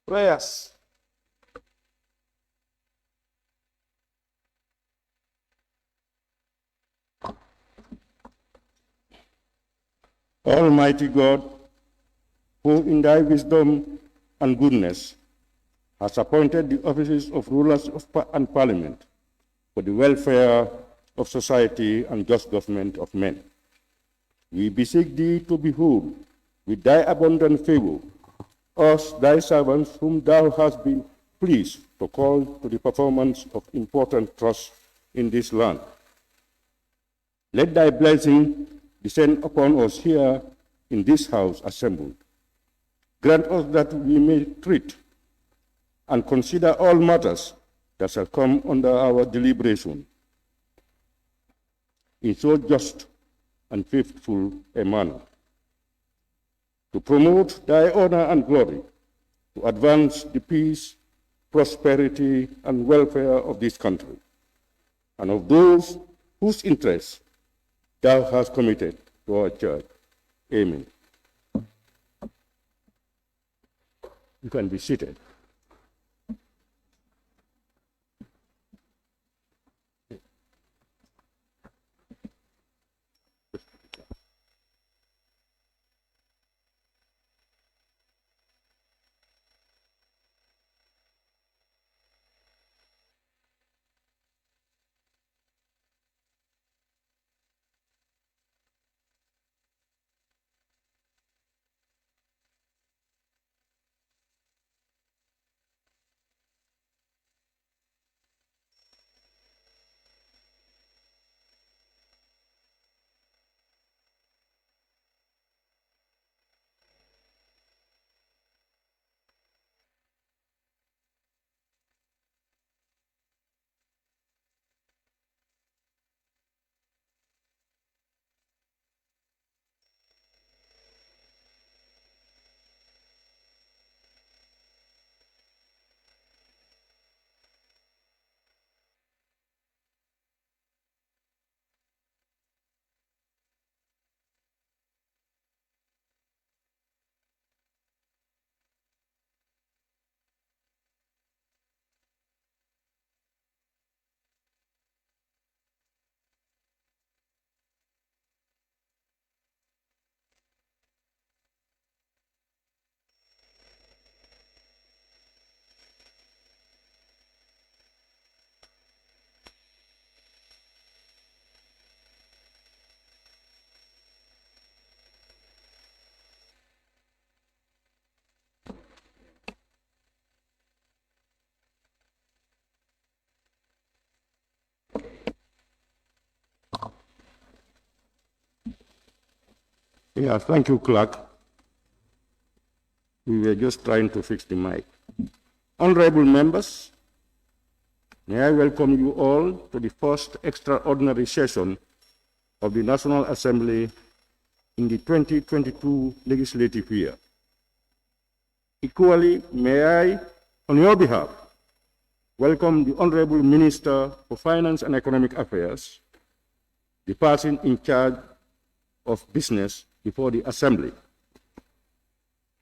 Prayers. Almighty God, who in thy wisdom and goodness has appointed the offices of rulers and parliament for the welfare of society and just government of men, we beseech thee to behold with thy abundant favor us, thy servants, whom thou hast been pleased to call to the performance of important trusts in this land. Let thy blessing descend upon us here in this house assembled. Grant us that we may treat and consider all matters that shall come under our deliberation in so just and faithful a manner, to promote thy honor and glory, to advance the peace, prosperity, and welfare of this country, and of those whose interests thou hast committed to our church. Amen. You can be seated. Yeah, thank you, Clark. We were just trying to fix the mic. Honorable members, may I welcome you all to the first extraordinary session of the National Assembly in the 2022 legislative year. Equally, may I, on your behalf, welcome the Honorable Minister for Finance and Economic Affairs, the person in charge of business before the Assembly.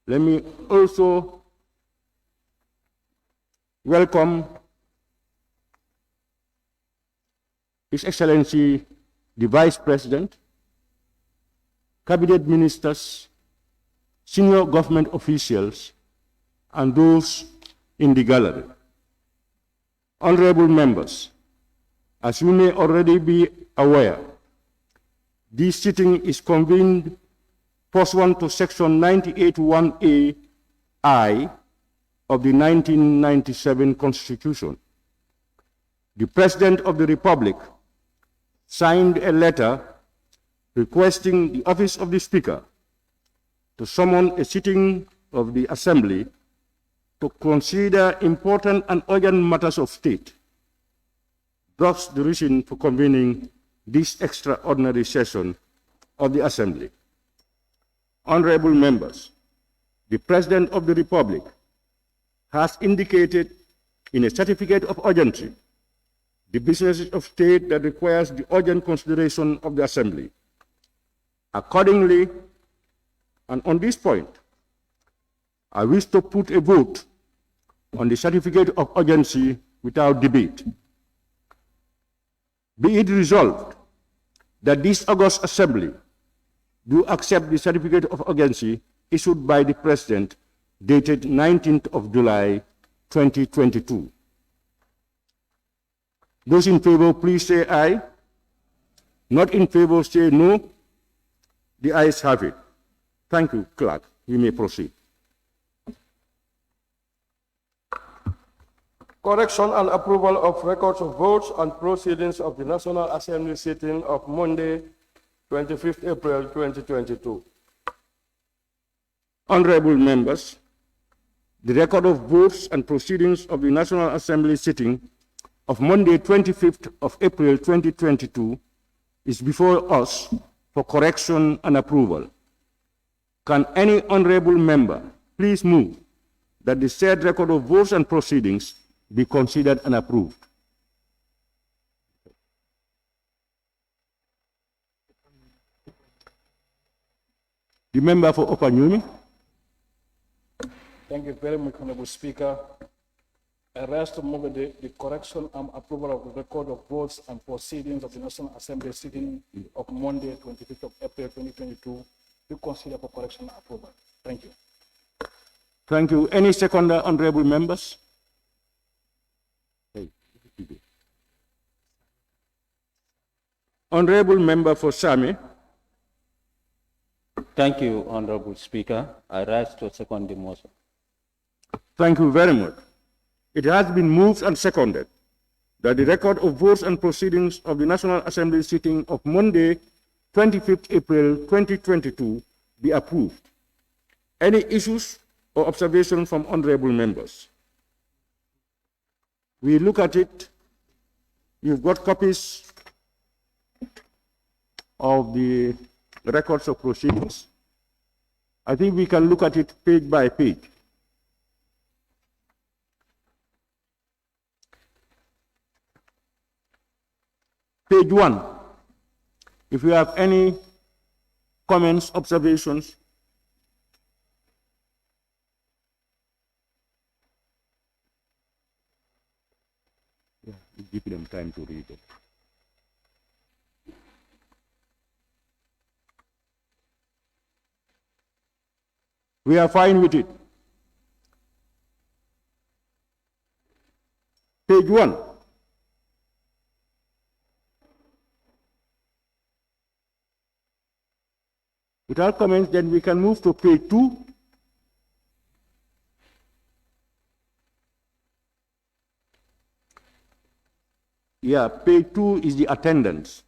Let me also welcome His Excellency, the Vice President, Cabinet Ministers, senior government officials, and those in the gallery. Honorable members, as you may already be aware, this sitting is convened pursuant to Section 98(1)(a) (I) of the 1997 Constitution. The President of the Republic signed a letter requesting the office of the Speaker to summon a sitting of the Assembly to consider important and urgent matters of state. Thus, the reason for convening this extraordinary session of the Assembly. Honorable members, the President of the Republic has indicated in a certificate of urgency the business of state that requires the urgent consideration of the Assembly. Accordingly, and on this point, I wish to put a vote on the certificate of urgency without debate. Be it resolved that this August Assembly do accept the certificate of urgency issued by the President dated 19th of July 2022. Those in favor, please say aye. Not in favor, say no. The ayes have it. Thank you, Clerk. You may proceed. Correction and approval of records of votes and proceedings of the National Assembly sitting of Monday, 25th April 2022. Honorable members, the record of votes and proceedings of the National Assembly sitting of Monday, 25th of April 2022 is before us for correction and approval. Can any honorable member please move that the said record of votes and proceedings be considered and approved? The member for Upper Numi. Thank you very much, Honorable Speaker. I rise to move the correction and approval of the record of votes and proceedings of the National Assembly sitting of Monday, 25th of April 2022, be considered for correction and approval. Thank you. Thank you. Any seconder, honorable members? Honorable member for Sami. Thank you, Honorable Speaker. I rise to second the motion. Thank you very much. It has been moved and seconded that the record of votes and proceedings of the National Assembly sitting of Monday, 25th April 2022 be approved. Any issues or observations from honorable members? We look at it. You've got copies of the records of proceedings. I think we can look at it page by page. Page 1. If you have any comments, observations, give them time to read it. We are fine with it. Page 1. Without comments, then we can move to page 2. Yeah, page 2 is the attendance.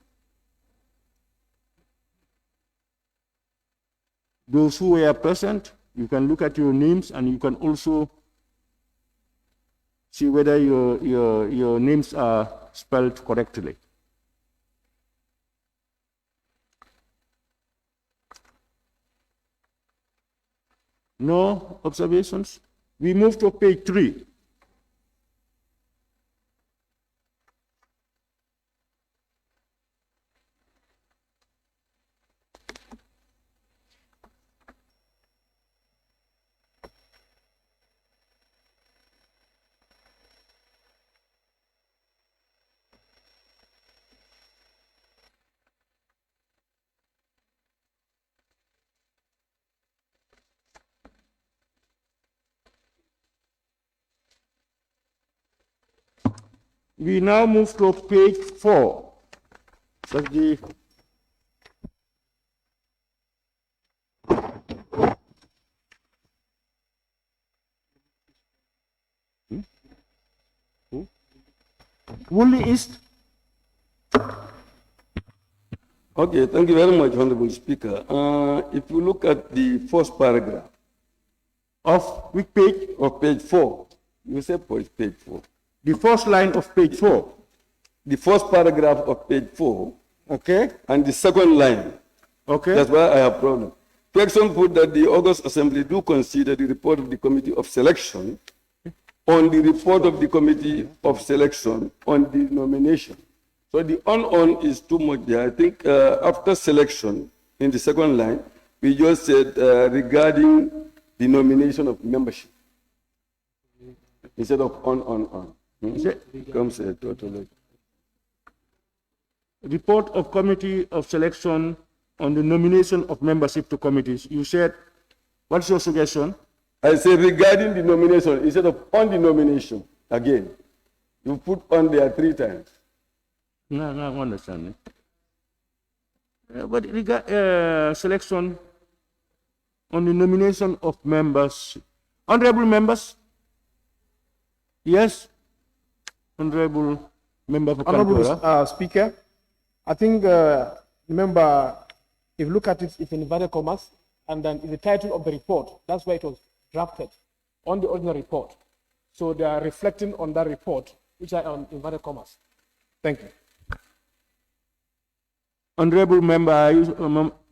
Those who were present, you can look at your names and you can also see whether your names are spelled correctly. No observations? We move to page 3. We now move to page 4. That's the Woolley East. Okay, thank you very much, Honorable Speaker. If you look at the first paragraph Of which page? of page 4, you say page 4. The first line of page 4. The first paragraph of page 4 Okay. and the second line. Okay. That's why I have problem. Jackson put that the August Assembly do consider the report of the Committee of Selection on the report of the Committee of Selection on the nomination. So the on is too much there. I think after selection, in the second line, we just said regarding the nomination of membership. instead of on. Comes a totally. Report of Committee of Selection on the nomination of membership to committees. You said, what's your suggestion? I say regarding the nomination, instead of on the nomination, again, you put on there 3 times. No, I understand. But selection on the nomination of members. Honorable members? Yes? Honorable member for Honorable Kantora. Speaker, I think, remember, if you look at it, it's in inverted commas, and then in the title of the report, that's why it was drafted on the original report. So they are reflecting on that report, which are on inverted commas. Thank you. Honorable member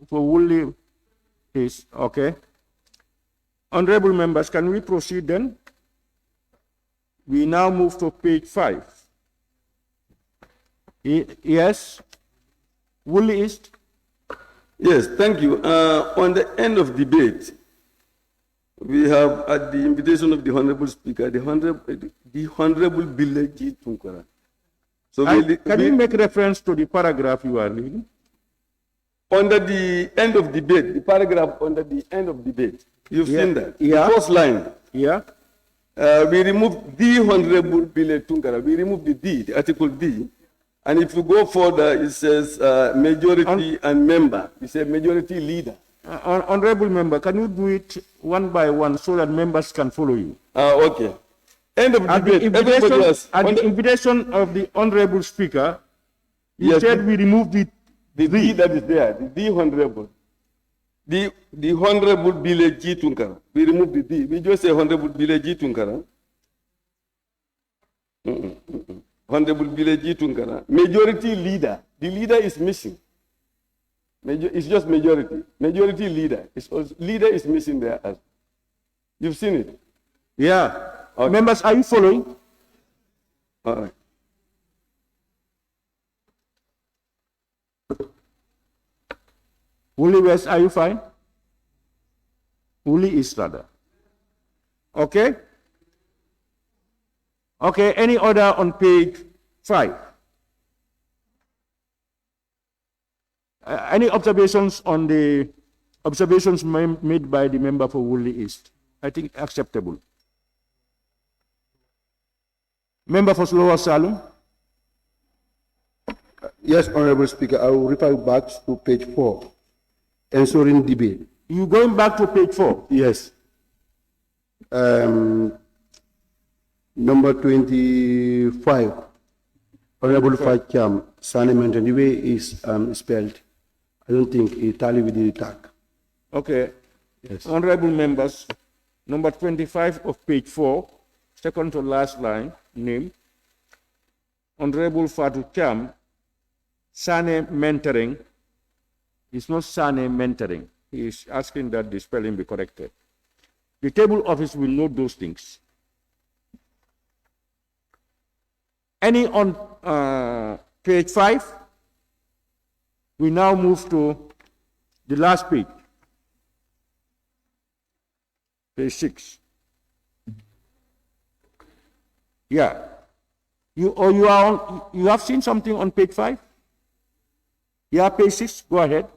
for Woolly is okay. Honorable members, can we proceed then? We now move to page 5. Yes? Woolly East? Yes, thank you. On the end of debate, we have, at the invitation of the Honorable Speaker, the Honorable Bileji Tunkara. So can you make reference to the paragraph you are reading? Under the end of debate, the paragraph under the end of debate, you've seen that. Yeah. The first line. Yeah. We removed the Honorable Bileji Tunkara. We removed the D, the article D. And if you go further, it says majority and member. It says majority leader. Honorable member, can you do it one by one so that members can follow you? Okay. End of debate. The invitation of the Honorable Speaker, you said we removed the D that is there, the Honorable. The Honorable Bileji Tunkara. We removed the D. We just say Honorable Bileji Tunkara. Honorable Bileji Tunkara. Majority leader. The leader is missing. It's just majority. Majority leader. Leader is missing there. You've seen it? Yeah. Okay. Members, are you following? All right. Woolly West, are you fine? Woolly East, rather. Okay? Okay, any order on page 5? Any observations on the observations made by the member for Woolly East? I think acceptable. Member for Lower Salem? Yes, Honorable Speaker, I will refer back to page 4, ensuring debate. You going back to page 4? Yes. Number 25, Honorable Facham, Saneman, the way is spelled, I don't think it tally with the tag. Okay. Yes. Honorable members, number 25 of page 4, second to last line, name, Honorable Fatu Cham, Sane Mentoring. It's not Sane Mentoring. He is asking that the spelling be corrected. The table office will note those things. Any on page 5? We now move to the last page. Page 6. Yeah. You have seen something on page 5? Yeah, page 6. Go ahead.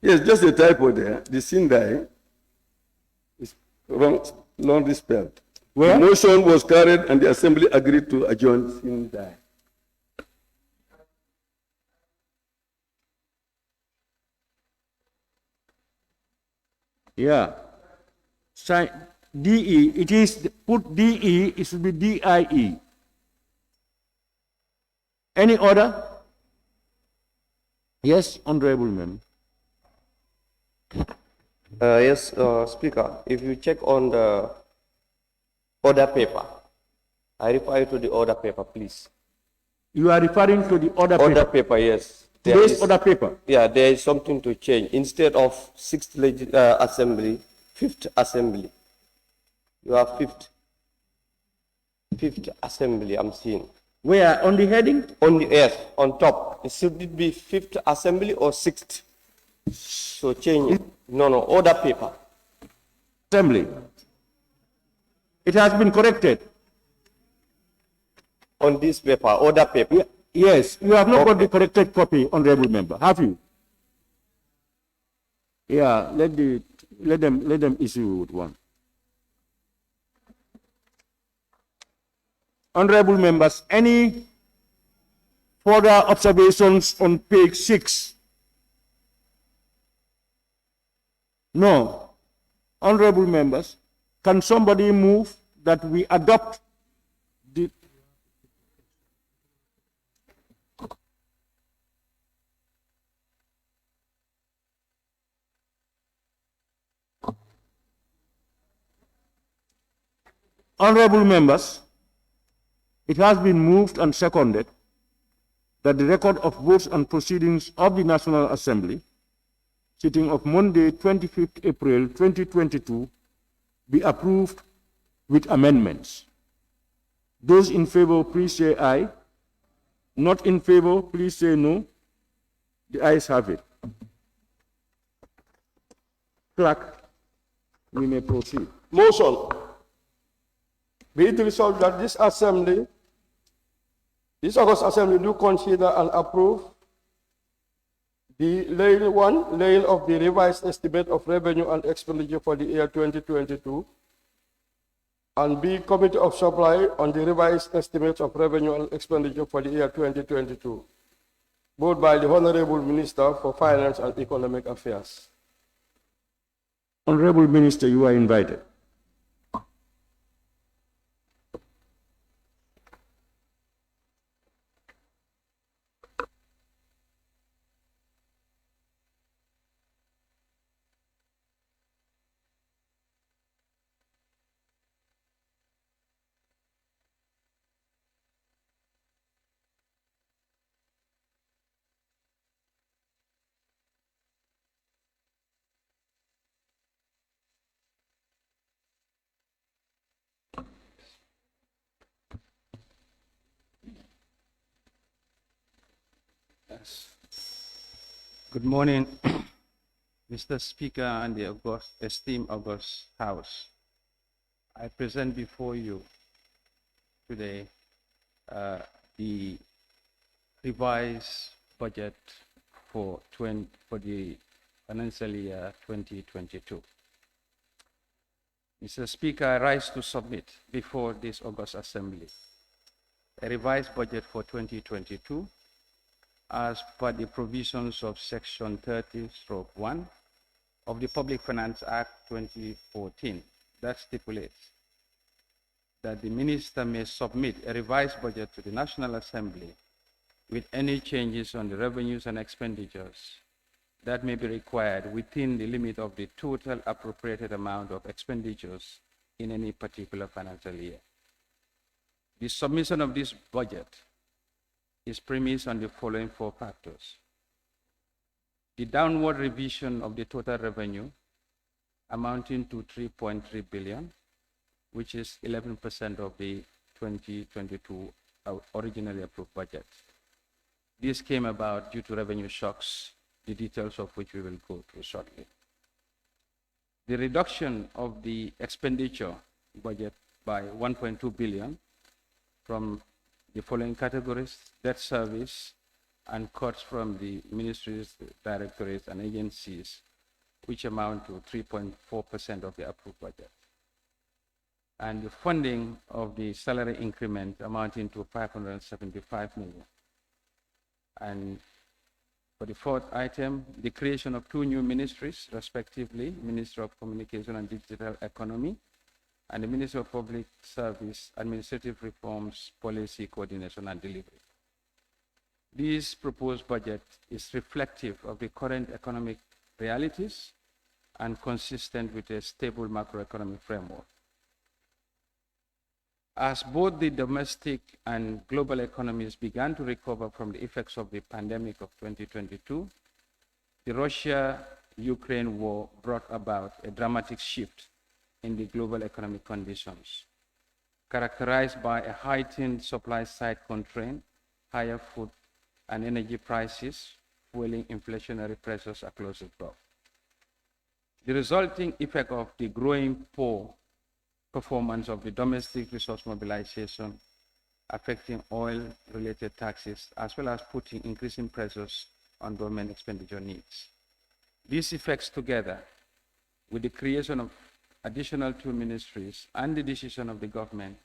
Yes, just a typo there. The Sindai is wrongly spelled. Where? The motion was carried and the assembly agreed to adjourn Sindai. Yeah. DE, it is, put DE, it should be DIE. Any order? Yes, Honorable Member. Yes, Speaker, if you check on the order paper, I refer you to the order paper, please. You are referring to the order paper? Order paper, yes. Today's order paper? Yeah, there is something to change. Instead of 6th assembly, 5th assembly. You have 5th assembly, I'm seeing. Where? On the heading? On the, yes, on top. Should it be 5th assembly or 6th? So change it. No, order paper. Assembly. It has been corrected. On this paper, order paper. Yes, you have not got the corrected copy, honorable member, have you? Yeah, let them issue one. Honorable members, any further observations on page 6? No. Honorable members, can somebody move that we adopt the Honorable members, it has been moved and seconded that the record of votes and proceedings of the National Assembly, sitting of Monday, 25th April 2022, be approved with amendments. Those in favor, please say aye. Not in favor, please say no. The ayes have it. Clerk, we may proceed. Motion. Be it resolved that this August Assembly do consider and approve the laying of the revised estimate of revenue and expenditure for the year 2022, and B, Committee of Supply on the revised estimates of revenue and expenditure for the year 2022, both by the Honorable Minister for Finance and Economic Affairs. Honorable Minister, you are invited. Good morning, Mr. Speaker and the esteemed August House. I present before you today the revised budget for the financial year 2022. Mr. Speaker, I rise to submit before this August Assembly a revised budget for 2022 as per the provisions of Section 30/1 of the Public Finance Act 2014 that stipulates that the minister may submit a revised budget to the National Assembly with any changes on the revenues and expenditures that may be required within the limit of the total appropriated amount of expenditures in any particular financial year. The submission of this budget is premised on the following 4 factors: the downward revision of the total revenue amounting to 3.3 billion, which is 11% of the 2022 originally approved budget. This came about due to revenue shocks, the details of which we will go through shortly. The reduction of the expenditure budget by 1.2 billion from the following categories: debt service and cuts from the ministries, directorates, and agencies, which amount to 3.4% of the approved budget. And the funding of the salary increment amounting to 575 million. And for the 4th item, the creation of 2 new ministries, respectively, Minister of Communication and Digital Economy, and the Minister of Public Service, Administrative Reforms, Policy Coordination and Delivery. This proposed budget is reflective of the current economic realities and consistent with a stable macroeconomic framework. As both the domestic and global economies began to recover from the effects of the pandemic of 2022, the Russia-Ukraine war brought about a dramatic shift in the global economic conditions, characterized by a heightened supply-side constraint, higher food and energy prices, fueling inflationary pressures across the globe. The resulting effect of the growing poor performance of the domestic resource mobilization, affecting oil-related taxes, as well as putting increasing pressures on government expenditure needs. These effects, together with the creation of additional 2 ministries and the decision of the government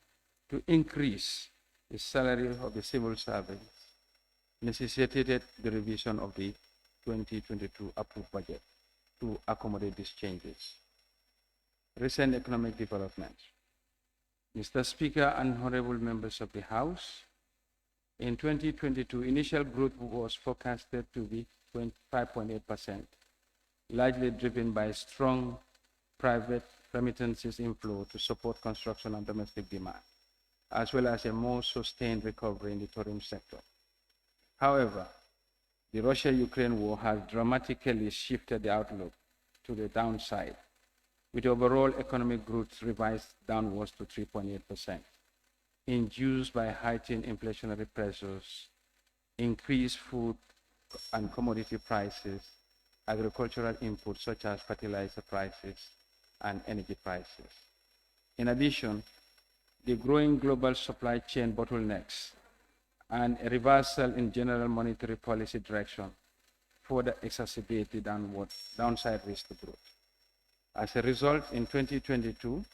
to increase the salary of the civil service, necessitated the revision of the 2022 approved budget to accommodate these changes. Recent economic developments. Mr. Speaker and honorable members of the House, in 2022, initial growth was forecasted to be 5.8%, largely driven by strong private remittances inflow to support construction and domestic demand, as well as a more sustained recovery in the tourism sector. However, the Russia-Ukraine war has dramatically shifted the outlook to the downside, with overall economic growth revised downwards to 3.8%, induced by heightened inflationary pressures, increased food and commodity prices, agricultural inputs such as fertilizer prices, and energy prices. In addition, the growing global supply chain bottlenecks and a reversal in general monetary policy direction further exacerbate the downside risk to growth. As a result, in 2022,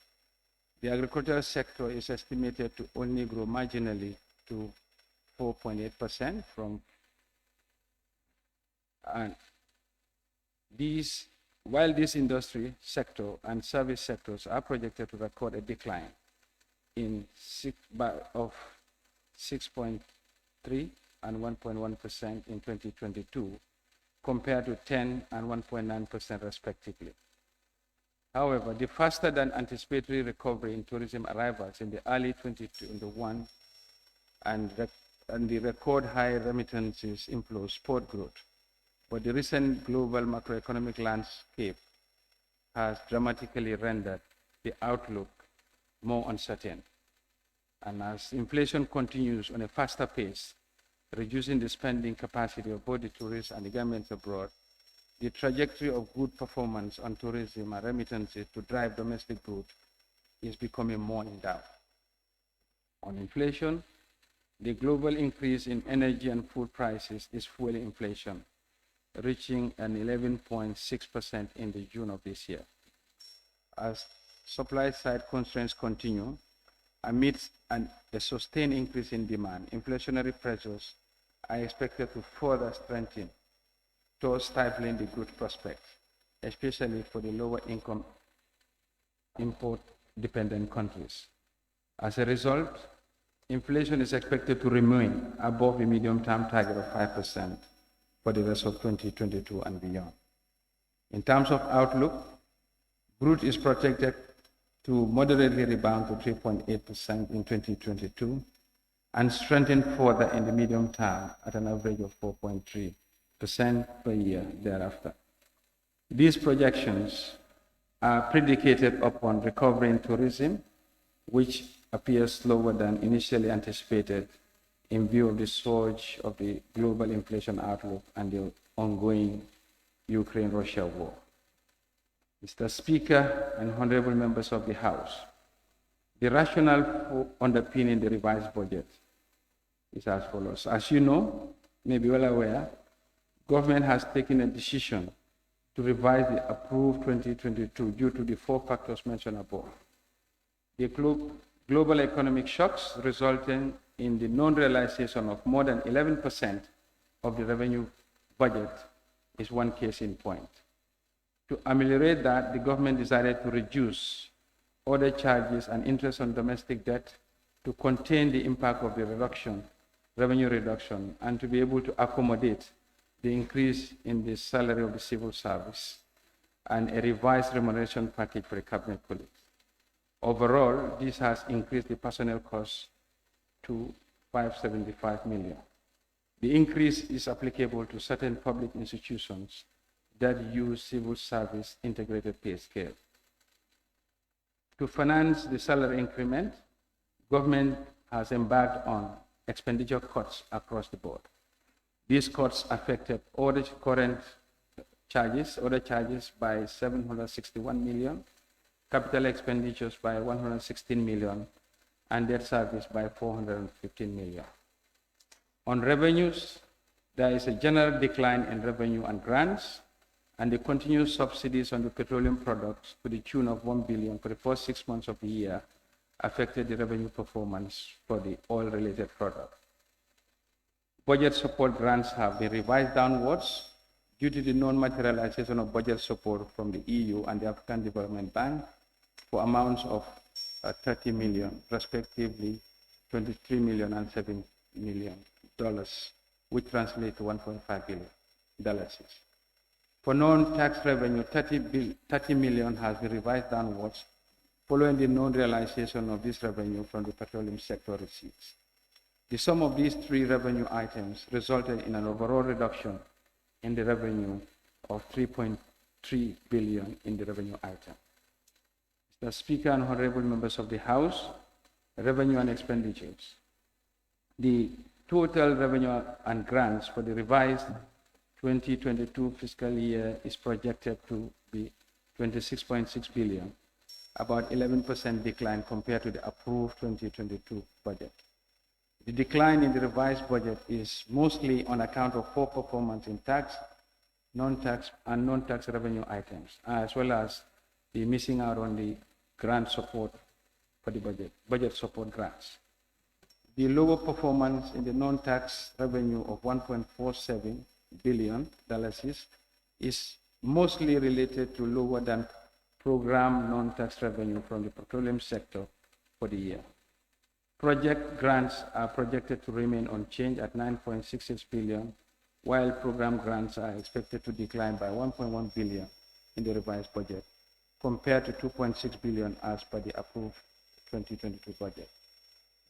the agricultural sector is estimated to only grow marginally to 4.8% while this industry sector and service sectors are projected to record a decline of 6.3% and 1.1% in 2022, compared to 10 and 1.9% respectively. However, the faster than anticipatory recovery in tourism arrivals in the early 2021 and the record high remittances inflows spurred growth, but the recent global macroeconomic landscape has dramatically rendered the outlook more uncertain. And as inflation continues on a faster pace, reducing the spending capacity of both the tourists and the Gambians abroad, the trajectory of good performance on tourism and remittances to drive domestic growth is becoming more in doubt. On inflation, the global increase in energy and food prices is fueling inflation, reaching an 11.6% in the June of this year. As supply-side constraints continue, amidst a sustained increase in demand, inflationary pressures are expected to further strengthen, towards stifling the growth prospects, especially for the lower income import-dependent countries. As a result, inflation is expected to remain above the medium-term target of 5% for the rest of 2022 and beyond. In terms of outlook, growth is projected to moderately rebound to 3.8% in 2022 and strengthen further in the medium term at an average of 4.3% per year thereafter. These projections are predicated upon recovery in tourism, which appears slower than initially anticipated in view of the surge of the global inflation outlook and the ongoing Ukraine-Russia war. Mr. Speaker and honorable members of the House, the rationale for underpinning the revised budget is as follows. As you know, may be well aware, government has taken a decision to revise the approved 2022 due to the 4 factors mentioned above. The global economic shocks resulting in the non-realization of more than 11% of the revenue budget is one case in point. To ameliorate that, the government decided to reduce other charges and interest on domestic debt to contain the impact of the revenue reduction, and to be able to accommodate the increase in the salary of the civil service and a revised remuneration package for the cabinet colleagues. Overall, this has increased the personnel costs to 575 million. The increase is applicable to certain public institutions that use civil service integrated pay scale. To finance the salary increment, government has embarked on expenditure cuts across the board. These cuts affected other charges by 761 million, capital expenditures by 116 million, and debt service by 415 million. On revenues, there is a general decline in revenue and grants, and the continuous subsidies on the petroleum products to the tune of 1 billion for the first 6 months of the year affected the revenue performance for the oil-related products. Budget support grants have been revised downwards due to the non-materialization of budget support from the EU and the African Development Bank for amounts of 30 million, respectively 23 million and $7 million, which translates to $1.5 billion. For non-tax revenue, 30 million has been revised downwards following the non-realization of this revenue from the petroleum sector receipts. The sum of these three revenue items resulted in an overall reduction in the revenue of 3.3 billion in the revenue item. Mr. Speaker and honorable members of the House, revenue and expenditures. The total revenue and grants for the revised 2022 fiscal year is projected to be 26.6 billion, about 11% decline compared to the approved 2022 budget. The decline in the revised budget is mostly on account of poor performance in tax, non-tax revenue items, as well as the missing out on the grant support for the budget support grants. The lower performance in the non-tax revenue of $1.47 billion is mostly related to lower than program non-tax revenue from the petroleum sector for the year. Project grants are projected to remain unchanged at 9.66 billion, while program grants are expected to decline by 1.1 billion in the revised budget, compared to 2.6 billion as per the approved 2022 budget.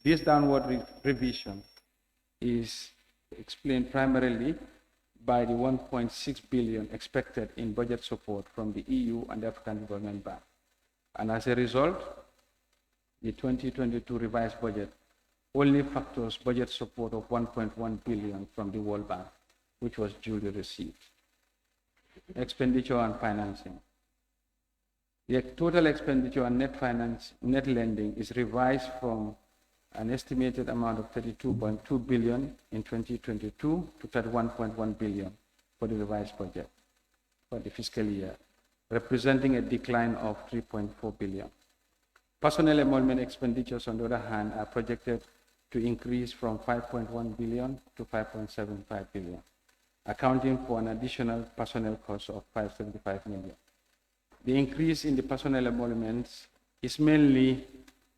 This downward revision is explained primarily by the 1.6 billion expected in budget support from the EU and the African Development Bank. And as a result, the 2022 revised budget only factors budget support of 1.1 billion from the World Bank, which was duly received. Expenditure and financing. The total expenditure on net lending is revised from an estimated amount of 32.2 billion in 2022 to 31.1 billion for the revised budget for the fiscal year, representing a decline of 3.4 billion. Personnel emolument expenditures, on the other hand, are projected to increase from 5.1 billion to 5.75 billion, accounting for an additional personnel cost of 575 million. The increase in the personnel emoluments is mainly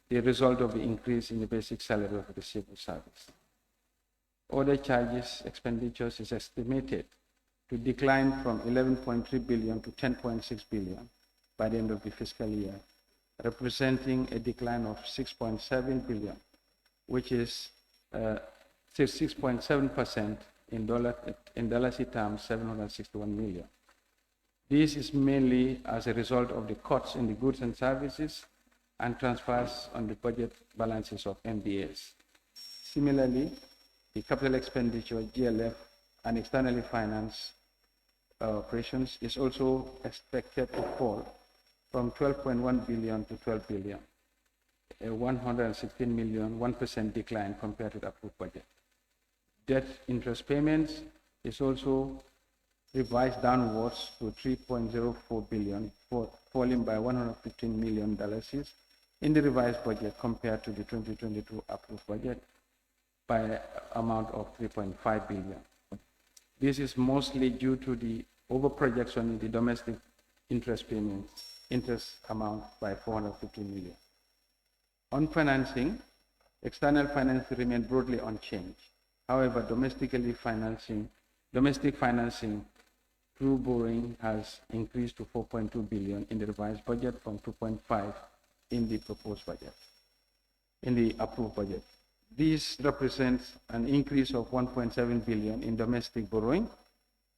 the result of the increase in the basic salary of the civil service. Other charges expenditures is estimated to decline from 11.3 billion to 10.6 billion by the end of the fiscal year, representing a decline of 6.7 billion, which is 6.7% in dollars terms, 761 million. This is mainly as a result of the cuts in the goods and services and transfers on the budget balances of MBAs. Similarly, the capital expenditure, GLF, and externally financed operations is also expected to fall from 12.1 billion to 12 billion, a 116 million, 1% decline compared to the approved budget. Debt interest payments is also revised downwards to 3.04 billion, falling by $115 million in the revised budget compared to the 2022 approved budget by an amount of 3.5 billion. This is mostly due to the overprojection in the domestic interest amount by 450 million. On financing, external financing remained broadly unchanged. However, domestic financing through borrowing has increased to 4.2 billion in the revised budget from 2.5 in the proposed budget, in the approved budget. This represents an increase of 1.7 billion in domestic borrowing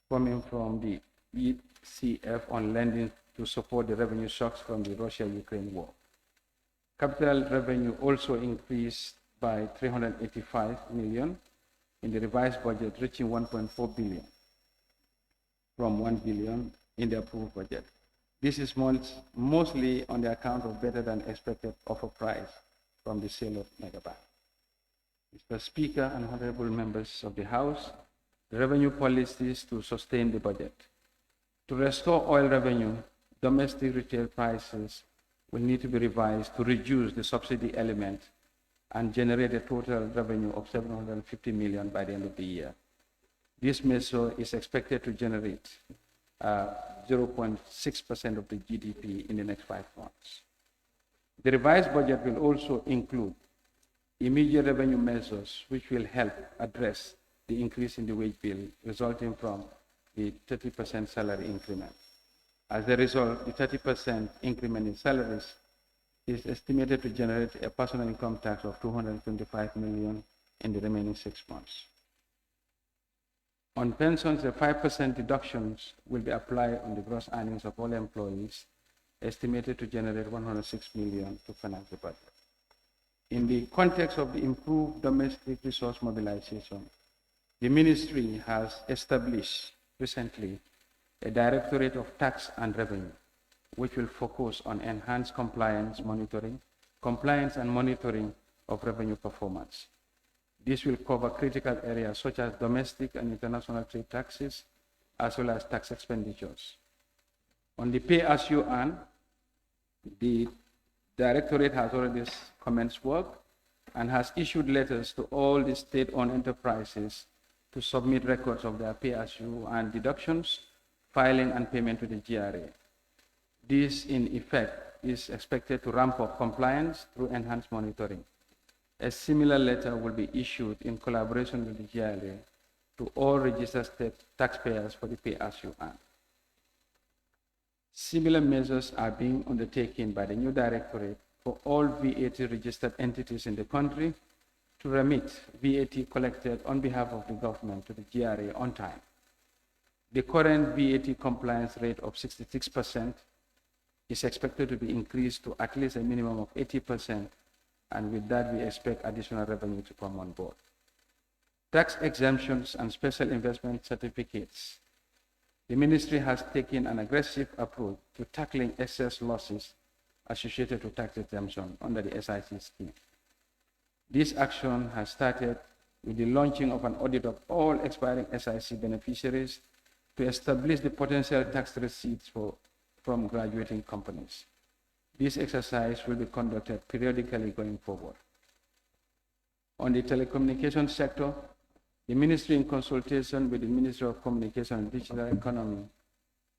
coming from the ECF on lending to support the revenue shocks from the Russia-Ukraine war. Capital revenue also increased by 385 million in the revised budget, reaching 1.4 billion from 1 billion in the approved budget. This is mostly on the account of better than expected offer price from the sale of megabyte. Mr. Speaker and honorable members of the House, the revenue policies to sustain the budget. To restore oil revenue, domestic retail prices will need to be revised to reduce the subsidy element and generate a total revenue of $750 million by the end of the year. This measure is expected to generate 0.6% of the GDP in the next 5 months. The revised budget will also include immediate revenue measures which will help address the increase in the wage bill resulting from the 30% salary increment. As a result, the 30% increment in salaries is estimated to generate a personal income tax of $225 million in the remaining 6 months. On pensions, the 5% deductions will be applied on the gross earnings of all employees, estimated to generate $106 million to finance the budget. In the context of the improved domestic resource mobilization, the ministry has established recently a Directorate of Tax and Revenue, which will focus on enhanced compliance and monitoring of revenue performance. This will cover critical areas such as domestic and international trade taxes, as well as tax expenditures. On the pay as you earn, the Directorate has already commenced work and has issued letters to all the state-owned enterprises to submit records of their pay as you earn deductions, filing, and payment to the GRA. This, in effect, is expected to ramp up compliance through enhanced monitoring. A similar letter will be issued in collaboration with the GRA to all registered state taxpayers for the pay as you earn. Similar measures are being undertaken by the new Directorate for all VAT registered entities in the country to remit VAT collected on behalf of the government to the GRA on time. The current VAT compliance rate of 66% is expected to be increased to at least a minimum of 80%, and with that we expect additional revenue to come on board. Tax exemptions and special investment certificates. The ministry has taken an aggressive approach to tackling excess losses associated with tax exemption under the SIC scheme. This action has started with the launching of an audit of all expiring SIC beneficiaries to establish the potential tax receipts from graduating companies. This exercise will be conducted periodically going forward. On the telecommunications sector, the ministry, in consultation with the Ministry of Communication and Digital Economy,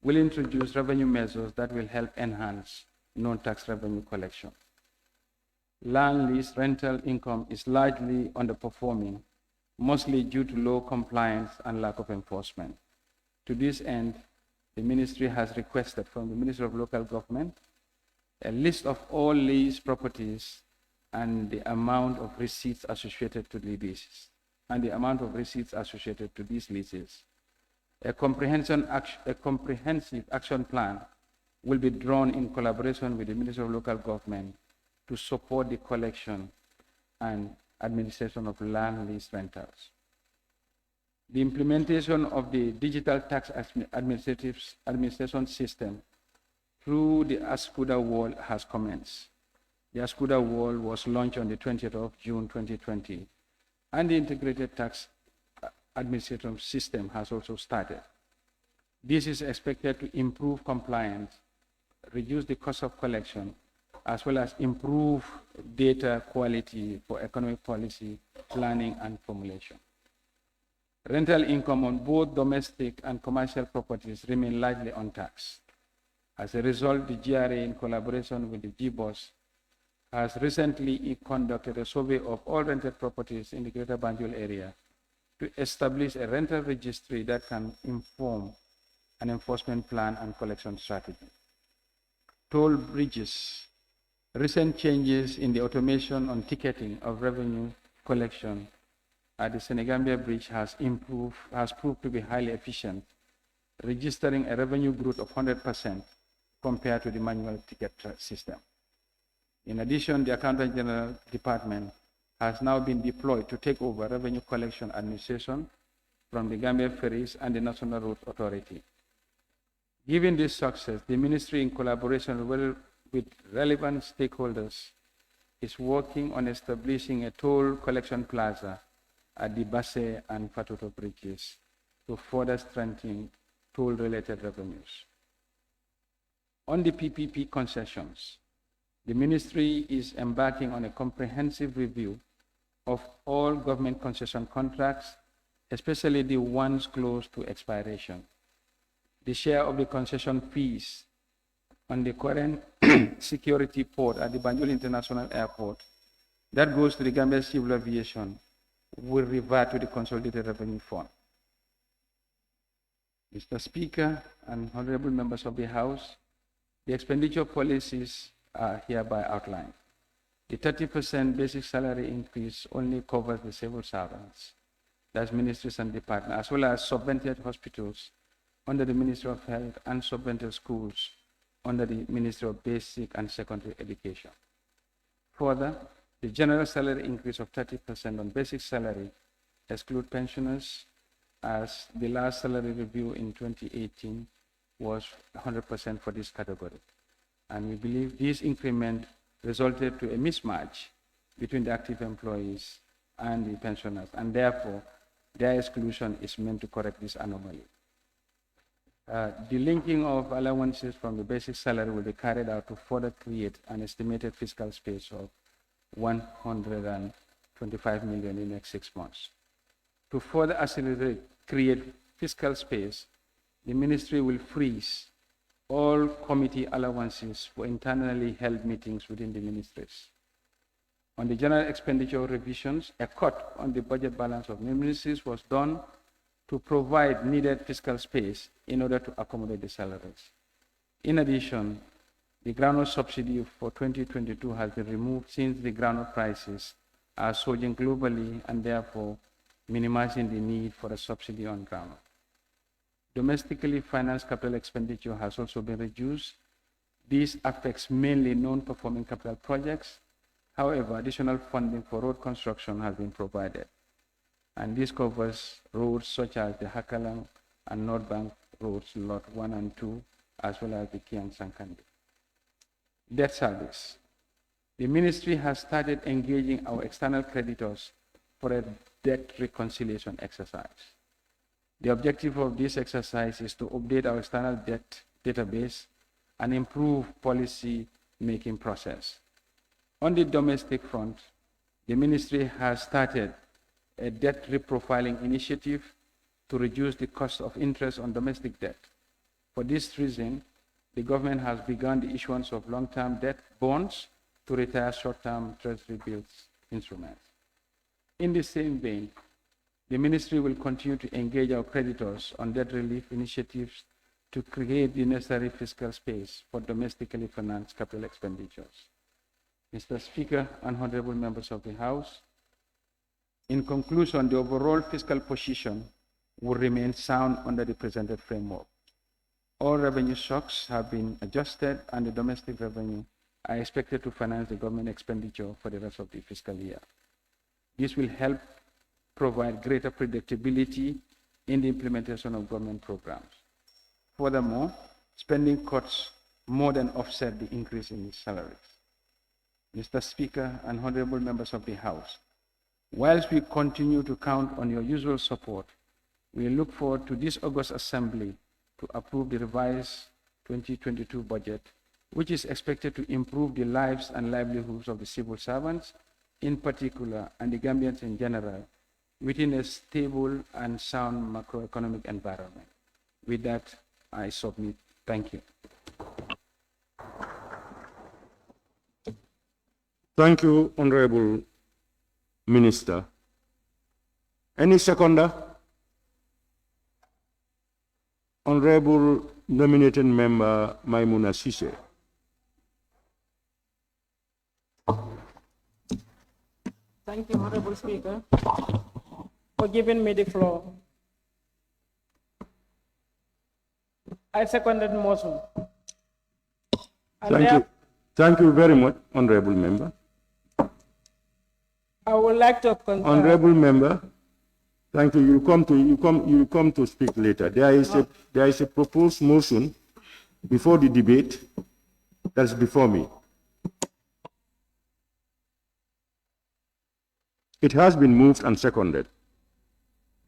will introduce revenue measures that will help enhance non-tax revenue collection. Land lease rental income is largely underperforming, mostly due to low compliance and lack of enforcement. To this end, the ministry has requested from the Ministry of Local Government a list of all leased properties and the amount of receipts associated to the leases, these leases. A comprehensive action plan will be drawn in collaboration with the Ministry of Local Government to support the collection and administration of land lease rentals. The implementation of the digital tax administration system through the Ascuda Wall has commenced. The Ascuda Wall was launched on the 20th of June 2020, and the integrated tax administration system has also started. This is expected to improve compliance, reduce the cost of collection, as well as improve data quality for economic policy planning and formulation. Rental income on both domestic and commercial properties remain largely untaxed. As a result, the GRA, in collaboration with the GBOS, has recently conducted a survey of all rented properties in the Greater Banjul area to establish a rental registry that can inform an enforcement plan and collection strategy. Toll bridges. Recent changes in the automation on ticketing of revenue collection at the Senegambia Bridge has proved to be highly efficient, registering a revenue growth of 100% compared to the manual ticket system. In addition, the Accountant General Department has now been deployed to take over revenue collection administration from the Gambia Ferries and the National Road Authority. Given this success, the ministry, in collaboration with relevant stakeholders, is working on establishing a toll collection plaza at the Basse and Fatoto bridges to further strengthen toll-related revenues. On the PPP concessions, the ministry is embarking on a comprehensive review of all government concession contracts, especially the ones close to expiration. The share of the concession fees on the current security port at the Banjul International Airport that goes to the Gambia Civil Aviation will revert to the Consolidated Revenue Fund. Mr. Speaker and honorable members of the House, the expenditure policies are hereby outlined. The 30% basic salary increase only covers the civil servants, that's ministries and departments, as well as subvented hospitals under the Ministry of Health and subvented schools under the Ministry of Basic and Secondary Education. Further, the general salary increase of 30% on basic salary exclude pensioners, as the last salary review in 2018 was 100% for this category. And we believe this increment resulted to a mismatch between the active employees and the pensioners, and therefore their exclusion is meant to correct this anomaly. The linking of allowances from the basic salary will be carried out to further create an estimated fiscal space of 125 million in the next 6 months. To further accelerate, create fiscal space, the ministry will freeze all committee allowances for internally held meetings within the ministries. On the general expenditure revisions, a cut on the budget balance of ministries was done to provide needed fiscal space in order to accommodate the salaries. In addition, the groundnut subsidy for 2022 has been removed since the groundnut prices are surging globally and therefore minimizing the need for a subsidy on groundnut. Domestically financed capital expenditure has also been reduced. This affects mainly non-performing capital projects. However, additional funding for road construction has been provided. And this covers roads such as the Hakalang and North Bank roads, Lot 1 and 2, as well as the Kiang Sankandi. Debt service. The ministry has started engaging our external creditors for a debt reconciliation exercise. The objective of this exercise is to update our external debt database and improve policy making process. On the domestic front, the ministry has started a debt reprofiling initiative to reduce the cost of interest on domestic debt. For this reason, the government has begun the issuance of long-term debt bonds to retire short-term treasury bills instruments. In the same vein, the ministry will continue to engage our creditors on debt relief initiatives to create the necessary fiscal space for domestically financed capital expenditures. Mr. Speaker and honorable members of the House, in conclusion, the overall fiscal position will remain sound under the presented framework. All revenue shocks have been adjusted and the domestic revenue are expected to finance the government expenditure for the rest of the fiscal year. This will help provide greater predictability in the implementation of government programs. Furthermore, spending cuts more than offset the increase in salaries. Mr. Speaker and honorable members of the House, whilst we continue to count on your usual support, we look forward to this August Assembly to approve the revised 2022 budget, which is expected to improve the lives and livelihoods of the civil servants in particular and the Gambians in general within a stable and sound macroeconomic environment. With that, I submit. Thank you. Thank you, Honorable Minister. Any seconder? Honorable nominated member Maimuna Sise. Thank you, Honorable Speaker, for giving me the floor. I seconded the motion. Thank you. Thank you very much, Honorable Member. I would like to Honorable Member, thank you. You come to speak later. There is a proposed motion before the debate that's before me. It has been moved and seconded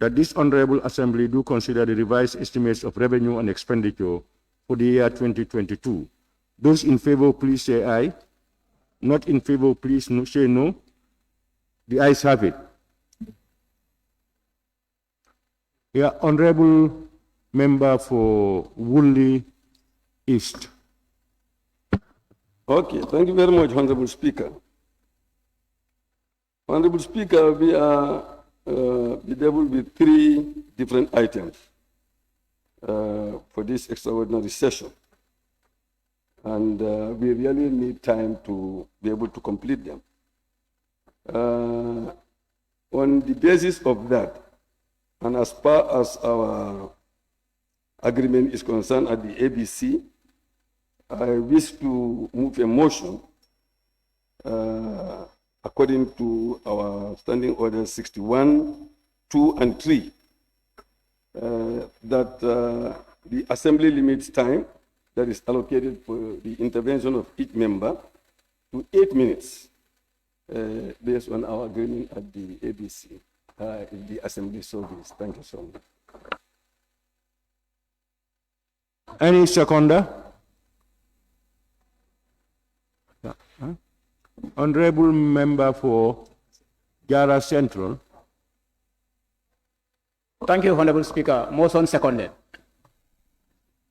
that this Honorable Assembly do consider the revised estimates of revenue and expenditure for the year 2022. Those in favor, please say aye. Not in favor, please say no. The ayes have it. Yeah, Honorable Member for Woolly East. Okay, thank you very much, Honorable Speaker. Honorable Speaker, we are bedeviled with 3 different items for this extraordinary session. And we really need time to be able to complete them. On the basis of that, and as far as our agreement is concerned at the ABC, I wish to move a motion according to our standing order 61, 2, and 3, that the Assembly limits time that is allocated for the intervention of each member to 8 minutes, based on our agreement at the ABC, in the Assembly service. Thank you so much. Any seconder? Honorable Member for Jara Central. Thank you, Honorable Speaker. Motion seconded.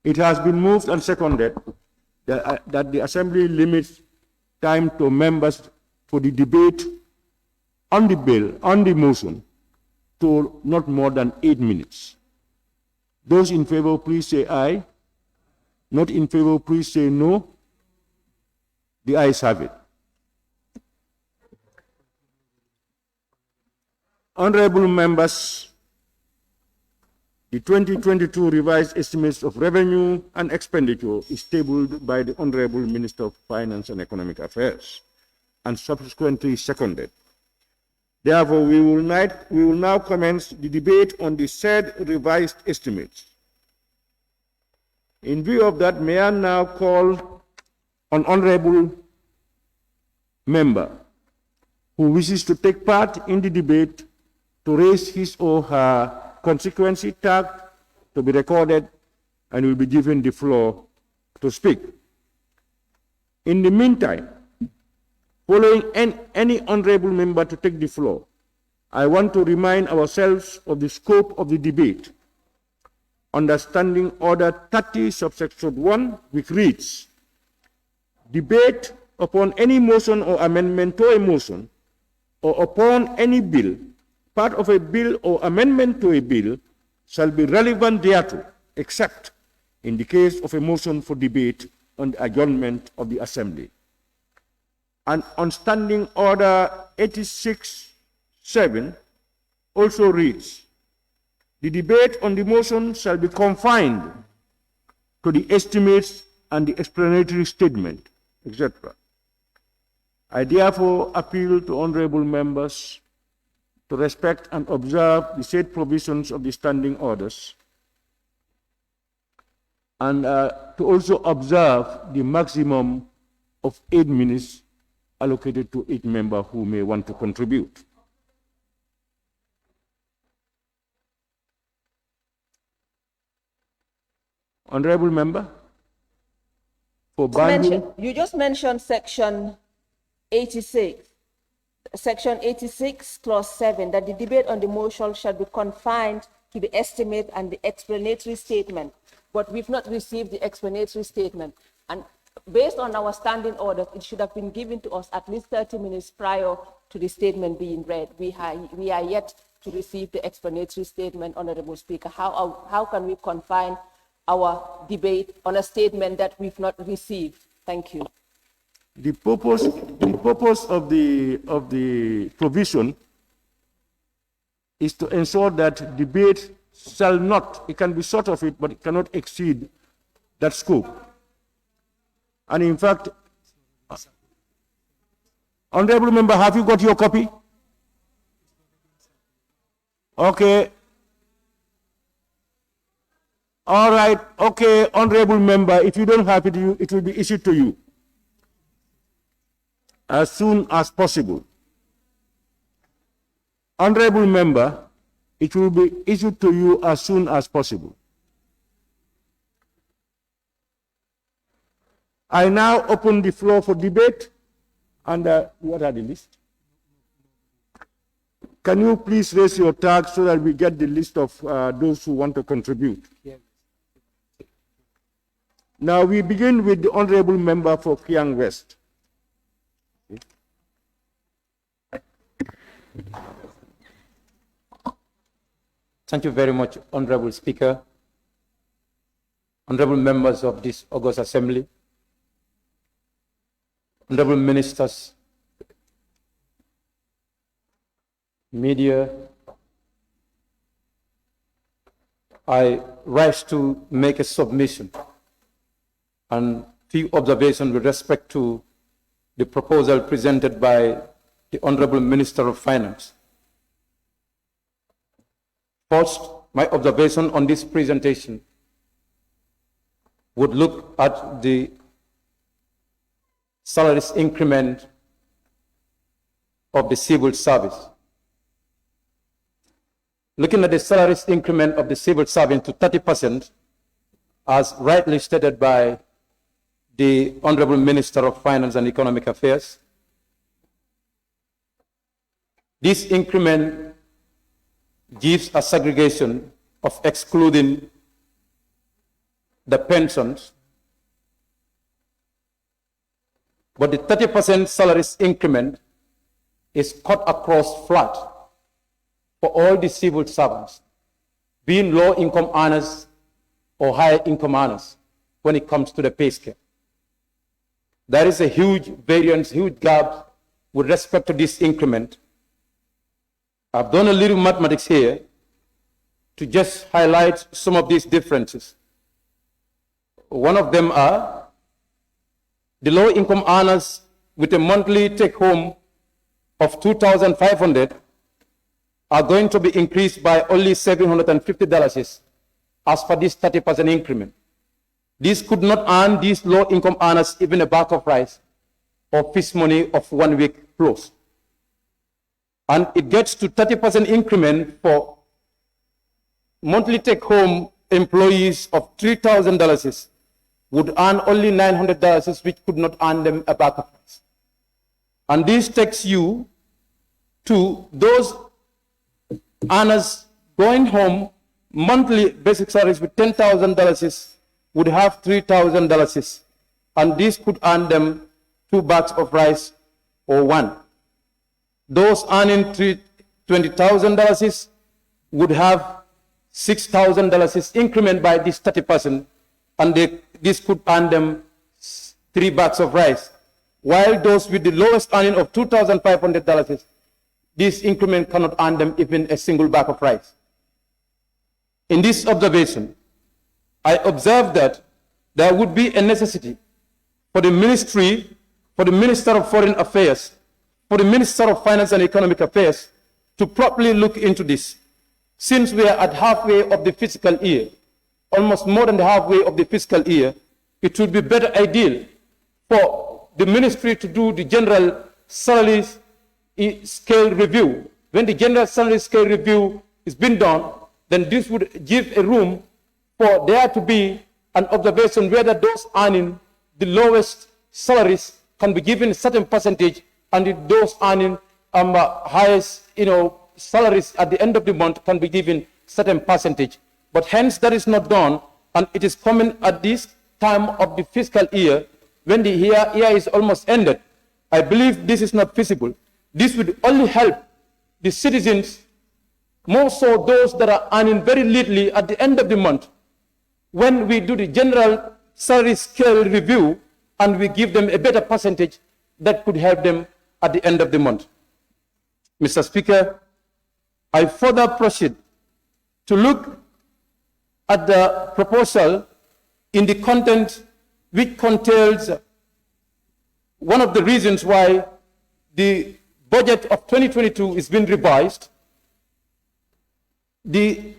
It has been moved and seconded that the Assembly limits time to members for the debate on the bill, on the motion, to not more than 8 minutes. Those in favor, please say aye. Not in favor, please say no. The ayes have it. Honorable members, the 2022 revised estimates of revenue and expenditure is tabled by the Honorable Minister of Finance and Economic Affairs and subsequently seconded. Therefore, we will now commence the debate on the said revised estimates. In view of that, may I now call on Honorable Member who wishes to take part in the debate to raise his or her constituency tag to be recorded and will be given the floor to speak. In the meantime, following any honorable member to take the floor, I want to remind ourselves of the scope of the debate. Understanding Order 30, subsection 1, which reads, debate upon any motion or amendment to a motion or upon any bill, part of a bill or amendment to a bill, shall be relevant thereto, except in the case of a motion for debate on the adjournment of the Assembly. And on Standing Order 86-7 also reads, the debate on the motion shall be confined to the estimates and the explanatory statement, etc. I therefore appeal to honorable members to respect and observe the said provisions of the standing orders, and to also observe the maximum of 8 minutes allocated to each member who may want to contribute. Honorable Member for Banjul. You just mentioned Section 86. Section 86, Clause 7, that the debate on the motion shall be confined to the estimate and the explanatory statement. But we've not received the explanatory statement. And based on our standing orders, it should have been given to us at least 30 minutes prior to the statement being read. We are yet to receive the explanatory statement, Honorable Speaker. How can we confine our debate on a statement that we've not received? Thank you. The purpose of the provision is to ensure that debate shall not, it can be short of it, but it cannot exceed that scope. And in fact, honorable member, have you got your copy? Okay. All right, okay, honorable member, if you don't have it, it will be issued to you as soon as possible. Honorable member, it will be issued to you as soon as possible. I now open the floor for debate. And what are the list? Can you please raise your tag so that we get the list of those who want to contribute? Yes. Now we begin with the honorable member for Kiang West. Thank you very much, Honorable Speaker, honorable members of this August Assembly, honorable ministers, media. I rise to make a submission and few observations with respect to the proposal presented by the Honorable Minister of Finance. First, my observation on this presentation would look at the salaries increment of the civil service. Looking at the salaries increment of the civil servant to 30%, as rightly stated by the Honorable Minister of Finance and Economic Affairs, this increment gives a segregation of excluding the pensions, but the 30% salaries increment is cut across flat for all the civil servants, being low-income earners or higher-income earners when it comes to the pay scale. There is a huge variance, huge gap with respect to this increment. I've done a little mathematics here to just highlight some of these differences. One of them are the low-income earners with a monthly take-home of $2,500 are going to be increased by only $750 as per this 30% increment. This could not earn these low-income earners even a bag of rice or fish money of 1 week plus. And it gets to 30% increment for monthly take-home employees of $3,000 would earn only $900, which could not earn them a bag of rice. And this takes you to those earners going home monthly basic salaries with $10,000 would have $3,000, and this could earn them 2 bags of rice or 1. Those earning $20,000 would have $6,000 increment by this 30%, and this could earn them 3 bags of rice. While those with the lowest earning of $2,500, this increment cannot earn them even a single bag of rice. In this observation, I observed that there would be a necessity for the ministry, for the Minister of Foreign Affairs, for the Minister of Finance and Economic Affairs to properly look into this. Since we are at halfway of the fiscal year, almost more than the halfway of the fiscal year, it would be better ideal for the ministry to do the general salaries scale review. When the general salary scale review is been done, then this would give a room for there to be an observation whether those earning the lowest salaries can be given a certain percentage, and those earning highest salaries at the end of the month can be given certain percentage. But hence that is not done, and it is coming at this time of the fiscal year when the year is almost ended. I believe this is not feasible. This would only help the citizens, more so those that are earning very little at the end of the month, when we do the general salary scale review and we give them a better percentage that could help them at the end of the month. Mr. Speaker, I further proceed to look at the proposal in the content which contains one of the reasons why the budget of 2022 is being revised, the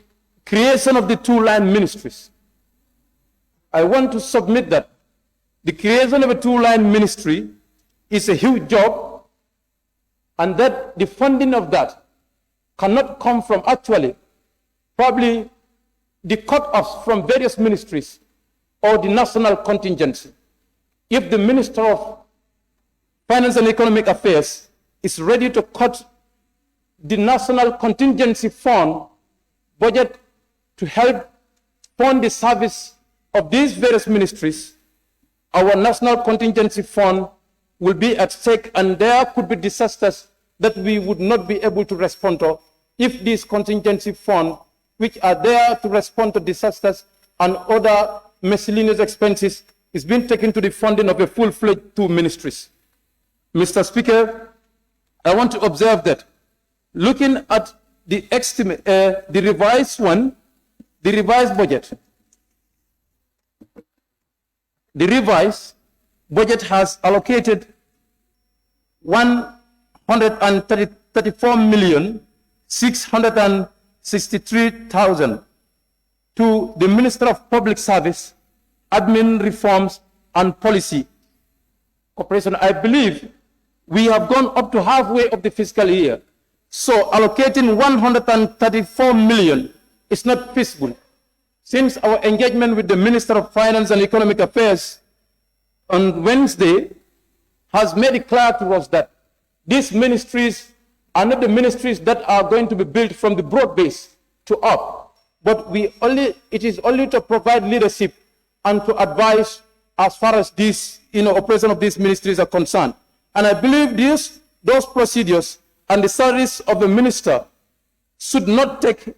creation of the 2 line ministries. I want to submit that the creation of a two-line ministry is a huge job, and that the funding of that cannot come from actually probably the cut-offs from various ministries or the national contingency. If the Minister of Finance and Economic Affairs is ready to cut the national contingency fund budget to help fund the service of these various ministries, our national contingency fund will be at stake, and there could be disasters that we would not be able to respond to if these contingency funds, which are there to respond to disasters and other miscellaneous expenses, is being taken to the funding of a full-fledged two ministries. Mr. Speaker, I want to observe that looking at the estimate, the revised budget, the revised budget has allocated 134,663,000 to the Minister of Public Service, Admin Reforms and Policy Corporation. I believe we have gone up to halfway of the fiscal year. So allocating 134 million is not feasible. Since our engagement with the Minister of Finance and Economic Affairs on Wednesday has made it clear to us that these ministries are not the ministries that are going to be built from the broad base to up, but it is only to provide leadership and to advise as far as this, operation of these ministries are concerned. And I believe those procedures and the salaries of the minister should not take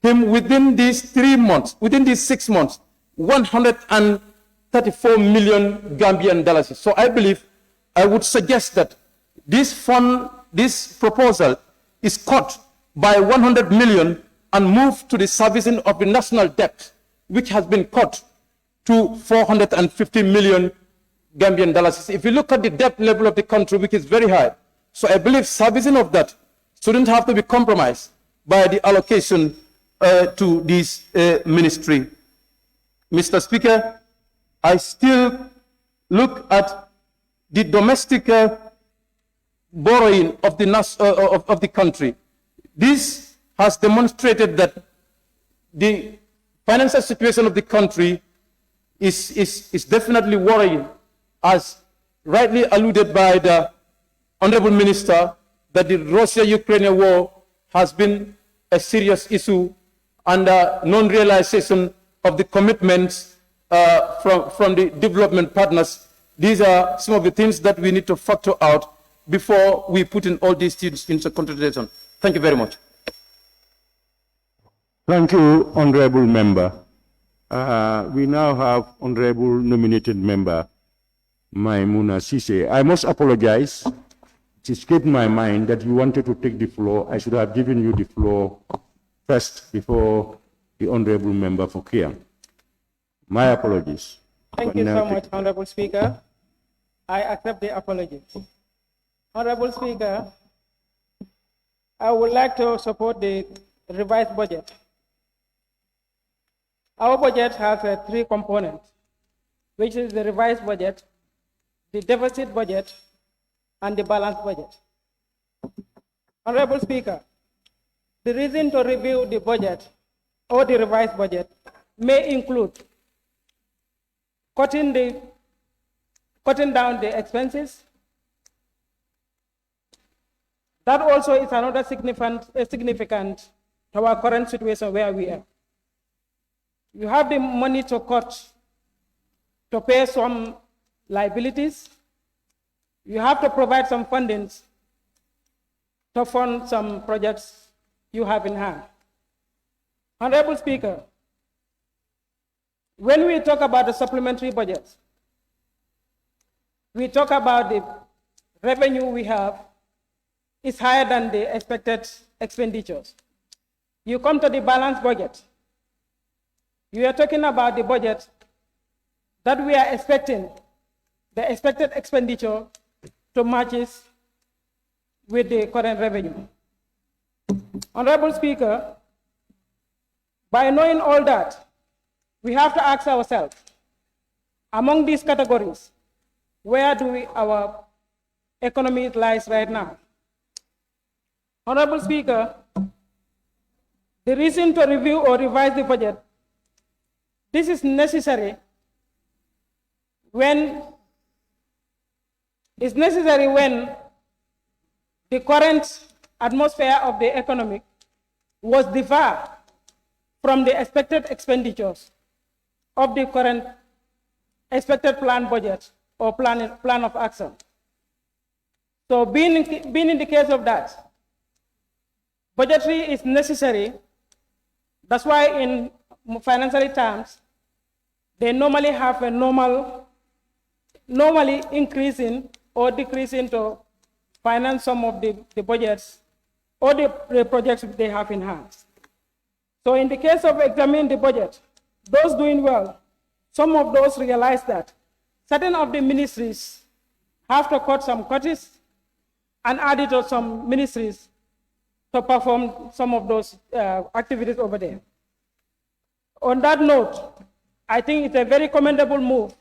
him within these 3 months, within these 6 months, 134 million Gambian dollars. So I believe I would suggest that this proposal is cut by 100 million and moved to the servicing of the national debt, which has been cut to 450 million Gambian dollars. If you look at the debt level of the country, which is very high, so I believe servicing of that shouldn't have to be compromised by the allocation to this ministry. Mr. Speaker, I still look at the domestic borrowing of the country. This has demonstrated that the financial situation of the country is definitely worrying, as rightly alluded by the Honorable Minister, that the Russia-Ukraine war has been a serious issue, and non-realization of the commitments from the development partners. These are some of the things that we need to factor out before we put in all these things into consideration. Thank you very much. Thank you, Honorable Member. We now have Honorable Nominated Member Maimuna Sise. I must apologize. It escaped my mind that you wanted to take the floor. I should have given you the floor first before the Honorable Member for Kia. My apologies. Thank you so much, Honorable Speaker. I accept the apology. Honorable Speaker, I would like to support the revised budget. Our budget has 3 components, which is the revised budget, the deficit budget, and the balanced budget. Honorable Speaker, the reason to review the budget or the revised budget may include cutting down the expenses. That also is another significant to our current situation where we are. You have the money to cut, to pay some liabilities. You have to provide some fundings to fund some projects you have in hand. Honorable Speaker, when we talk about the supplementary budgets, we talk about the revenue we have is higher than the expected expenditures. You come to the balanced budget. You are talking about the budget that we are expecting, the expected expenditure to matches with the current revenue. Honorable Speaker, by knowing all that, we have to ask ourselves, Among these categories, where do our economy lies right now? Honorable Speaker, the reason to review or revise the budget, this is necessary when the current atmosphere of the economy was differ from the expected expenditures of the current expected planned budget or plan of action. So being in the case of that, budgetary is necessary. That's why in financial terms, they normally have a normally increasing or decreasing to finance some of the budgets or the projects they have in hand. So in the case of examining the budget, those doing well, some of those realize that certain of the ministries have to cut some cuts and add it to some ministries to perform some of those activities over there. On that note, I think it's a very commendable move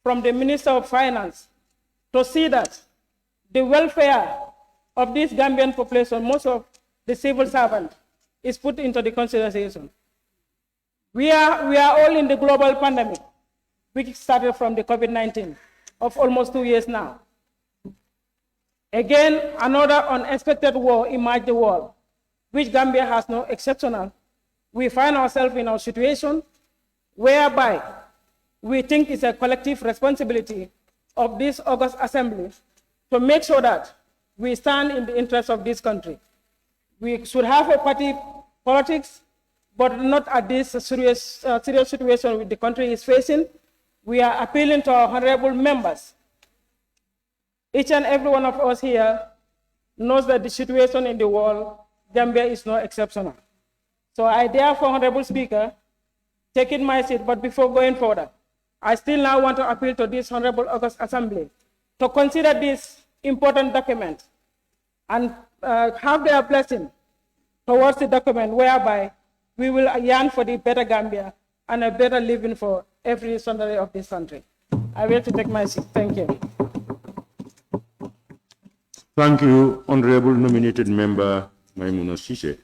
from the Minister of Finance to see that the welfare of this Gambian population, most of the civil servant, is put into the consideration. We are all in the global pandemic, which started from the COVID-19 of almost 2 years now. Again, another unexpected war emerged the world, which Gambia has no exceptional. We find ourselves in a situation whereby we think it's a collective responsibility of this August Assembly to make sure that we stand in the interest of this country. We should have a party politics, but not at this serious situation which the country is facing. We are appealing to our honorable members. Each and every one of us here knows that the situation in the world, Gambia is no exceptional. So I therefore, Honorable Speaker, taking my seat, but before going further, I still now want to appeal to this Honorable August Assembly to consider this important document and have their blessing towards the document whereby we will yearn for the better Gambia and a better living for every citizen of this country. I will take my seat. Thank you. Thank you, Honorable Nominated Member Maimouna Sise.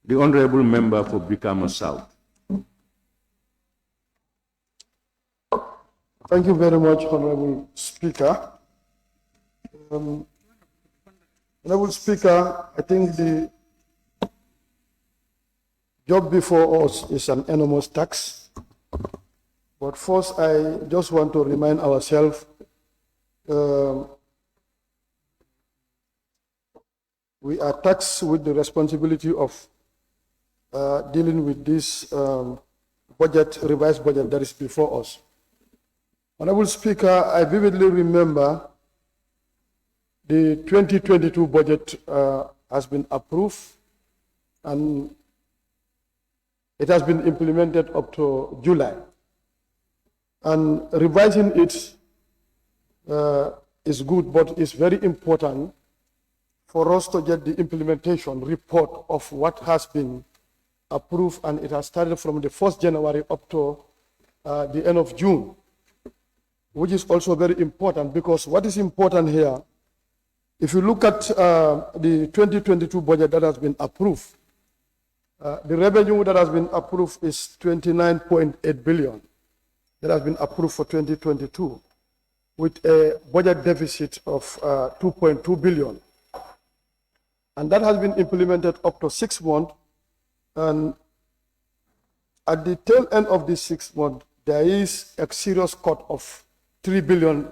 The Honorable Member for Brikama South. Thank you very much, Honorable Speaker. Honorable Speaker, I think the job before us is an enormous tax. But first, I just want to remind ourselves we are taxed with the responsibility of dealing with this revised budget that is before us. Honorable Speaker, I vividly remember the 2022 budget has been approved and it has been implemented up to July. And revising it is good, but it's very important for us to get the implementation report of what has been approved, and it has started from the 1st January up to the end of June, which is also very important, because what is important here, if you look at the 2022 budget that has been approved, the revenue that has been approved is 29.8 billion that has been approved for 2022 with a budget deficit of 2.2 billion. And that has been implemented up to 6 months. And at the tail end of this 6 months, there is a serious cut of $3 billion.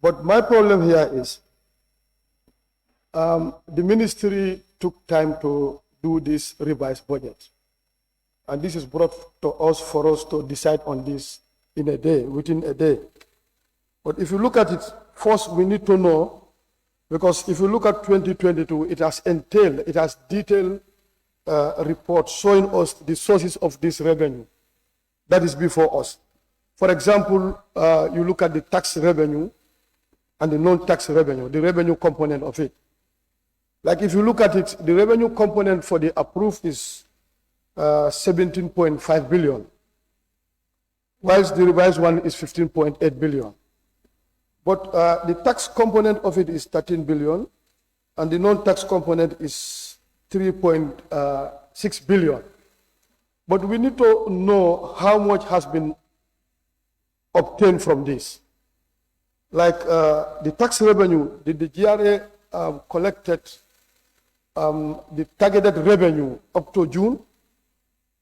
But my problem here is the ministry took time to do this revised budget. And this is brought to us for us to decide on this in a day, within a day. But if you look at it, first we need to know, because if you look at 2022, it has detailed report showing us the sources of this revenue that is before us. For example, you look at the tax revenue and the non-tax revenue, the revenue component of it. Like if you look at it, the revenue component for the approved is 17.5 billion. whilst the revised one is 15.8 billion. But the tax component of it is 13 billion, and the non-tax component is 3.6 billion. But we need to know how much has been obtained from this. Like the tax revenue, the GRA collected the targeted revenue up to June.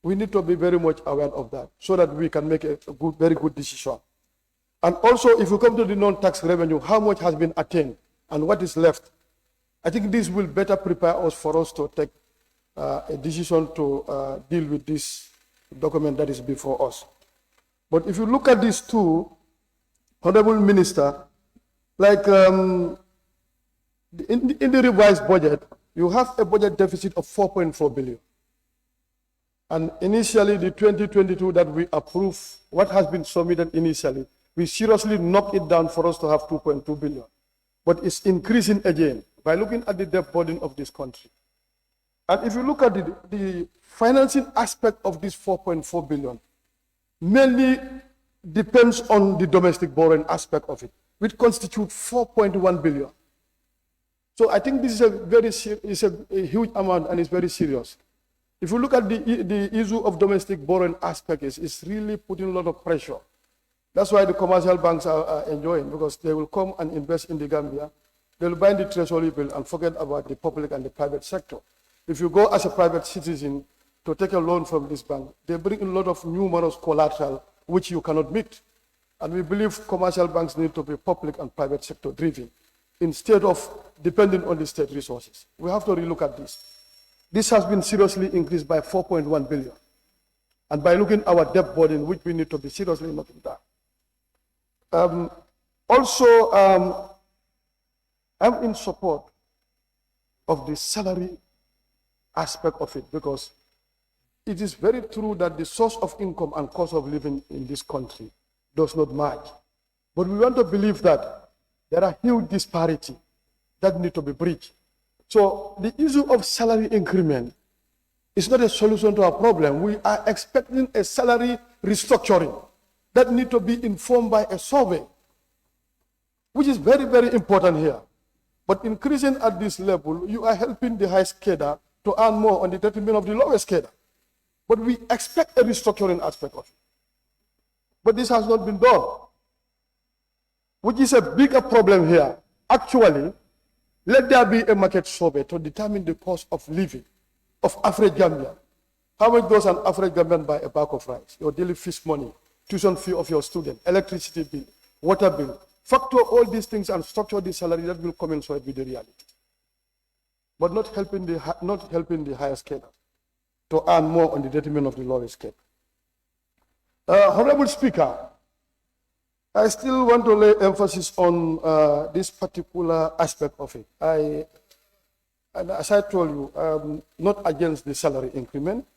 We need to be very much aware of that so that we can make a very good decision. And also, if you come to the non-tax revenue, how much has been attained and what is left? I think this will better prepare us for us to take a decision to deal with this document that is before us. But if you look at these two, Honorable Minister, like in the revised budget, you have a budget deficit of 4.4 billion. And initially, the 2022 that we approved, what has been submitted initially, we seriously knocked it down for us to have 2.2 billion. But it's increasing again by looking at the debt burden of this country. And if you look at the financing aspect of this 4.4 billion, mainly depends on the domestic borrowing aspect of it, which constitutes 4.1 billion. So I think this is a huge amount and it's very serious. If you look at the issue of domestic borrowing aspect, it's really putting a lot of pressure. That's why the commercial banks are enjoying, because they will come and invest in the Gambia. They will buy the treasury bill and forget about the public and the private sector. If you go as a private citizen to take a loan from this bank, they bring in a lot of numerous collateral which you cannot meet. And we believe commercial banks need to be public and private sector driven instead of depending on the state resources. We have to relook at this. This has been seriously increased by 4.1 billion. And by looking at our debt burden, which we need to be seriously looking at. I'm in support of the salary aspect of it, because it is very true that the source of income and cost of living in this country does not match. But we want to believe that there are huge disparities that need to be bridged. So the issue of salary increment is not a solution to our problem. We are expecting a salary restructuring that need to be informed by a survey, which is very, very important here. But increasing at this level, you are helping the highest cadre to earn more on the detriment of the lowest cadre. But we expect a restructuring aspect of it. But this has not been done, which is a bigger problem here. Actually, let there be a market survey to determine the cost of living of average Gambian. How much does an average Gambian buy a bag of rice, your daily fees money, tuition fee of your student, electricity bill, water bill? Factor all these things and structure the salary that will commensurate with the reality. But not helping the highest cadre to earn more on the detriment of the lowest cadre. Honorable Speaker, I still want to lay emphasis on this particular aspect of it. And as I told you, I'm not against the salary increment,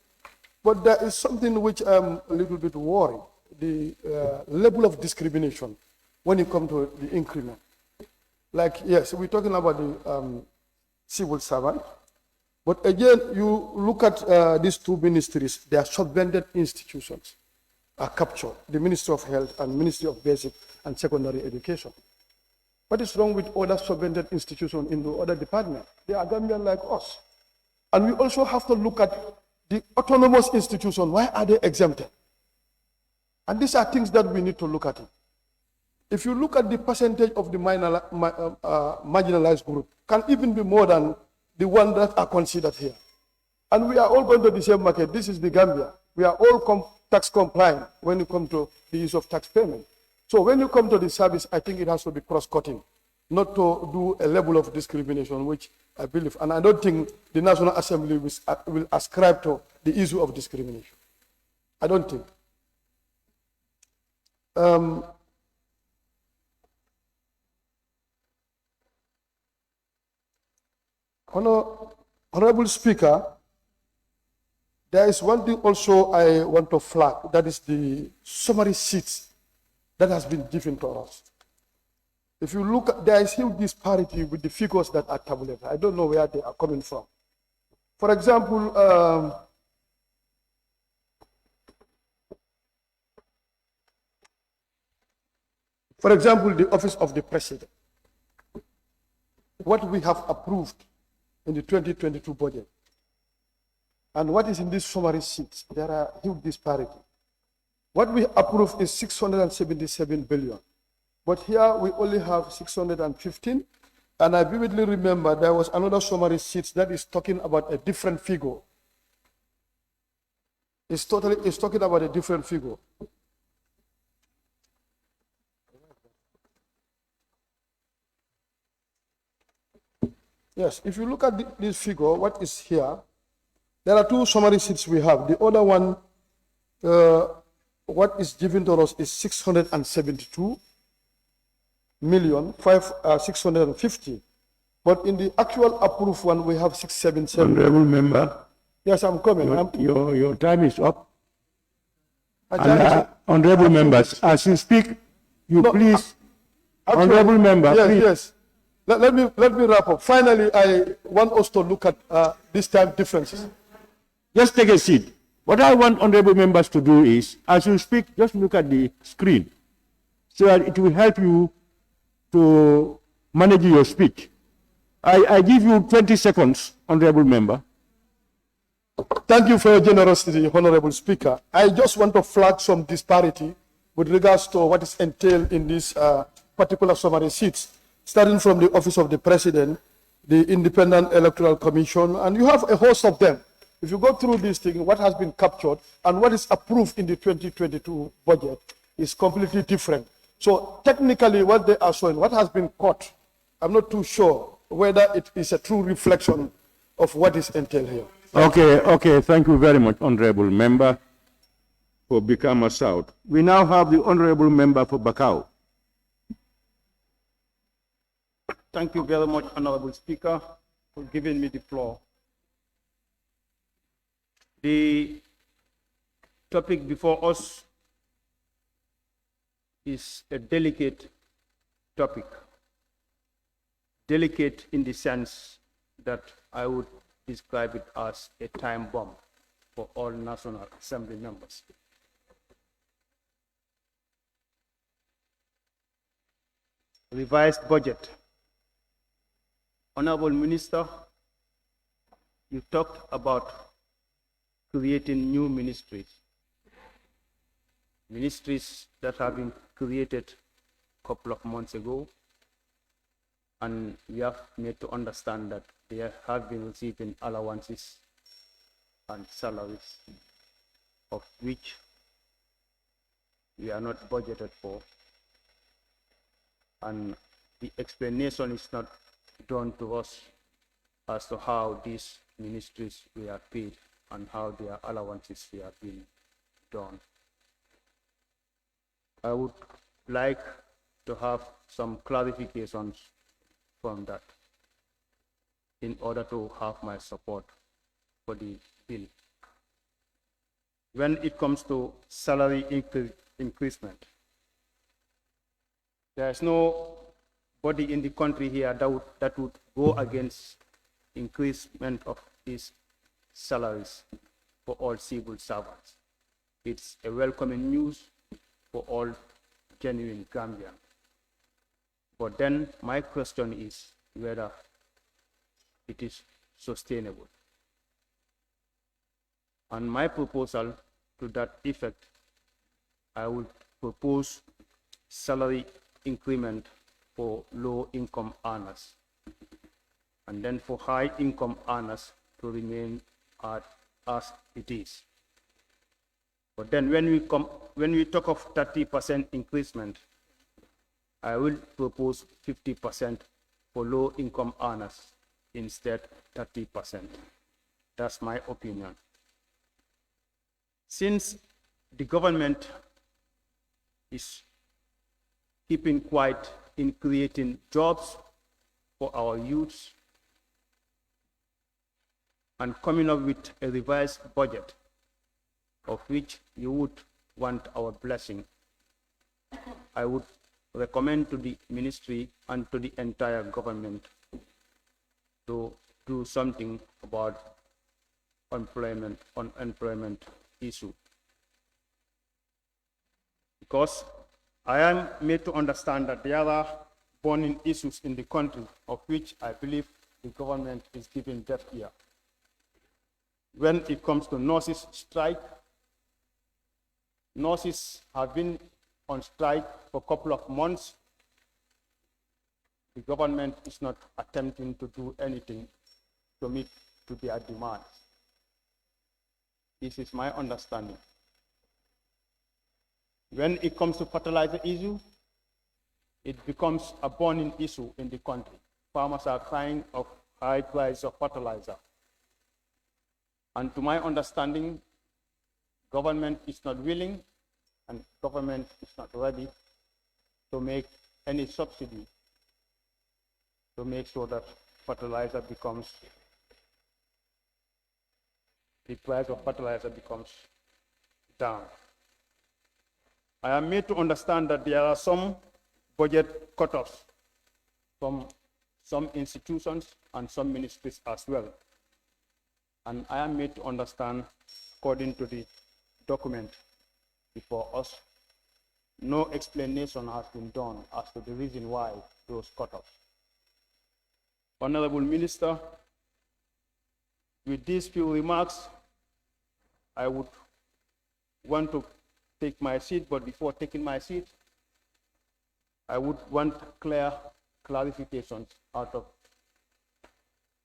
but there is something which I'm a little bit worried, the level of discrimination when it comes to the increment. Like, yes, we're talking about the civil servant, but again, you look at these two ministries, they are subvented institutions are captured, the Ministry of Health and Ministry of Basic and Secondary Education. What is wrong with other subvented institutions in the other departments? They are Gambian like us. And we also have to look at the autonomous institutions. Why are they exempted? And these are things that we need to look at. If you look at the percentage of the marginalized group, can even be more than the ones that are considered here. And we are all going to the same market. This is the Gambia. We are all tax compliant when you come to the use of tax payment. So when you come to the service, I think it has to be cross-cutting, not to do a level of discrimination, which I believe, and I don't think the National Assembly will ascribe to the issue of discrimination. I don't think. Honorable Speaker, there is one thing also I want to flag, that is the summary sheets that has been given to us. If you look at, there is huge disparity with the figures that are tabulated. I don't know where they are coming from. For example, For example, the Office of the President. What we have approved in the 2022 budget and what is in these summary sheets, there are huge disparity. What we approved is 677 billion, but here we only have 615. And I vividly remember there was another summary sheet that is talking about a different figure. It's talking about a different figure. Yes, if you look at this figure, what is here, there are two summary sheets we have. The other one, what is given to us is 672 million, 650. But in the actual approved one, we have 677. Honorable member. Yes, I'm coming. Your time is up. Honorable members, as you speak, you please. Actually, honorable member, yes, please. Yes. Let me wrap up. Finally, I want us to look at these time differences. Just take a seat. What I want honorable members to do is, as you speak, just look at the screen so that it will help you to manage your speech. I give you 20 seconds, honorable member. Thank you for your generosity, Honorable Speaker. I just want to flag some disparity with regards to what is entailed in these particular summary sheets, starting from the Office of the President, the Independent Electoral Commission, and you have a host of them. If you go through these things, what has been captured and what is approved in the 2022 budget is completely different. So technically what they are showing, what has been caught, I'm not too sure whether it is a true reflection of what is entailed here. Okay, thank you very much, honorable member for Bikama South. We now have the honorable member for Bakau. Thank you very much, Honorable Speaker, for giving me the floor. The topic before us is a delicate topic. Delicate in the sense that I would describe it as a time bomb for all National Assembly members. Revised budget. Honorable Minister, you talked about creating new ministries. Ministries that have been created a couple of months ago, and we have made to understand that they have been receiving allowances and salaries, of which we are not budgeted for. And the explanation is not done to us as to how these ministries were paid and how their allowances were being done. I would like to have some clarifications from that in order to have my support for the bill. When it comes to salary increasement, there is no body in the country here that would go against increasement of these salaries for all civil servants. It's a welcoming news for all genuine Gambians. But then my question is whether it is sustainable. And my proposal to that effect, I would propose salary increment for low-income earners, and then for high-income earners to remain as it is. But then when we talk of 30% increasement, I will propose 50% for low-income earners instead 30%. That's my opinion. Since the government is keeping quiet in creating jobs for our youths and coming up with a revised budget of which you would want our blessing, I would recommend to the ministry and to the entire government to do something about unemployment issue. Because I am made to understand that there are burning issues in the country of which I believe the government is giving deaf ear. When it comes to nurses' strike, nurses have been on strike for a couple of months. The government is not attempting to do anything to meet to their demands. This is my understanding. When it comes to fertilizer issue, it becomes a burning issue in the country. Farmers are crying of high price of fertilizer. And to my understanding, government is not willing and government is not ready to make any subsidy to make sure that fertilizer becomes, the price of fertilizer becomes down. I am made to understand that there are some budget cutoffs from some institutions and some ministries as well. And I am made to understand, according to the document before us, no explanation has been done as to the reason why those cutoffs. Honorable Minister, with these few remarks, I would want to take my seat, but before taking my seat, I would want clear clarifications out of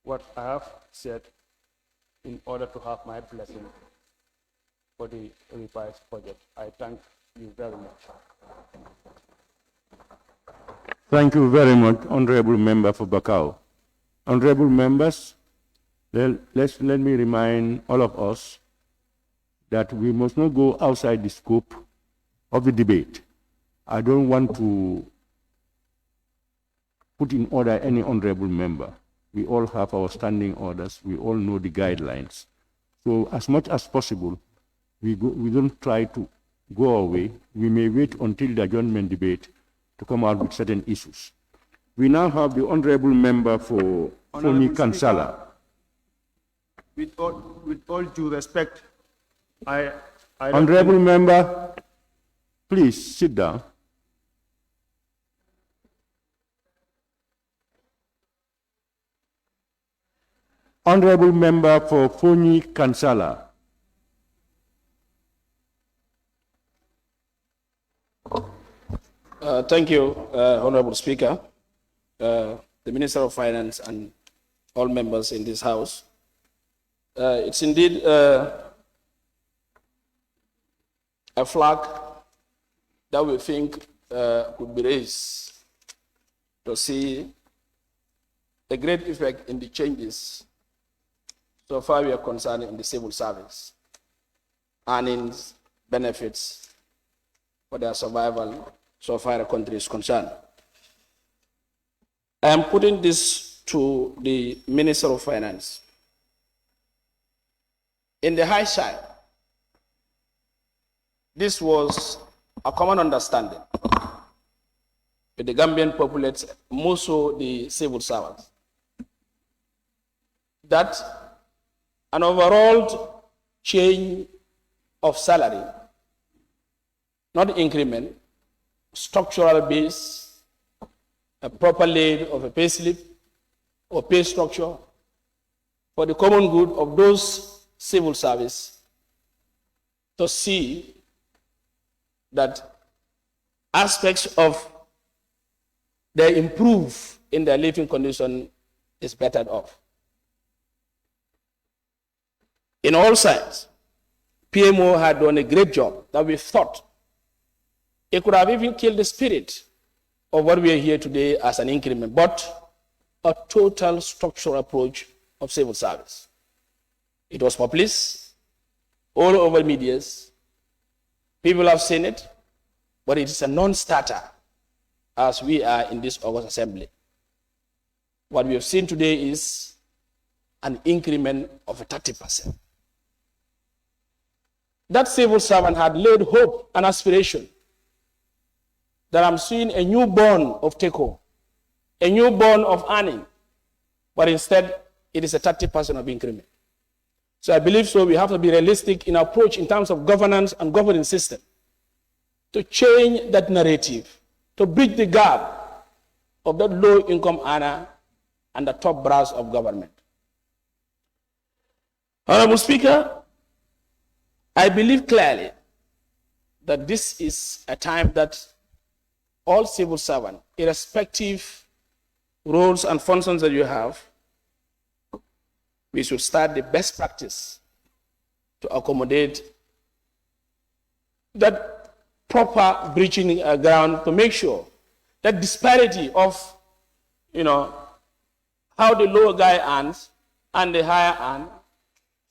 what I have said in order to have my blessing for the revised budget. I thank you very much. Thank you very much, Honorable Member for Bakau. Honorable members, let me remind all of us that we must not go outside the scope of the debate. I don't want to put in order any honorable member. We all have our standing orders. We all know the guidelines. So as much as possible, we don't try to go away. We may wait until the adjournment debate to come out with certain issues. We now have the honorable member for Foni Kansala. With all due respect, Honorable member, please sit down. Honorable member for Foni Kansala. Thank you, Honorable Speaker, the Minister of Finance, and all members in this House. It's indeed a flag that we think could be raised to see a great effect in the changes so far we are concerned in the civil service, earnings, benefits for their survival so far the country is concerned. I am putting this to the Minister of Finance. In the high side, this was a common understanding with the Gambian populace, more so the civil servants, that an overall change of salary, not increment, structural base, a proper laid of a pay slip or pay structure for the common good of those civil service to see that aspects of they improve in their living condition is bettered off. In all sides, PMO had done a great job that we thought it could have even killed the spirit of what we are here today as an increment, but a total structural approach of civil service. It was populist, all over medias. People have seen it, but it is a non-starter as we are in this August Assembly. What we have seen today is an increment of 30%. That civil servant had laid hope and aspiration that I'm seeing a newborn of take-home, a newborn of earning, but instead it is a 30% of increment. So I believe so we have to be realistic in our approach in terms of governance and governing system to change that narrative, to bridge the gap of that low-income earner and the top brass of government. Honorable Speaker, I believe clearly that this is a time that all civil servants, irrespective roles and functions that you have, we should start the best practice to accommodate that proper breaching ground to make sure that disparity of, how the lower guy earns and the higher earn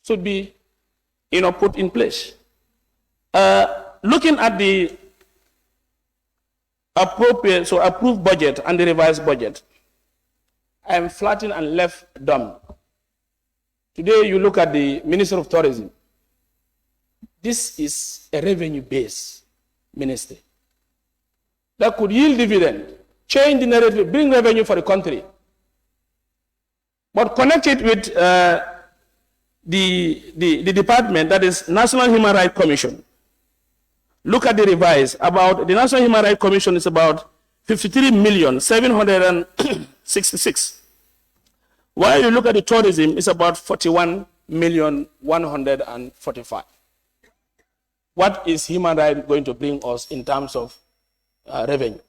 should be, put in place. Looking at the approved budget and the revised budget, I am flattened and left dumb. Today, you look at the Minister of Tourism. This is a revenue-based ministry that could yield dividend, change the narrative, bring revenue for the country. But connected with the department that is National Human Rights Commission. Look at the revise about the National Human Rights Commission is about 53,766. While you look at the tourism, it's about 41,145. What is human rights going to bring us in terms of revenue?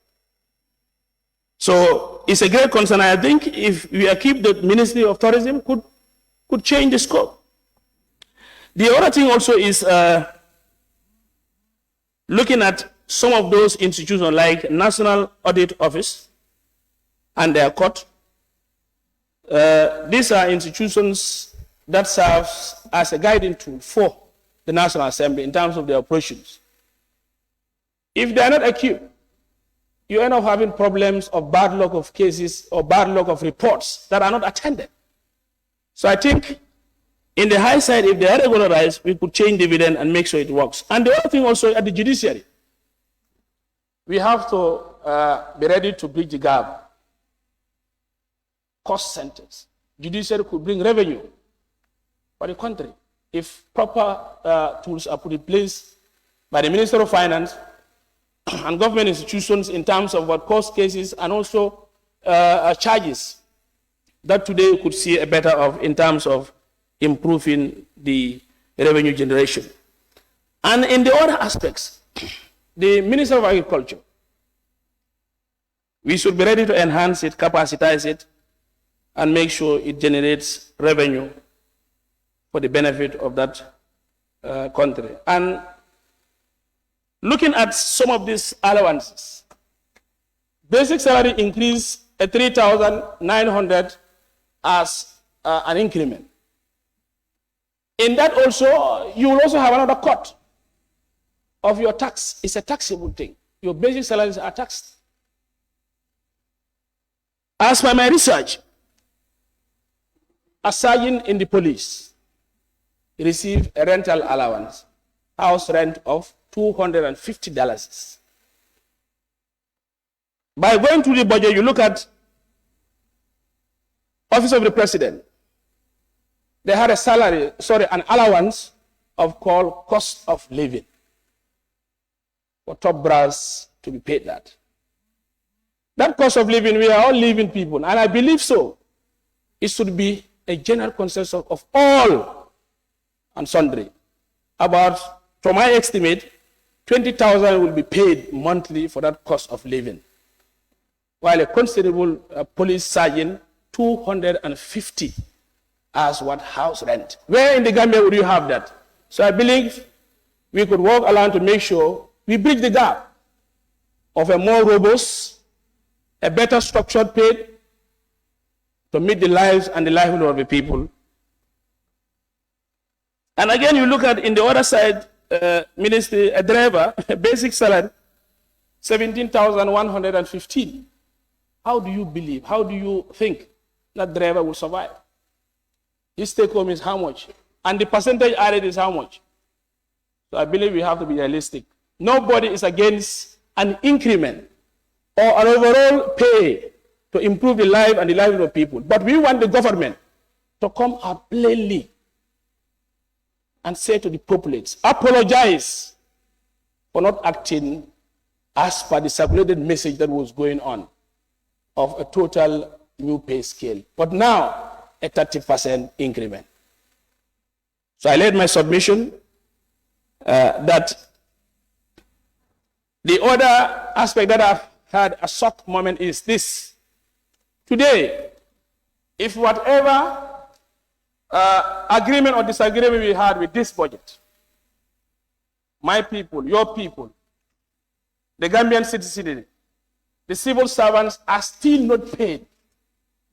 So it's a great concern. I think if we keep the Ministry of Tourism could change the scope. The other thing also is looking at some of those institutions like National Audit Office and their court. These are institutions that serve as a guiding tool for the National Assembly in terms of their operations. If they are not equipped, you end up having problems of bad luck of cases or bad luck of reports that are not attended. So I think in the high side, if they are regularized, we could change dividend and make sure it works. And the other thing also at the judiciary, we have to be ready to bridge the gap. Cost centers. Judiciary could bring revenue for the country if proper tools are put in place by the Minister of Finance and government institutions in terms of what cost cases and also charges that today could see a better of in terms of improving the revenue generation. And in the other aspects, the Minister of Agriculture, we should be ready to enhance it, capacitize it, and make sure it generates revenue for the benefit of that country. And looking at some of these allowances, basic salary increase at 3,900 as an increment. In that also, you will also have another cut of your tax. It's a taxable thing. Your basic salaries are taxed. As per my research, a sergeant in the police received a rental allowance, house rent of $250. By going through the budget, you look at Office of the President. They had an allowance of called cost of living for top brass to be paid that. That cost of living, we are all living people, and I believe so. It should be a general consensus of all and sundry. About, from my estimate, 20,000 will be paid monthly for that cost of living, while a considerable police sergeant, 250 as what house rent. Where in the Gambia would you have that? So I believe we could work along to make sure we bridge the gap of a more robust, a better structured pay to meet the lives and the livelihood of the people. And again, you look at in the other side, ministry, a driver, a basic salary, 17,115. How do you believe, how do you think that driver will survive? His take home is how much? And the percentage added is how much? So I believe we have to be realistic. Nobody is against an increment or an overall pay to improve the life and the livelihood of people. But we want the government to come out plainly and say to the populace, apologize for not acting as per the circulated message that was going on of a total new pay scale, but now a 30% increment. So I laid my submission that the other aspect that I've had a shock moment is this. Today, if whatever agreement or disagreement we had with this budget, my people, your people, the Gambian citizens, the civil servants are still not paid.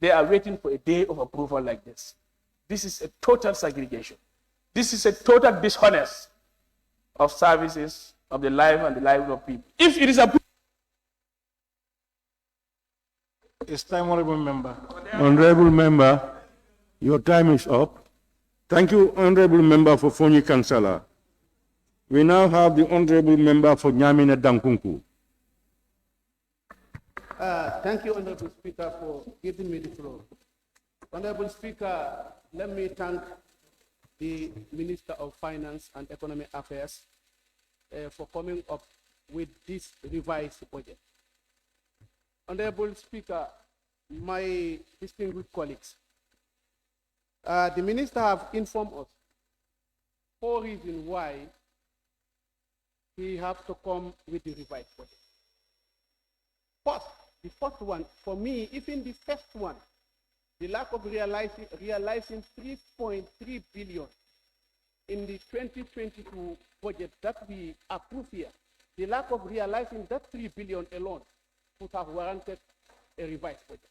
They are waiting for a day of approval like this. This is a total segregation. This is a total dishonest of services of the life and the lives of people. If it is approved, it's time, honorable member. Honorable member, your time is up. Thank you, honorable member for Fonyi Kansala. We now have the honorable member for Nyamina Dankunku. Thank you, Honorable Speaker, for giving me the floor. Honorable Speaker, let me thank the Minister of Finance and Economic Affairs for coming up with this revised budget. Honorable Speaker, my distinguished colleagues, the Minister have informed us 4 reasons why we have to come with the revised budget. First, the first one, for me, even the first one, the lack of realizing 3.3 billion in the 2022 budget that we approve here, the lack of realizing that 3 billion alone would have warranted a revised budget.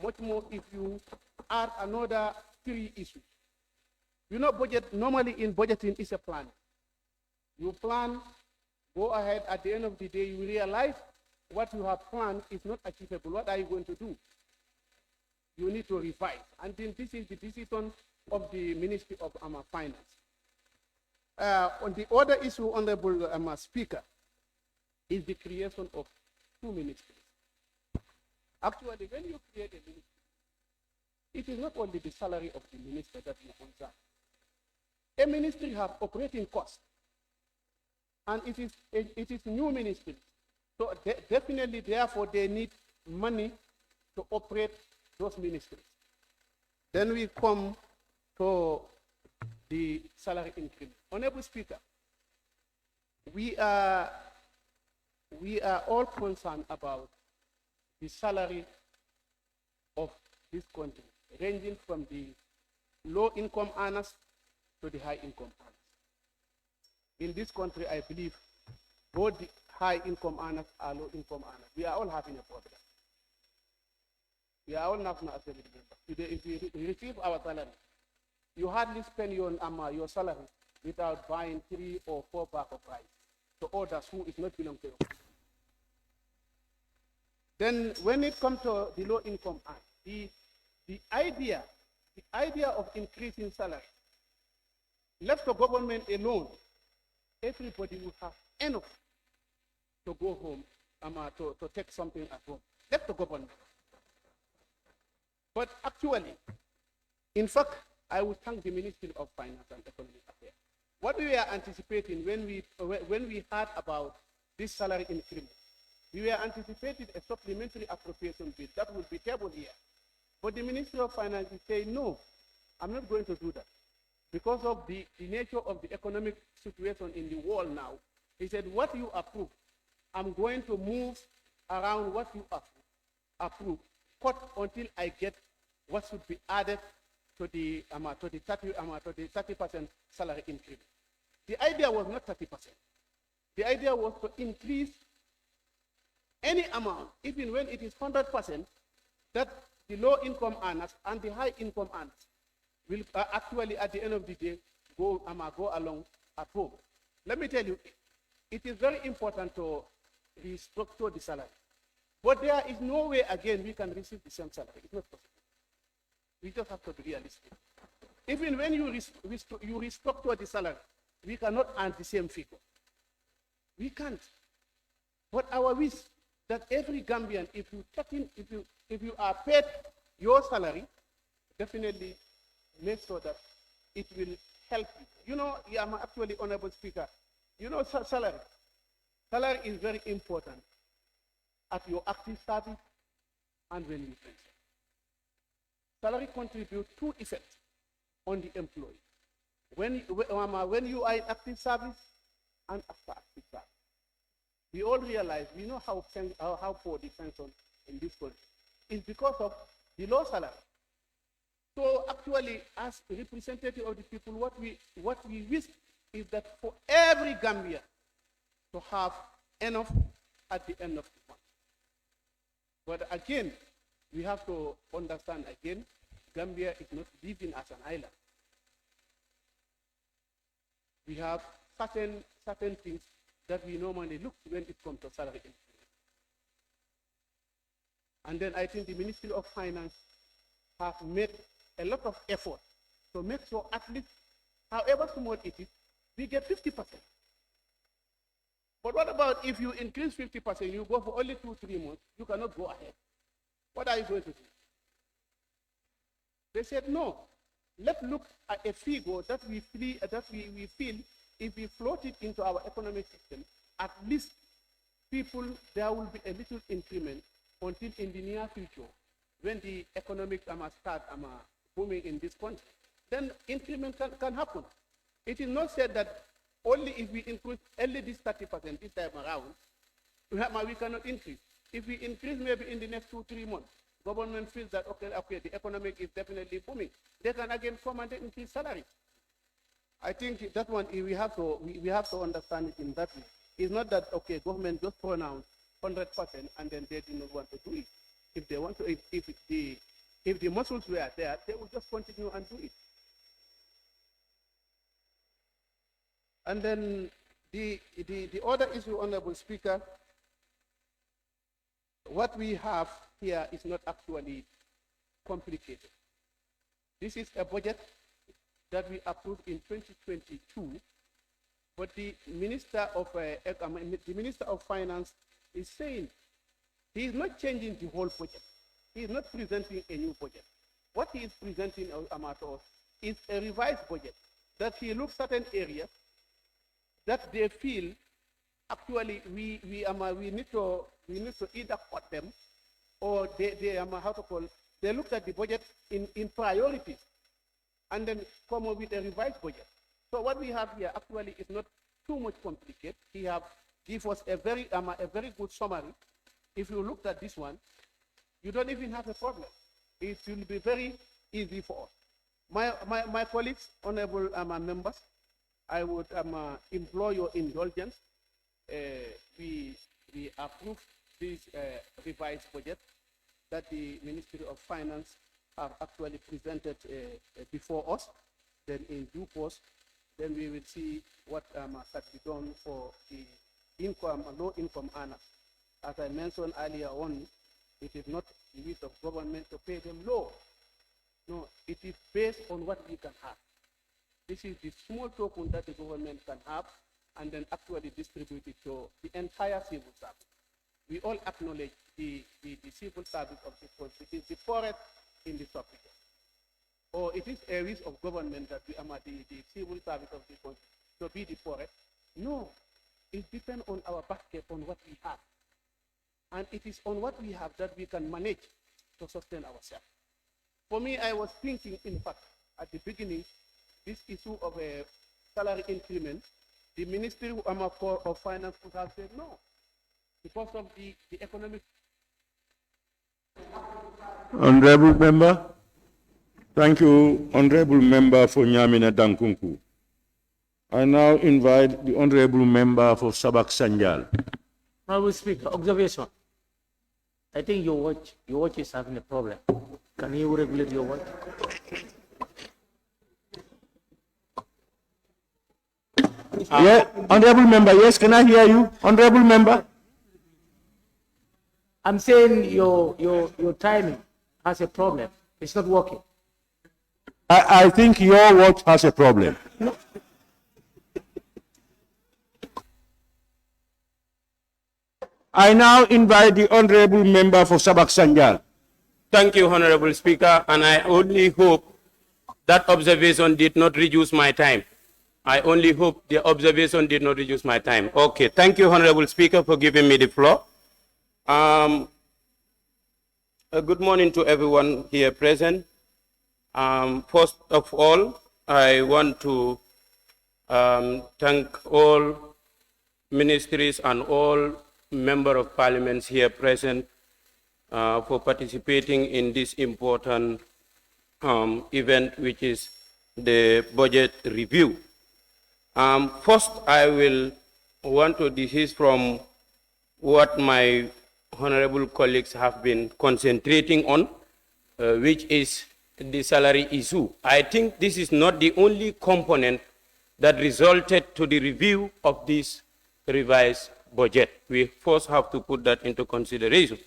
Much more if you add another 3 issues. You know, budget, normally in budgeting is a plan. You plan, go ahead, at the end of the day, you realize what you have planned is not achievable. What are you going to do? You need to revise. And then this is the decision of the Ministry of Finance. On the other issue, Honorable Speaker, is the creation of 2 ministries. Actually, when you create a ministry, it is not only the salary of the minister that you concern. A ministry has operating costs, and it is new ministry. So definitely, therefore, they need money to operate those ministries. Then we come to the salary increment. Honorable Speaker, we are all concerned about the salary of this country, ranging from the low-income earners to the high-income earners. In this country, I believe both the high-income earners are low-income earners. We are all having a problem. We are all national assembly members. Today, if you receive our salary, you hardly spend your salary without buying 3 or 4 bags of rice to others who is not belong to you. Then, when it comes to the low-income earners, the idea of increasing salary, left to government alone, everybody will have enough to go home, to take something at home. Left to government. But actually, in fact, I would thank the Ministry of Finance and Economic Affairs. What we were anticipating when we heard about this salary increment, we were anticipating a supplementary appropriation bill that would be tabled here. But the Ministry of Finance is saying, no, I'm not going to do that. Because of the nature of the economic situation in the world now, he said, what you approve, I'm going to move around what you approve, cut until I get what should be added to the 30% salary increase. The idea was not 30%. The idea was to increase any amount, even when it is 100%, that the low-income earners and the high-income earners will actually, at the end of the day, go along at home. Let me tell you, it is very important to restructure the salary. But there is no way, again, we can receive the same salary. It's not possible. We just have to be realistic. Even when you restructure the salary, we cannot earn the same figure. We can't. But our wish that every Gambian, if you are paid your salary, definitely make sure that it will help you. You know, I'm actually, Honorable Speaker, you know, salary. salary is very important at your active service and when you pension. Salary contributes two effects on the employee. When you are in active service and after active service. We all realize, we know how poor the pension in this country is because of the low salary. So actually, as a representative of the people, what we wish is that for every Gambian to have enough at the end of the month. But again, we have to understand again, Gambia is not living as an island. We have certain things that we normally look when it comes to salary increment. And then I think the Ministry of Finance have made a lot of effort to make sure at least, however small it is, we get 50%. But what about if you increase 50%, you go for only 2-3 months, you cannot go ahead. What are you going to do? They said, no, let's look at a figure that we feel if we float it into our economic system, at least people, there will be a little increment until in the near future, when the economic start booming in this country, then increment can happen. It is not said that only if we increase only this 30% this time around, we cannot increase. If we increase maybe in the next 2-3 months, government feels that okay, the economic is definitely booming, they can again come and increase salary. I think that one we have to understand it in that way. It's not that okay, government just pronounce 100% and then they do not want to do it. If they want to, if the muscles were there, they will just continue and do it. And then the other issue, Honorable Speaker, what we have here is not actually complicated. This is a budget that we approved in 2022, but the Minister of Finance is saying he is not changing the whole budget. He is not presenting a new budget. What he is presenting is a revised budget that he looks at certain areas that they feel actually we need to either cut them or they look at the budget in priorities and then come up with a revised budget. So what we have here actually is not too much complicated. He have give us a very good summary. If you looked at this one, you don't even have a problem. It will be very easy for us. My colleagues, honorable members, I would implore your indulgence. We approve this revised budget that the Ministry of Finance have actually presented before us. Then in due course, then we will see what can be done for the low-income earners. As I mentioned earlier on, it is not the wish of government to pay them low. No, it is based on what we can have. This is the small token that the government can have and then actually distribute it to the entire civil service. We all acknowledge the civil service of this country is the poorest in the sub-region. Or it is a wish of government that the civil service of this country to be the poorest. No, it depends on our basket, on what we have. And it is on what we have that we can manage to sustain ourselves. For me, I was thinking, in fact, at the beginning, this issue of a salary increment, the Ministry of Finance could have said no, because of the economic. Honorable Member. Thank you, Honorable Member for Nyamina Dankunku. I now invite the Honorable Member for Sabak Sanjal. Honorable Speaker, observation. I think your watch is having a problem. Can you regulate your watch? Yeah, Honorable Member, yes, can I hear you? Honorable Member? I'm saying your timing has a problem. It's not working. I think your watch has a problem. No. I now invite the Honorable Member for Sabak Sanjal. Thank you, Honorable Speaker, and I only hope that observation did not reduce my time. I only hope the observation did not reduce my time. Okay, thank you, Honorable Speaker, for giving me the floor. Good morning to everyone here present. First of all, I want to thank all ministries and all members of parliament here present for participating in this important event, which is the budget review. First, I will want to desist from what my honorable colleagues have been concentrating on, which is the salary issue. I think this is not the only component that resulted to the review of this revised budget. We first have to put that into consideration,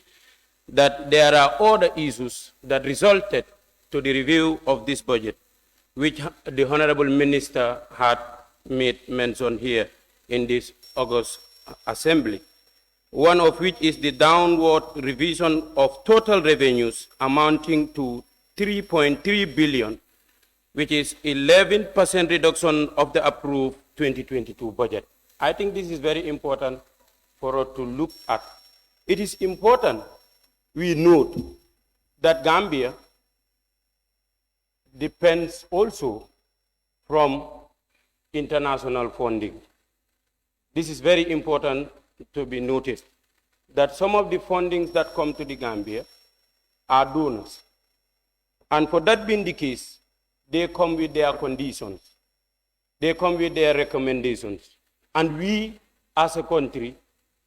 that there are other issues that resulted to the review of this budget, which the Honorable Minister had made mention here in this August Assembly. One of which is the downward revision of total revenues amounting to 3.3 billion, which is 11% reduction of the approved 2022 budget. I think this is very important for us to look at. It is important we note that Gambia depends also from international funding. This is very important to be noticed, that some of the fundings that come to the Gambia are donors. And for that being the case, they come with their conditions. They come with their recommendations. And we, as a country,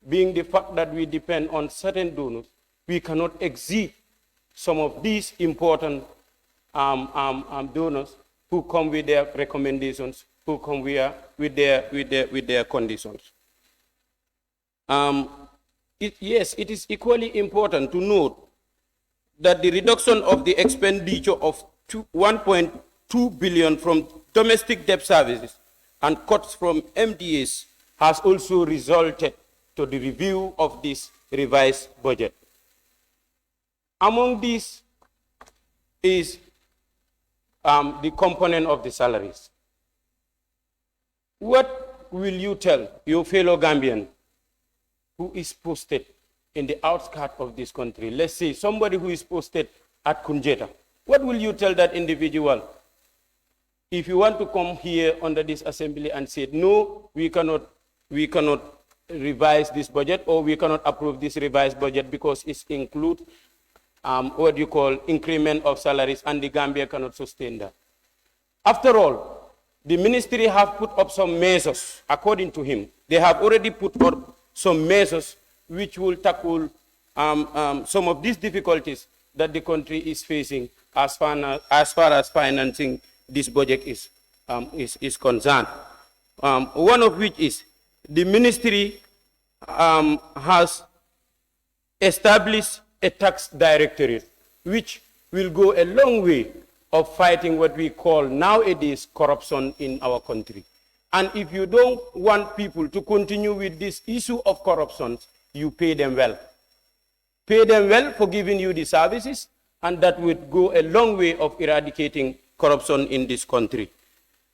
being the fact that we depend on certain donors, we cannot exceed some of these important donors who come with their recommendations, who come with their conditions. Yes, it is equally important to note that the reduction of the expenditure of 1.2 billion from domestic debt services and cuts from MDAs has also resulted to the review of this revised budget. Among these is the component of the salaries. What will you tell your fellow Gambian who is posted in the outskirts of this country? Let's say somebody who is posted at Kunjeta. What will you tell that individual if you want to come here under this assembly and say, no, we cannot revise this budget, or we cannot approve this revised budget because it includes what you call increment of salaries, and the Gambia cannot sustain that? After all, the ministry have put up some measures, according to him. They have already put up some measures which will tackle some of these difficulties that the country is facing as far as financing this budget is concerned. One of which is the ministry has established a tax directorate, which will go a long way of fighting what we call nowadays corruption in our country. And if you don't want people to continue with this issue of corruption, you pay them well. Pay them well for giving you the services, and that would go a long way of eradicating corruption in this country.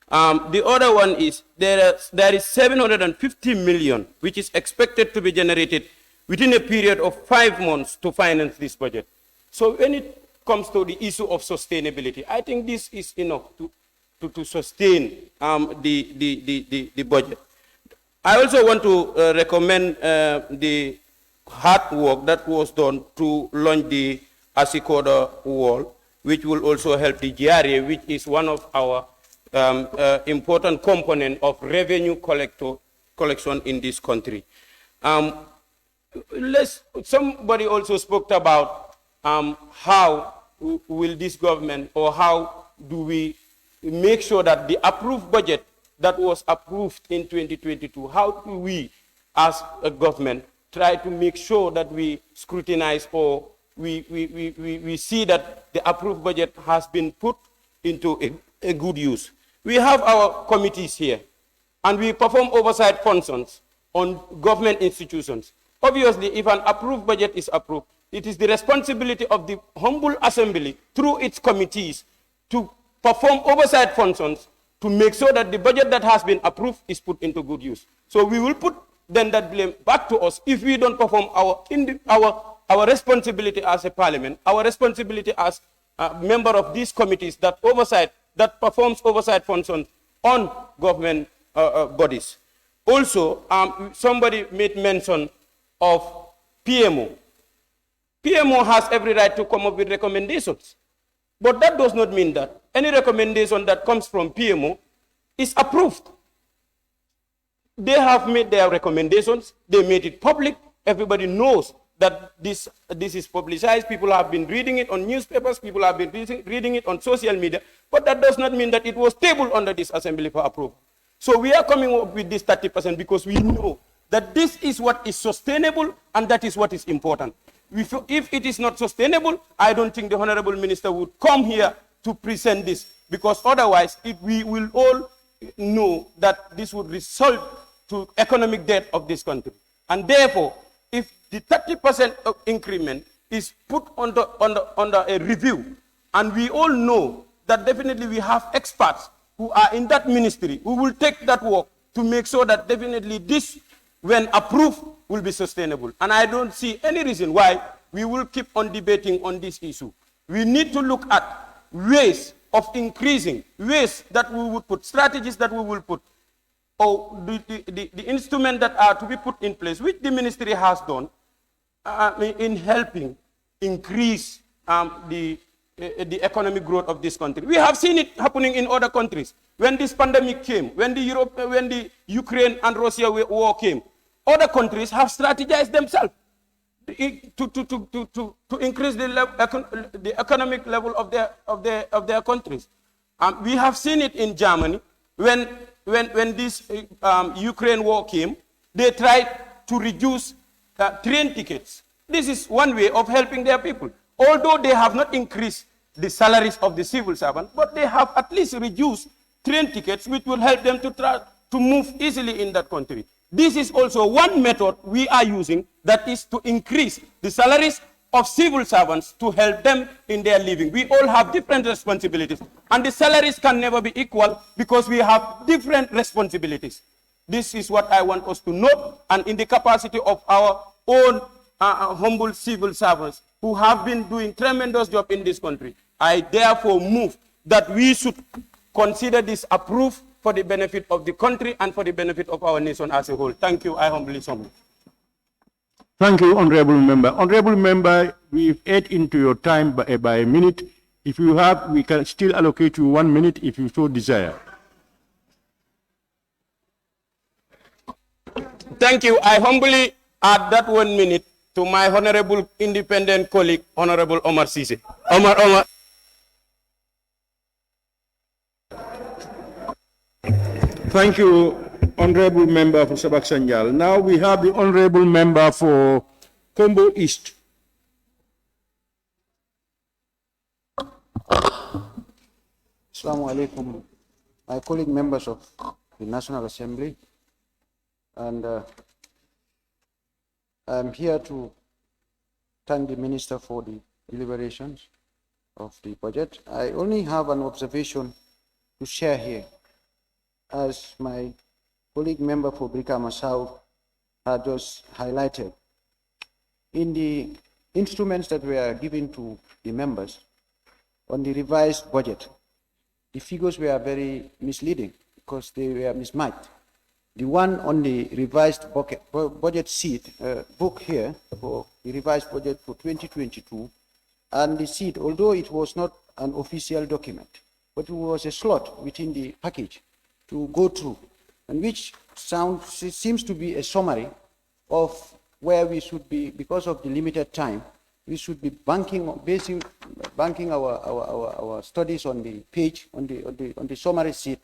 The other one is there is 750 million, which is expected to be generated within a period of 5 months to finance this budget. So when it comes to the issue of sustainability, I think this is enough to sustain the budget. I also want to recommend the hard work that was done to launch the Asikoda wall, which will also help the GRA, which is one of our important component of revenue collection in this country. Somebody also spoke about how will this government, or how do we make sure that the approved budget that was approved in 2022, how do we as a government try to make sure that we scrutinize, or we see that the approved budget has been put into a good use? We have our committees here, and we perform oversight functions on government institutions. Obviously, if an approved budget is approved, it is the responsibility of the humble assembly through its committees to perform oversight functions to make sure that the budget that has been approved is put into good use. So we will put then that blame back to us if we don't perform our responsibility as a parliament, our responsibility as a member of these committees that performs oversight functions on government bodies. Also, somebody made mention of PMO. PMO has every right to come up with recommendations. But that does not mean that any recommendation that comes from PMO is approved. They have made their recommendations. They made it public. Everybody knows that this is publicized. People have been reading it on newspapers. People have been reading it on social media. But that does not mean that it was tabled under this assembly for approval. So we are coming up with this 30% because we know that this is what is sustainable and that is what is important. If it is not sustainable, I don't think the Honorable Minister would come here to present this, because otherwise we will all know that this would result to economic death of this country. And therefore, if the 30% increment is put under a review, and we all know that definitely we have experts who are in that ministry who will take that work to make sure that definitely this, when approved, will be sustainable. And I don't see any reason why we will keep on debating on this issue. We need to look at ways of increasing, ways that we would put, strategies that we will put, or the instruments that are to be put in place, which the ministry has done in helping increase the economic growth of this country. We have seen it happening in other countries. When this pandemic came, when the Ukraine and Russia war came, other countries have strategized themselves to increase the economic level of their countries. We have seen it in Germany when this Ukraine war came. They tried to reduce train tickets. This is one way of helping their people. Although they have not increased the salaries of the civil servants, but they have at least reduced train tickets, which will help them to move easily in that country. This is also one method we are using, that is to increase the salaries of civil servants to help them in their living. We all have different responsibilities, and the salaries can never be equal because we have different responsibilities. This is what I want us to note, and in the capacity of our own humble civil servants who have been doing tremendous job in this country, I therefore move that we should consider this approved for the benefit of the country and for the benefit of our nation as a whole. Thank you. I humbly submit. Thank you, Honorable Member. Honorable Member, we've ate into your time by a minute. If you have, we can still allocate you 1 minute if you so desire. Thank you. I humbly add that 1 minute to my honorable independent colleague, Honorable Omar Sise. Omar. Thank you, Honorable Member for Sabak Sanjal. Now we have the Honorable Member for Combo East. Assalamu alaikum, my colleague members of the National Assembly, and I'm here to thank the Minister for the deliberations of the budget. I only have an observation to share here. As my colleague member for Brikama South had just highlighted, in the instruments that were given to the members on the revised budget, the figures were very misleading because they were mismatched. The one on the revised budget sheet book here for the revised budget for 2022, and the sheet, although it was not an official document, but it was a slot within the package to go through, and which seems to be a summary of where we should be, because of the limited time, we should be banking our studies on the page, on the summary sheet,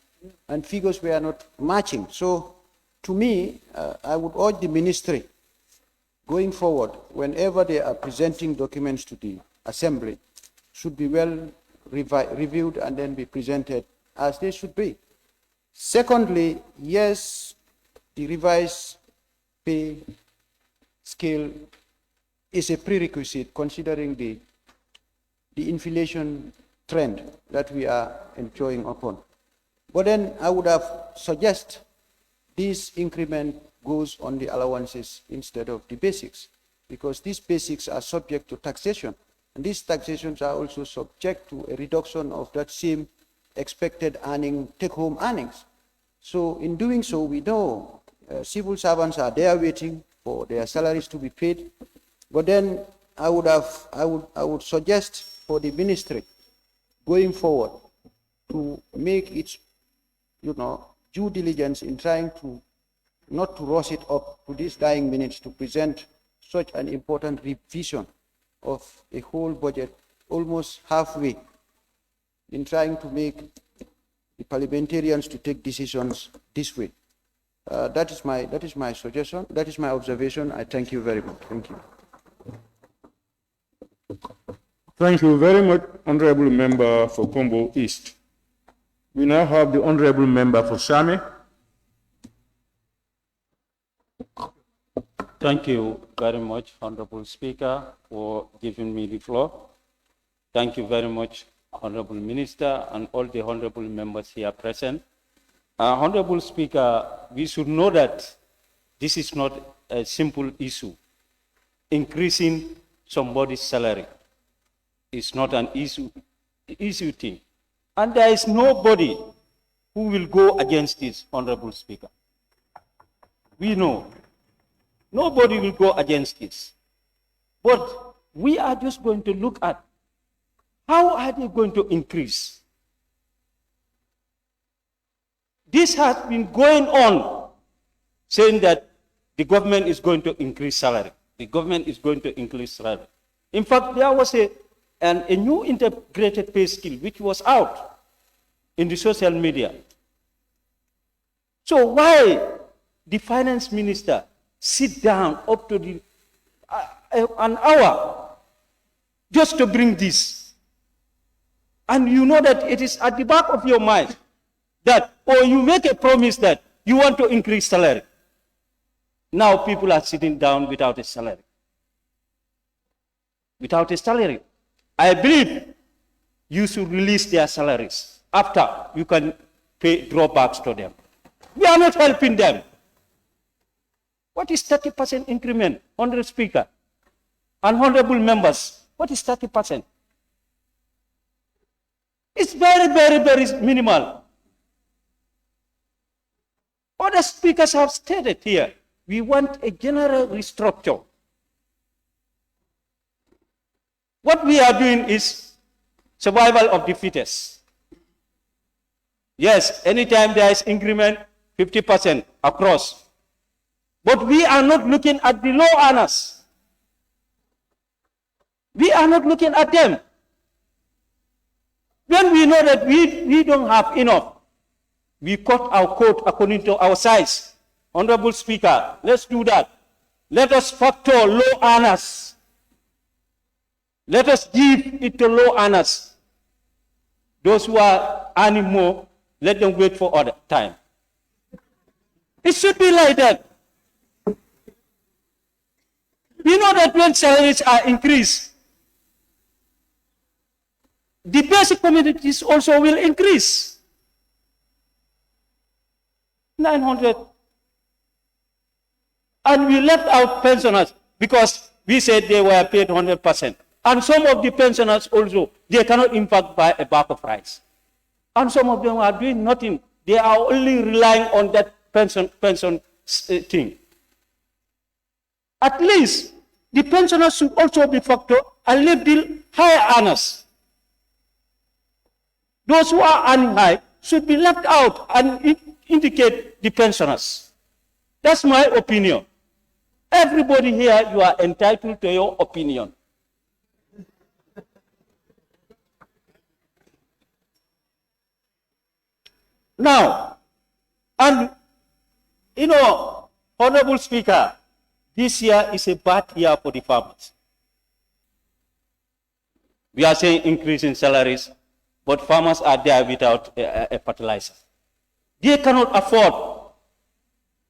and figures were not matching. So to me, I would urge the ministry, going forward, whenever they are presenting documents to the assembly, should be well reviewed and then be presented as they should be. Secondly, yes, the revised pay scale is a prerequisite considering the inflation trend that we are enjoying upon. But then I would have suggest this increment goes on the allowances instead of the basics, because these basics are subject to taxation. And these taxations are also subject to a reduction of that same expected earning, take-home earnings. So in doing so, we know civil servants are there waiting for their salaries to be paid. But then I would suggest for the ministry going forward to make its, due diligence in trying to not to rush it up to these dying minutes to present such an important revision of a whole budget almost halfway, in trying to make the parliamentarians to take decisions this way. That is my suggestion. That is my observation. I thank you very much. Thank you. Thank you very much, Honorable Member for Combo East. We now have the Honorable Member for Same. Thank you very much, Honorable Speaker, for giving me the floor. Thank you very much, Honorable Minister, and all the honorable members here present. Honorable Speaker, we should know that this is not a simple issue. Increasing somebody's salary is not an issue thing. And there is nobody who will go against this, Honorable Speaker. We know. Nobody will go against this. But we are just going to look at how are they going to increase. This has been going on, saying that the government is going to increase salary. The government is going to increase salary. In fact, there was a new integrated pay scale which was out in the social media. So why the finance minister sit down up to an hour just to bring this? And you know that it is at the back of your mind that, or you make a promise that you want to increase salary. Now people are sitting down without a salary. Without a salary. I believe you should release their salaries. After, you can pay drawbacks to them. We are not helping them. What is 30% increment, Honorable Speaker and honorable members? What is 30%? It's very, very, very minimal. Other speakers have stated here, we want a general restructure. What we are doing is survival of the fittest. Yes, anytime there is increment, 50% across. But we are not looking at the low earners. We are not looking at them. When we know that we don't have enough, we cut our coat according to our size. Honorable Speaker, let's do that. Let us factor low earners. Let us give it to low earners. Those who are earning more, let them wait for other time. It should be like that. We know that when salaries are increased, the basic commodities also will increase. 900. And we left out pensioners because we said they were paid 100%. And some of the pensioners also, they cannot in fact buy a bag of rice. And some of them are doing nothing. They are only relying on that pension thing. At least the pensioners should also be factored and leave the higher earners. Those who are earning high should be left out and indicate the pensioners. That's my opinion. Everybody here, you are entitled to your opinion. Now, and Honorable Speaker, this year is a bad year for the farmers. We are saying increase in salaries, but farmers are there without a fertilizer. They cannot afford.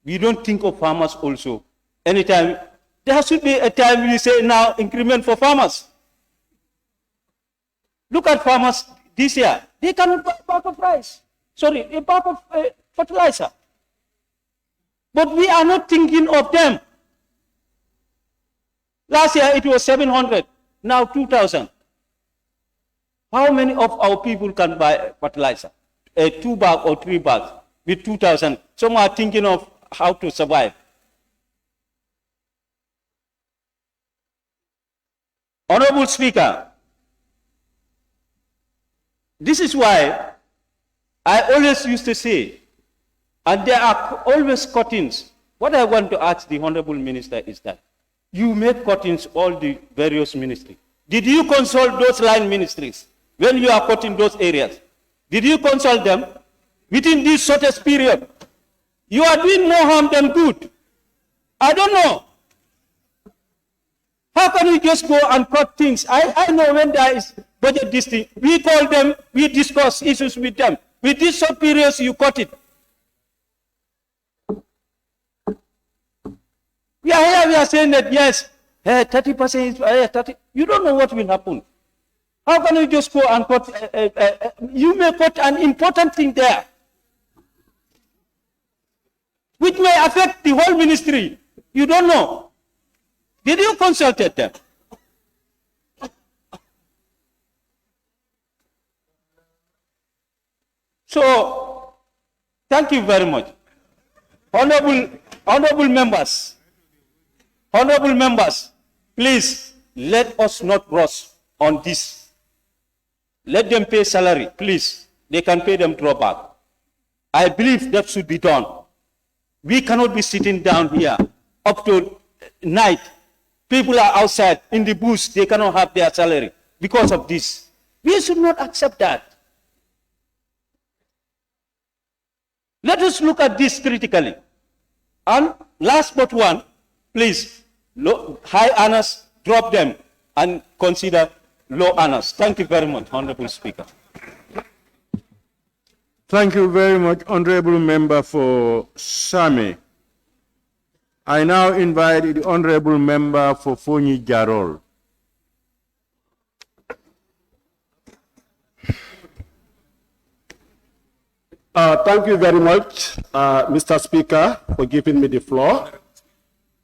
We don't think of farmers also. Anytime, there should be a time we say now increment for farmers. Look at farmers this year. They cannot buy a bag of rice. sorry, a bag of fertilizer. But we are not thinking of them. Last year it was 700, now 2,000. How many of our people can buy fertilizer? 2 bags or 3 bags with 2,000. Some are thinking of how to survive. Honorable Speaker, this is why I always used to say, and there are always cuttings. What I want to ask the Honorable Minister is that you make cuttings all the various ministries. Did you consult those line ministries when you are cutting those areas? Did you consult them? Within this shortest period, you are doing more harm than good. I don't know. How can we just go and cut things? I know when there is budget this thing, we call them, we discuss issues with them. With these short periods, you cut it. We are here, we are saying that yes, 30% is 30. You don't know what will happen. How can you just go and cut? You may cut an important thing there, which may affect the whole ministry. You don't know. Did you consult them? So, thank you very much. Honorable members, please let us not rush on this. Let them pay salary, please. They can pay them drawback. I believe that should be done. We cannot be sitting down here up to night. People are outside in the bush, they cannot have their salary because of this. We should not accept that. Let us look at this critically. And last but one, please, high earners, drop them and consider low earners. Thank you very much, Honorable Speaker. Thank you very much, Honorable Member for Same. I now invite the Honorable Member for Fonyi Jarol. Thank you very much, Mr. Speaker, for giving me the floor.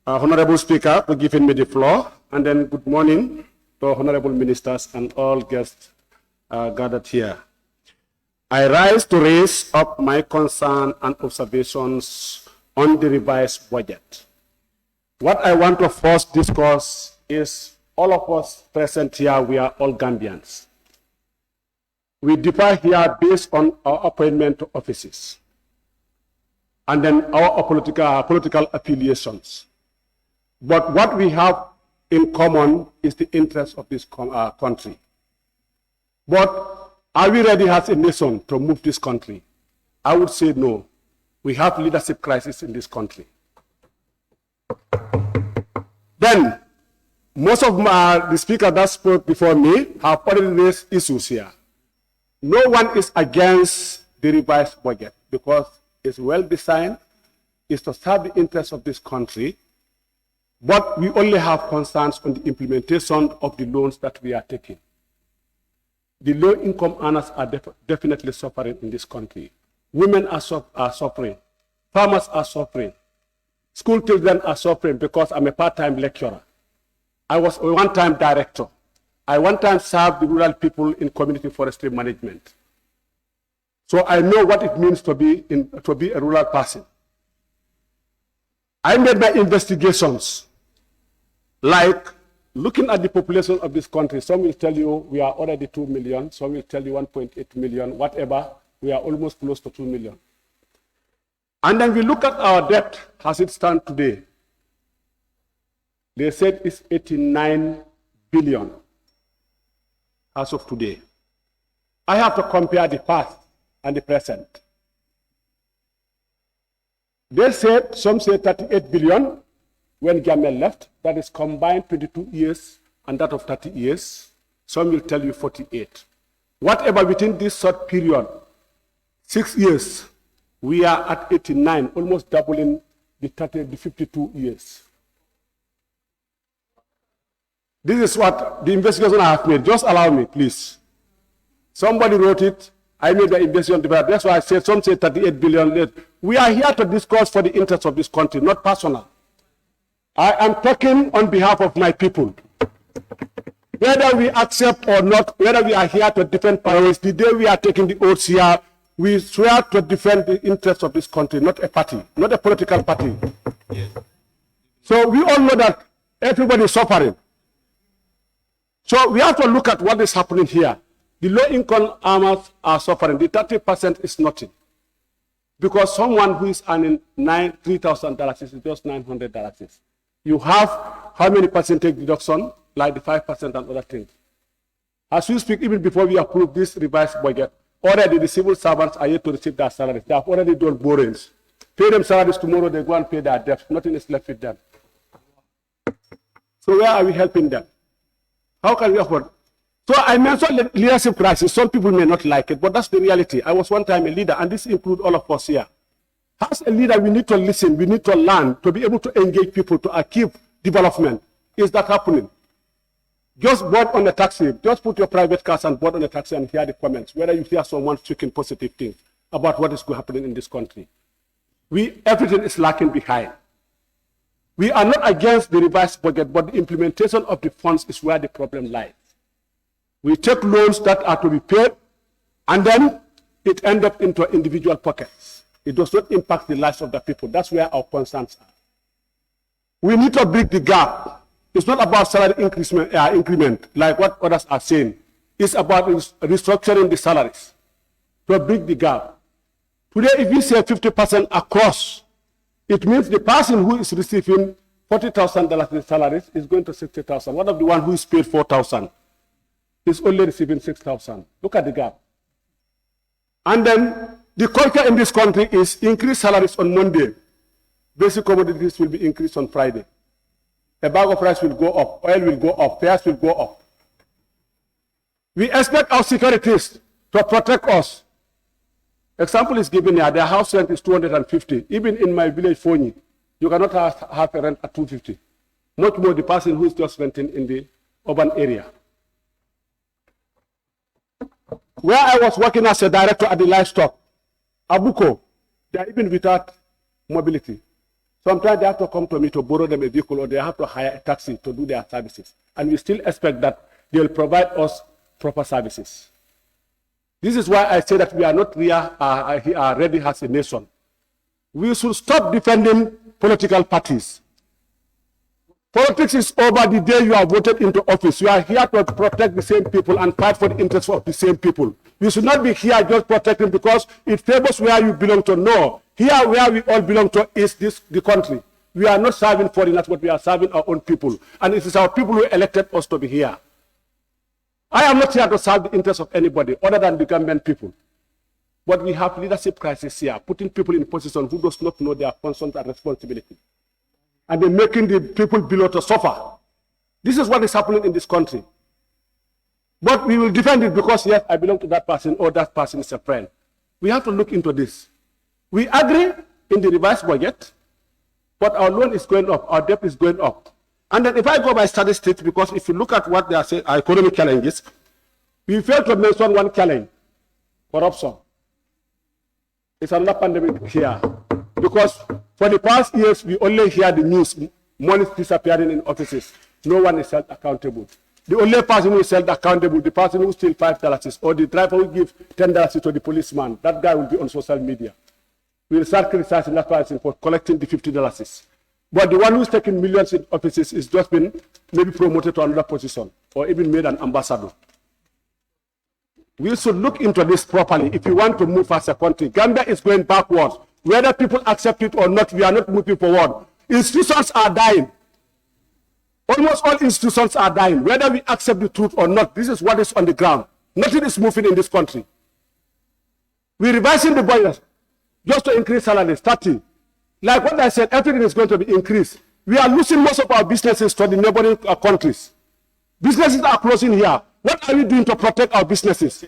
Honorable Speaker, for giving me the floor. And then good morning to honorable ministers and all guests gathered here. I rise to raise up my concern and observations on the revised budget. What I want to first discuss is all of us present here, we are all Gambians. We differ here based on our appointment to offices and then our political affiliations. But what we have in common is the interest of this country. But are we ready as a nation to move this country? I would say no. We have leadership crisis in this country. Then, most of the speakers that spoke before me have already raised issues here. No one is against the revised budget because it's well designed, it's to serve the interests of this country, but we only have concerns on the implementation of the loans that we are taking. The low-income earners are definitely suffering in this country. Women are suffering. Farmers are suffering. School children are suffering because I'm a part-time lecturer. I was a one-time director. I one time served the rural people in community forestry management. So I know what it means to be a rural person. I made my investigations, like looking at the population of this country. Some will tell you we are already 2 million, some will tell you 1.8 million, whatever. We are almost close to 2 million. And then we look at our debt as it stands today. They said it's 89 billion as of today. I have to compare the past and the present. They said, some say 38 billion when Gambia left. That is combined 22 years and that of 30 years. Some will tell you 48. Whatever within this short period, 6 years, we are at 89, almost doubling the 52 years. This is what the investigation I have made. Just allow me, please. Somebody wrote it. I made the investment development. That's why I said some say 38 billion. We are here to discuss for the interest of this country, not personal. I am talking on behalf of my people. Whether we accept or not, whether we are here to defend priorities, the day we are taking the oaths here, we swear to defend the interests of this country, not a party, not a political party. Yes. So we all know that everybody is suffering. So we have to look at what is happening here. The low-income earners are suffering. The 30% is nothing. Because someone who is earning $3,000 is just $900. You have how many percentage deduction? Like the 5% and other things. As we speak, even before we approve this revised budget, already the civil servants are yet to receive their salaries. They have already done borrowings. Pay them salaries tomorrow, they go and pay their debts. Nothing is left with them. So where are we helping them? How can we afford? So I mentioned leadership crisis. Some people may not like it, but that's the reality. I was one time a leader, and this includes all of us here. As a leader, we need to listen, we need to learn, to be able to engage people, to achieve development. Is that happening? Just board on the taxi, just put your private cars and board on the taxi and hear the comments, whether you hear someone speaking positive things about what is happening in this country. Everything is lacking behind. We are not against the revised budget, but the implementation of the funds is where the problem lies. We take loans that are to be paid, and then it ends up into individual pockets. It does not impact the lives of the people. That's where our concerns are. We need to bridge the gap. It's not about salary increment, like what others are saying. It's about restructuring the salaries to bridge the gap. Today, if we say 50% across, it means the person who is receiving $40,000 in salaries is going to $60,000. What of the one who is paid $4,000 is only receiving $6,000? Look at the gap. And then the culture in this country is increase salaries on Monday. Basic commodities will be increased on Friday. A bag of rice will go up, oil will go up, fares will go up. We expect our securities to protect us. Example is given here, their house rent is $250. Even in my village, Fonyi, you cannot have a rent at $250. Much more the person who is just renting in the urban area. Where I was working as a director at the livestock, Abuko, they are even without mobility. Sometimes they have to come to me to borrow them a vehicle, or they have to hire a taxi to do their services. And we still expect that they will provide us proper services. This is why I say that we are not ready as a nation. We should stop defending political parties. Politics is over the day you are voted into office. You are here to protect the same people and fight for the interests of the same people. We should not be here just protecting because it favors where you belong to. No. Here where we all belong to is the country. We are not serving foreigners, but we are serving our own people. And it is our people who elected us to be here. I am not here to serve the interests of anybody other than the Gambian people. But we have leadership crisis here, putting people in position who does not know their functions and responsibility. And they're making the people below to suffer. This is what is happening in this country. But we will defend it because, yes, I belong to that person or that person is a friend. We have to look into this. We agree in the revised budget, but our loan is going up, our debt is going up. And then if I go by statistics, because if you look at what they are saying, our economic challenges, we fail to mention one challenge, corruption. It's another pandemic here. Because for the past years, we only hear the news, money disappearing in offices. No one is held accountable. The only person who is held accountable, the person who steals $5, or the driver who gives $10 to the policeman, that guy will be on social media. We will start criticizing that person for collecting the $50. But the one who's taking millions in offices is just been maybe promoted to another position or even made an ambassador. We should look into this properly if you want to move as a country. Gambia is going backwards. Whether people accept it or not, we are not moving forward. Institutions are dying. Almost all institutions are dying. Whether we accept the truth or not, this is what is on the ground. Nothing is moving in this country. We're revising the budget just to increase salaries, 30. Like what I said, everything is going to be increased. We are losing most of our businesses to the neighboring countries. Businesses are closing here. What are we doing to protect our businesses?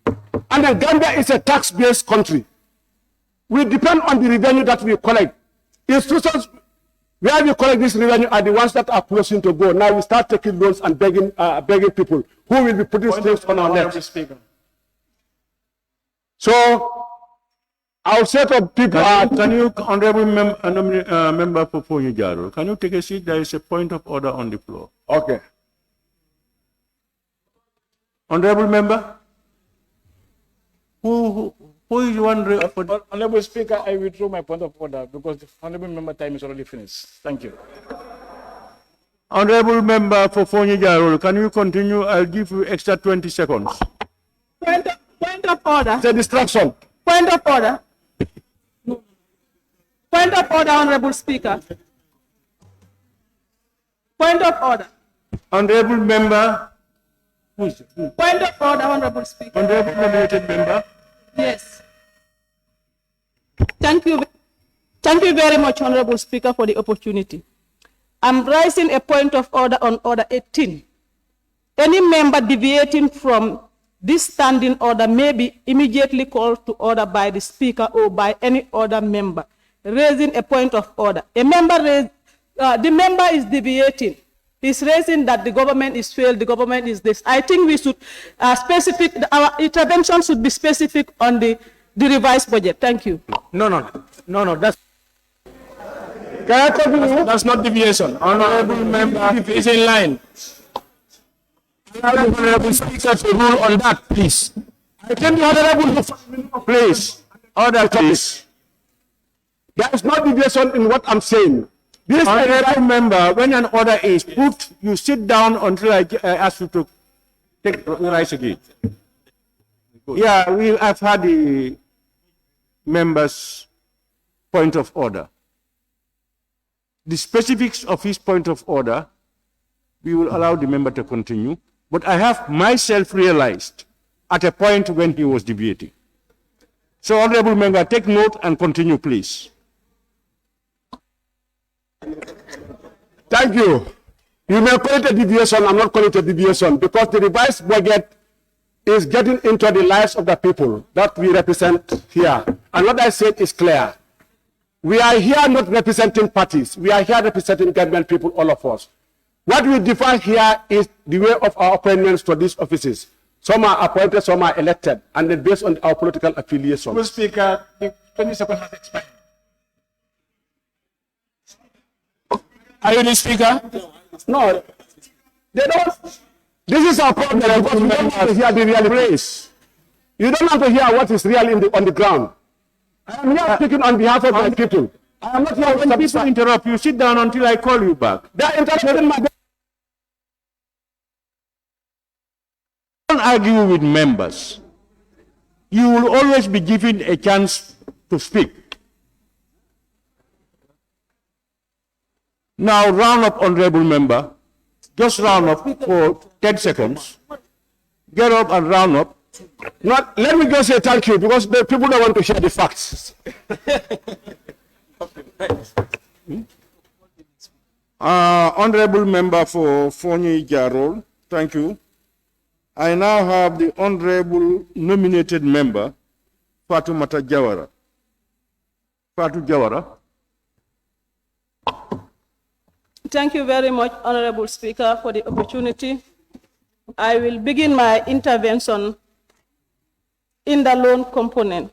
And then Gambia is a tax-based country. We depend on the revenue that we collect. Institutions where we collect this revenue are the ones that are closing to go. Now we start taking loans and begging people who will be putting strings on our necks. So I'll set up people. Can you, Honorable Member for Fonyi, can you take a seat? There is a point of order on the floor. Okay. Honorable Member? Who is one? Honorable Speaker, I withdraw my point of order because the honorable member time is already finished. Thank you. Honorable Member for Fonyi, can you continue? I'll give you extra 20 seconds. Point of order. It's a distraction. Point of order. Point of order, Honorable Speaker. Point of order. Honorable Member. Point of order, Honorable Speaker. Honorable nominated member. Yes. Thank you. Thank you very much, Honorable Speaker, for the opportunity. I'm raising a point of order on Order 18. Any member deviating from this standing order may be immediately called to order by the Speaker or by any other member, raising a point of order. The member is deviating. He's raising that the government is failed, the government is this. I think we should our intervention should be specific on the revised budget. Thank you. No, that's not deviation. Honorable member is in line. Allow the Honorable Speaker to rule on that, please. I tell the Honorable, please. Order, please. There is no deviation in what I'm saying. This honorable member, when an order is put, you sit down until I ask you to take the rise again. Yeah, we have had the member's point of order. The specifics of his point of order, we will allow the member to continue. But I have myself realized at a point when he was debating. So, honorable member, take note and continue, please. Thank you. You may call it a deviation, I'm not calling it a deviation, because the revised budget is getting into the lives of the people that we represent here. And what I said is clear. We are here not representing parties. We are here representing government people, all of us. What we define here is the way of our appointments to these offices. Some are appointed, some are elected, and then based on our political affiliation. Mr. Speaker, the 20 seconds has expired. Are you the Speaker? No. They don't. This is our problem because we don't want to hear the real place. You don't want to hear what is real on the ground. I am here speaking on behalf of my people. I am not here when people interrupt you. Sit down until I call you back. They are interrupting my. Don't argue with members. You will always be given a chance to speak. Now round up, honorable member. Just round up for 10 seconds. Get up and round up. Not, let me just say thank you because the people don't want to hear the facts. Honorable member for Fonyi Jarol, thank you. I now have the honorable nominated member, Fatoumata Jawara. Fatou Jawara. Thank you very much, Honorable Speaker, for the opportunity. I will begin my intervention in the loan component.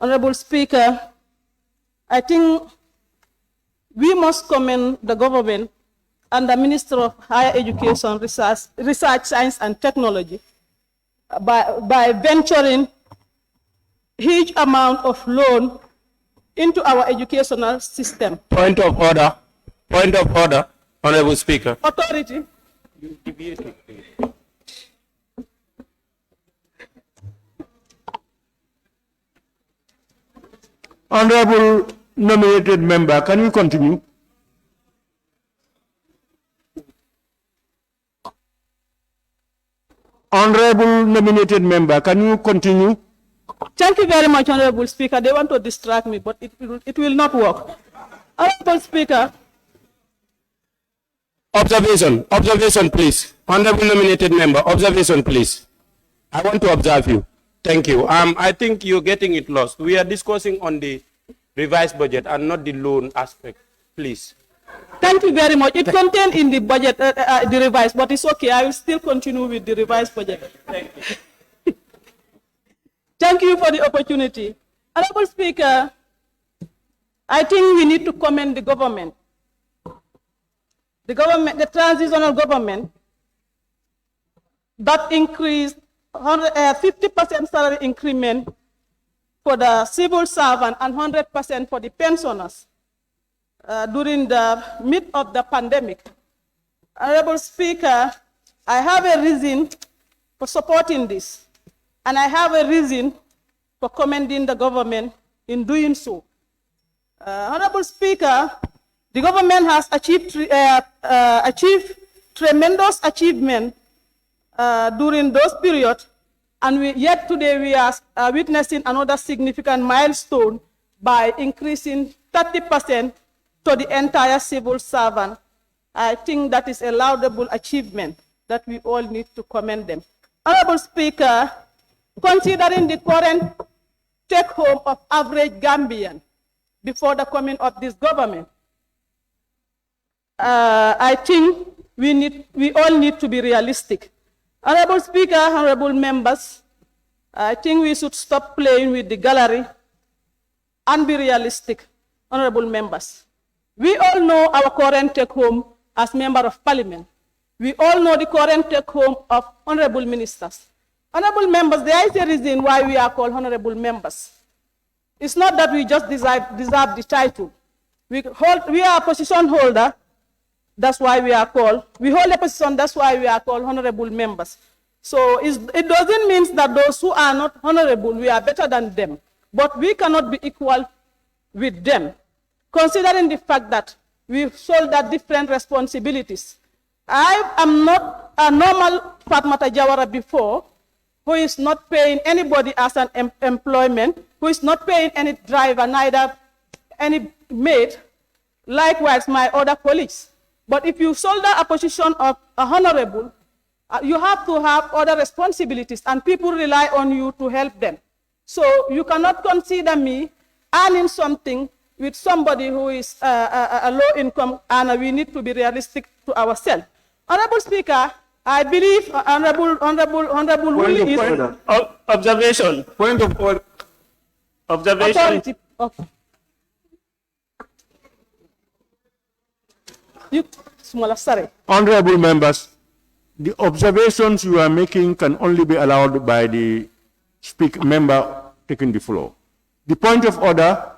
Honorable Speaker, I think we must commend the government and the Minister of Higher Education, Research, Science and Technology by venturing huge amount of loan into our educational system. Point of order. Point of order, Honorable Speaker. Authority. Honorable nominated member, can you continue? Honorable nominated member, can you continue? Thank you very much, Honorable Speaker. They want to distract me, but it will not work. Honorable Speaker. Observation, please. Honorable nominated member, observation, please. I want to observe you. Thank you. I think you're getting it lost. We are discussing on the revised budget and not the loan aspect. Please. Thank you very much. It contained in the budget, the revised, but it's okay. I will still continue with the revised budget. Thank you. Thank you for the opportunity. Honorable Speaker, I think we need to commend the government. The transitional government that increased 50% salary increment for the civil servant and 100% for the pensioners during the mid of the pandemic. Honorable Speaker, I have a reason for supporting this, and I have a reason for commending the government in doing so. Honorable Speaker, the government has achieved tremendous achievement during those periods, and yet today we are witnessing another significant milestone by increasing 30% to the entire civil servant. I think that is a laudable achievement that we all need to commend them. Honorable Speaker, considering the current take-home of average Gambian before the coming of this government, I think we all need to be realistic. Honorable Speaker, honorable members, I think we should stop playing with the gallery and be realistic, honorable members. We all know our current take-home as Member of Parliament. We all know the current take-home of honorable ministers. Honorable members, there is a reason why we are called honorable members. It's not that we just deserve the title. We are a position holder. That's why we are called. We hold a position, that's why we are called honorable members. So it doesn't mean that those who are not honorable, we are better than them. But we cannot be equal with them, considering the fact that we shoulder different responsibilities. I am not a normal Fatmata Jawara before, who is not paying anybody as an employment, who is not paying any driver, neither any maid, likewise my other colleagues. But if you shoulder a position of a honorable, you have to have other responsibilities, and people rely on you to help them. So you cannot consider me earning something with somebody who is a low income earner. We need to be realistic to ourselves. Honorable Speaker, I believe Honorable Willie is... Observation. Point of order. Observation. Authority. Okay. Honorable members, the observations you are making can only be allowed by the member taking the floor. The point of order,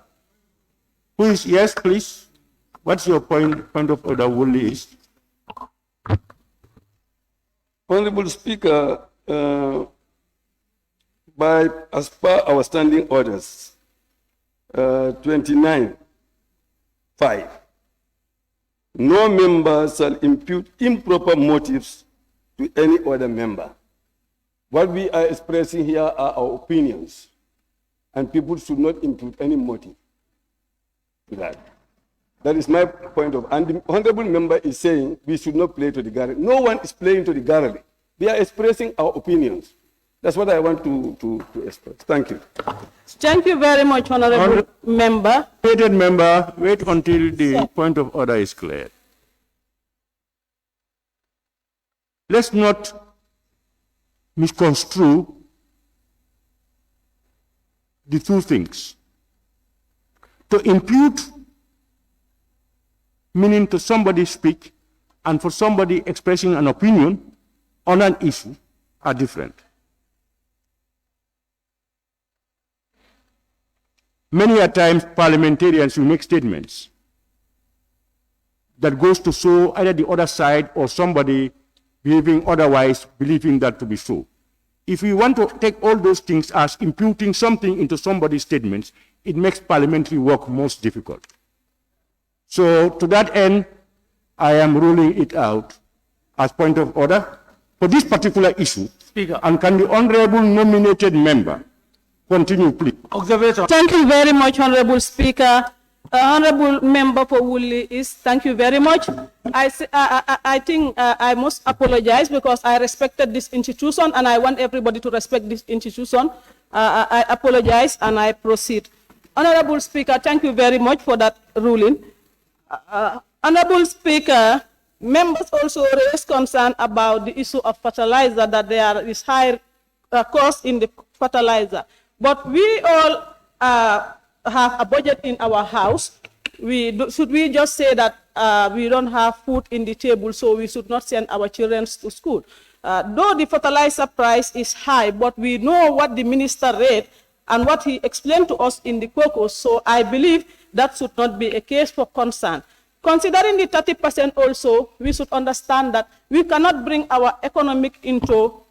who is, yes, please. What's your point of order, Woolley is? Honorable Speaker, as per our standing orders, 29(5), no member shall impute improper motives to any other member. What we are expressing here are our opinions, and people should not impute any motive to that. That is my point of, and the honorable member is saying we should not play to the gallery. No one is playing to the gallery. We are expressing our opinions. That's what I want to express. Thank you. Thank you very much, honorable member. Member, wait until the point of order is clear. Let's not misconstrue the two things. To impute meaning to somebody speak and for somebody expressing an opinion on an issue are different. Many a times parliamentarians will make statements that goes to show either the other side or somebody behaving otherwise, believing that to be so. If we want to take all those things as imputing something into somebody's statements, it makes parliamentary work most difficult. So to that end, I am ruling it out as point of order for this particular issue. Speaker. And can the honorable nominated member continue, please? Observation. Thank you very much, Honorable Speaker. Honorable Member for Woolly is, thank you very much. I think I must apologize because I respected this institution and I want everybody to respect this institution. I apologize and I proceed. Honorable Speaker, thank you very much for that ruling. Honorable Speaker, members also raised concern about the issue of fertilizer, that there is high cost in the fertilizer. But we all have a budget in our house. Should we just say that we don't have food in the table, so we should not send our children to school? Though the fertilizer price is high, but we know what the minister read and what he explained to us in the caucus, so I believe that should not be a case for concern. Considering the 30% also, we should understand that we cannot bring our economic into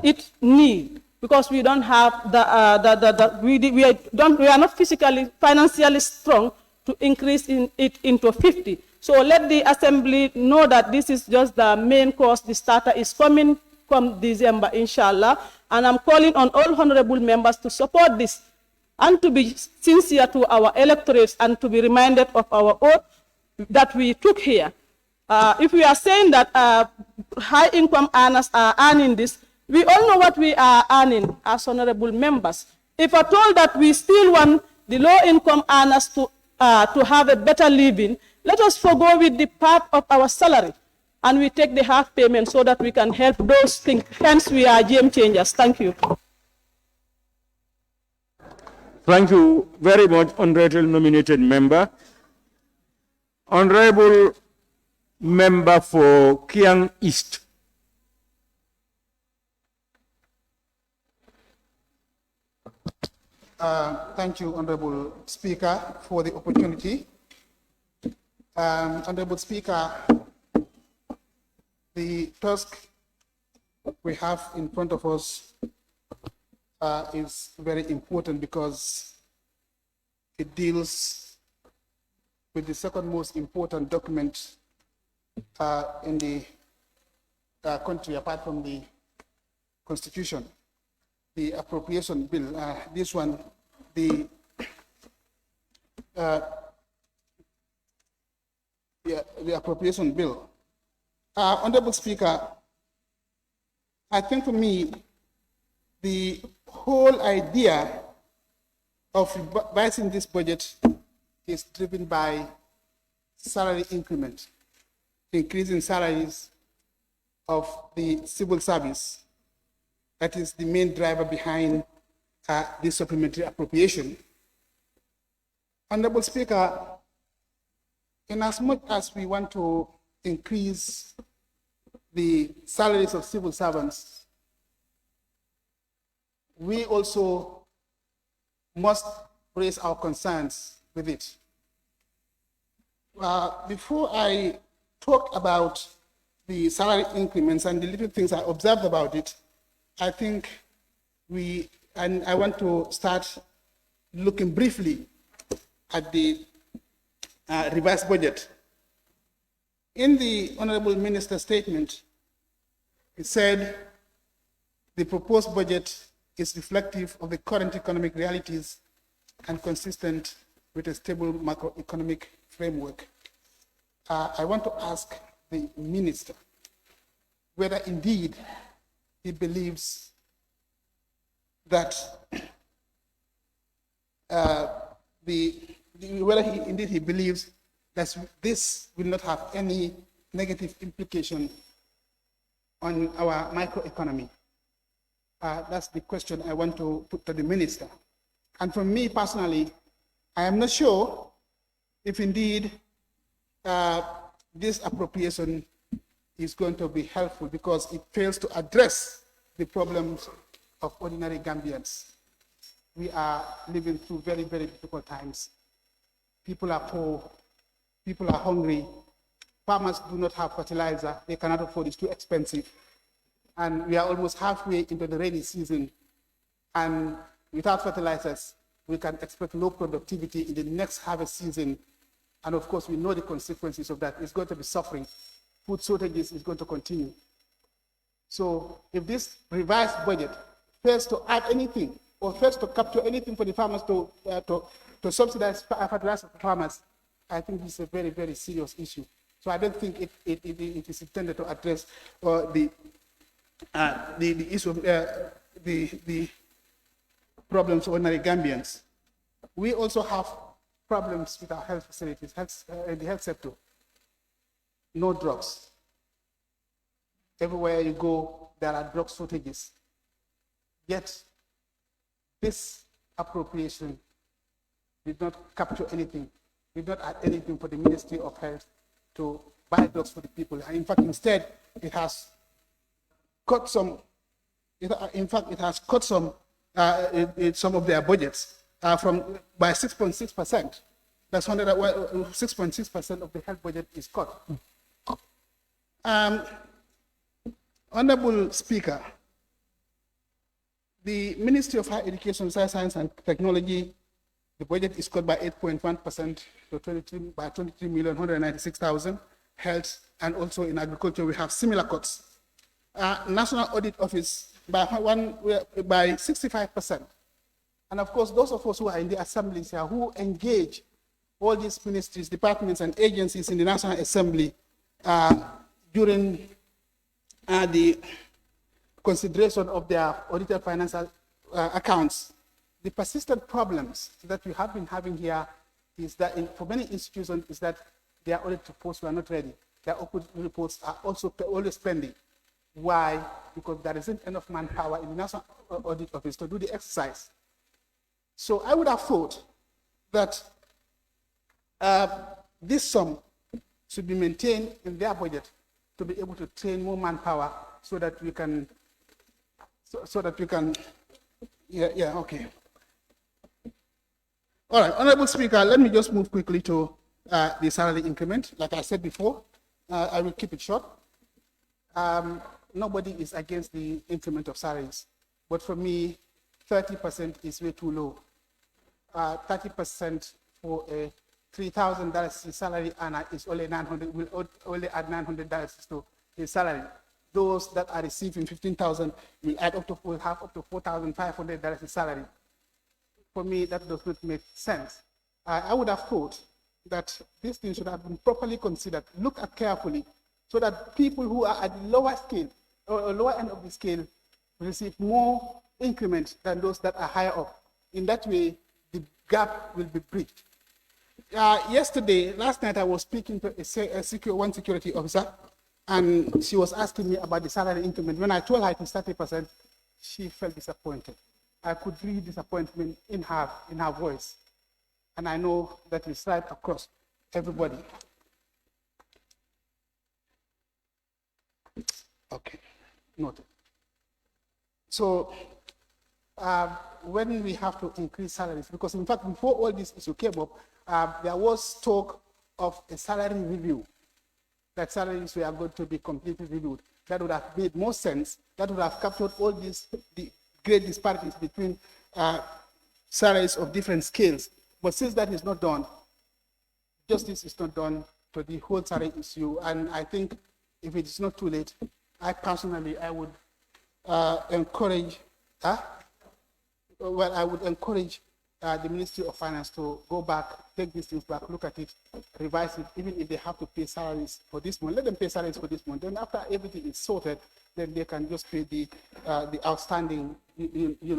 its need, because we don't have we are not physically, financially strong to increase it into 50. So let the assembly know that this is just the main course. The starter is coming from December, inshallah. And I'm calling on all honorable members to support this and to be sincere to our electorates and to be reminded of our oath that we took here. If we are saying that high income earners are earning this, we all know what we are earning as honorable members. If I told that we still want the low income earners to have a better living, let us forgo with the part of our salary and we take the half payment so that we can help those things. Hence, we are game changers. Thank you. Thank you very much, honorable nominated member. Honorable member for Kiang East. Thank you, Honorable Speaker, for the opportunity. Honorable Speaker, the task we have in front of us is very important because it deals with the second most important document in the country, apart from the Constitution, the appropriation bill. This one, the appropriation bill. Honorable Speaker, I think for me, the whole idea of revising this budget is driven by salary increment, increasing salaries of the civil service. That is the main driver behind this supplementary appropriation. Honorable Speaker, in as much as we want to increase the salaries of civil servants, we also must raise our concerns with it. Before I talk about the salary increments and the little things I observed about it, I think I want to start looking briefly at the revised budget. In the Honorable Minister's statement, he said the proposed budget is reflective of the current economic realities and consistent with a stable macroeconomic framework. I want to ask the Minister whether indeed he believes that whether he believes that this will not have any negative implication on our microeconomy. That's the question I want to put to the Minister. And for me personally, I am not sure if indeed this appropriation is going to be helpful, because it fails to address the problems of ordinary Gambians. We are living through very, very difficult times. People are poor, people are hungry, farmers do not have fertilizer, they cannot afford it, it's too expensive. And we are almost halfway into the rainy season, and without fertilizers, we can expect low productivity in the next harvest season. And of course, we know the consequences of that. It's going to be suffering. Food shortages is going to continue. So if this revised budget fails to add anything or fails to capture anything for the farmers to subsidize fertilizer for farmers, I think this is a very, very serious issue. So I don't think it is intended to address the issue of the problems of ordinary Gambians. We also have problems with our health facilities, in the health sector. No drugs. Everywhere you go, there are drug shortages. Yet, this appropriation did not capture anything, did not add anything for the Ministry of Health to buy drugs for the people. And in fact, instead, it has cut some, it has cut some of their budgets by 6.6%. That's 6.6% of the health budget is cut. Honorable Speaker, the Ministry of Higher Education, Science and Technology, the budget is cut by 8.1% to 23,196,000. Health and also in agriculture, we have similar cuts. National Audit Office by 65%. And of course, those of us who are in the assemblies here who engage all these ministries, departments, and agencies in the National Assembly during the consideration of their audited financial accounts, the persistent problems that we have been having here is that for many institutions is that their audit reports were not ready. Their audit reports are also always pending. Why? Because there isn't enough manpower in the National Audit Office to do the exercise. So I would have thought that this sum should be maintained in their budget to be able to train more manpower so that we can, okay. All right, Honorable Speaker, let me just move quickly to the salary increment. Like I said before, I will keep it short. Nobody is against the increment of salaries, but for me, 30% is way too low. 30% for a $3,000 salary earner is only $900. Will only add $900 to his salary. Those that are receiving $15,000 will have up to $4,500 in salary. For me, that does not make sense. I would have thought that this thing should have been properly considered, looked at carefully, so that people who are at the lower scale or lower end of the scale receive more increment than those that are higher up. In that way, the gap will be bridged. Last night, I was speaking to one security officer, and she was asking me about the salary increment. When I told her it is 30%, she felt disappointed. I could read disappointment in her voice, and I know that it's right across everybody. Okay, noted. So when we have to increase salaries, because in fact, before all this issue came up, there was talk of a salary review, that salaries were going to be completely reviewed. That would have made more sense. That would have captured all these great disparities between salaries of different scales. But since that is not done, justice is not done to the whole salary issue. And I think if it is not too late, I would encourage, the Ministry of Finance to go back, take these things back, look at it, revise it, even if they have to pay salaries for this month. Let them pay salaries for this month. Then after everything is sorted, then they can just pay the outstanding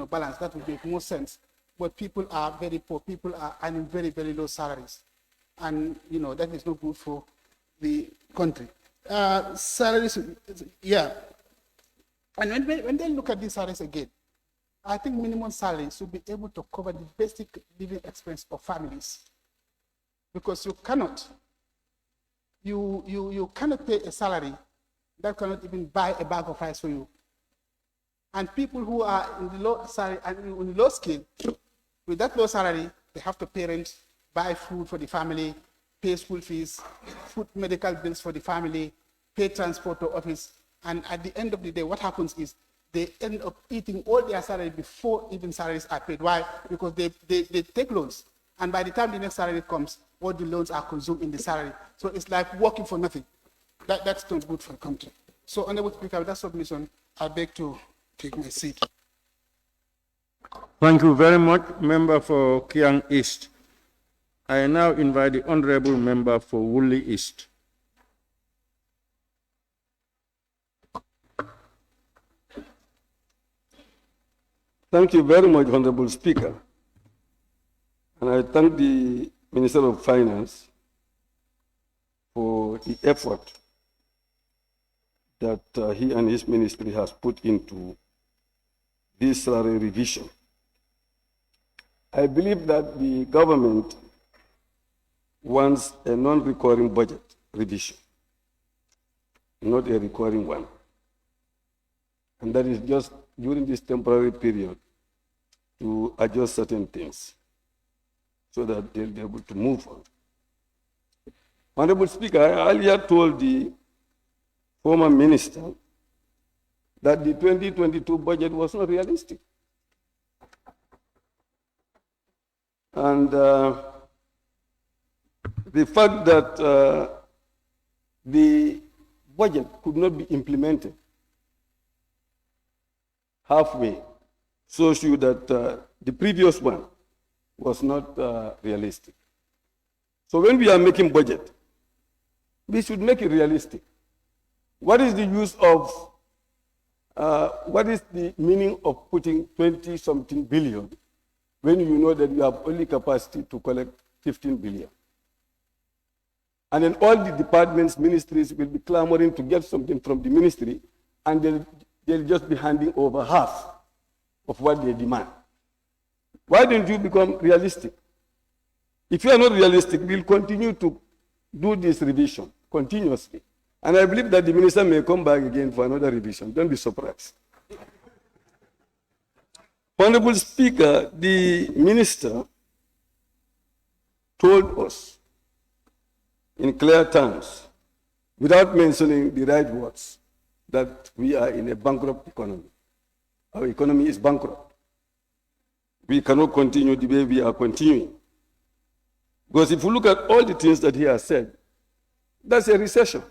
balance. That would make more sense. But people are very poor. People are earning very, very low salaries. And, that is not good for the country. Salaries, yeah. And when they look at these salaries again, I think minimum salaries should be able to cover the basic living expense of families. Because you cannot pay a salary that cannot even buy a bag of rice for you. And people who are in the low salary and in the low scale, with that low salary, they have to pay rent, buy food for the family, pay school fees, food medical bills for the family, pay transport to office. And at the end of the day, what happens is they end up eating all their salary before even salaries are paid. Why? Because they take loans. And by the time the next salary comes, all the loans are consumed in the salary. So it's like working for nothing. That's not good for the country. So, Honorable Speaker, with that submission, I beg to take my seat. Thank you very much, Member for Kiang East. I now invite the Honorable Member for Woolly East. Thank you very much, Honorable Speaker. And I thank the Minister of Finance for the effort that he and his ministry has put into this salary revision. I believe that the government wants a non-recurring budget revision, not a recurring one. And that is just during this temporary period to adjust certain things so that they'll be able to move on. Honorable Speaker, I earlier told the former minister that the 2022 budget was not realistic. And the fact that the budget could not be implemented halfway shows you that the previous one was not realistic. So when we are making budget, we should make it realistic. What is the use of, what is the meaning of putting 20-something billion when you know that you have only capacity to collect 15 billion? And then all the departments, ministries will be clamoring to get something from the ministry, and they'll just be handing over half of what they demand. Why don't you become realistic? If you are not realistic, we'll continue to do this revision continuously. And I believe that the minister may come back again for another revision. Don't be surprised. Honorable Speaker, the minister told us in clear terms, without mentioning the right words, that we are in a bankrupt economy. Our economy is bankrupt. We cannot continue the way we are continuing. Because if you look at all the things that he has said, that's a recession.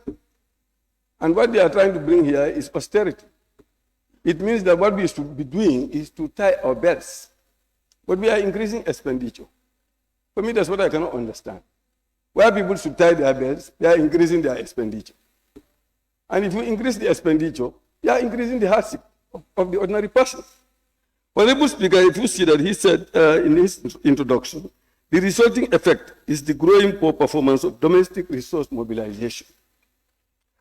And what they are trying to bring here is austerity. It means that what we should be doing is to tie our belts. But we are increasing expenditure. For me, that's what I cannot understand. Where people should tie their belts, they are increasing their expenditure. And if you increase the expenditure, you are increasing the hardship of the ordinary person. Honorable Speaker, if you see that he said in his introduction, the resulting effect is the growing poor performance of domestic resource mobilization,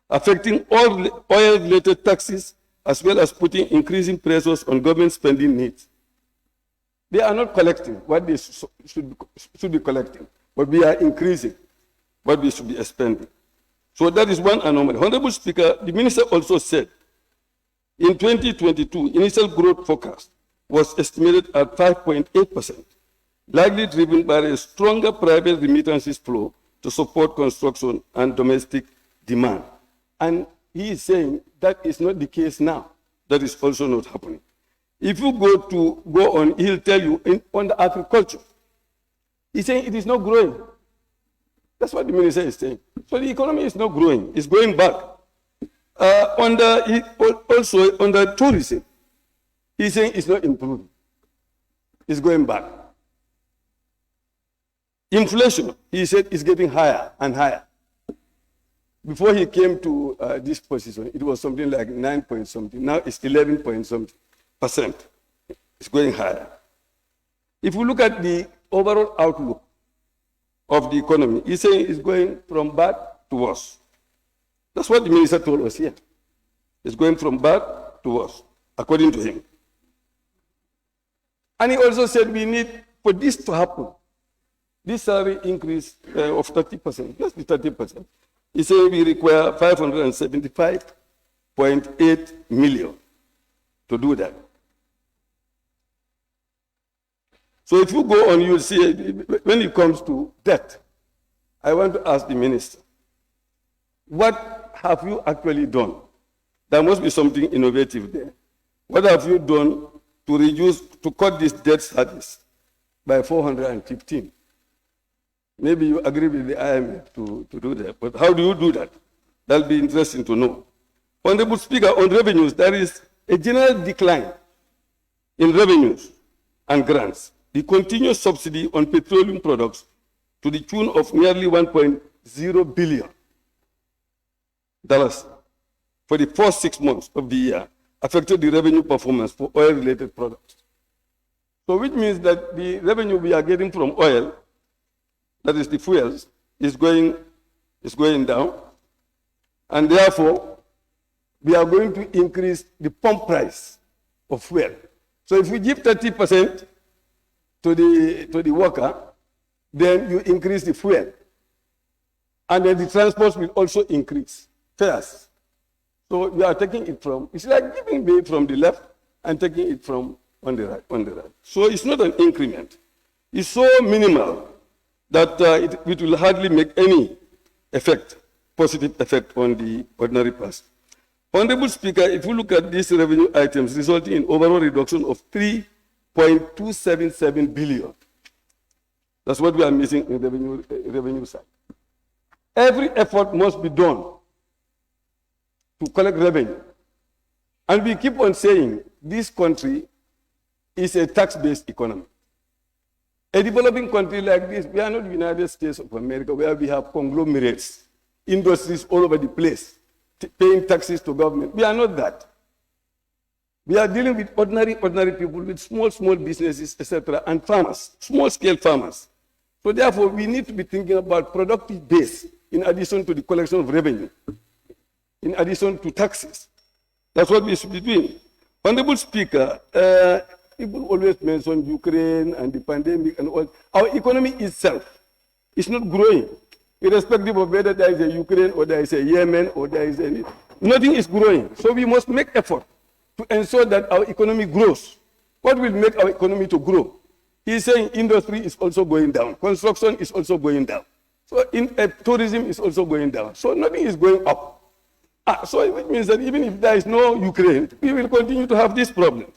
affecting all oil-related taxes, as well as putting increasing pressures on government spending needs. They are not collecting what they should be collecting, but we are increasing what we should be expending. So that is one anomaly. Honorable Speaker, the minister also said in 2022, initial growth forecast was estimated at 5.8%, likely driven by a stronger private remittances flow to support construction and domestic demand. And he is saying that is not the case now. That is also not happening. If you go on, he'll tell you on the agriculture, he's saying it is not growing. That's what the minister is saying. So the economy is not growing, it's going back. Also on the tourism, he's saying it's not improving, it's going back. Inflation, he said, is getting higher and higher. Before he came to this position, it was something like 9 point something. Now it's 11 point something %. It's going higher. If we look at the overall outlook of the economy, he's saying it's going from bad to worse. That's what the minister told us here. It's going from bad to worse, according to him. And he also said we need, for this to happen, this salary increase of 30%, just the 30%. He said we require 575.8 million to do that. So if you go on, you'll see when it comes to debt, I want to ask the minister, what have you actually done? There must be something innovative there. What have you done to cut this debt service by 415? Maybe you agree with the IMF to do that, but how do you do that? That'll be interesting to know. Honorable Speaker, on revenues, there is a general decline in revenues and grants. The continuous subsidy on petroleum products to the tune of nearly $1.0 billion for the first 6 months of the year affected the revenue performance for oil-related products. So which means that the revenue we are getting from oil, that is the fuels, is going down, and therefore we are going to increase the pump price of fuel. So if we give 30% to the worker, then you increase the fuel. And then the transport will also increase fares. So we are taking it from, it's like giving away from the left and taking it from on the right. So it's not an increment. It's so minimal that it will hardly make any effect, positive effect on the ordinary person. Honorable Speaker, if you look at these revenue items resulting in overall reduction of 3.277 billion, that's what we are missing in revenue side. Every effort must be done to collect revenue. And we keep on saying this country is a tax-based economy. A developing country like this, we are not the United States of America, where we have conglomerates, industries all over the place, paying taxes to government. We are not that. We are dealing with ordinary people, with small businesses, etc., and farmers, small-scale farmers. So therefore, we need to be thinking about productive base in addition to the collection of revenue, in addition to taxes. That's what we should be doing. Honorable Speaker, people always mention Ukraine and the pandemic and all. Our economy itself is not growing, irrespective of whether there is a Ukraine or there is a Yemen or there is any. Nothing is growing. So we must make effort to ensure that our economy grows. What will make our economy to grow? He's saying industry is also going down. Construction is also going down. So tourism is also going down. So nothing is going up. So it means that even if there is no Ukraine, we will continue to have this problem.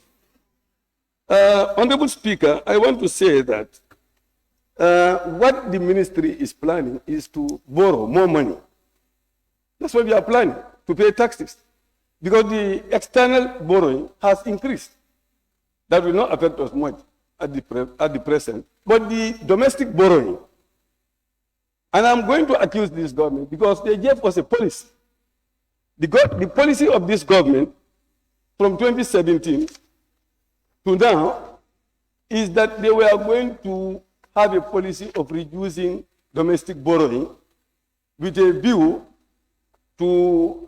Honorable Speaker, I want to say that what the ministry is planning is to borrow more money. That's what we are planning, to pay taxes. Because the external borrowing has increased. That will not affect us much at the present. But the domestic borrowing, and I'm going to accuse this government because they gave us a policy. The policy of this government from 2017 to now is that they were going to have a policy of reducing domestic borrowing with a view to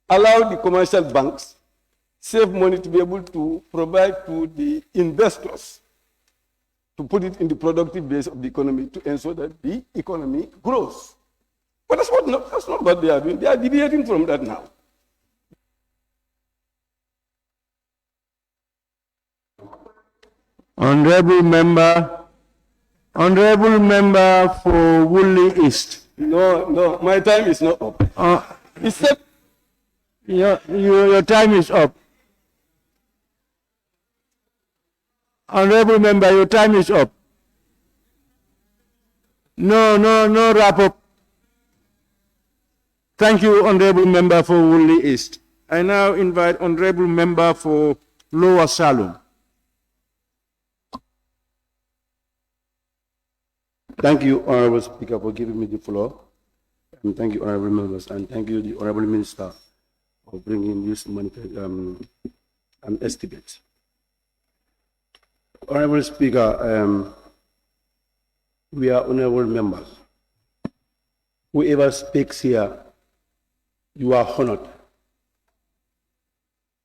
allow the commercial banks save money to be able to provide to the investors to put it in the productive base of the economy to ensure that the economy grows. But that's not what they are doing. They are deviating from that now. Honorable member for Woolly East. No, my time is not up. Your time is up. Honorable member, your time is up. No wrap up. Thank you, honorable member for Woolly East. I now invite honorable member for Lower Salem. Thank you, Honorable Speaker, for giving me the floor. And thank you, honorable members, and thank you, the Honorable Minister, for bringing this estimate. Honorable Speaker, we are honorable members. Whoever speaks here, you are honored.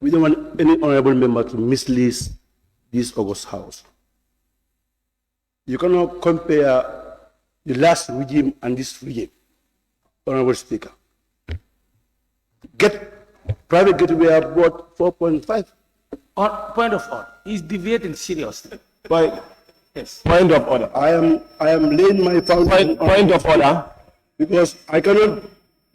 We don't want any honorable member to mislead this August House. You cannot compare the last regime and this regime, Honorable Speaker. Private gateway are bought 4.5. Point of order. He's deviating seriously. Yes. Point of order. I am laying my foundation. Point of order. Because I cannot.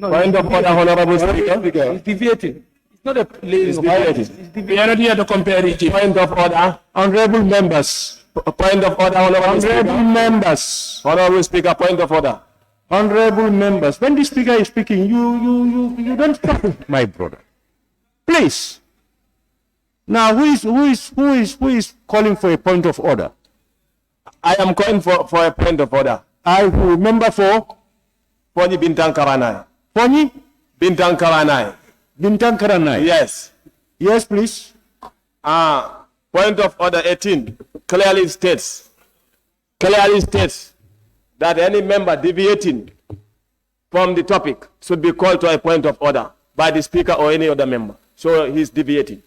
Point of order, Honorable Speaker. He's deviating. It's not a laying of deviating. We are not here to compare it. Point of order. Honorable members. Point of order, Honorable members. Honorable Speaker, point of order. Honorable members, when the speaker is speaking, you don't stop, my brother. Please. Now, who is calling for a point of order? I am calling for a point of order. I who member for Pony Bintang Karanai. Pony Bintang Karanai. Bintang Karanai. Yes. Yes, please. Point of order 18 clearly states that any member deviating from the topic should be called to a point of order by the speaker or any other member. So he's deviating.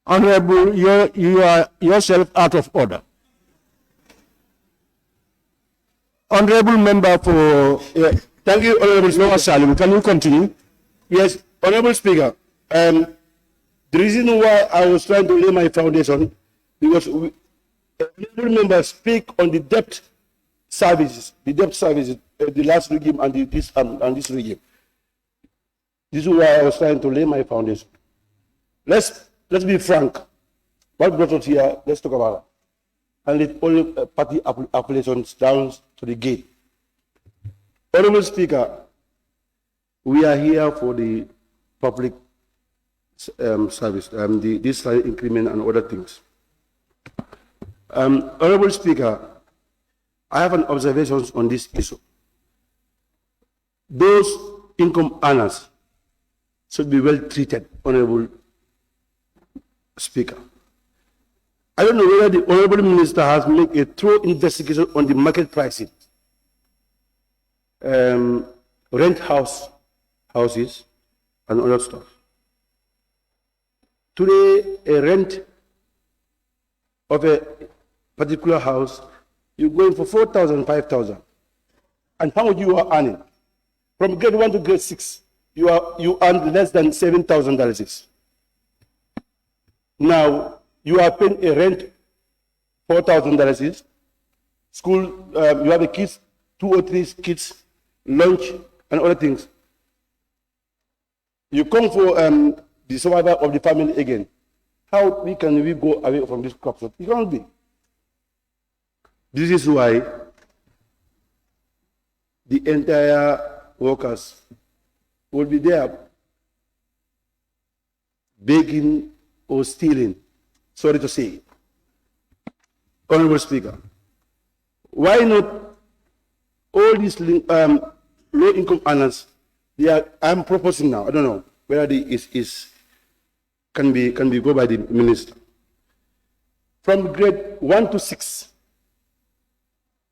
Honorable, you are yourself out of order. Honorable member for... Thank you, Honorable Speaker. Salim, can you continue? Yes, Honorable Speaker. The reason why I was trying to lay my foundation, because honorable members speak on the debt services, the last regime and this regime. This is why I was trying to lay my foundation. Let's be frank. What brought us here, let's talk about it. And let all party appellations down to the gate. Honorable Speaker, we are here for the public service, this salary increment and other things. Honorable Speaker, I have an observation on this issue. Those income earners should be well treated, Honorable Speaker. I don't know whether the Honorable Minister has made a thorough investigation on the market pricing. Rent houses and other stuff. Today, a rent of a particular house, you're going for 4,000, 5,000. And how much you are earning? From grade 1 to grade 6, you earn less than $7,000. Now, you are paying a rent $4,000. School, you have a kids, 2 or 3 kids, lunch, and other things. You come for the survival of the family again. How can we go away from this crop? It can't be. This is why the entire workers will be there begging or stealing. Sorry to say. Honorable Speaker, why not all these low-income earners? I'm proposing now. I don't know whether it can be go by the minister. From grade 1 to 6,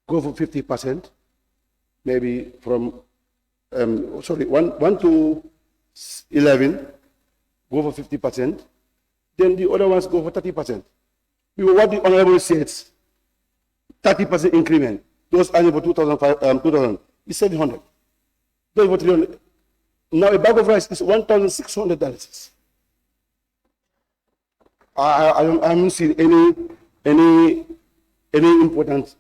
go for 50%. Maybe from 1 to 11, go for 50%. Then the other ones go for 30%. Because what the Honorable says, 30% increment. Those earning for 2,000 is 700. Those for 300. Now a bag of rice is $1,600. I haven't seen any importance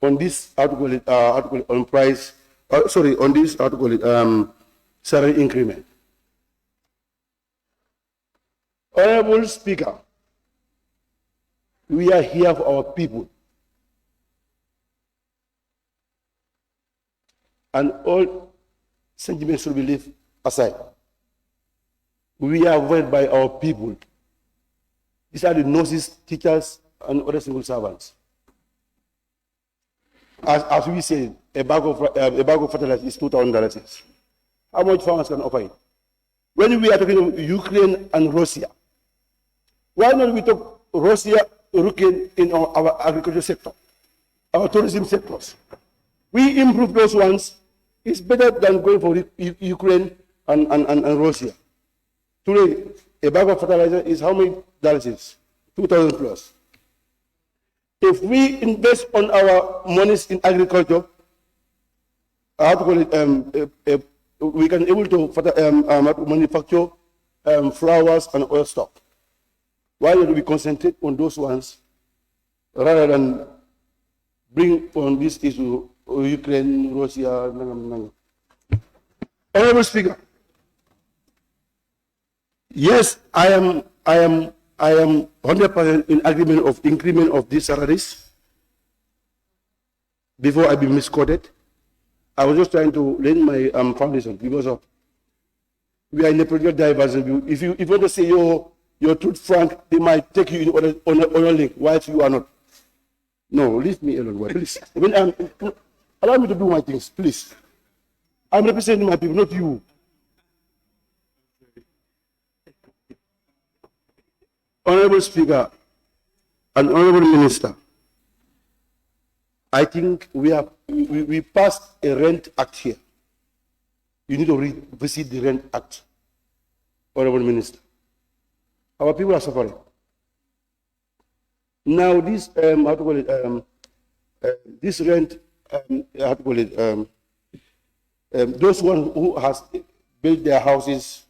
on this article on price. On this article salary increment. Honorable Speaker, we are here for our people. And all sentiments should be left aside. We are voted by our people. These are the nurses, teachers, and other civil servants. As we say, a bag of fertilizer is $2,000. How much farmers can offer it? When we are talking about Ukraine and Russia, why not we talk Russia, Ukraine in our agriculture sector, our tourism sectors? We improve those ones. It's better than going for Ukraine and Russia. Today, a bag of fertilizer is how many dollars? $2,000 plus. If we invest on our monies in agriculture, we can able to manufacture flowers and other stuff. Why don't we concentrate on those ones rather than bring on this issue Ukraine, Russia? Honorable Speaker, yes, I am 100% in agreement of increment of these salaries. Before I be misquoted, I was just trying to lay my foundation because of we are in a political diversity. If you want to say your truth frank, they might take you on a link, whilst you are not. No, leave me alone, please. Allow me to do my things, please. I'm representing my people, not you. Honorable Speaker and Honorable Minister, I think we passed a rent act here. You need to revisit the rent act, Honorable Minister. Our people are suffering. Now this, how to call it, this rent, how to call it, those one who has built their houses,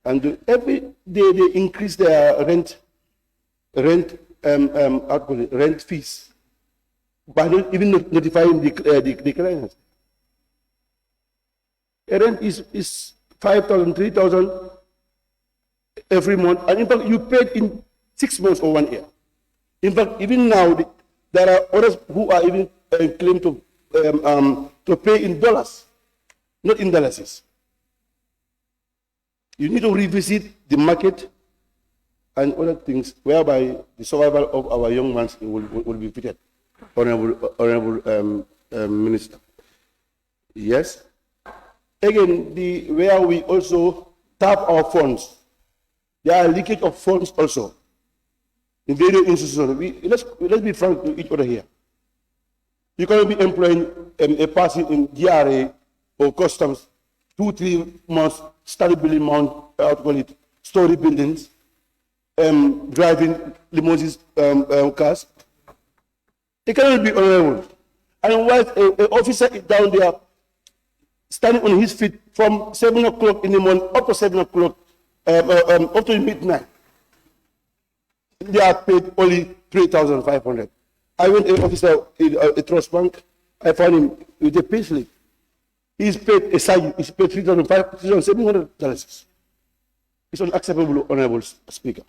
and every day they increase their rent, how to call it, rent fees, by not even notifying the clients. A rent is 5,000, 3,000 every month, and in fact you paid in 6 months or 1 year. In fact, even now there are others who are even claim to pay in dollars, not in dollars. You need to revisit the market and other things whereby the survival of our young ones will be fitted. Honorable Minister. Yes. Again, where we also tap our funds, there are leakage of funds also in various institutions. Let's be frank to each other here. You cannot be employing a person in GRA or customs 2-3 months, started building story buildings, driving limousines, cars. It cannot be honorable. And while an officer is down there, standing on his feet from 7 o'clock in the morning up to 7 o'clock, up to midnight, they are paid only 3,500. I went to an officer in a trust bank. I found him with a pay slip. He's paid he's paid $3,700. It's unacceptable, Honorable Speaker.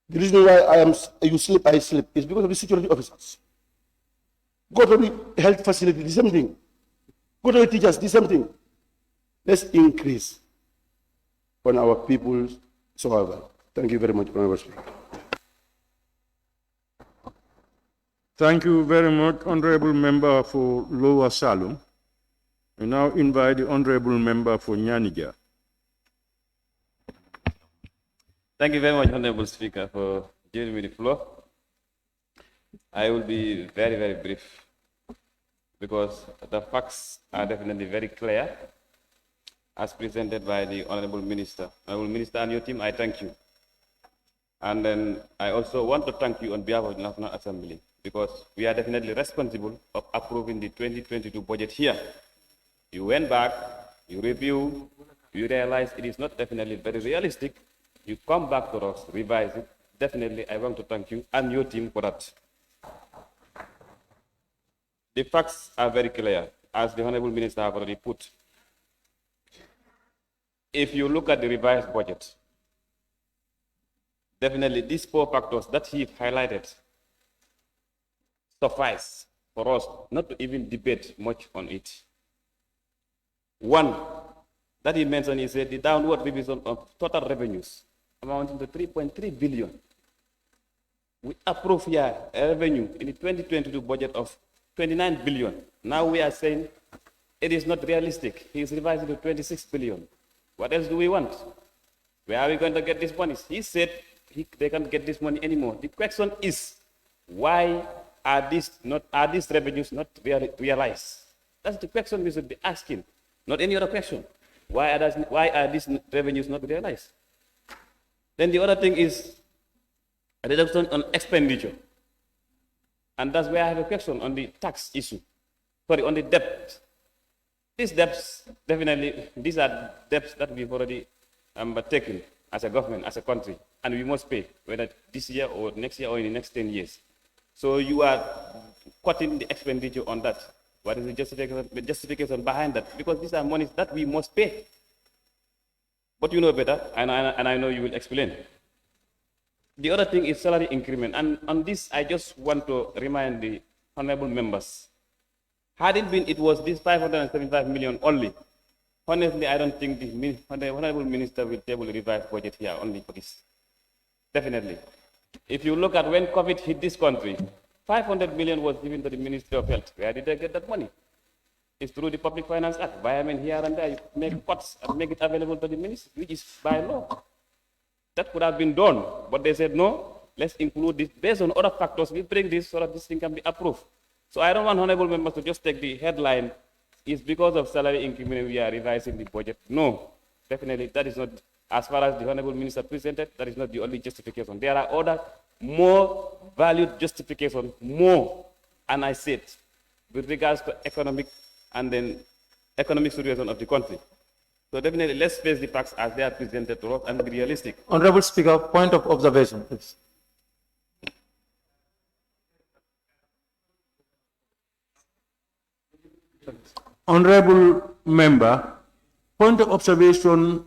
The reason why you sleep, I sleep, is because of the security officers. Go to the health facility, the same thing. Go to the teachers, the same thing. Let's increase on our people's survival. Thank you very much, Honorable Speaker. Thank you very much, Honorable Member for Lower Salum. I now invite the Honorable Member for Nyanija. Thank you very much, Honorable Speaker, for giving me the floor. I will be very, very brief because the facts are definitely very clear as presented by the Honorable Minister. Honorable Minister and your team, I thank you. And then I also want to thank you on behalf of the National Assembly because we are definitely responsible of approving the 2022 budget here. You went back, you review, you realize it is not definitely very realistic. You come back to us, revise it. Definitely, I want to thank you and your team for that. The facts are very clear, as the Honorable Minister have already put. If you look at the revised budget, definitely these 4 factors that he highlighted suffice for us not to even debate much on it. One, that he mentioned, he said the downward revision of total revenues amounting to 3.3 billion. We approve here a revenue in the 2022 budget of 29 billion. Now we are saying it is not realistic. He is revising to 26 billion. What else do we want? Where are we going to get this money? He said they can't get this money anymore. The question is, why are these revenues not realized? That's the question we should be asking, not any other question. Why are these revenues not realized? Then the other thing is a reduction on expenditure. And that's where I have a question on the tax issue. Sorry, on the debt. These debts, definitely, these are debts that we've already taken as a government, as a country, and we must pay, whether this year or next year or in the next 10 years. So you are cutting the expenditure on that. What is the justification behind that? Because these are monies that we must pay. But you know better, and I know you will explain. The other thing is salary increment. And on this, I just want to remind the honorable members. Had it been, it was this 575 million only. Honestly, I don't think the honorable minister will table a revised budget here only for this. Definitely. If you look at when COVID hit this country, 500 million was given to the Ministry of Health. Where did they get that money? It's through the Public Finance Act. Environment here and there, you make cuts and make it available to the ministry, which is by law. That could have been done, but they said, no, let's include this. Based on other factors, we bring this so that this thing can be approved. So I don't want honorable members to just take the headline, it's because of salary increment we are revising the budget. No, definitely that is not, as far as the honorable minister presented, that is not the only justification. There are other more valued justification, more, and I said, with regards to economic and then economic situation of the country. So definitely, let's face the facts as they are presented to us and be realistic. Honorable Speaker, point of observation, please. Honorable member, point of observation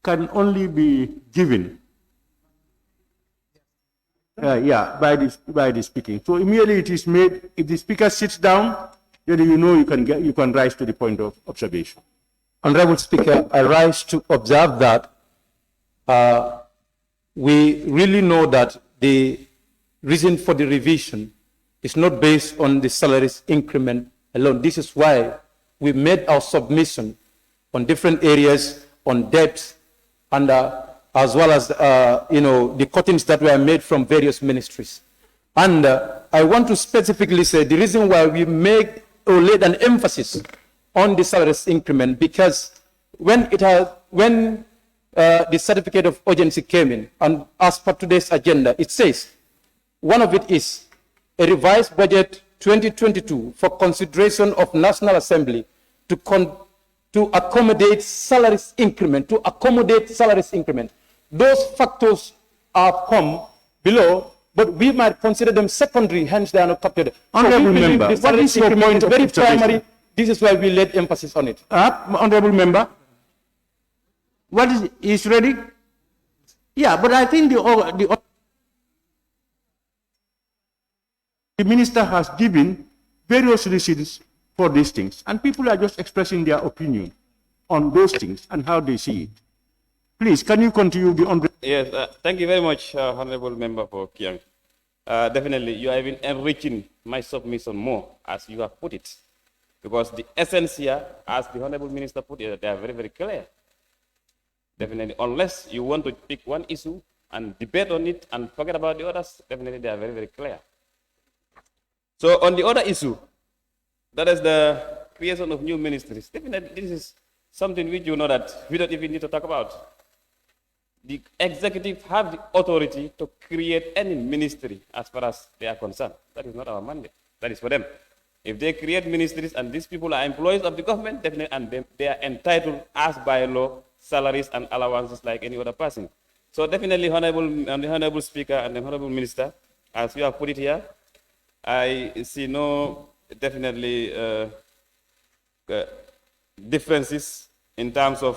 can only be given by the speaking. So immediately it is made, if the speaker sits down, then you know you can rise to the point of observation. Honorable Speaker, I rise to observe that we really know that the reason for the revision is not based on the salaries increment alone. This is why we made our submission on different areas, on debts, and as well as the cuttings that were made from various ministries. And I want to specifically say the reason why we made or laid an emphasis on the salaries increment, because when the certificate of urgency came in, and as per today's agenda, it says one of it is a revised budget 2022 for consideration of National Assembly to accommodate salaries increment, Those factors are come below, but we might consider them secondary, hence they are not captured. Honorable member, what is your point of very primary? This is why we laid emphasis on it. Honorable member, what is ready? Yeah, but I think the minister has given various reasons for these things, and people are just expressing their opinion on those things and how they see it. Please, can you continue the honorable? Yes, thank you very much, Honorable Member, for Kiang. Definitely, you have been enriching my submission more, as you have put it. Because the essence here, as the Honorable Minister put it, they are very, very clear. Definitely, unless you want to pick one issue and debate on it and forget about the others, definitely they are very, very clear. So on the other issue, that is the creation of new ministries. Definitely, this is something which you know that we don't even need to talk about. The executive have the authority to create any ministry as far as they are concerned. That is not our mandate. That is for them. If they create ministries and these people are employees of the government, definitely, and they are entitled as by law salaries and allowances like any other person. So definitely, Honorable Speaker and the Honorable Minister, as you have put it here, I see no definitely differences in terms of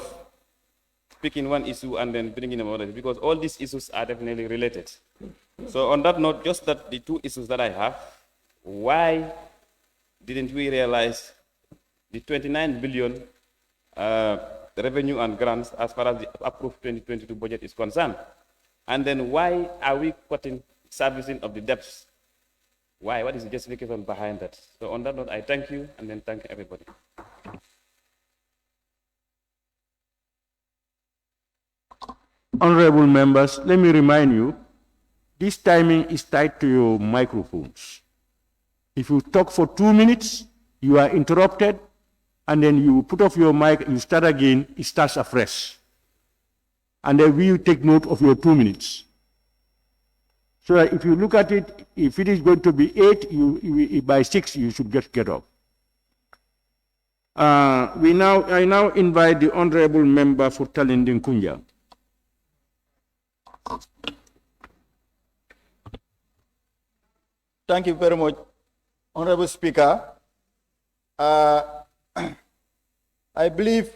picking one issue and then bringing them another, because all these issues are definitely related. So on that note, just that the two issues that I have, why didn't we realize the 29 billion revenue and grants as far as the approved 2022 budget is concerned? And then why are we cutting servicing of the debts? Why? What is the justification behind that? So on that note, I thank you and then thank everybody. Honorable members, let me remind you, this timing is tied to your microphones. If you talk for 2 minutes, you are interrupted, and then you put off your mic, you start again, it starts afresh. And then we will take note of your 2 minutes. So if you look at it, if it is going to be 8, by 6, you should get up. I now invite the Honorable Member for Talinding Kunja. Thank you very much, Honorable Speaker. I believe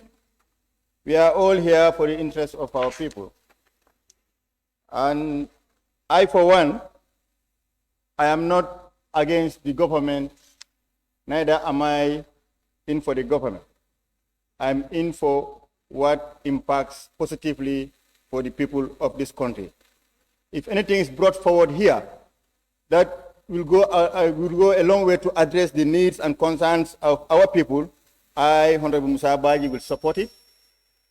we are all here for the interest of our people. And I, for one, I am not against the government, neither am I in for the government. I'm in for what impacts positively for the people of this country. If anything is brought forward here, that will go a long way to address the needs and concerns of our people, I, Honorable Musa Baji, will support it.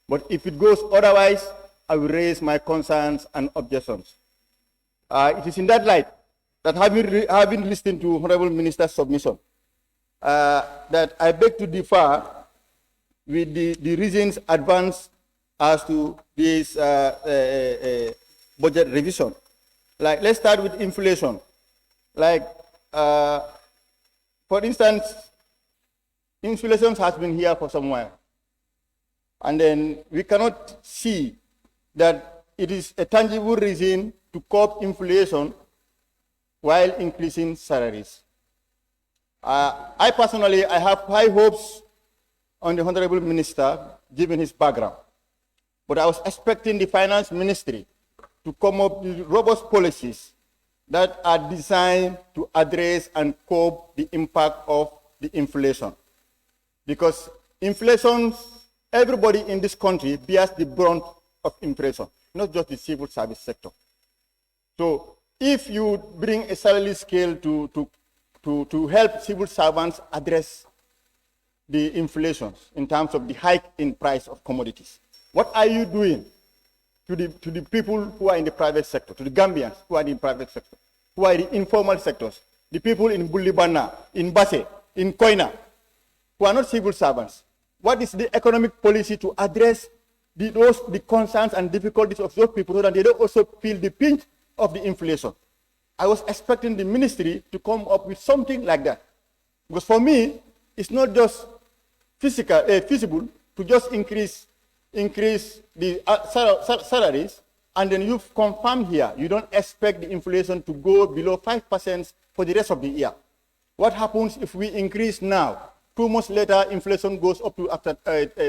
But if it goes otherwise, I will raise my concerns and objections. It is in that light that having listened to Honorable Minister's submission, that I beg to differ with the reasons advanced as to this budget revision. Like, let's start with inflation. Like, for instance, inflation has been here for some while. And then we cannot see that it is a tangible reason to curb inflation while increasing salaries. I personally, I have high hopes on the Honorable Minister, given his background. But I was expecting the Finance Ministry to come up with robust policies that are designed to address and curb the impact of the inflation. Because inflation, everybody in this country bears the brunt of inflation, not just the civil service sector. So if you bring a salary scale to help civil servants address the inflation in terms of the hike in price of commodities, what are you doing to the people who are in the private sector, to the Gambians who are in the private sector, who are in the informal sectors, the people in Bulibana, in Basse, in Koina, who are not civil servants? What is the economic policy to address the concerns and difficulties of those people so that they don't also feel the pinch of the inflation? I was expecting the ministry to come up with something like that. Because for me, it's not just feasible to just increase the salaries, and then you've confirmed here, you don't expect the inflation to go below 5% for the rest of the year. What happens if we increase now? 2 months later, inflation goes up to after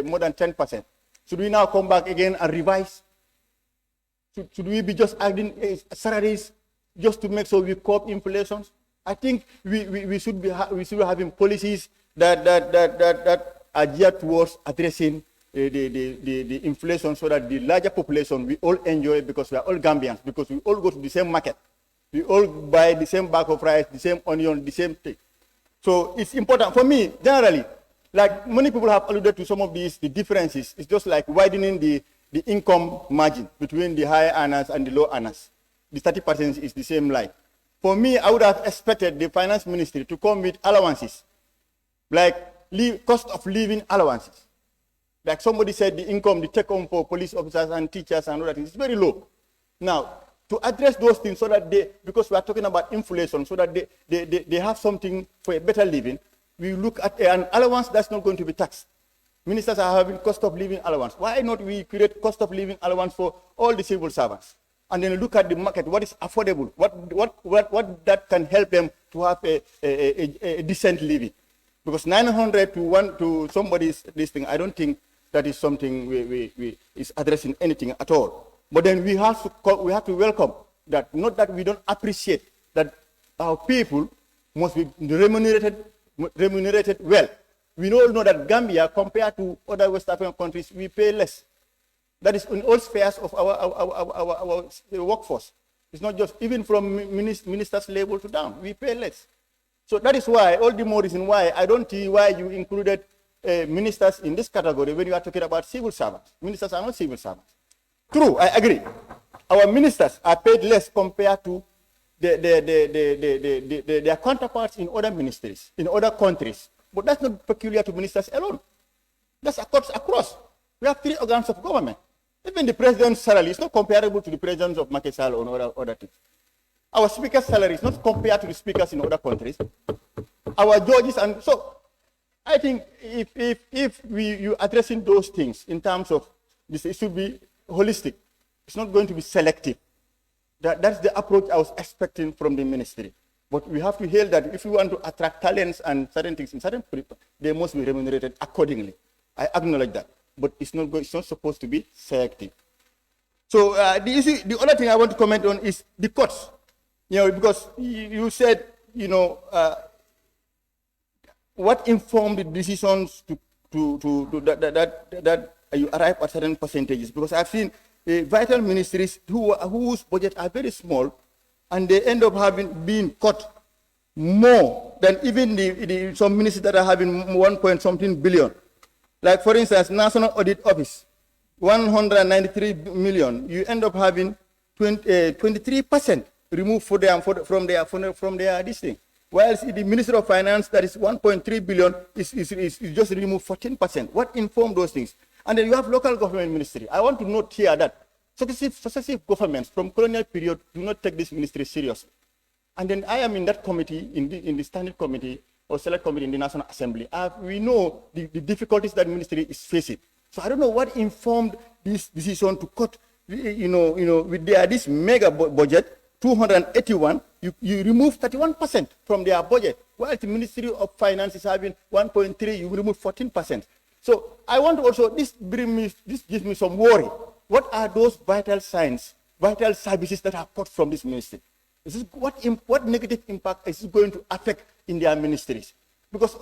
more than 10%. Should we now come back again and revise? Should we be just adding salaries just to make sure we curb inflation? I think we should be having policies that are geared towards addressing the inflation, so that the larger population, we all enjoy, because we are all Gambians, because we all go to the same market. We all buy the same bag of rice, the same onion, the same thing. So it's important for me, generally, like many people have alluded to some of these, the differences. It's just like widening the income margin between the high earners and the low earners. The 30% is the same line. For me, I would have expected the finance ministry to come with allowances, like cost of living allowances. Like somebody said, the income, the take-home for police officers and teachers and all that is very low. Now, to address those things so that because we are talking about inflation, so that they have something for a better living, we look at an allowance that's not going to be taxed. Ministers are having cost of living allowance. Why not we create cost of living allowance for all the civil servants? And then look at the market, what is affordable, what that can help them to have a decent living. Because 900 to somebody's this thing, I don't think that is something we is addressing anything at all. But then we have to welcome that, not that we don't appreciate that our people must be remunerated well. We all know that Gambia, compared to other West African countries, we pay less. That is in all spheres of our workforce. It's not just, even from ministers level to down, we pay less. So that is why, all the more reason why I don't see why you included ministers in this category when you are talking about civil servants. Ministers are not civil servants. True, I agree. Our ministers are paid less compared to their counterparts in other ministries, in other countries. But that's not peculiar to ministers alone. That's across. We have 3 organs of government. Even the president's salary is not comparable to the presidents of Macky Sall or other things. Our speaker's salary is not compared to the speakers in other countries. Our judges, and so I think if you addressing those things in terms of this, it should be holistic. It's not going to be selective. That's the approach I was expecting from the ministry. But we have to hail that if we want to attract talents and certain things in certain people, they must be remunerated accordingly. I acknowledge that. But it's not supposed to be selective. So the other thing I want to comment on is the costs. Because you said, what informed the decisions that you arrive at certain percentages? Because I've seen vital ministries whose budgets are very small, and they end up being cut more than even some ministries that are having 1 point something billion. Like, for instance, National Audit Office, 193 million. You end up having 23% removed from their this thing. Whilst the Minister of Finance, that is 1.3 billion, is just removed 14%. What informed those things? And then you have local government ministry. I want to note here that successive governments from colonial period do not take this ministry seriously. And then I am in that committee, in the standing committee or select committee in the National Assembly. We know the difficulties that ministry is facing. So I don't know what informed this decision to cut, with this mega budget, 281, you remove 31% from their budget, while the Ministry of Finance is having 1.3, you remove 14%. So I want to also, this gives me some worry. What are those vital signs, vital services that are cut from this ministry? What negative impact is it going to affect in their ministries? Because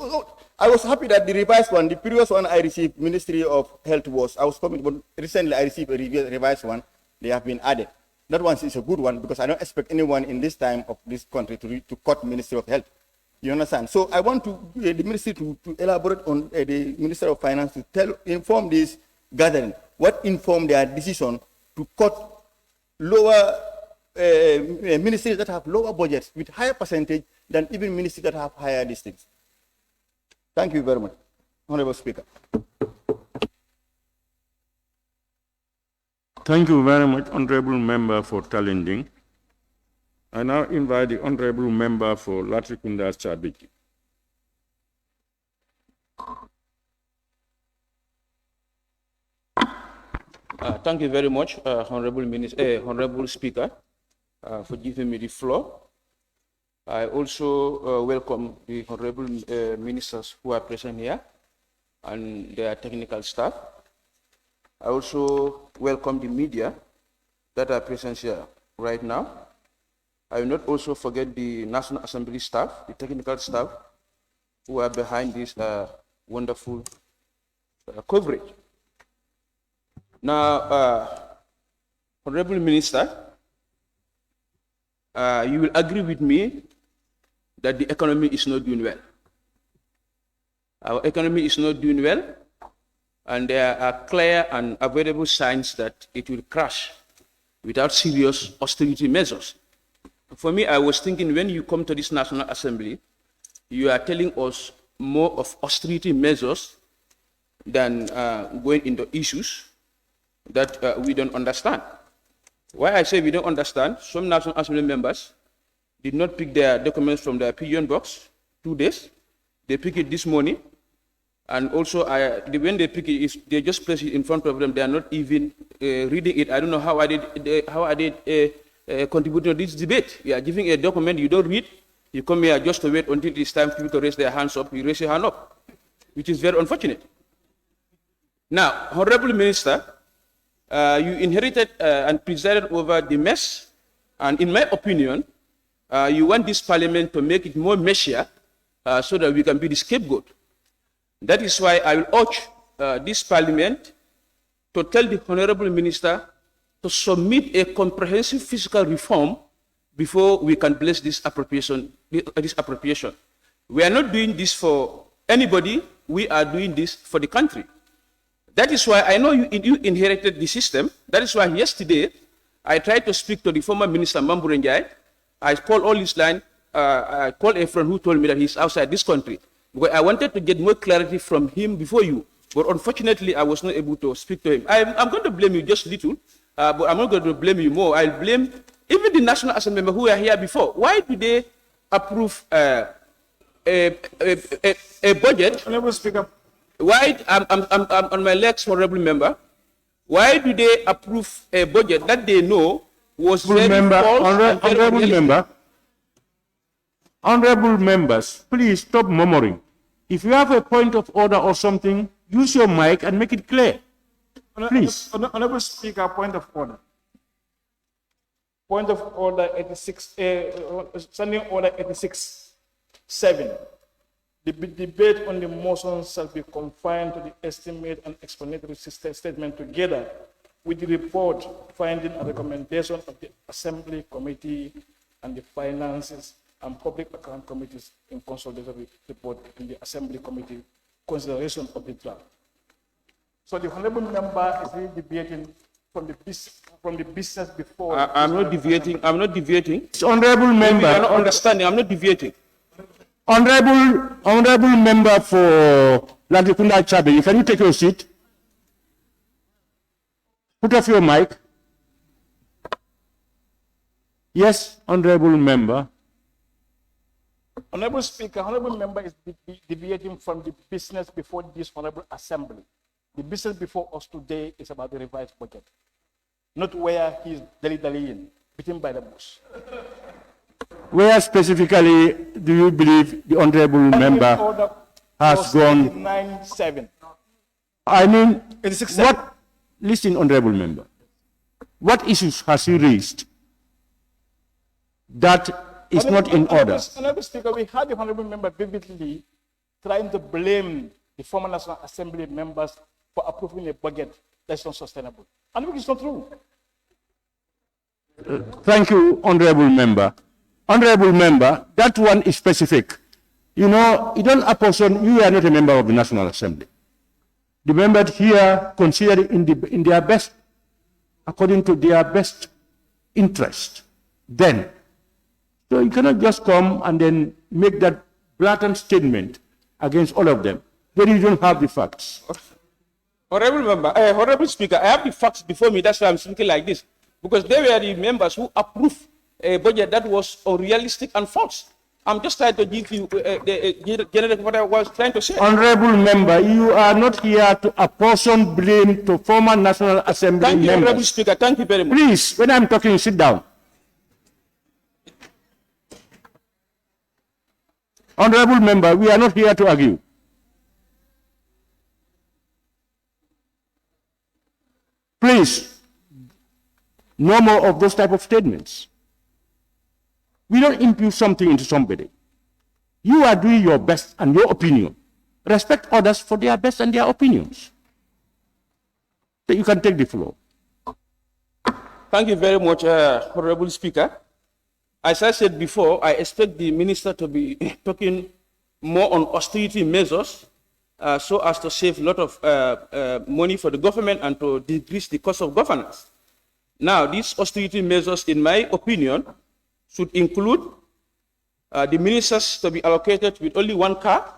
I was happy that the revised one, the previous one I received, Ministry of Health but recently I received a revised one. They have been added. That one is a good one because I don't expect anyone in this time of this country to cut Ministry of Health. You understand? So I want the ministry to elaborate on the Minister of Finance to inform this gathering what informed their decision to cut lower ministries that have lower budgets with higher percentage than even ministries that have higher districts. Thank you very much, Honorable Speaker. Thank you very much, Honorable Member for Talending. I now invite the Honorable Member for Latrikunda Chabiki. Thank you very much, Honorable Speaker, for giving me the floor. I also welcome the Honorable Ministers who are present here and their technical staff. I also welcome the media that are present here right now. I will not also forget the National Assembly staff, the technical staff, who are behind this wonderful coverage. Now, Honorable Minister, you will agree with me that the economy is not doing well. Our economy is not doing well, and there are clear and available signs that it will crash without serious austerity measures. For me, I was thinking when you come to this National Assembly, you are telling us more of austerity measures than going into issues that we don't understand. Why I say we don't understand, some National Assembly members did not pick their documents from their pigeon box 2 days. They pick it this morning. And also, when they pick it, they just place it in front of them. They are not even reading it. I don't know how are they contributing to this debate. You are giving a document you don't read. You come here just to wait until it's time for people to raise their hands up. You raise your hand up, which is very unfortunate. Now, Honorable Minister, you inherited and presided over the mess. And in my opinion, you want this parliament to make it more messier so that we can be the scapegoat. That is why I will urge this parliament to tell the Honorable Minister to submit a comprehensive fiscal reform before we can bless this appropriation. We are not doing this for anybody. We are doing this for the country. That is why I know you inherited the system. That is why yesterday I tried to speak to the former Minister Mamburenjai. I called all his line. I called a friend who told me that he's outside this country. Because I wanted to get more clarity from him before you. But unfortunately, I was not able to speak to him. I'm going to blame you just little, but I'm not going to blame you more. I'll blame even the National Assembly members who were here before. Why do they approve a budget? Honorable Speaker. Why, I'm on my legs, Honorable Member. Why do they approve a budget that they know was very false? Honorable Member. Honorable members, please stop murmuring. If you have a point of order or something, use your mic and make it clear. Please. Honorable Speaker, point of order. Point of order 86, standing order 86.7. The debate on the motion shall be confined to the estimate and explanatory statement together with the report, finding and recommendation of the Assembly Committee and the Finances and Public Account Committees in consolidated report in the Assembly Committee consideration of the draft. So the Honorable Member is really debating from the business before. I'm not deviating. I'm not deviating. It's Honorable Member. You're not understanding. I'm not deviating. Honorable Member for Latrikunda Chabe, can you take your seat? Put off your mic. Yes, honorable member. Honorable Speaker, honorable member is deviating from the business before this honorable assembly. The business before us today is about the revised budget, not where he's dilly-dallying, beaten by the bush. Where specifically do you believe the honorable member has gone? 9-7. I mean, what? Listen, honorable member. What issues has he raised that is not in order? Honorable Speaker, we had the honorable member vividly trying to blame the former National Assembly members for approving a budget that's not sustainable. And it's not true. Thank you, honorable member. Honorable member, that one is specific. You know, you don't apportion, you are not a member of the National Assembly. The members here consider it in their best, according to their best interest. Then, so you cannot just come and then make that blatant statement against all of them. Then you don't have the facts. Honorable member, honorable speaker, I have the facts before me. That's why I'm speaking like this, because they were the members who approved a budget that was unrealistic and false. I'm just trying to give you generally what I was trying to say. Honorable member, you are not here to apportion blame to former National Assembly Thank you, members. honorable speaker. Thank you very much. Please, when I'm talking, sit down. Honorable member, we are not here to argue. Please, no more of those type of statements. We don't impute something into somebody. You are doing your best and your opinion. Respect others for their best and their opinions. So you can take the floor. Thank you very much, honorable speaker. As I said before, I expect the minister to be talking more on austerity measures so as to save a lot of money for the government and to decrease the cost of governance. Now, these austerity measures, in my opinion, should include the ministers to be allocated with only one car,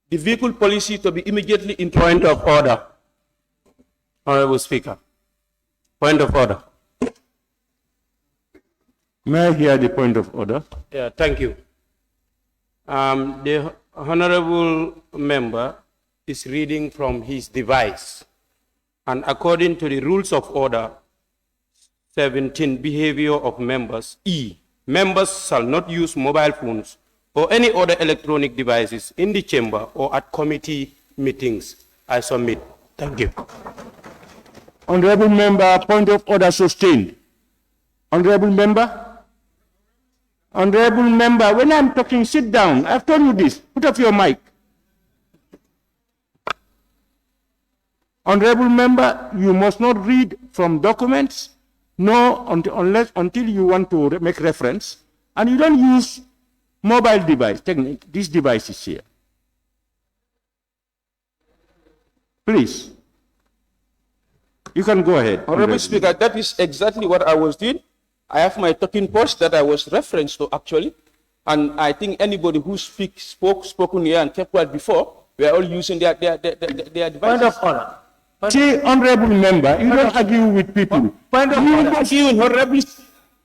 the vehicle policy to be immediately introduced. Point of order. Honorable Speaker. Point of order. May I hear the point of order? Yeah, thank you. The honorable member is reading from his device. And according to the rules of order, 17, behavior of members, E, members shall not use mobile phones or any other electronic devices in the chamber or at committee meetings. I submit. Thank you. Honorable member, point of order sustained. Honorable member? Honorable member, when I'm talking, sit down. I've told you this. Put off your mic. Honorable member, you must not read from documents, no, until you want to make reference, and you don't use mobile device, this device is here. Please. You can go ahead. Honorable Speaker, that is exactly what I was doing. I have my talking points that I was referenced to actually, and I think anybody who spoken here and kept quiet before, we are all using their devices. Point of order. See, honorable member, you don't argue with people. Point of order.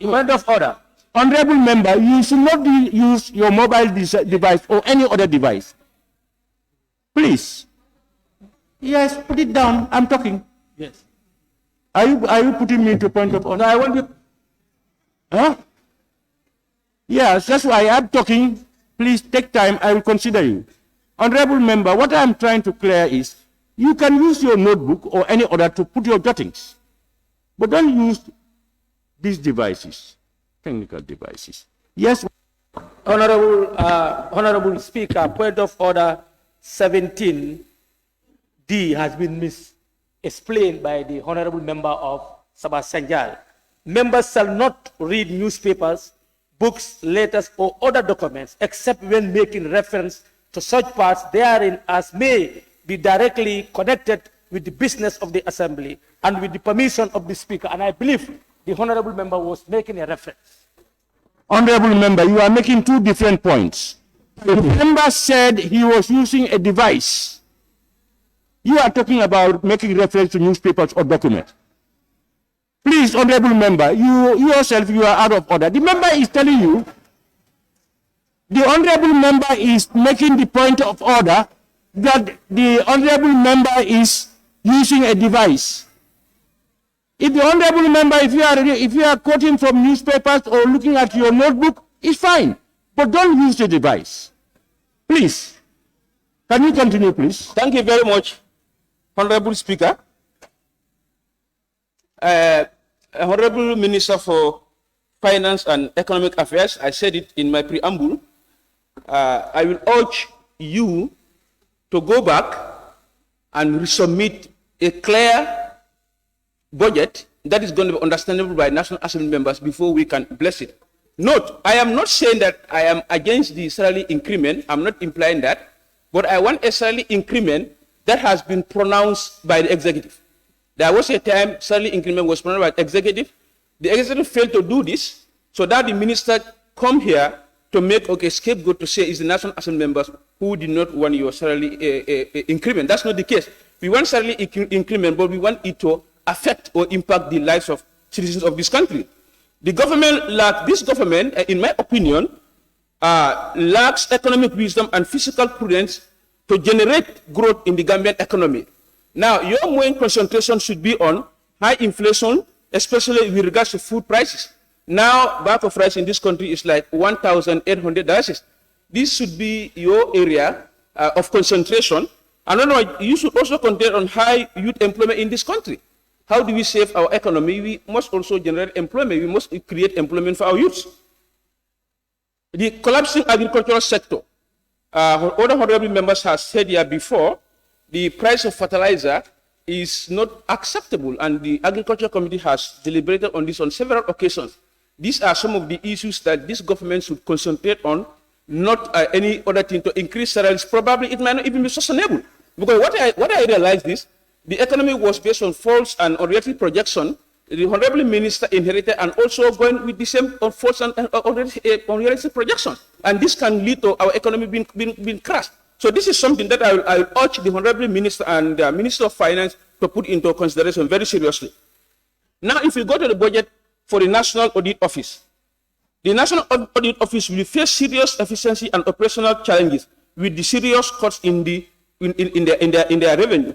Point of order. Honorable member, you should not use your mobile device or any other device. Please. Yes, put it down. I'm talking. Yes. Are you putting me to point of order? No, I want you. Huh? Yes, that's why I'm talking. Please take time. I will consider you. Honorable member, what I'm trying to clear is you can use your notebook or any other to put your jottings, but don't use these devices, technical devices. Yes. Honorable Speaker, point of order 17D has been explained by the honorable member of Sabah Sanjal. Members shall not read newspapers, books, letters, or other documents except when making reference to such parts therein as may be directly connected with the business of the assembly and with the permission of the speaker. And I believe the honorable member was making a reference. Honorable member, you are making two different points. The member said he was using a device. You are talking about making reference to newspapers or documents. Please, honorable member, you yourself, you are out of order. The member is telling you, the honorable member is making the point of order that the honorable member is using a device. If the honorable member, if you are quoting from newspapers or looking at your notebook, it's fine. But don't use the device. Please. Can you continue, please? Thank you very much, Honorable Speaker. Honorable Minister for Finance and Economic Affairs, I said it in my preamble. I will urge you to go back and resubmit a clear budget that is going to be understandable by National Assembly members before we can bless it. Note, I am not saying that I am against the salary increment. I'm not implying that. But I want a salary increment that has been pronounced by the executive. There was a time salary increment was pronounced by the executive. The executive failed to do this, so that the minister come here to make a scapegoat to say it's the National Assembly members who did not want your salary increment. That's not the case. We want salary increment, but we want it to affect or impact the lives of citizens of this country. The government, this government, in my opinion, lacks economic wisdom and fiscal prudence to generate growth in the Gambian economy. Now, your main concentration should be on high inflation, especially with regards to food prices. Now, bag of rice in this country is like $1,800. This should be your area of concentration. And you should also concentrate on high youth employment in this country. How do we save our economy? We must also generate employment. We must create employment for our youths. The collapsing agricultural sector. Other honorable members have said here before, the price of fertilizer is not acceptable, and the Agriculture Committee has deliberated on this on several occasions. These are some of the issues that this government should concentrate on, not any other thing to increase salaries. Probably it might not even be sustainable. Because what I realized is, the economy was based on false and unrealistic projection. The Honorable Minister inherited and also going with the same false and unrealistic projections. And this can lead to our economy being crushed. So this is something that I will urge the Honorable Minister and the Minister of Finance to put into consideration very seriously. Now, if we go to the budget for the National Audit Office, the National Audit Office will face serious efficiency and operational challenges with the serious cuts in their revenue.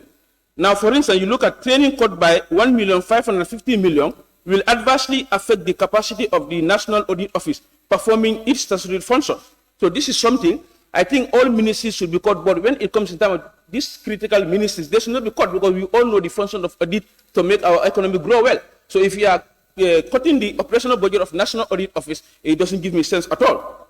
Now, for instance, you look at training cut by $1,550,000 will adversely affect the capacity of the National Audit Office performing its statutory function. So this is something I think all ministries should be cut, but when it comes in time of these critical ministries, they should not be cut, because we all know the function of audit to make our economy grow well. So if you are cutting the operational budget of National Audit Office, it doesn't give me sense at all.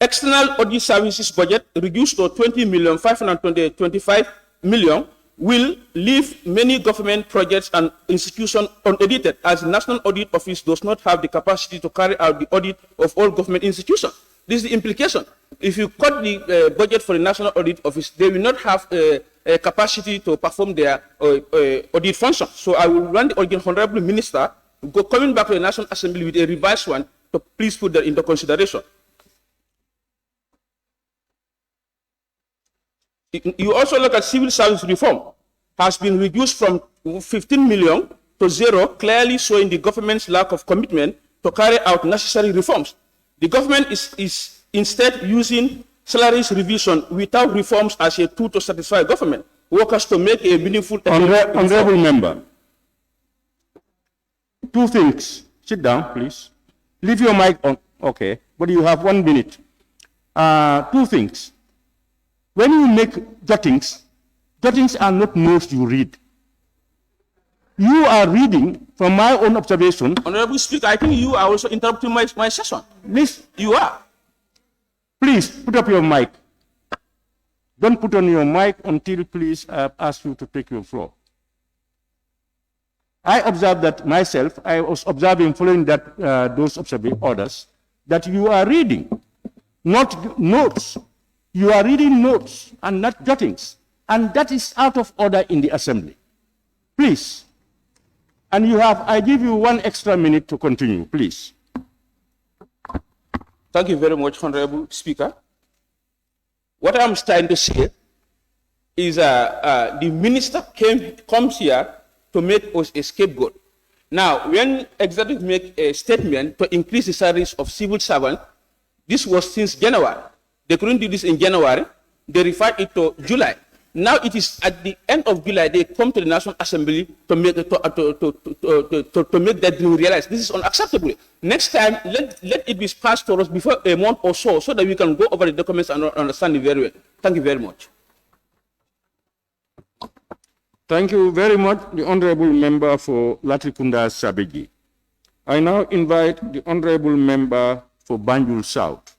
External audit services budget reduced to $20,525,000 will leave many government projects and institutions unaudited, as the National Audit Office does not have the capacity to carry out the audit of all government institutions. This is the implication. If you cut the budget for the National Audit Office, they will not have a capacity to perform their audit function. So I will run the Honorable Minister coming back to the National Assembly with a revised one to please put that into consideration. You also look at civil service reform has been reduced from 15 million to 0, clearly showing the government's lack of commitment to carry out necessary reforms. The government is instead using salaries revision without reforms as a tool to satisfy government workers to make a meaningful. Honorable member, two things. Sit down, please. Leave your mic on. Okay, but you have 1 minute. Two things. When you make jottings, jottings are not notes you read. You are reading from my own observation. Honorable Speaker, I think you are also interrupting my session. Please. You are. Please, put up your mic. Don't put on your mic until, please, I ask you to take your floor. I observed that myself. I was observing, following that those orders, that you are reading, not notes. You are reading notes and not jottings. And that is out of order in the Assembly. Please. And you have, I give you 1 extra minute to continue, please. Thank you very much, Honorable Speaker. What I'm trying to say is the minister comes here to make us a scapegoat. Now, when executive make a statement to increase the salaries of civil servants, this was since January. They couldn't do this in January. They referred it to July. Now it is at the end of July they come to the National Assembly to make that dream realize this is unacceptable. Next time, let it be passed to us before a month or so that we can go over the documents and understand it very well. Thank you very much. Thank you very much, the Honorable Member for Latrikunda Sabeji. I now invite the Honorable Member for Banjul South.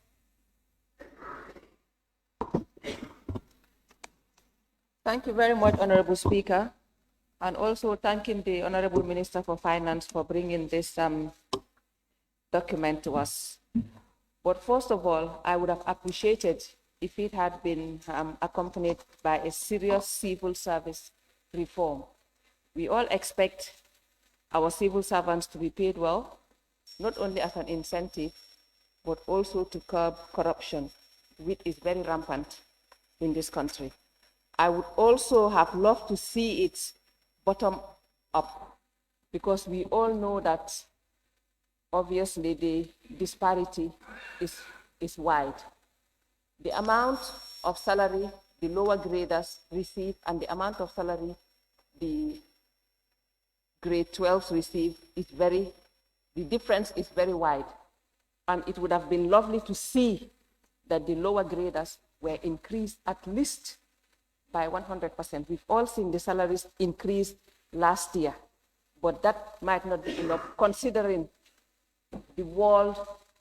Thank you very much, Honorable Speaker, and also thanking the Honorable Minister for Finance for bringing this document to us. But first of all, I would have appreciated if it had been accompanied by a serious civil service reform. We all expect our civil servants to be paid well, not only as an incentive, but also to curb corruption, which is very rampant in this country. I would also have loved to see it bottom up, because we all know that obviously the disparity is wide. The amount of salary the lower graders receive and the amount of salary the grade 12s receive is the difference is very wide. And it would have been lovely to see that the lower graders were increased at least by 100%. We've all seen the salaries increase last year, but that might not be enough considering the world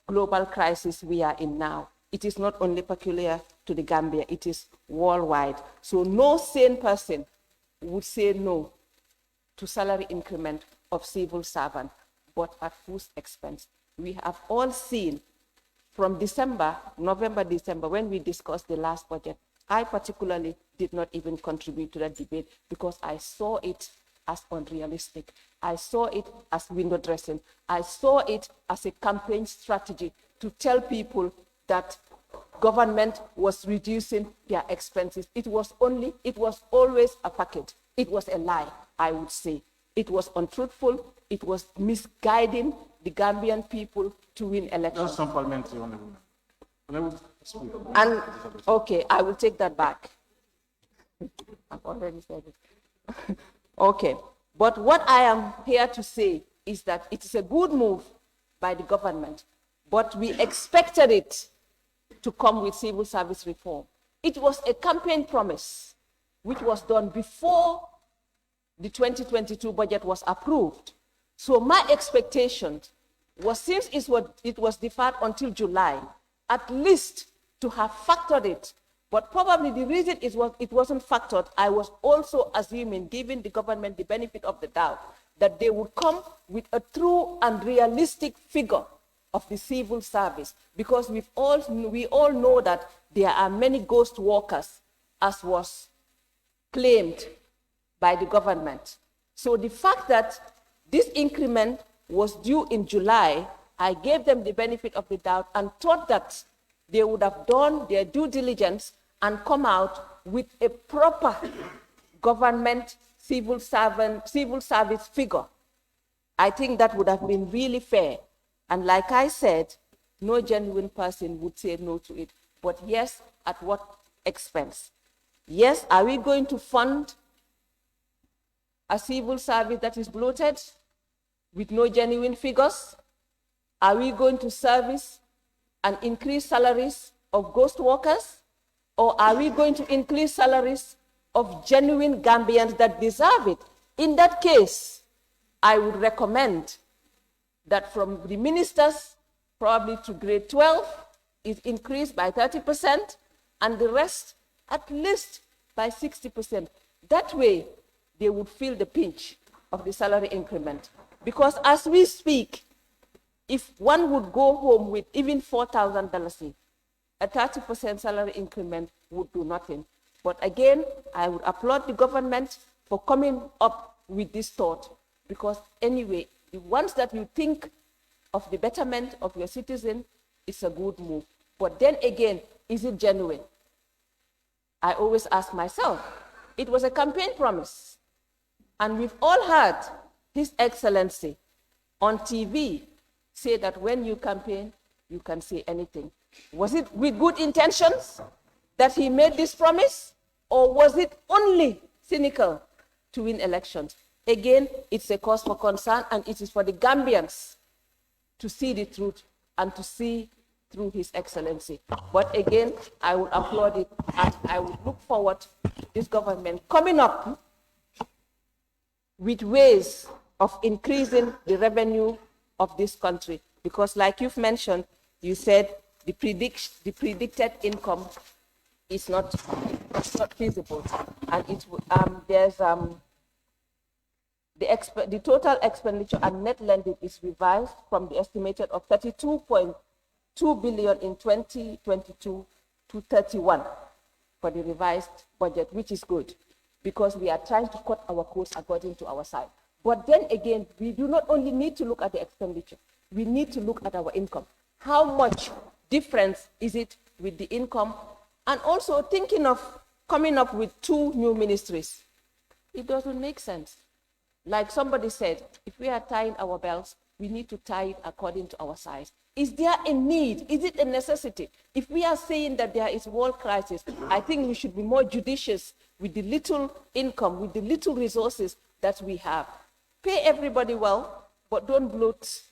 global crisis we are in now. It is not only peculiar to the Gambia, it is worldwide. So no sane person would say no to salary increment of civil servant, but at whose expense? We have all seen from November, December, when we discussed the last budget, I particularly did not even contribute to that debate because I saw it as unrealistic. I saw it as window dressing. I saw it as a campaign strategy to tell people that government was reducing their expenses. It was always a package. It was a lie, I would say. It was untruthful. It was misguiding the Gambian people to win elections. That's some parliamentary, Honorable. And okay, I will take that back. I've already said it. Okay, but what I am here to say is that it is a good move by the government, but we expected it to come with civil service reform. It was a campaign promise, which was done before the 2022 budget was approved. So my expectation was, since it was deferred until July, at least to have factored it. But probably the reason it wasn't factored, I was also assuming, giving the government the benefit of the doubt, that they would come with a true and realistic figure of the civil service, because we all know that there are many ghost workers, as was claimed by the government. So the fact that this increment was due in July, I gave them the benefit of the doubt and thought that they would have done their due diligence and come out with a proper government civil service figure. I think that would have been really fair. And like I said, no genuine person would say no to it. But yes, at what expense? Yes, are we going to fund a civil service that is bloated with no genuine figures? Are we going to service and increase salaries of ghost workers? Or are we going to increase salaries of genuine Gambians that deserve it? In that case, I would recommend that from the ministers, probably to grade 12, is increased by 30%, and the rest at least by 60%. That way, they would feel the pinch of the salary increment. Because as we speak, if one would go home with even $4,000, a 30% salary increment would do nothing. But again, I would applaud the government for coming up with this thought, because anyway, once that you think of the betterment of your citizen, it's a good move. But then again, is it genuine? I always ask myself. It was a campaign promise. And we've all heard His Excellency on TV say that when you campaign, you can say anything. Was it with good intentions that he made this promise, or was it only cynical to win elections? Again, it's a cause for concern, and it is for the Gambians to see the truth and to see through His Excellency. But again, I would applaud it, and I would look forward to this government coming up with ways of increasing the revenue of this country. Because like you've mentioned, you said the predicted income is not feasible. And there's the total expenditure and net lending is revised from the estimated of 32.2 billion in 2022 to 31 for the revised budget, which is good, because we are trying to cut our costs according to our side. But then again, we do not only need to look at the expenditure, we need to look at our income. How much difference is it with the income? And also thinking of coming up with 2 new ministries. It doesn't make sense. Like somebody said, if we are tying our belts, we need to tie it according to our size. Is there a need? Is it a necessity? If we are saying that there is world crisis, I think we should be more judicious with the little income, with the little resources that we have. Pay everybody well, but don't bloat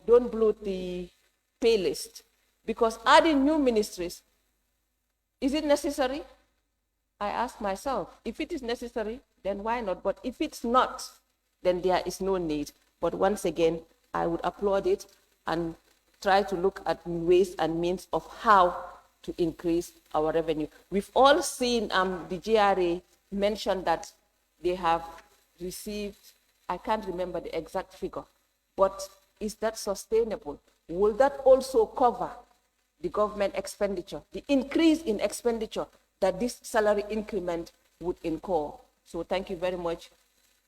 don't bloat the pay list. Because adding new ministries, is it necessary? I ask myself, if it is necessary, then why not? But if it's not, then there is no need. But once again, I would applaud it and try to look at ways and means of how to increase our revenue. We've all seen the GRA mention that they have received, I can't remember the exact figure, but is that sustainable? Will that also cover the government expenditure, the increase in expenditure that this salary increment would incur? So thank you very much,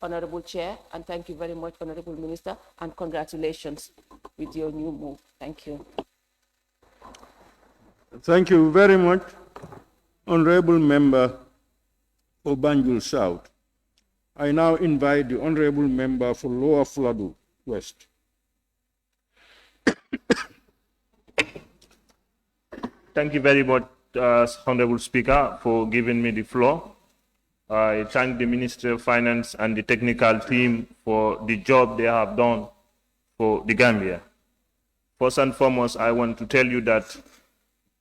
Honorable Chair, and thank you very much, Honorable Minister, and congratulations with your new move. Thank you. Thank you very much, Honorable Member for Banjul South. I now invite the Honorable Member for Lower Fladu West. Thank you very much, Honorable Speaker, for giving me the floor. I thank the Ministry of Finance and the technical team for the job they have done for the Gambia. First and foremost, I want to tell you that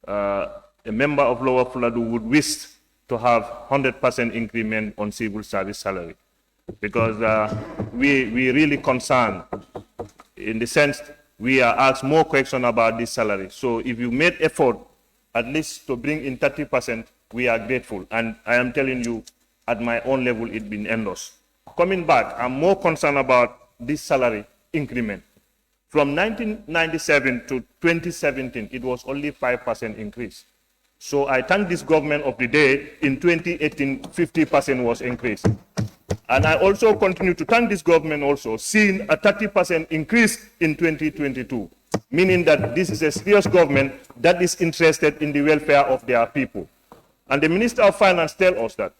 a member of Lower Fladu would wish to have 100% increment on civil service salary, because we really concerned in the sense we are asked more questions about this salary. So if you made effort at least to bring in 30%, we are grateful. And I am telling you, at my own level, it's been endorsed. Coming back, I'm more concerned about this salary increment. From 1997 to 2017, it was only 5% increase. So I thank this government of the day. In 2018, 50% was increased. And I also continue to thank this government also, seeing a 30% increase in 2022, meaning that this is a serious government that is interested in the welfare of their people. And the Minister of Finance tells us that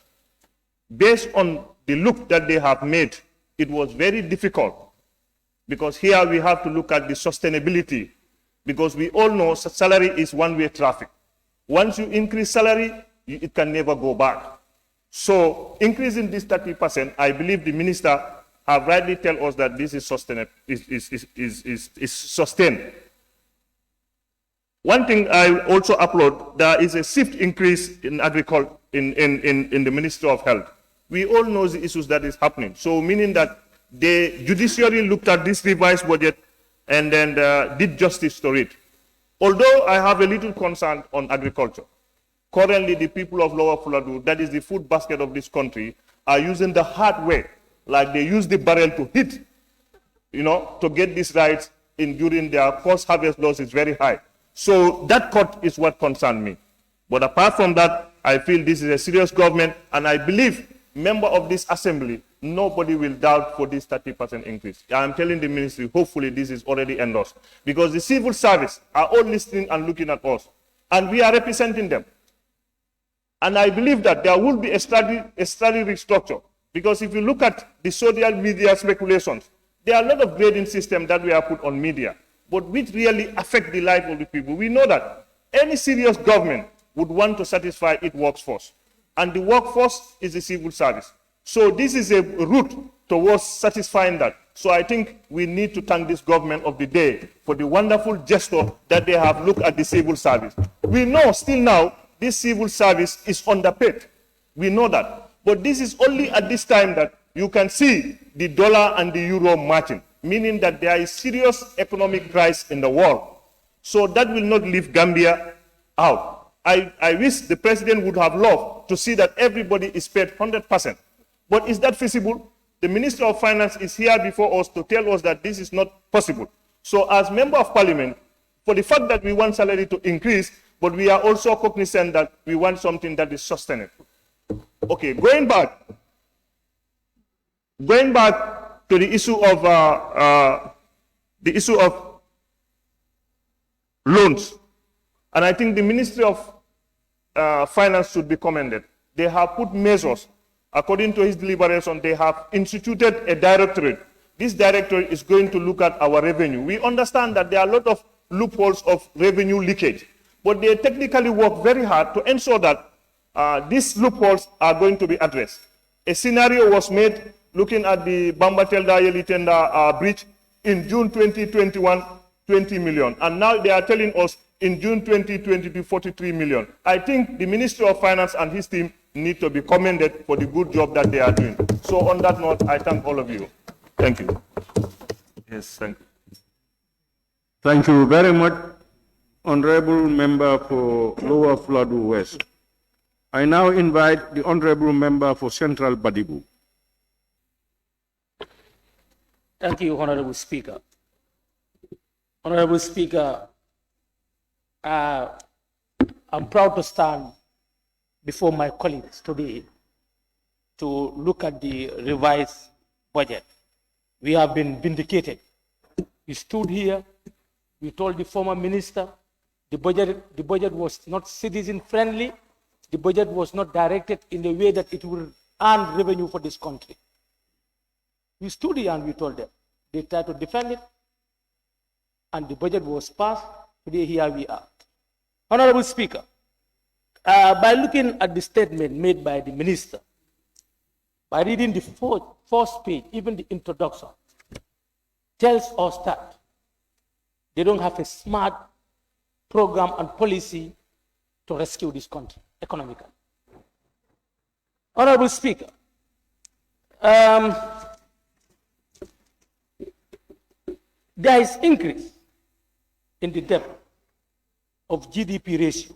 based on the look that they have made, it was very difficult, because here we have to look at the sustainability, because we all know salary is one-way traffic. Once you increase salary, it can never go back. So increasing this 30%, I believe the minister have rightly tell us that this is sustainable, is sustained. One thing I also applaud, there is a swift increase in agriculture in the Ministry of Health. We all know the issues that is happening. So meaning that they judicially looked at this revised budget and then did justice to it. Although I have a little concern on agriculture. Currently, the people of Lower Fladu, that is the food basket of this country, are using the hard way, like they use the barrel to hit, to get these rights during their post-harvest loss is very high. So that cut is what concerns me. But apart from that, I feel this is a serious government, and I believe member of this assembly, nobody will doubt for this 30% increase. I am telling the ministry, hopefully this is already endorsed, because the civil service are all listening and looking at us, and we are representing them. And I believe that there will be a steady restructure Because if you look at the social media speculations, there are a lot of grading systems that we have put on media, but which really affect the life of the people. We know that any serious government would want to satisfy its workforce, and the workforce is the civil service. So this is a route towards satisfying that. So I think we need to thank this government of the day for the wonderful gesture that they have looked at the civil service. We know still now this civil service is underpaid. We know that. But this is only at this time that you can see the dollar and the euro matching, meaning that there is serious economic crisis in the world. So that will not leave Gambia out. I wish the president would have loved to see that everybody is paid 100%. But is that feasible? The Minister of Finance is here before us to tell us that this is not possible. So as Member of Parliament, for the fact that we want salary to increase, but we are also cognizant that we want something that is sustainable. Okay, going back to the issue of loans, and I think the Ministry of Finance should be commended. They have put measures. According to his deliberation, they have instituted a directorate. This directorate is going to look at our revenue. We understand that there are a lot of loopholes of revenue leakage, but they technically work very hard to ensure that these loopholes are going to be addressed. A scenario was made looking at the Bamba-Telda-Yelitenda bridge in June 2021, 20 million. And now they are telling us in June 2022, 43 million. I think the Ministry of Finance and his team need to be commended for the good job that they are doing. So on that note, I thank all of you. Thank you. Yes, thank you. Thank you very much, Honorable Member for Lower Fladu West. I now invite the Honorable Member for Central Badibu. Thank you, Honorable Speaker. Honorable Speaker, I'm proud to stand before my colleagues today to look at the revised budget. We have been vindicated. We stood here, we told the former minister the budget was not citizen-friendly, the budget was not directed in a way that it will earn revenue for this country. We stood here and we told them. They tried to defend it, and the budget was passed. Today, here we are. Honorable Speaker, by looking at the statement made by the minister, by reading the first page, even the introduction, tells us that they don't have a smart program and policy to rescue this country economically. Honorable Speaker, there is increase in the debt of GDP ratio,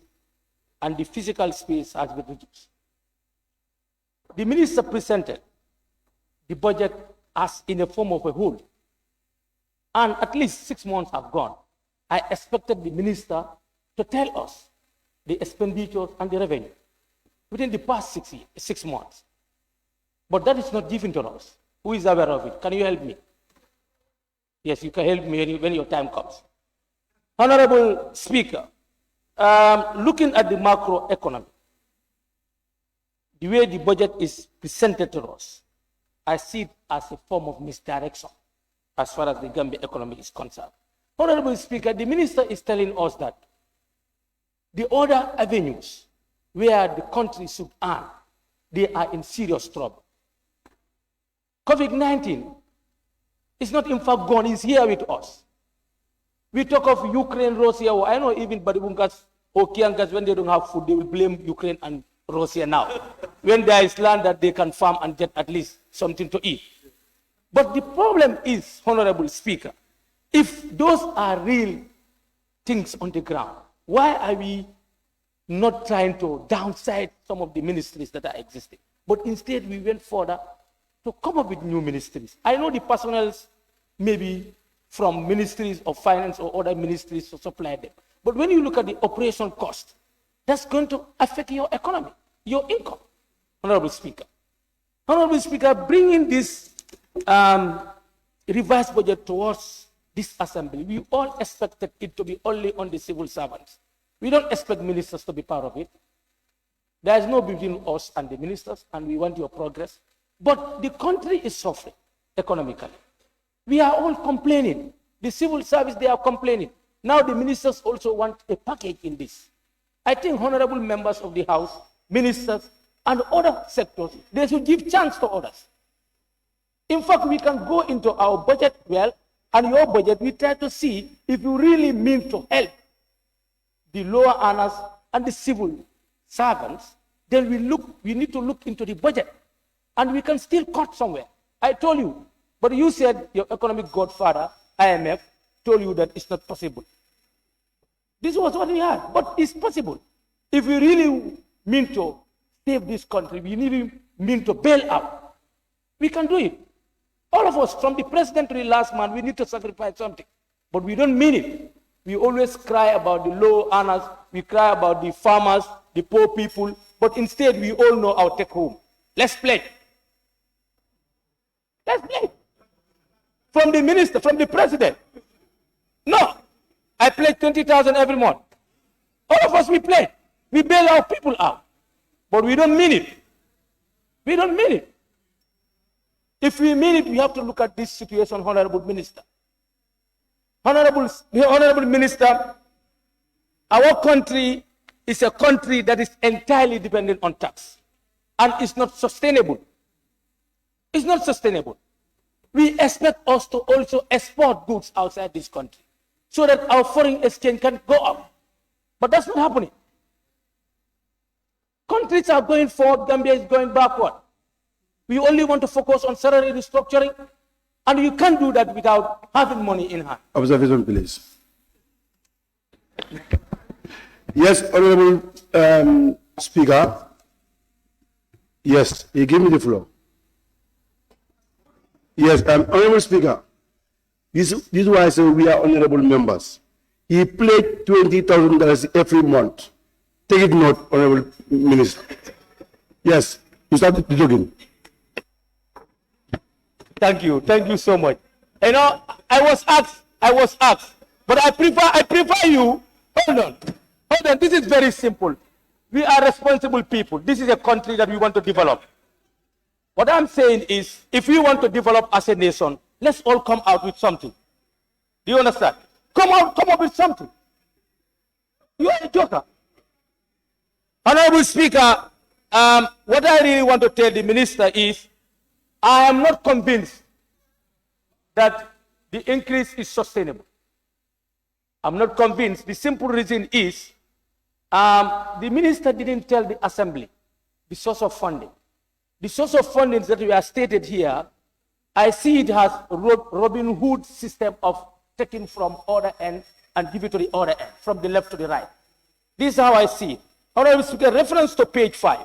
and the physical space has been reduced. The minister presented the budget as in a form of a whole, and at least 6 months have gone. I expected the minister to tell us the expenditures and the revenue within the past 6 months. But that is not given to us. Who is aware of it? Can you help me? Yes, you can help me when your time comes. Honorable Speaker, looking at the macroeconomy, the way the budget is presented to us, I see it as a form of misdirection as far as the Gambia economy is concerned. Honorable Speaker, the minister is telling us that the other avenues where the country should earn, they are in serious trouble. COVID-19 is not in fact gone, it's here with us. We talk of Ukraine, Russia, I know even Badibunkas or Kiankas, when they don't have food, they will blame Ukraine and Russia now. When there is land that they can farm and get at least something to eat. But the problem is, Honorable Speaker, if those are real things on the ground, why are we not trying to downside some of the ministries that are existing? But instead, we went further to come up with new ministries. I know the personnel maybe from ministries of finance or other ministries to supply them. But when you look at the operation cost, that's going to affect your economy, your income, Honorable Speaker. Honorable Speaker, bringing this revised budget towards this assembly, we all expected it to be only on the civil servants. We don't expect ministers to be part of it. There is no between us and the ministers, and we want your progress. But the country is suffering economically. We are all complaining. The civil service, they are complaining. Now the ministers also want a package in this. I think honorable members of the House, ministers, and other sectors, they should give chance to others. In fact, we can go into our budget and your budget, we try to see if you really mean to help the lower earners and the civil servants, then we need to look into the budget. And we can still cut somewhere. I told you, but you said your economic godfather, IMF, told you that it's not possible. This was what we had, but it's possible. If we really mean to save this country, we really mean to bail out, we can do it. All of us, from the president to the last man, we need to sacrifice something. But we don't mean it. We always cry about the low earners, we cry about the farmers, the poor people, but instead we all know our take home. Let's play. Let's play. From the minister, from the president. No, I play 20,000 every month. All of us, we play. We bail our people out. But we don't mean it. We don't mean it. If we mean it, we have to look at this situation, Honorable Minister. Honorable Minister, our country is a country that is entirely dependent on tax. And it's not sustainable. It's not sustainable. We expect us to also export goods outside this country so that our foreign exchange can go up. But that's not happening. Countries are going forward, Gambia is going backward. We only want to focus on salary restructuring, and you can't do that without having money in hand. Observation, please. Yes, Honorable Speaker. Yes, you give me the floor. Yes, Honorable Speaker. This is why I say we are honorable members. He pledged $20,000 every month. Take it note, Honorable Minister. Yes, you started talking. Thank you so much. You know, I was asked, but I prefer you. Hold on, this is very simple. We are responsible people. This is a country that we want to develop. What I'm saying is, if we want to develop as a nation, let's all come out with something. Do you understand? Come up with something. You are a joker. Honorable Speaker, what I really want to tell the minister is, I am not convinced that the increase is sustainable. I'm not convinced. The simple reason is, the minister didn't tell the assembly the source of funding. The source of funding that we are stated here, I see it as a Robin Hood system of taking from other end and give it to the other end, from the left to the right. This is how I see it. Honorable Speaker, reference to page 5.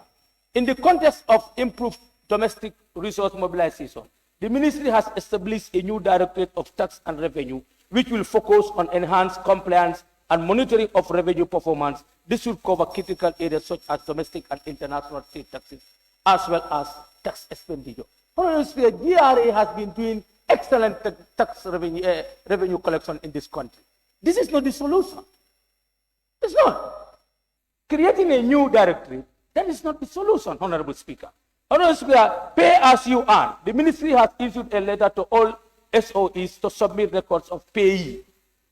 In the context of improved domestic resource mobilization, the ministry has established a new Directorate of Tax and Revenue, which will focus on enhanced compliance and monitoring of revenue performance. This will cover critical areas such as domestic and international state taxes, as well as tax expenditure. Honorable Speaker, GRA has been doing excellent tax revenue collection in this country. This is not the solution. It's not. Creating a new directorate, that is not the solution, Honorable Speaker. Honorable Speaker, pay as you earn. The ministry has issued a letter to all SOEs to submit records of payee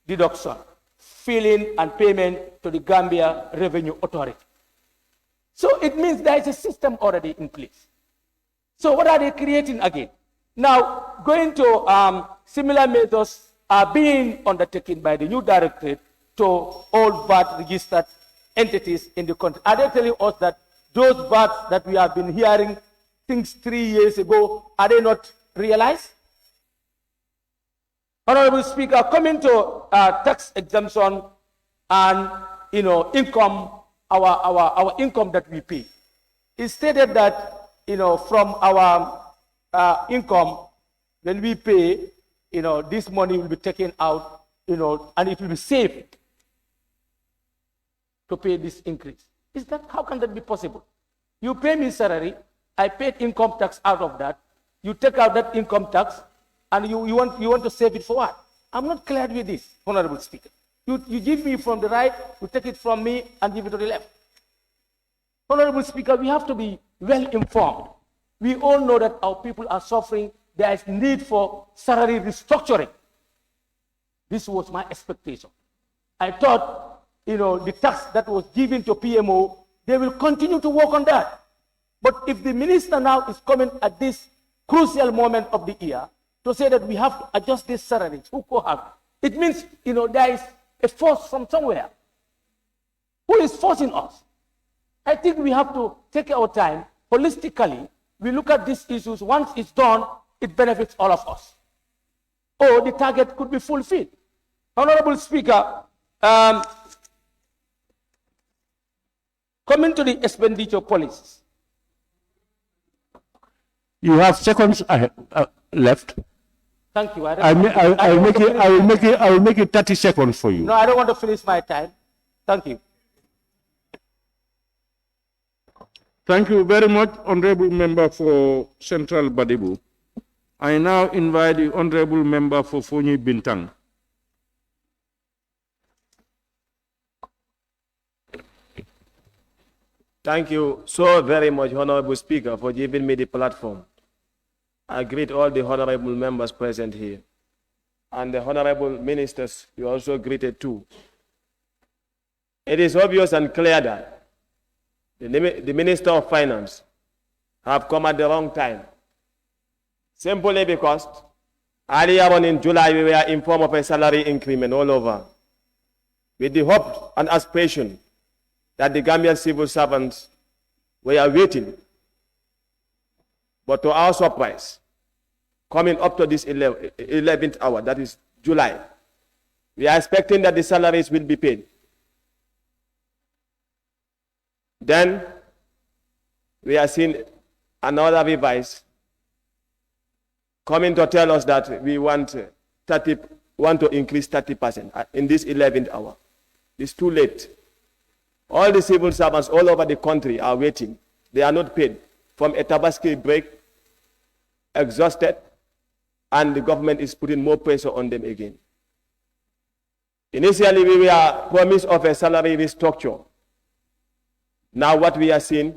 deduction, filing, and payment to the Gambia Revenue Authority. So it means there is a system already in place. So what are they creating again? Now, going to similar methods are being undertaken by the new directorate to all VAT registered entities in the country. Are they telling us that those VATs that we have been hearing since 3 years ago, are they not realized? Honorable Speaker, coming to tax exemption and income, our income that we pay. It's stated that from our income, when we pay, this money will be taken out, and it will be saved to pay this increase. How can that be possible? You pay me salary, I paid income tax out of that, you take out that income tax, and you want to save it for what? I'm not clear with this, Honorable Speaker. You give me from the right, you take it from me and give it to the left. Honorable Speaker, we have to be well informed. We all know that our people are suffering. There is need for salary restructuring. This was my expectation. I thought, the tax that was given to PMO, they will continue to work on that. But if the minister now is coming at this crucial moment of the year to say that we have to adjust these salaries, it means, there is a force from somewhere. Who is forcing us? I think we have to take our time, holistically, we look at these issues. Once it's done, it benefits all of us. Or the target could be fulfilled. Honorable Speaker, coming to the expenditure policies. You have seconds left. Thank you. I will make it 30 seconds for you. No, I don't want to finish my time. Thank you. Thank you very much, Honorable Member for Central Badibu. I now invite the Honorable Member for Fonyi Bintang. Thank you so very much, Honorable Speaker, for giving me the platform. I greet all the honorable members present here. And the honorable ministers, you are also greeted too. It is obvious and clear that the Minister of Finance have come at the wrong time. Simply because earlier on in July, we were informed of a salary increment all over, with the hope and aspiration that the Gambian civil servants were waiting. But to our surprise, coming up to this 11th hour, that is July, we are expecting that the salaries will be paid. Then we are seeing another revise coming to tell us that we want to increase 30% in this 11th hour. It's too late. All the civil servants all over the country are waiting. They are not paid. From a Tabaski break, exhausted, and the government is putting more pressure on them again. Initially, we were promised of a salary restructure. Now what we are seeing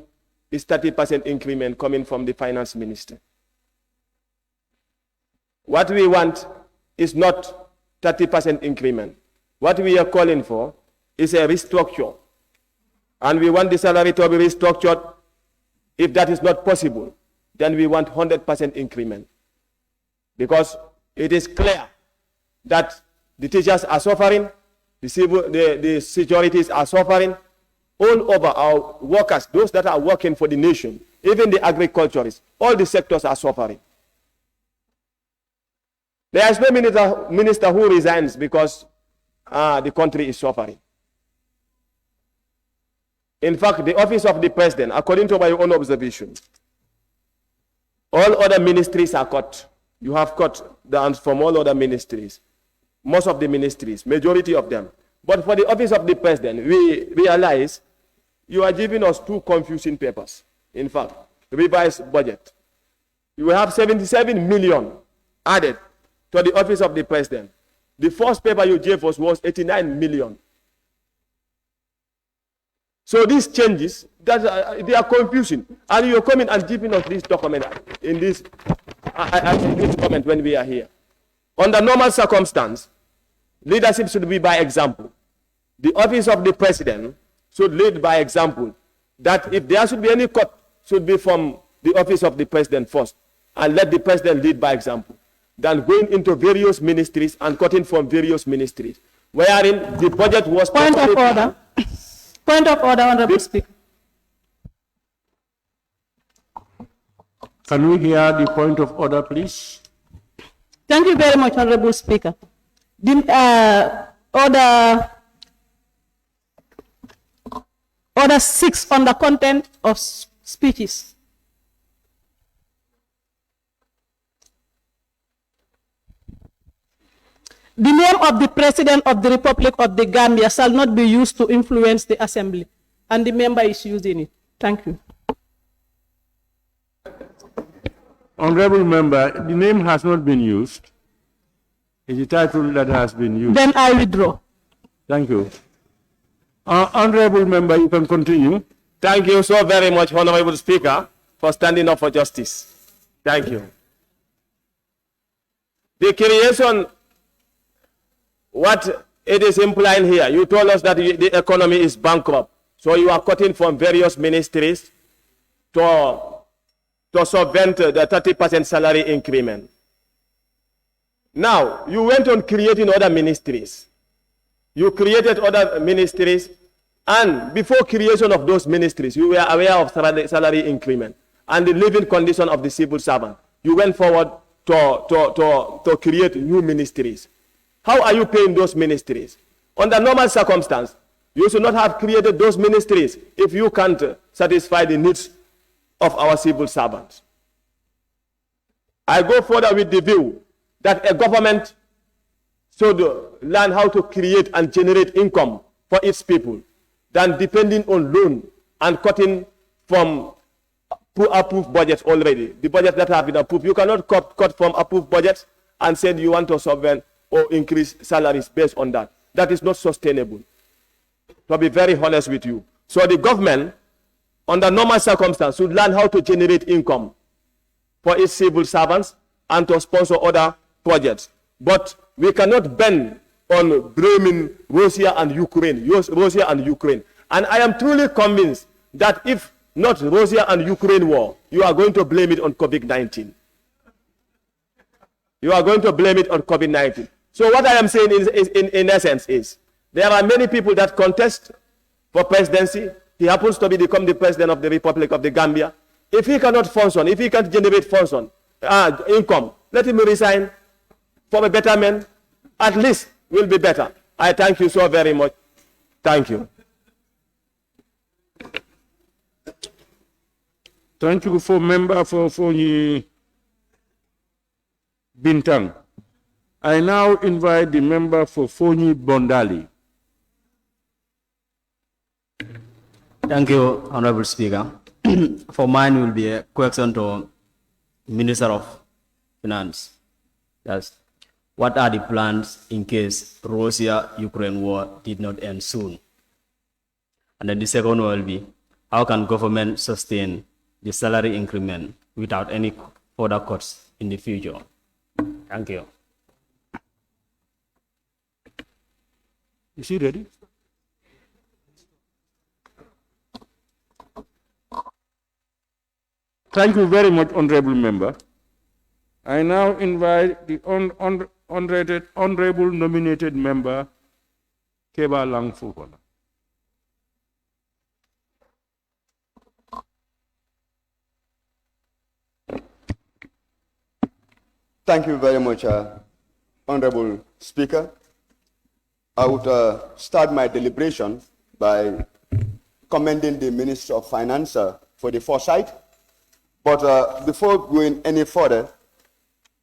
is 30% increment coming from the finance minister. What we want is not 30% increment. What we are calling for is a restructure. And we want the salary to be restructured. If that is not possible, then we want 100% increment. Because it is clear that the teachers are suffering, the securities are suffering, all over our workers, those that are working for the nation, even the agriculturists, all the sectors are suffering. There is no minister who resigns because the country is suffering. In fact, the office of the president, according to my own observation, all other ministries are cut. You have cut the hands from all other ministries. Most of the ministries, majority of them. But for the office of the president, we realize you are giving us two confusing papers. In fact, revised budget. You have 77 million added to the office of the president. The first paper you gave us was 89 million. So these changes, they are confusing. And you're coming and giving us this document in this document when we are here. Under normal circumstance, leadership should be by example. The office of the president should lead by example. That if there should be any cut, should be from the office of the president first. And let the president lead by example. Than going into various ministries and cutting from various ministries. Wherein the budget was... Point of order. Point of order, Honorable Speaker. Can we hear the point of order, please? Thank you very much, Honorable Speaker. Order 6 on the content of speeches. The name of the President of the Republic of the Gambia shall not be used to influence the Assembly, and the member is using it. Thank you. Honorable Member, the name has not been used. It's a title that has been used. Then I withdraw. Thank you. Honorable Member, you can continue. Thank you so very much, Honorable Speaker. for standing up for justice. Thank you. The creation, what it is implying here, you told us that the economy is bankrupt. So you are cutting from various ministries to subvent the 30% salary increment. Now, you went on creating other ministries. You created other ministries, and before creation of those ministries, you were aware of salary increment and the living condition of the civil servant. You went forward to create new ministries. How are you paying those ministries? Under normal circumstance, you should not have created those ministries if you can't satisfy the needs of our civil servants. I go further with the view that a government should learn how to create and generate income for its people than depending on loan and cutting from approved budgets already. The budgets that have been approved, you cannot cut from approved budgets and say you want to subvent or increase salaries based on that. That is not sustainable. To be very honest with you. So the government, under normal circumstances, should learn how to generate income for its civil servants and to sponsor other projects. But we cannot bend on blaming Russia and Ukraine. And I am truly convinced that if not Russia and Ukraine war, you are going to blame it on COVID-19. You are going to blame it on COVID-19. So what I am saying in essence is, there are many people that contest for presidency. He happens to become the president of the Republic of the Gambia. If he cannot function, if he can't generate income, let him resign for a betterment. At least will be better. I thank you so very much. Thank you. Thank you for member for Bintang. I now invite the member for Fonyi Bondali. Thank you, Honorable Speaker. For mine will be a question to Minister of Finance. That's what are the plans in case Russia-Ukraine war did not end soon? And then the second one will be, how can government sustain the salary increment without any further cuts in the future? Thank you. Is he ready? Thank you very much, Honorable Member. I now invite the Honorable Nominated Member, Keba Langfukola. Thank you very much, Honorable Speaker. I would start my deliberation by commending the Minister of Finance for the foresight. But before going any further,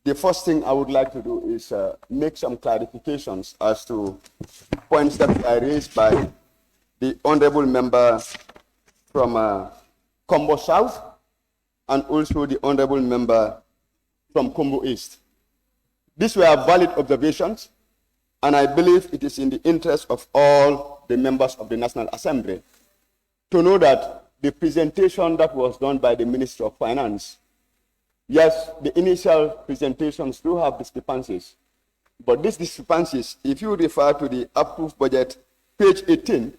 the first thing I would like to do is make some clarifications as to points that are raised by the Honorable Member from Combo South and also the Honorable Member from Combo East. These were valid observations, and I believe it is in the interest of all the members of the National Assembly to know that the presentation that was done by the Minister of Finance, yes, the initial presentations do have discrepancies, but these discrepancies, if you refer to the approved budget, page 18,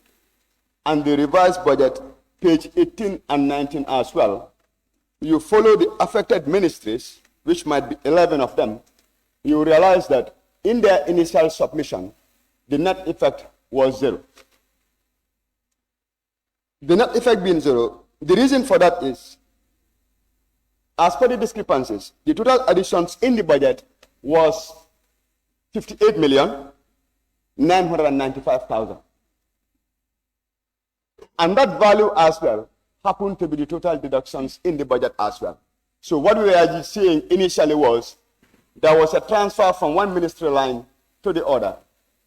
and the revised budget, page 18 and 19 as well, you follow the affected ministries, which might be 11 of them, you realize that in their initial submission, the net effect was 0. The net effect being 0, the reason for that is, as per the discrepancies, the total additions in the budget was 58,995,000. And that value as well happened to be the total deductions in the budget as well. So what we were seeing initially was, there was a transfer from one ministry line to the other,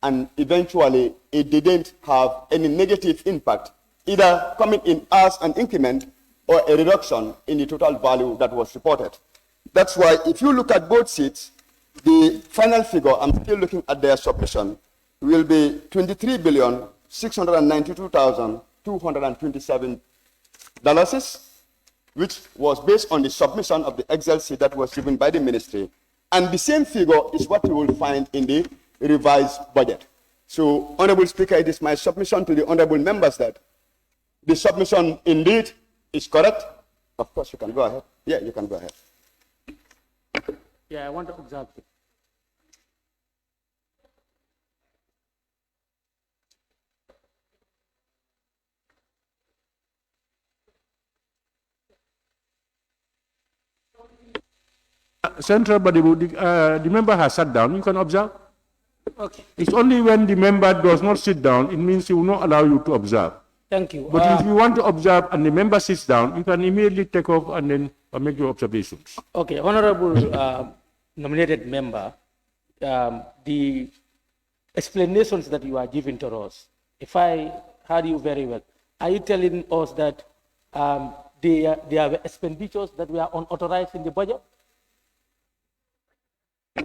and eventually it didn't have any negative impact, either coming in as an increment or a reduction in the total value that was reported. That's why if you look at both sheets, the final figure, I'm still looking at their submission, will be $23,692,227. which was based on the submission of the Excel sheet that was given by the ministry. And the same figure is what you will find in the revised budget. So, Honorable Speaker, it is my submission to the honorable members that the submission indeed is correct. Of course, you can go ahead. Yeah, you can go ahead. Yeah, I want to observe. Central body, the member has sat down, you can observe. Okay. It's only when the member does not sit down, it means he will not allow you to observe. Thank you. But if you want to observe and the member sits down, you can immediately take off and then make your observations. Okay, honorable nominated member, the explanations that you are giving to us, if I heard you very well, are you telling us that there are expenditures that were unauthorized in the budget?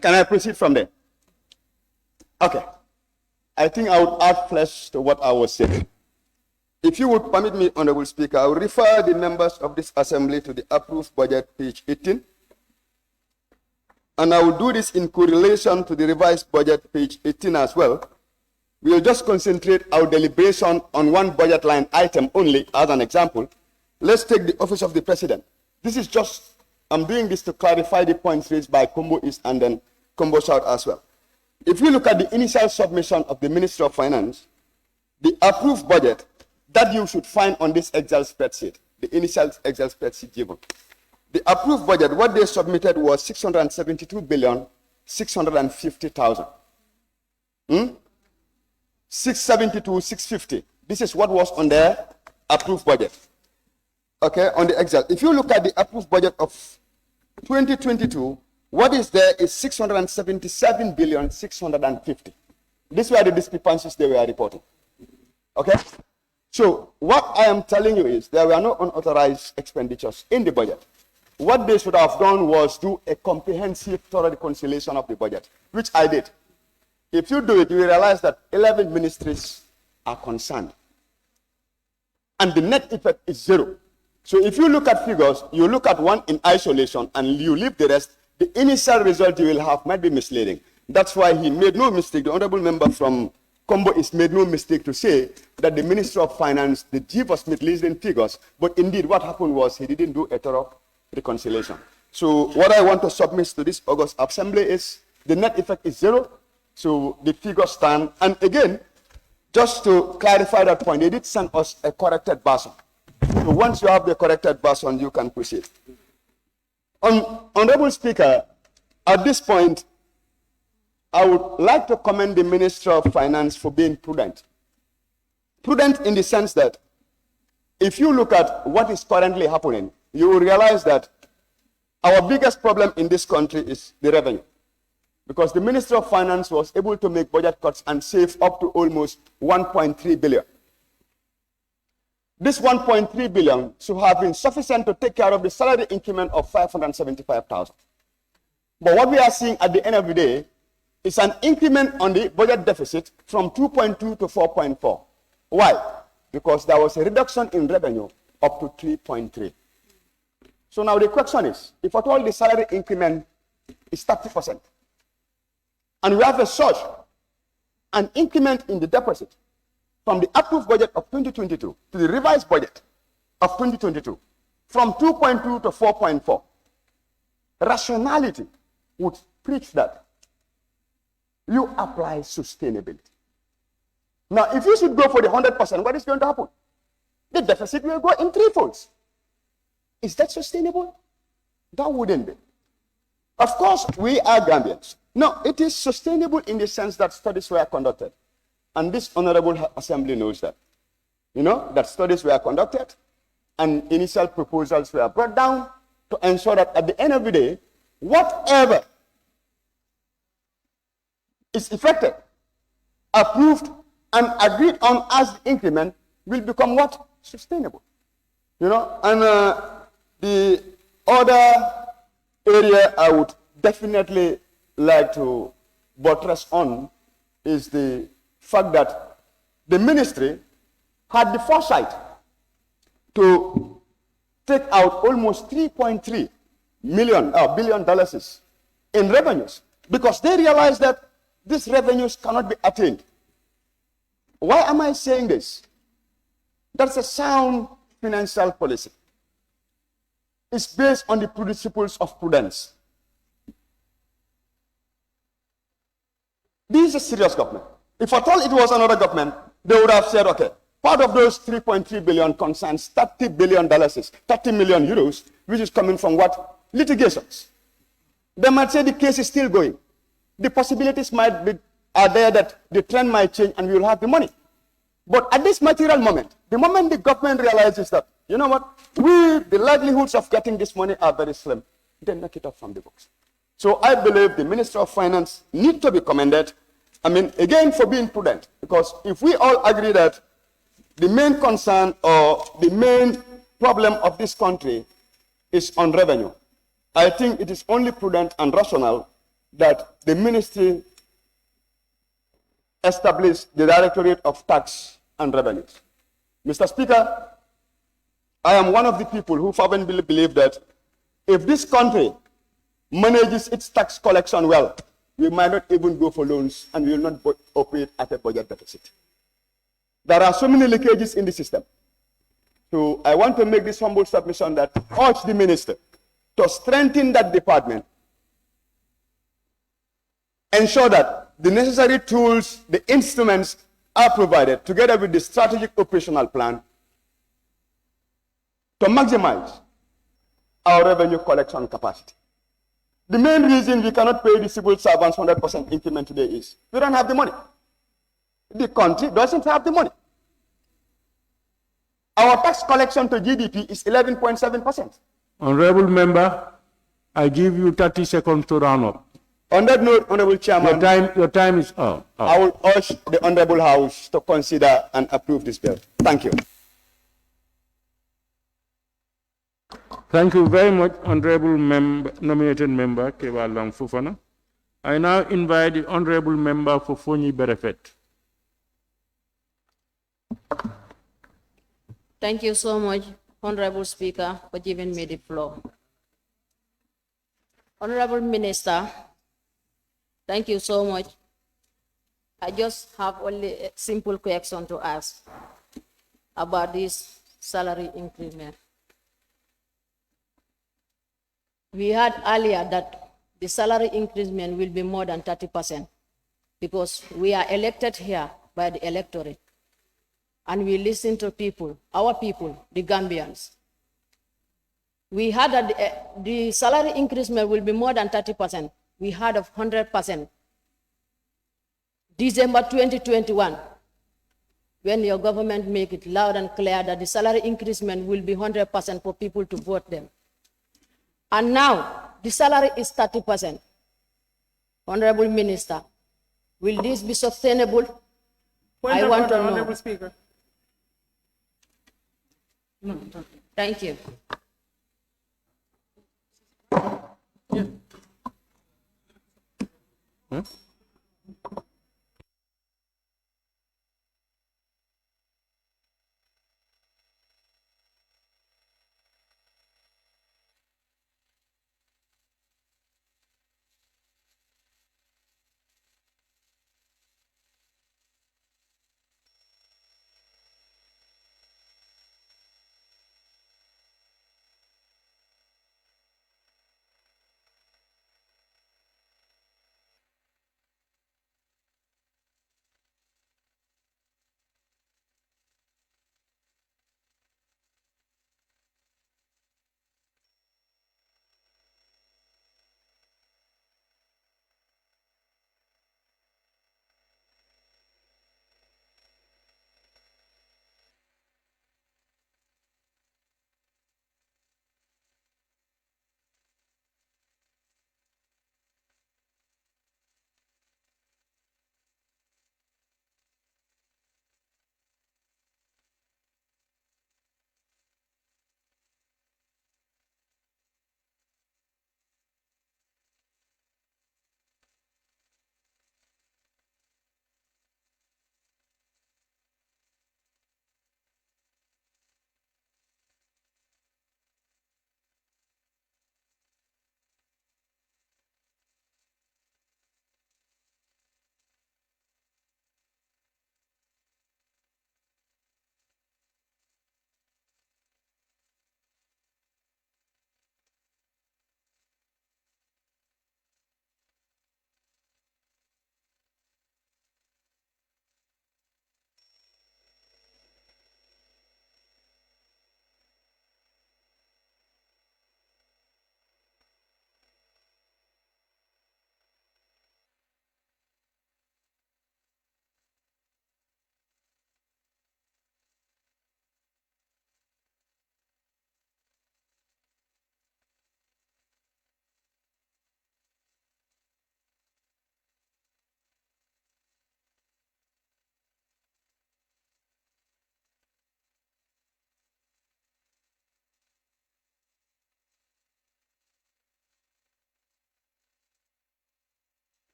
Can I proceed from there? Okay. I think I would add flesh to what I was saying. If you would permit me, Honorable Speaker, I will refer the members of this assembly to the approved budget, page 18. And I will do this in correlation to the revised budget, page 18 as well. We will just concentrate our deliberation on one budget line item only as an example. Let's take the Office of the President. This is just, I'm doing this to clarify the points raised by Combo East and then Combo South as well. If you look at the initial submission of the Ministry of Finance, the approved budget that you should find on this Excel spreadsheet, the initial Excel spreadsheet given. The approved budget, what they submitted was 672,650,000. 672,650. This is what was on their approved budget. Okay, on the Excel. If you look at the approved budget of 2022, what is there is 677,650,000,000. These were the discrepancies they were reporting. Okay? So, what I am telling you is there were no unauthorized expenditures in the budget. What they should have done was do a comprehensive, thorough reconciliation of the budget, which I did. If you do it, you will realize that 11 ministries are concerned. And the net effect is zero. So if you look at figures, you look at one in isolation and you leave the rest, the initial result you will have might be misleading. That's why he made no mistake. The honorable member from Combo is made no mistake to say that the Minister of Finance did give us misleading figures, but indeed what happened was he didn't do a thorough reconciliation. So what I want to submit to this August Assembly is the net effect is zero. So the figures stand. And again, just to clarify that point, they did send us a corrected version. So once you have the corrected version, you can proceed. Honorable Speaker, at this point, I would like to commend the Minister of Finance for being prudent. Prudent in the sense that if you look at what is currently happening, you will realize that our biggest problem in this country is the revenue. Because the Minister of Finance was able to make budget cuts and save up to almost 1.3 billion. This 1.3 billion should have been sufficient to take care of the salary increment of 575,000. But what we are seeing at the end of the day is an increment on the budget deficit from 2.2 to 4.4. Why? Because there was a reduction in revenue up to 3.3. So now the question is, if at all the salary increment is 30%, and we have a surge, an increment in the deficit from the approved budget of 2022 to the revised budget of 2022, from 2.2 to 4.4, rationality would preach that you apply sustainability. Now, if you should go for the 100%, what is going to happen? The deficit will go in threefolds. Is that sustainable? That wouldn't be. Of course, we are Gambians. No, it is sustainable in the sense that studies were conducted. And this Honorable Assembly knows that. You know, that studies were conducted and initial proposals were brought down to ensure that at the end of the day, whatever is effected, approved, and agreed on as the increment will become what? Sustainable. You know, and the other area I would definitely like to buttress on is the fact that the ministry had the foresight to take out almost $3.3 billion dollars in revenues because they realize that these revenues cannot be attained. Why am I saying this? That's a sound financial policy. It's based on the principles of prudence. This is a serious government. If at all it was another government, they would have said, okay, part of those 3.3 billion concerns $30 billion, 30 million euros, which is coming from what? Litigations. They might say the case is still going. The possibilities are there that the trend might change and we will have the money. But at this material moment, the moment the government realizes that, you know what, the likelihoods of getting this money are very slim, they knock it off from the books. So I believe the Minister of Finance needs to be commended. I mean, again, for being prudent, because if we all agree that the main concern or the main problem of this country is on revenue, I think it is only prudent and rational that the ministry establish the Directorate of Tax and Revenues. Mr. Speaker, I am one of the people who fervently believe that if this country manages its tax collection well, we might not even go for loans and we will not operate at a budget deficit. There are so many leakages in the system. So I want to make this humble submission that urge the minister to strengthen that department, ensure that the necessary tools, the instruments are provided together with the strategic operational plan to maximize our revenue collection capacity. The main reason we cannot pay the civil servants 100% increment today is we don't have the money. The country doesn't have the money. Our tax collection to GDP is 11.7%. Honorable member, I give you 30 seconds to round up. On that note, Honorable Chairman, your time is up. I will urge the Honorable House to consider and approve this bill. Thank you. Thank you very much, Honorable Nominated Member Kewalang Fufana. I now invite the Honorable Member for Fonyi Berefet. Thank you so much, Honorable Speaker, for giving me the floor. Honorable Minister, thank you so much. I just have only a simple question to ask about this salary increment. We heard earlier that the salary increment will be more than 30% because we are elected here by the electorate and we listen to people, our people, the Gambians. We heard that the salary increment will be more than 30%. We heard of 100%. December 2021, when your government make it loud and clear that the salary increment will be 100% for people to vote them. And now, the salary is 30%. Honorable Minister, will this be sustainable? I want to know. Honorable Speaker. No, thank you. Yeah. Huh?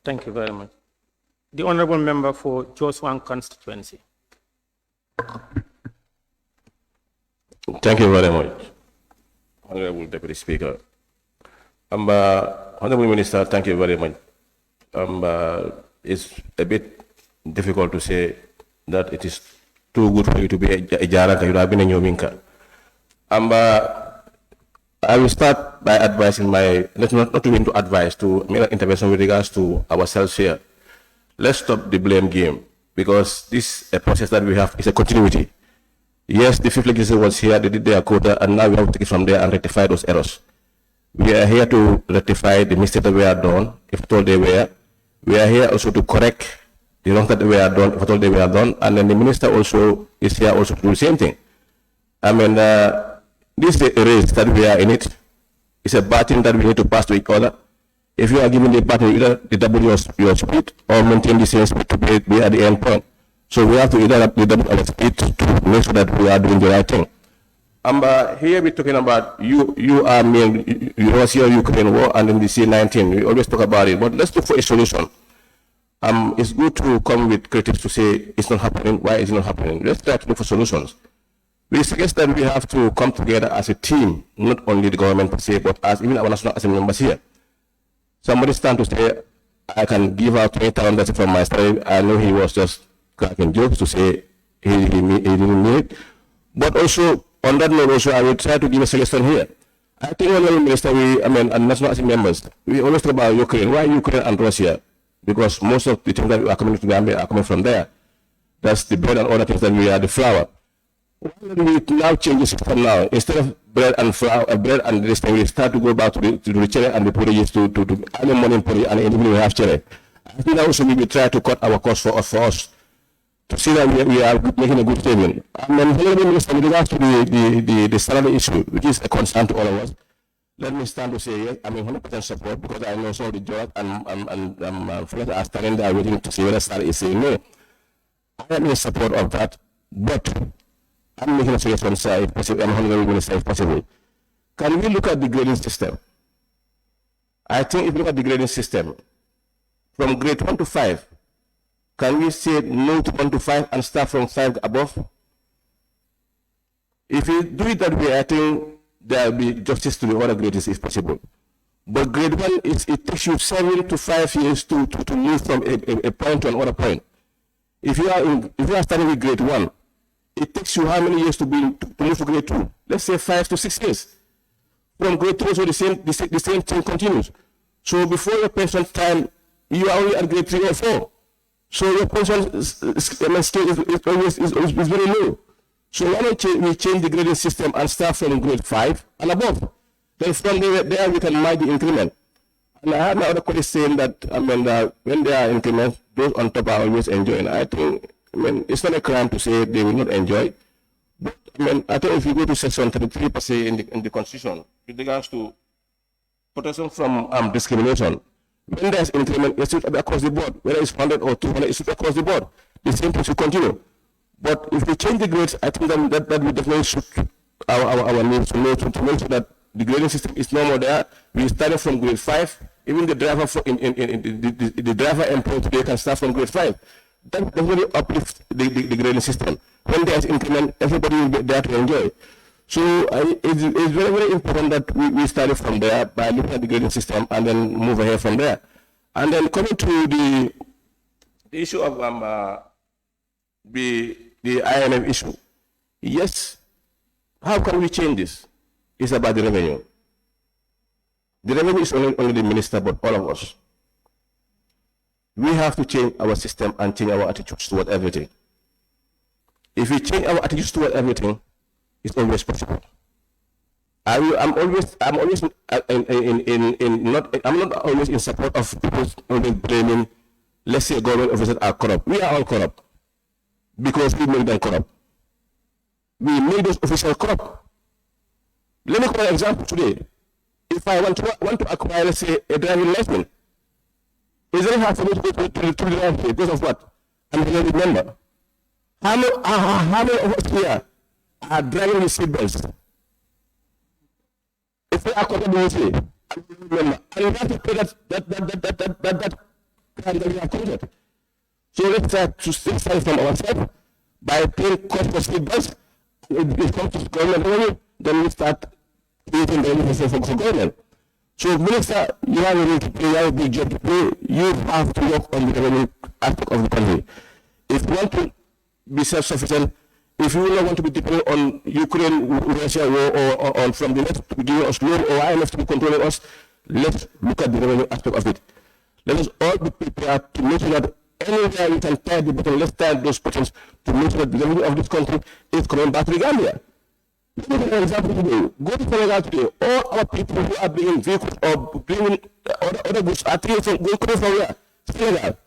Thank you very much. The Honorable Member for Joswan constituency. Thank you very much, Honorable Deputy Speaker. Honorable Minister, thank you very much. It's a bit difficult to say that it is too good for you to be a Jaraka. You have been in your Minka. I will start by advising not to advise, to make an intervention with regards to ourselves here. Let's stop the blame game, because this a process that we have is a continuity. Yes, the fifth legislature was here, they did their quota, and now we have to take it from there and rectify those errors. We are here to rectify the mistakes that were done, if at all they were. We are here also to correct the wrongs that were done, if at all they were done, and then the minister also is here also to do the same thing. This is a race that we are in it. It's a baton that we need to pass to each other. If you are given the baton, either double your speed or maintain the same speed to be at the end point. So we have to either double our speed to make sure that we are doing the right thing. Here we're talking about you are me, Russia, Ukraine war, and then the C-19. We always talk about it, but let's look for a solution. It's good to come with critics to say it's not happening. Why is it not happening? Let's try to look for solutions. We suggest that we have to come together as a team, not only the government per se, but as even our National Assembly members here. Somebody stand to say, I can give out 20,000 that's from my salary. I know he was just cracking jokes to say he didn't need it. But also, on that note also, I will try to give a suggestion here. I think, Honorable Minister, and National Assembly members, we always talk about Ukraine. Why Ukraine and Russia? Because most of the things that are coming to Gambia are coming from there. That's the bread and other things that we are the flour. We now change the system now. Instead of bread and flour, bread and this thing, we start to go back to the chile and the porridge to earn money in porridge, and even we have chile. I think also we will try to cut our costs for us to see that we are making a good statement. And then, Honorable Minister, with regards to the salary issue, which is a concern to all of us, let me stand to say yes, I'm in 100% support, because I know some of the judges and friends are standing there waiting to see whether salary is saying no. I am in support of that, but I'm making a suggestion, sir, if possible, Honorable Minister, if possible. Can we look at the grading system? I think if we look at the grading system, from grade 1 to 5, can we say no to 1 to 5 and start from 5 above? If we do it that way, I think there will be justice to the other grades if possible. But grade 1, it takes you 7 to 5 years to move from a point to another point. If you are starting with grade 1, it takes you how many years to move to grade 2? Let's say 5 to 6 years. From grade 2, so the same thing continues. So before your pension time, you are only at grade 3 or 4. So your pension scale is very low. So why don't we change the grading system and start from grade 5 and above? Then from there we can mark the increment. And I have my other colleagues saying that when there are increments, those on top are always enjoying. I think it's not a crime to say they will not enjoy. But I think if you go to section 33 per se in the Constitution, with regards to protection from discrimination, when there is increment, it should be across the board. Whether it's 100 or 200, it should be across the board. The same thing should continue. But if we change the grades, I think that will definitely suit our needs to make sure that the grading system is no more there. We started from grade 5. Even the driver the driver employed today can start from grade 5. That definitely uplift the grading system. When there is increment, everybody will be there to enjoy. So it's very, very important that we started from there by looking at the grading system and then move ahead from there. And then coming to the issue of the IMF issue. Yes, how can we change this? It's about the revenue. The revenue is only the minister, but all of us. We have to change our system and change our attitudes toward everything. If we change our attitudes toward everything, it's always possible. I'm not always in support of people always blaming, let's say, government officers are corrupt. We are all corrupt because we made them corrupt. We made those officials corrupt. Let me give an example today. If I want to acquire, let's say, a driving license, it's very hard for me to go to the driveway because of what? I'm going to remember. How many of us here are driving with seatbelts? If we are comfortable with it, remember, and you have to pay that crime that we have committed. So let's try to start from ourselves by paying cost for feedbacks. If it comes to government revenue, then we start creating the revenue for government. So, Minister, you have a role to play, you have a big job to play. You have to work on the revenue aspect of the country. If you want to be self-sufficient, if you don't want to be dependent on Ukraine-Russia war or on from the left to be giving us loan or IMF to be controlling us, let's look at the revenue aspect of it. Let us all be prepared to make sure that anywhere we can tie the button, let's tie those buttons to make sure that the revenue of this country is coming back to the Gambia. Give an example today. Go to Senegal today. All our people who are bringing vehicles or bringing other goods are coming from where? Senegal.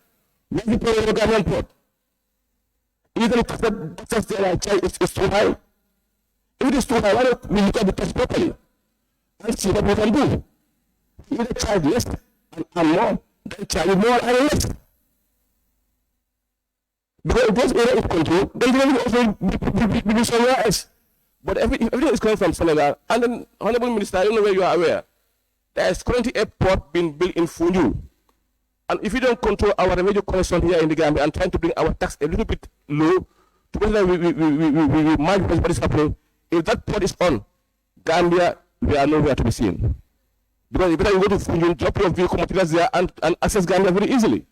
Where's the problem of the Gambian port? Even if the tax there is too high. If it is too high, why don't we look at the tax properly and see what we can do? If they charge less and more, then charge more and less. Because if those areas is controlled, then they will also be somewhere else. But everything is coming from Senegal. And then, Honorable Minister, I don't know where you are aware, there is currently a port being built in Funju. And if we don't control our revenue collection here in the Gambia and trying to bring our tax a little bit low, to make sure we mind what is happening, if that port is on, Gambia, we are nowhere to be seen. Because if you go to Funju, drop your vehicle materials there and access Gambia very easily.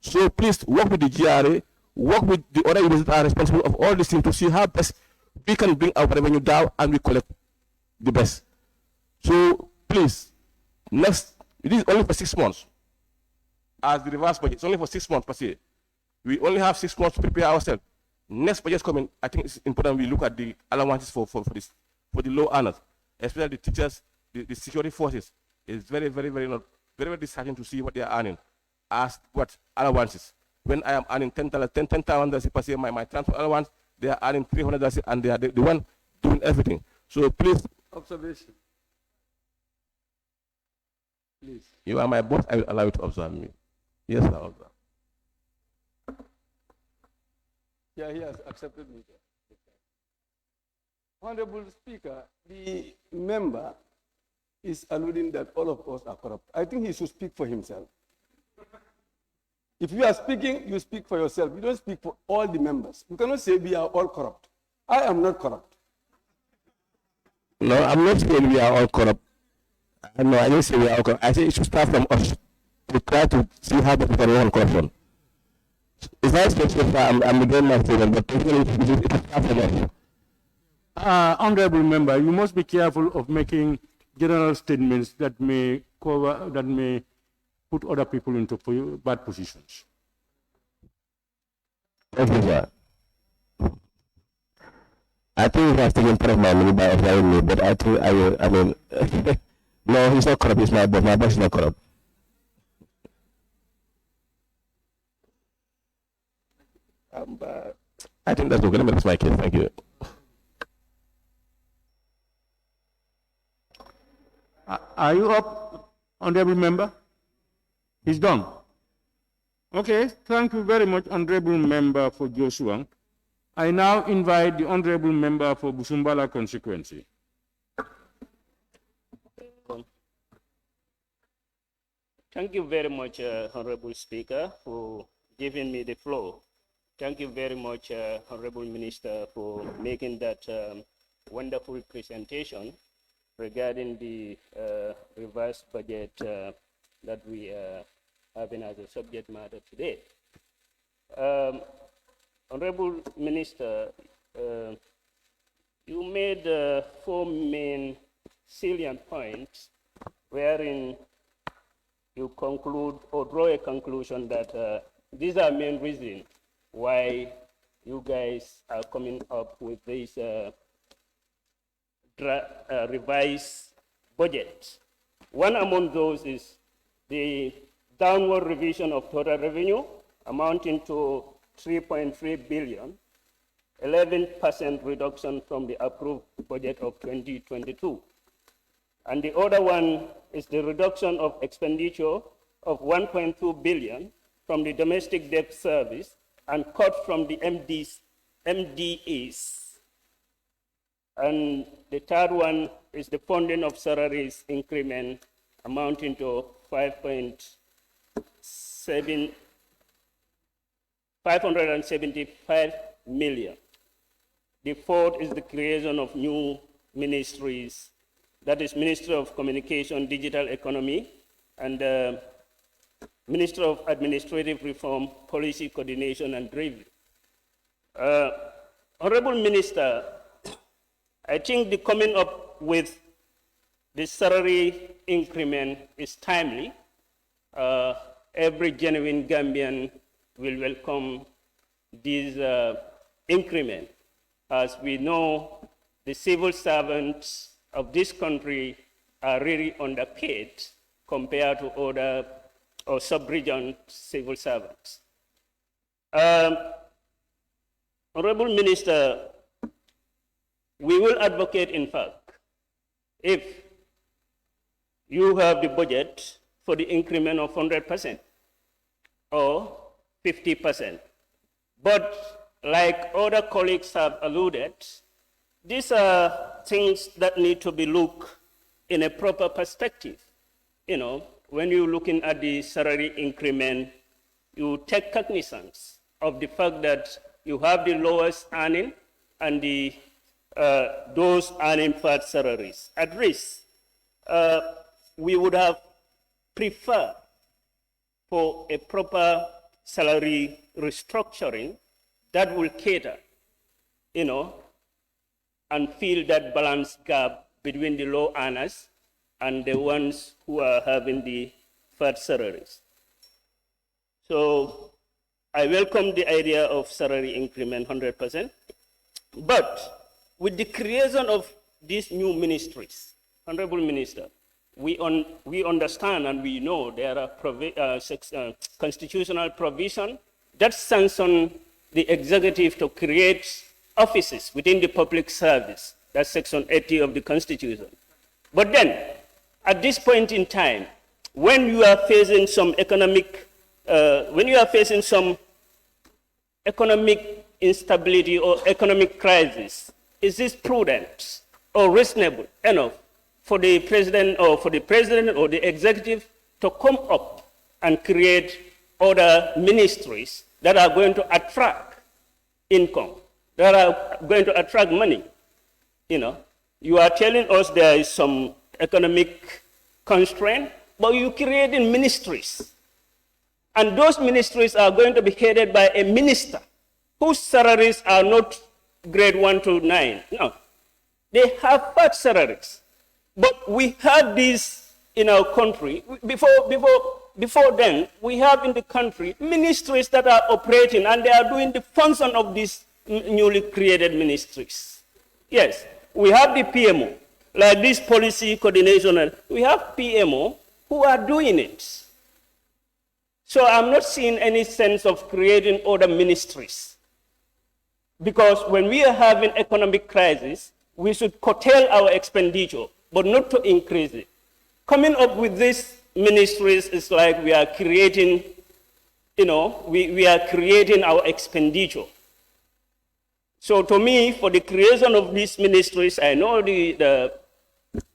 So please work with the GRA, work with the other units that are responsible of all these things to see how best we can bring our revenue down and we collect the best. So please, it is only for 6 months. As the reverse budget, it's only for 6 months per se. We only have 6 months to prepare ourselves. Next budget coming, I think it's important we look at the allowances for the low earners, especially the teachers, the security forces. It's very disheartening to see what they are earning as what allowances. When I am earning $10,000 per se, my transport allowance, they are earning $300 and they are the one doing everything. So please. Observation. Please. You are my boss, I will allow you to observe me. Yes, sir, observe. Yeah, he has accepted me. Honorable Speaker, the member is alluding that all of us are corrupt. I think he should speak for himself. If you are speaking, you speak for yourself. You don't speak for all the members. You cannot say we are all corrupt. I am not corrupt. No, I'm not saying we are all corrupt. No, I didn't say we are all corrupt. I say it should start from us to try to see how we can work on corruption. It's not specific, I'm against my statement, but it should start from us. Honorable member, you must be careful of making general statements that may put other people into bad positions. Thank you, sir. I think he has taken part of my money by observing me, but I think I will, no, he's not corrupt, he's my boss. My boss is not corrupt. I think that's okay. Let me rest my case. Thank you. Are you up, honorable member? He's done. Okay, thank you very much, honorable member for Joshua. I now invite the honorable member for Busumbala constituency. Thank you very much, Honorable Speaker, for giving me the floor. Thank you very much, Honorable Minister, for making that wonderful presentation regarding the revised budget that we are having as a subject matter today. Honorable Minister, you made 4 main salient points wherein you conclude or draw a conclusion that these are main reasons why you guys are coming up with this revised budget. One among those is the downward revision of total revenue amounting to 3.3 billion, 11% reduction from the approved budget of 2022. And the other one is the reduction of expenditure of 1.2 billion from the domestic debt service and cut from the MDAs. And the third one is the funding of salaries increment amounting to 5.2 575 million. The fourth is the creation of new ministries, that is Ministry of Communication, Digital Economy, and Ministry of Administrative Reform, Policy Coordination and Review. Honorable Minister, I think the coming up with the salary increment is timely. Every genuine Gambian will welcome this increment. As we know, the civil servants of this country are really underpaid compared to other or sub-region civil servants. Honorable Minister, we will advocate, in fact, if you have the budget for the increment of 100% or 50%. But like other colleagues have alluded, these are things that need to be looked in a proper perspective. You know, when you're looking at the salary increment, you take cognizance of the fact that you have the lowest earning and the those earning fat salaries at risk. We would have preferred for a proper salary restructuring that will cater, you know, and fill that balance gap between the low earners and the ones who are having the fat salaries. So I welcome the idea of salary increment 100%, but with the creation of these new ministries, Honorable Minister, we understand and we know there are constitutional provision that sanction the executive to create offices within the public service. That's Section 80 of the Constitution. But then, at this point in time, when you are facing some economic instability or economic crisis, is this prudent or reasonable enough for the president or the executive to come up and create other ministries that are going to attract income, that are going to attract money? You know, you are telling us there is some economic constraint, but you're creating ministries. And those ministries are going to be headed by a minister whose salaries are not grade 1 to 9. No, they have fat salaries. But we had this in our country. Before then, we have in the country ministries that are operating and they are doing the function of these newly created ministries. Yes, we have the PMO, like this policy coordination, and we have PMO who are doing it. So I'm not seeing any sense of creating other ministries. Because when we are having economic crisis, we should curtail our expenditure, but not to increase it. Coming up with these ministries is like we are creating, you know, we are creating our expenditure. So to me, for the creation of these ministries, I know the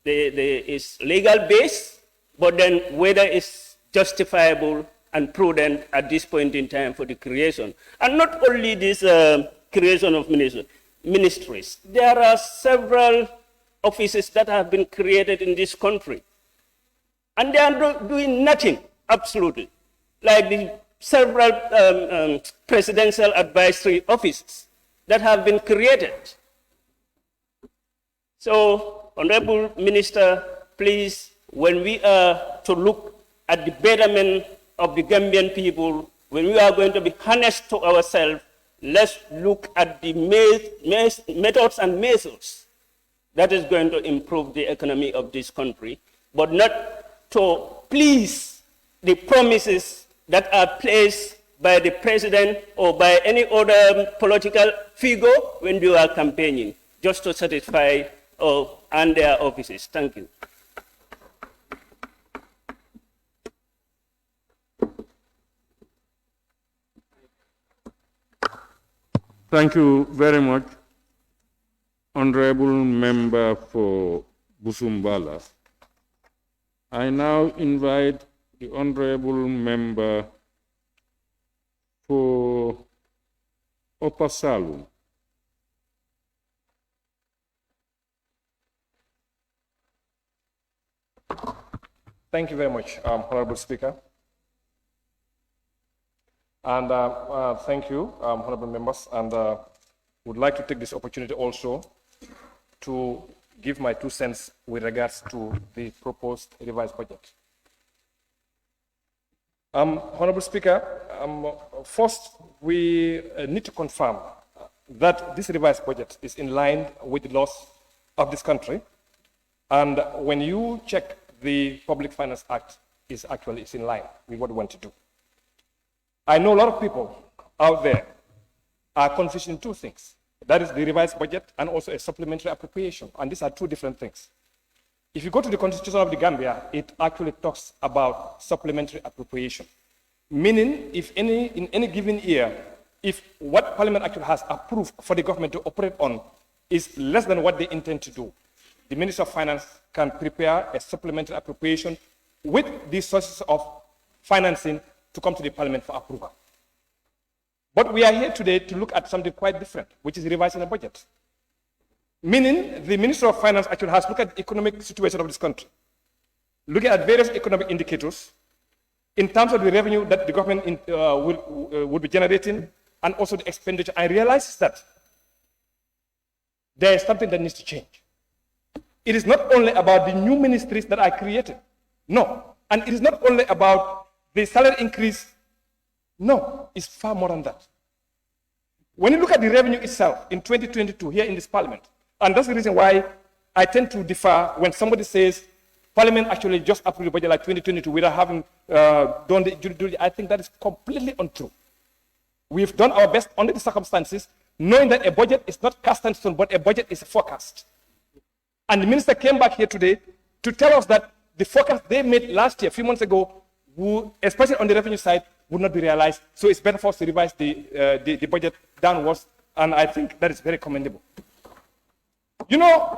is legal base, but then whether it's justifiable and prudent at this point in time for the creation. And not only this creation of ministries, there are several offices that have been created in this country. And they are doing nothing, absolutely. Like the several presidential advisory offices that have been created. So, Honorable Minister, please, when we are to look at the betterment of the Gambian people, when we are going to be honest to ourselves, let's look at the methods and measures that is going to improve the economy of this country, but not to please the promises that are placed by the president or by any other political figure when you are campaigning, just to satisfy and their offices. Thank you. Thank you very much, Honorable Member for Busumbala. I now invite the honorable member for Upper Salum. Thank you very much, Honorable Speaker. And thank you, honorable members, and would like to take this opportunity also to give my 2 cents with regards to the proposed revised budget. Honorable Speaker, first we need to confirm that this revised budget is in line with the laws of this country, and when you check the Public Finance Act, is in line with what we want to do. I know a lot of people out there are confusing 2 things. That is the revised budget and also a supplementary appropriation. And these are 2 different things. If you go to the Constitution of the Gambia, it actually talks about supplementary appropriation. Meaning, if in any given year, if what Parliament actually has approved for the government to operate on is less than what they intend to do, the Minister of Finance can prepare a supplementary appropriation with the sources of financing to come to the Parliament for approval. But we are here today to look at something quite different, which is revising the budget. Meaning, the Minister of Finance actually has looked at the economic situation of this country, looking at various economic indicators in terms of the revenue that the government will be generating and also the expenditure, and realizes that there is something that needs to change. It is not only about the new ministries that are created. No. And it is not only about the salary increase. No, it's far more than that. When you look at the revenue itself in 2022 here in this Parliament, and that's the reason why I tend to differ when somebody says Parliament actually just approved the budget like 2022 without having done the due diligence. I think that is completely untrue. We've done our best under the circumstances, knowing that a budget is not cast in stone, but a budget is a forecast. And the minister came back here today to tell us that the forecast they made last year, a few months ago, especially on the revenue side, would not be realized. So it's better for us to revise the budget downwards, and I think that is very commendable. You know,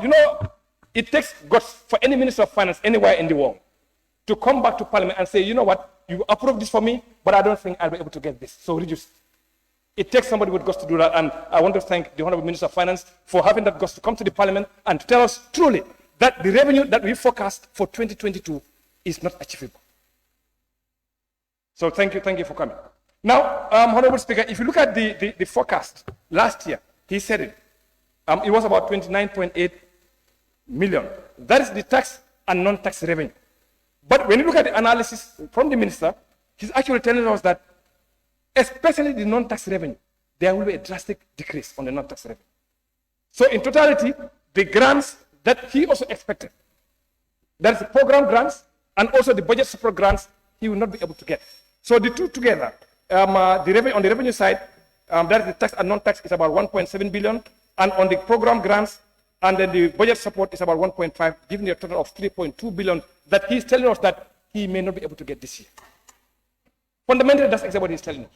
it takes guts for any minister of finance anywhere in the world to come back to Parliament and say, you know what, you approve this for me, but I don't think I'll be able to get this. So reduce. It takes somebody with guts to do that, and I want to thank the Honorable Minister of Finance for having that guts to come to the Parliament and to tell us truly that the revenue that we forecast for 2022 is not achievable. So thank you for coming. Now, Honorable Speaker, if you look at the forecast last year, he said it. It was about 29.8 million. That is the tax and non-tax revenue. But when you look at the analysis from the minister, he's actually telling us that, especially the non-tax revenue, there will be a drastic decrease on the non-tax revenue. So in totality, the grants that he also expected, that is the program grants and also the budget support grants, he will not be able to get. So the 2 together, on the revenue side, that is the tax and non-tax is about 1.7 billion, and on the program grants and then the budget support is about 1.5, giving a total of 3.2 billion that he's telling us that he may not be able to get this year. Fundamentally, that's exactly what he's telling us.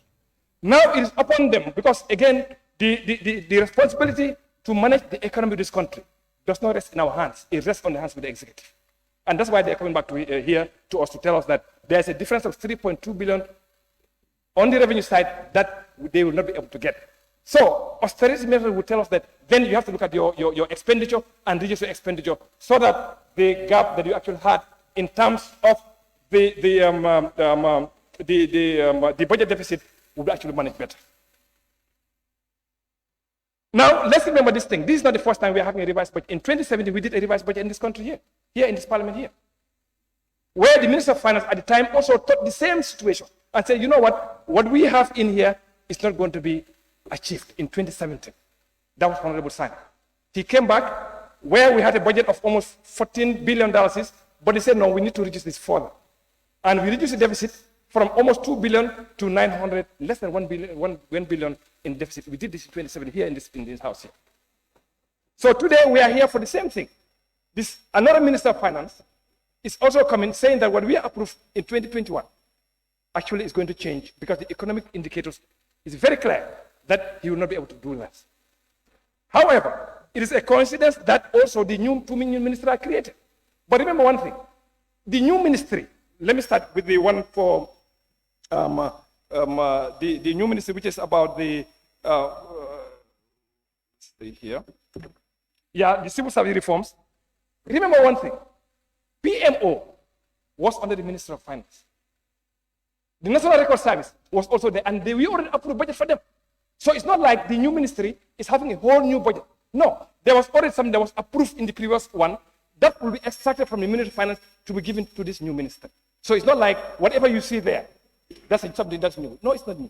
Now it is upon them, because again, the responsibility to manage the economy of this country does not rest in our hands. It rests on the hands of the executive. And that's why they're coming back to here to us to tell us that there's a difference of 3.2 billion on the revenue side that they will not be able to get. So austerity measures will tell us that then you have to look at your expenditure and reduce your expenditure so that the gap that you actually had in terms of the budget deficit will be actually managed better. Now, let's remember this thing. This is not the first time we are having a revised budget. In 2017, we did a revised budget in this country here in this Parliament here, where the Minister of Finance at the time also thought the same situation and said, you know what we have in here is not going to be achieved in 2017. That was Honorable Simon. He came back where we had a budget of almost $14 billion, but he said, no, we need to reduce this further. And we reduced the deficit from almost 2 billion to 900, less than 1 billion in deficit. We did this in 2017 here in this house here. So today we are here for the same thing. Another Minister of Finance is also coming saying that what we approved in 2021 actually is going to change because the economic indicators is very clear that he will not be able to do that. However, it is a coincidence that also the two new ministries are created. But remember one thing, the new ministry let me start with the one for the new ministry, which is about the stay here. Yeah, the civil service reforms. Remember one thing: PMO was under the Minister of Finance. The National Record Service was also there, and we already approved budget for them. So it's not like the new ministry is having a whole new budget. No, there was already something that was approved in the previous one that will be extracted from the Ministry of Finance to be given to this new minister. So it's not like whatever you see there, that's something that's new. No, it's not new.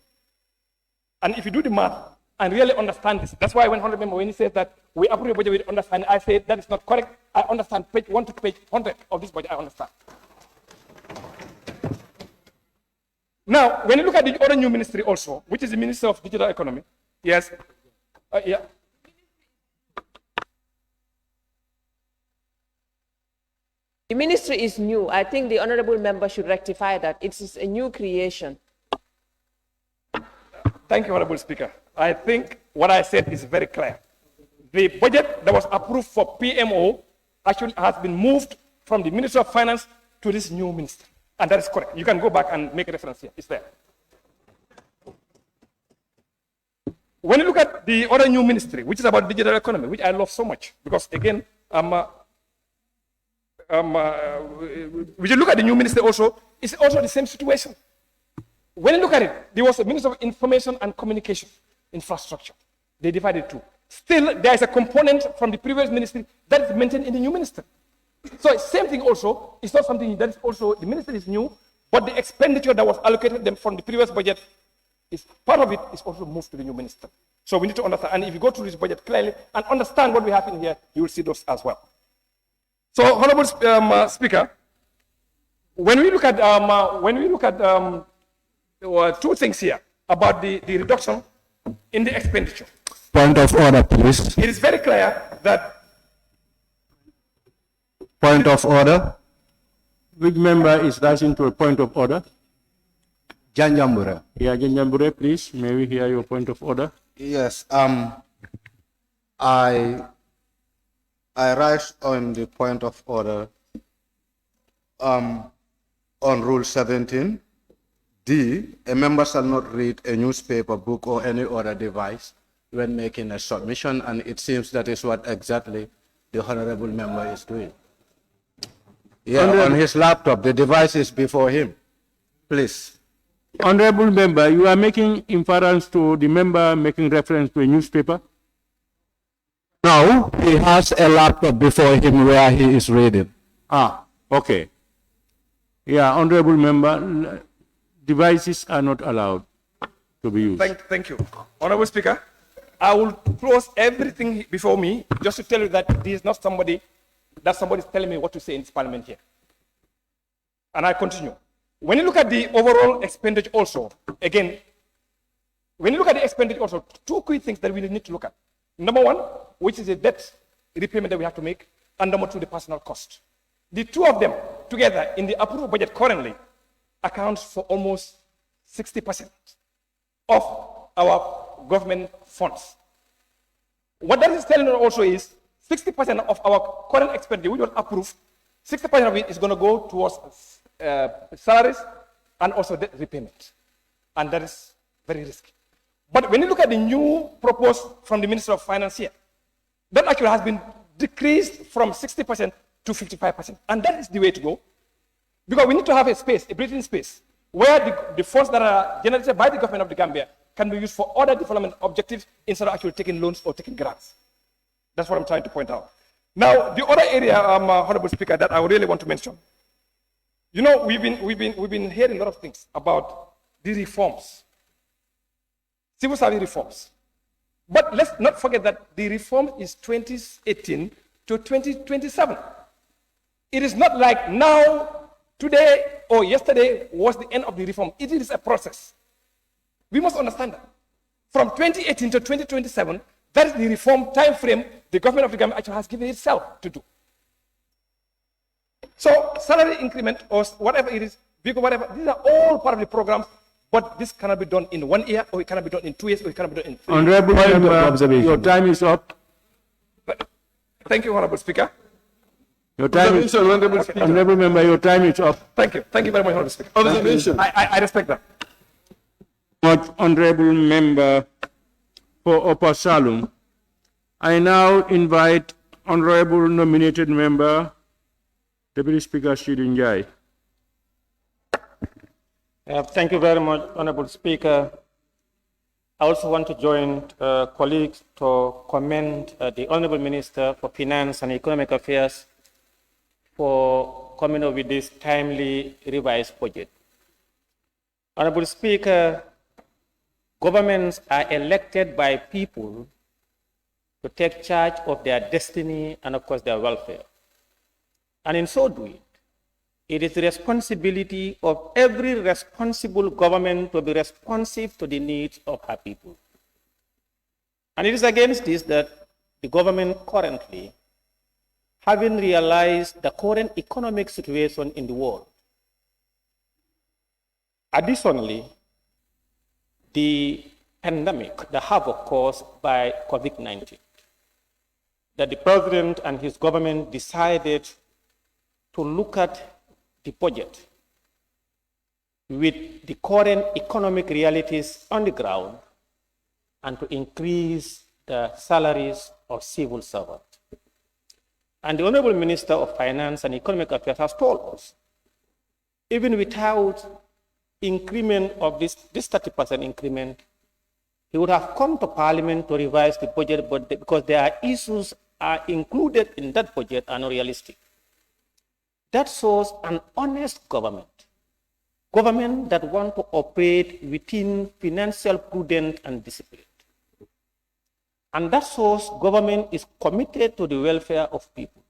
And if you do the math and really understand this, that's why when Honorable Member, when he says that we approve the budget with understanding, I say that is not correct. I understand page 1 to page 100 of this budget, I understand. Now, when you look at the other new ministry also, which is the Minister of Digital Economy, yes, yeah. The ministry is new. I think the honorable member should rectify that. It is a new creation. Thank you, Honorable Speaker. I think what I said is very clear. The budget that was approved for PMO actually has been moved from the Ministry of Finance to this new minister. And that is correct. You can go back and make a reference here. It's there. When you look at the other new ministry, which is about digital economy, which I love so much, because again, we look at the new ministry also, it's also the same situation. When you look at it, there was a Minister of Information and Communication Infrastructure. They divided two. Still, there is a component from the previous ministry that is maintained in the new ministry. So same thing also, it's not something that is also, the ministry is new, but the expenditure that was allocated them from the previous budget, is part of it is also moved to the new minister. So we need to understand, and if you go through this budget clearly and understand what we have in here, you will see those as well. So, Honorable Speaker, when we look at two things here about the reduction in the expenditure. Point of order, please. It is very clear that. Point of order. Which member is rising to a point of order? Janjambure. Yeah, Janjambure, please. May we hear your point of order? Yes. I rise on the point of order on Rule 17. D, a member shall not read a newspaper, book, or any other device when making a submission, and it seems that is what exactly the honorable member is doing. Yeah, on his laptop, the device is before him. Please. Honorable member, you are making inference to the member making reference to a newspaper? No, he has a laptop before him where he is reading. Ah, okay. Yeah, honorable member, devices are not allowed to be used. Thank you. Honorable Speaker, I will close everything before me just to tell you that this is not somebody, that somebody is telling me what to say in this parliament here. And I continue. When you look at the overall expenditure also, again, when you look at the expenditure also, two key things that we need to look at. Number one, which is the debt repayment that we have to make, and number two, the personal cost. The two of them together in the approved budget currently accounts for almost 60% of our government funds. What that is telling us also is 60% of our current expenditure, which was approved, 60% of it is going to go towards salaries and also debt repayment. And that is very risky. But when you look at the new proposed from the Minister of Finance here, that actually has been decreased from 60% to 55%. And that is the way to go. Because we need to have a space, a breathing space, where the funds that are generated by the government of the Gambia can be used for other development objectives instead of actually taking loans or taking grants. That's what I'm trying to point out. Now, the other area, Honorable Speaker, that I really want to mention. You know, we've been hearing a lot of things about the reforms, civil service reforms. But let's not forget that the reform is 2018 to 2027. It is not like now, today, or yesterday was the end of the reform. It is a process. We must understand that. From 2018 to 2027, that is the reform time frame the government of the Gambia actually has given itself to do. So salary increment or whatever it is, vehicle, whatever, these are all part of the programs, but this cannot be done in 1 year, or it cannot be done in 2 years, or it cannot be done in 3 years. Honorable member, your time is up. Thank you, Honorable Speaker. Your time is, Honorable Member, your time is up. Thank you. Thank you very much, Honorable Speaker. Observation. I respect that. Much Honorable Member for Upper Salum. I now invite Honorable Nominated Member, Deputy Speaker Shidin Jai. Thank you very much, Honorable Speaker. I also want to join colleagues to commend the Honorable Minister for Finance and Economic Affairs for coming up with this timely revised budget. Honorable Speaker, governments are elected by people to take charge of their destiny and, of course, their welfare. And in so doing, it is the responsibility of every responsible government to be responsive to the needs of her people. And it is against this that the government currently, having realized the current economic situation in the world, additionally, the pandemic, the havoc caused by COVID-19, that the president and his government decided to look at the budget with the current economic realities on the ground and to increase the salaries of civil servants. And the Honorable Minister of Finance and Economic Affairs has told us, even without increment of this 30% increment, he would have come to Parliament to revise the budget, but because there are issues are included in that budget are not realistic. That shows an honest government that want to operate within financial prudence and discipline. And that shows government is committed to the welfare of people.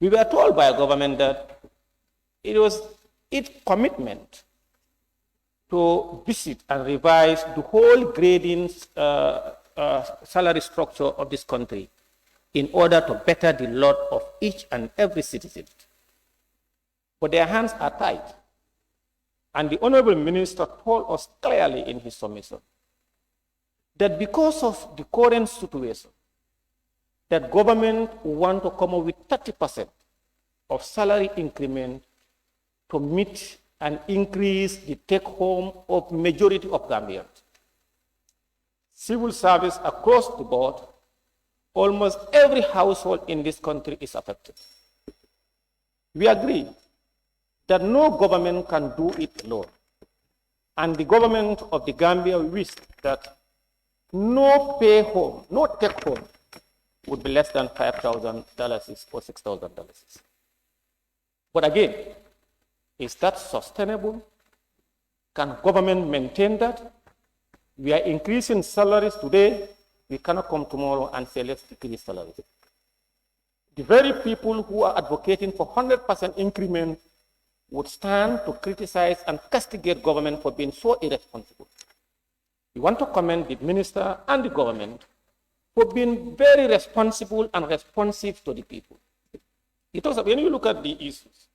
We were told by government that it was its commitment to visit and revise the whole grading salary structure of this country in order to better the lot of each and every citizen. But their hands are tied. And the Honorable Minister told us clearly in his submission that because of the current situation, that government want to come up with 30% of salary increment to meet and increase the take-home of majority of Gambians. Civil service across the board, almost every household in this country is affected. We agree that no government can do it alone. And the government of the Gambia wished that no pay home, no take home would be less than $5,000 or $6,000. But again, is that sustainable? Can government maintain that? We are increasing salaries today. We cannot come tomorrow and say, let's decrease salaries. The very people who are advocating for 100% increment would stand to criticize and castigate government for being so irresponsible. We want to commend the minister and the government for being very responsible and responsive to the people. When you look at the issues,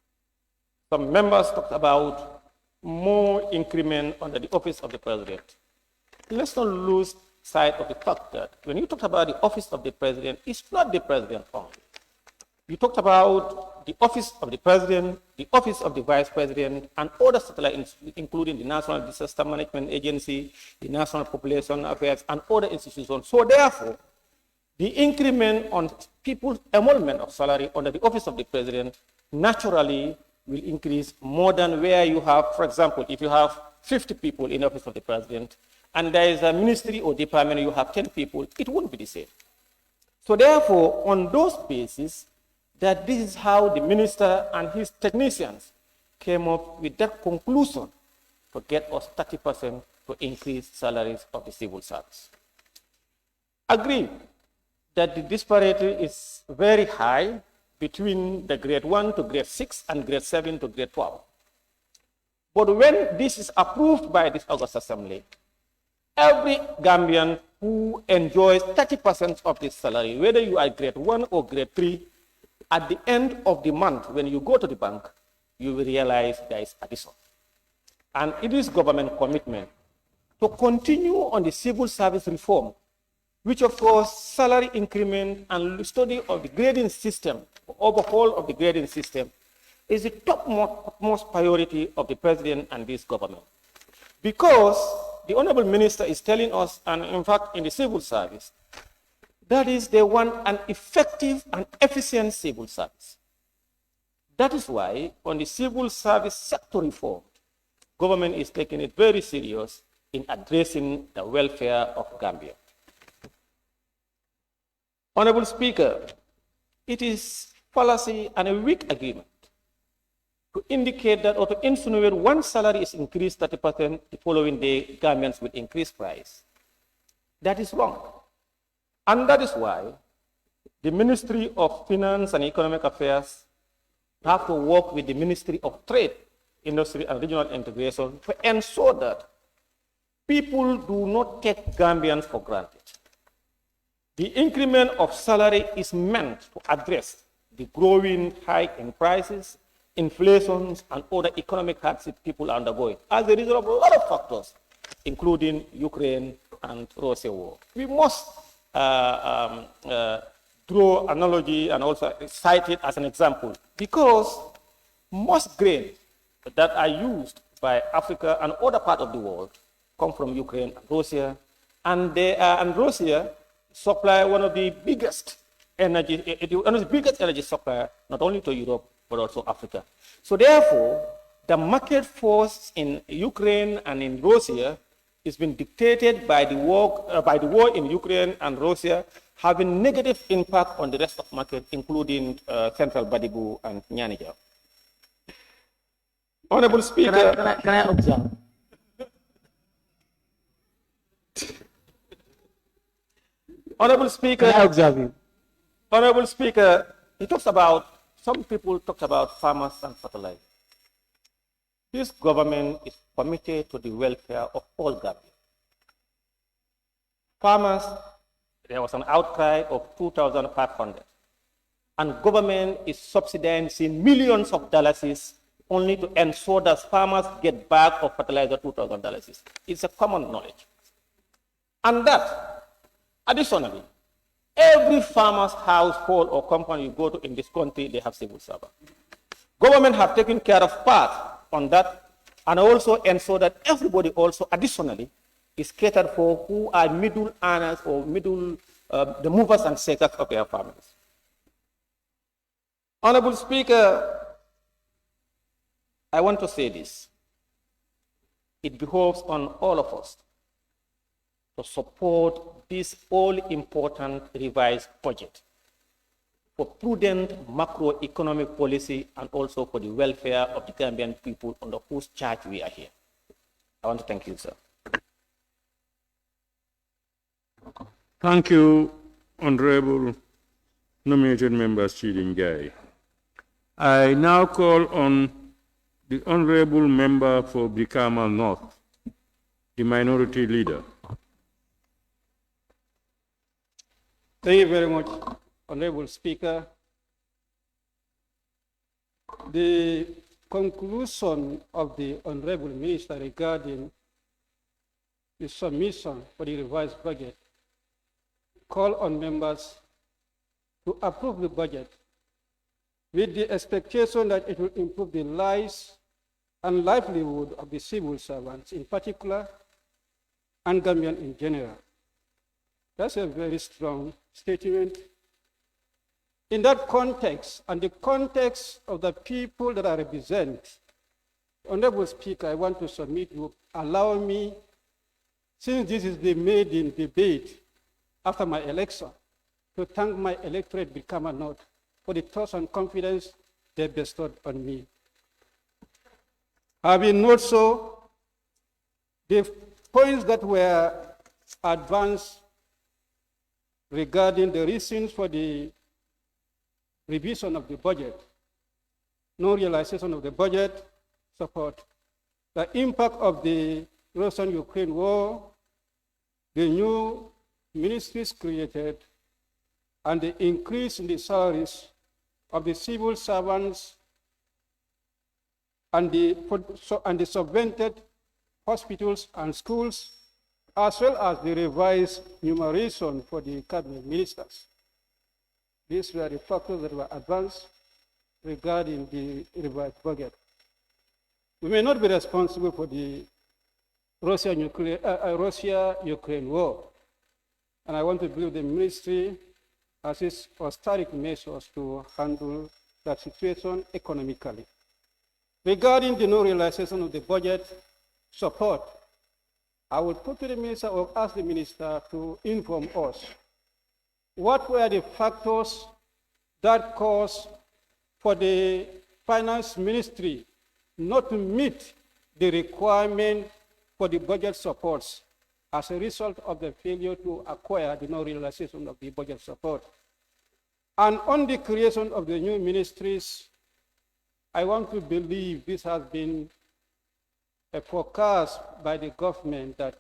some members talked about more increment under the office of the president. Let's not lose sight of the fact that when you talk about the office of the president, it's not the president only. You talked about the office of the president, the office of the vice president, and other satellites, including the National Disaster Management Agency, the National Population Affairs, and other institutions. So therefore, the increment on people's emolument of salary under the office of the president naturally will increase more than where you have, for example, if you have 50 people in the office of the president, and there is a ministry or department, you have 10 people, it wouldn't be the same. So therefore, on those bases, that this is how the minister and his technicians came up with that conclusion to get us 30% to increase salaries of the civil service. Agree that the disparity is very high between the grade 1 to grade 6 and grade 7 to grade 12. But when this is approved by this August Assembly, every Gambian who enjoys 30% of this salary, whether you are grade 1 or grade 3, at the end of the month, when you go to the bank, you will realize there is addition. And it is government commitment to continue on the civil service reform, which of course salary increment and study of the grading system overhaul of the grading system is the topmost priority of the President and this government. Because the Honorable Minister is telling us, and in fact in the civil service, that is they want an effective and efficient civil service. That is why on the civil service sector reform, government is taking it very serious in addressing the welfare of Gambia. Honorable Speaker, it is fallacy and a weak agreement to indicate that or to insinuate one salary is increased 30%, the following day Gambians will increase price. That is wrong. And that is why the Ministry of Finance and Economic Affairs have to work with the Ministry of Trade, Industry and Regional Integration to ensure that people do not take Gambians for granted. The increment of salary is meant to address the growing hike in prices, inflation, and other economic hardships people are undergoing as a result of a lot of factors, including Ukraine and Russia war. We must draw analogy and also cite it as an example because most grain that are used by Africa and other parts of the world come from Ukraine and Russia, and Russia supply one of the biggest energy supplier, not only to Europe, but also Africa. So therefore, the market force in Ukraine and in Russia is being dictated by the war in Ukraine and Russia, having negative impact on the rest of market, including Central Badibu and Nyanija. Honorable Speaker, can I observe? Honorable Speaker, can I observe you? Honorable Speaker, some people talk about farmers and fertilizer. This government is committed to the welfare of all Gambians. Farmers, there was an outcry of 2,500, and government is subsidizing millions of dollars only to ensure that farmers get bag of fertilizer $2,000. It's a common knowledge. And that, additionally, every farmer's household or company you go to in this country, they have civil servant. Government have taken care of part on that and also ensure that everybody also additionally is catered for who are middle earners or the movers and shakers of their families. Honorable Speaker, I want to say this. It behoves on all of us to support this all-important revised budget for prudent macroeconomic policy and also for the welfare of the Gambian people under whose charge we are here. I want to thank you, sir. Thank you, Honorable nominated member Chidin Gai. I now call on the Honorable member for Brikama North, the minority leader. Thank you very much, Honorable Speaker. The conclusion of the Honorable Minister regarding the submission for the revised budget call on members to approve the budget with the expectation that it will improve the lives and livelihood of the civil servants in particular and Gambian in general. That's a very strong statement. In that context, and the context of the people that I represent, Honorable Speaker, I want to submit you, allow me, since this is the maiden debate after my election, to thank my electorate Brikama North for the trust and confidence they bestowed on me. Having noted so, the points that were advanced regarding the reasons for the revision of the budget, no realization of the budget support, the impact of the Russian-Ukraine war, the new ministries created, and the increase in the salaries of the civil servants and the subvented hospitals and schools, as well as the revised numeration for the cabinet ministers. These were the factors that were advanced regarding the revised budget. We may not be responsible for the Russia-Ukraine war, and I want to believe the ministry has its austerity measures to handle that situation economically. Regarding the no realization of the budget support, I will put to the minister or ask the minister to inform us what were the factors that caused for the finance ministry not to meet the requirement for the budget supports as a result of the failure to acquire the no realization of the budget support. And on the creation of the new ministries, I want to believe this has been a forecast by the government that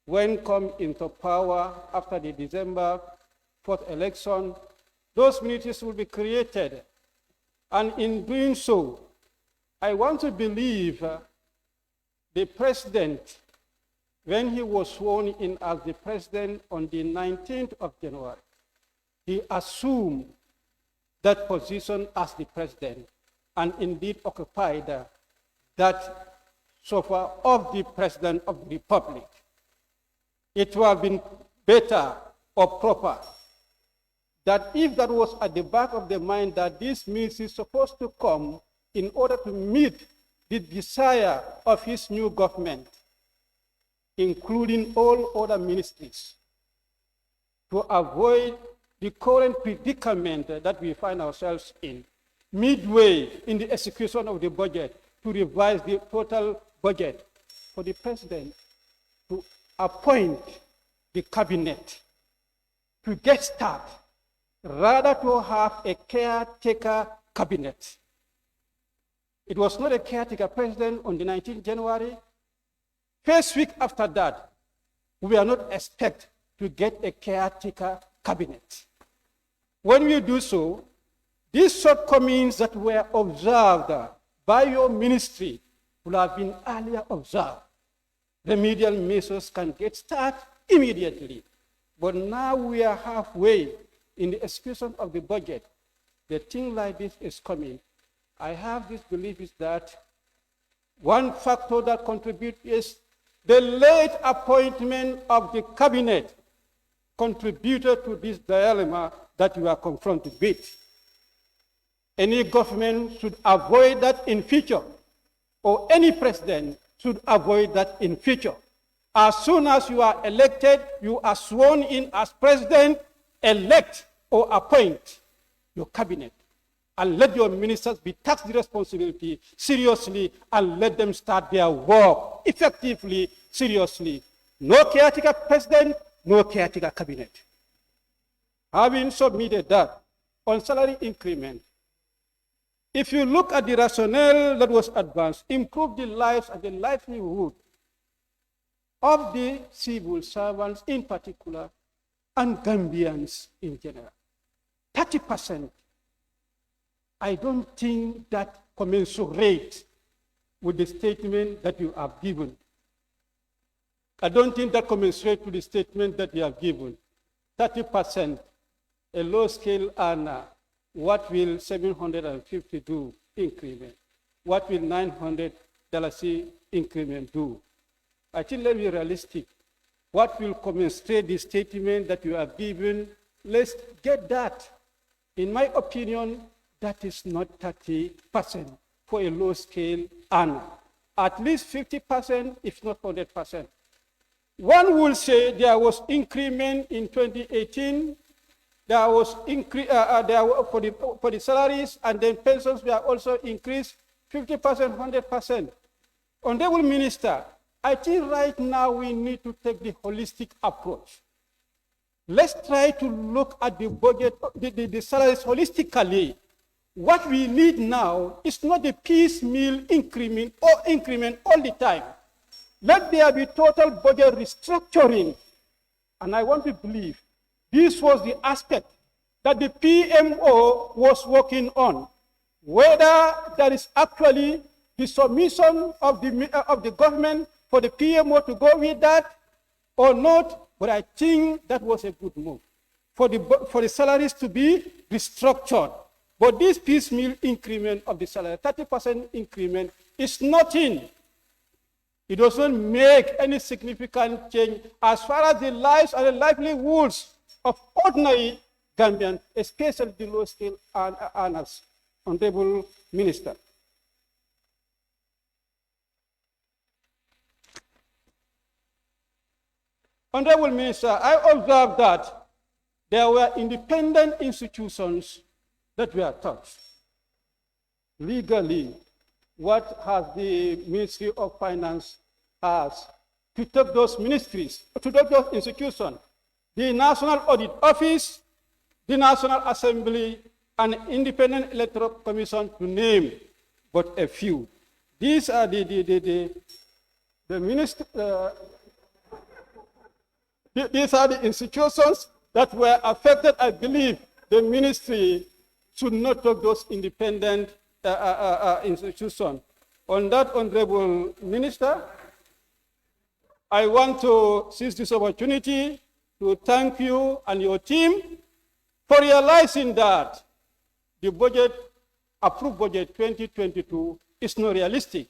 when come into power after the December 4th election, those ministries will be created. And in doing so, I want to believe the president, when he was sworn in as the president on the 19th of January, he assumed that position as the president and indeed occupied that sofa of the president of the republic. It would have been better or proper that if that was at the back of the mind that this means is supposed to come in order to meet the desire of his new government, including all other ministries, to avoid the current predicament that we find ourselves in, midway in the execution of the budget, to revise the total budget, for the president to appoint the cabinet to get started, rather to have a caretaker cabinet. It was not a caretaker president on the 19th January. First week after that, we are not expected to get a caretaker cabinet. When we do so, these shortcomings that were observed by your ministry will have been earlier observed. Remedial measures can get started immediately. But now we are halfway in the execution of the budget. The thing like this is coming. I have this belief is that one factor that contributes is the late appointment of the cabinet contributed to this dilemma that you are confronted with. Any government should avoid that in future, or any president should avoid that in future. As soon as you are elected, you are sworn in as president, elect or appoint your cabinet, and let your ministers be tasked with responsibility seriously, and let them start their work effectively, seriously. No caretaker president, no caretaker cabinet. Having submitted that on salary increment, if you look at the rationale that was advanced, improve the lives and the livelihood of the civil servants in particular, and Gambians in general. 30%, I don't think that commensurate with the statement that you have given. I don't think that commensurate with the statement that you have given. 30%, a low-scale earner, what will 750 do increment? What will $900 increment do? I think let's be realistic. What will commensurate the statement that you have given? Let's get that. In my opinion, that is not 30% for a low-scale earner. At least 50%, if not 100%. One will say there was increment in 2018. There was increase for the salaries, and then pensions were also increased 50%, 100%. Honorable Minister, I think right now we need to take the holistic approach. Let's try to look at the budget, the salaries holistically. What we need now is not the piecemeal increment all the time. Let there be total budget restructuring. And I want to believe this was the aspect that the PMO was working on. Whether there is actually the submission of the government for the PMO to go with that or not, but I think that was a good move. for the salaries to be restructured. But this piecemeal increment of the salary, 30% increment, is nothing. It doesn't make any significant change as far as the lives and the livelihoods of ordinary Gambians, especially the low-scale earners, Honorable Minister. Honorable Minister, I observed that there were independent institutions that were touched. Legally, what has the Ministry of Finance has to take those ministries, to take those institutions? The National Audit Office, the National Assembly, and Independent Electoral Commission, to name but a few. These are these are the institutions that were affected. I believe the ministry should not take those independent institutions. On that, Honorable Minister, I want to seize this opportunity to thank you and your team for realizing that the budget, approved budget 2022, is not realistic,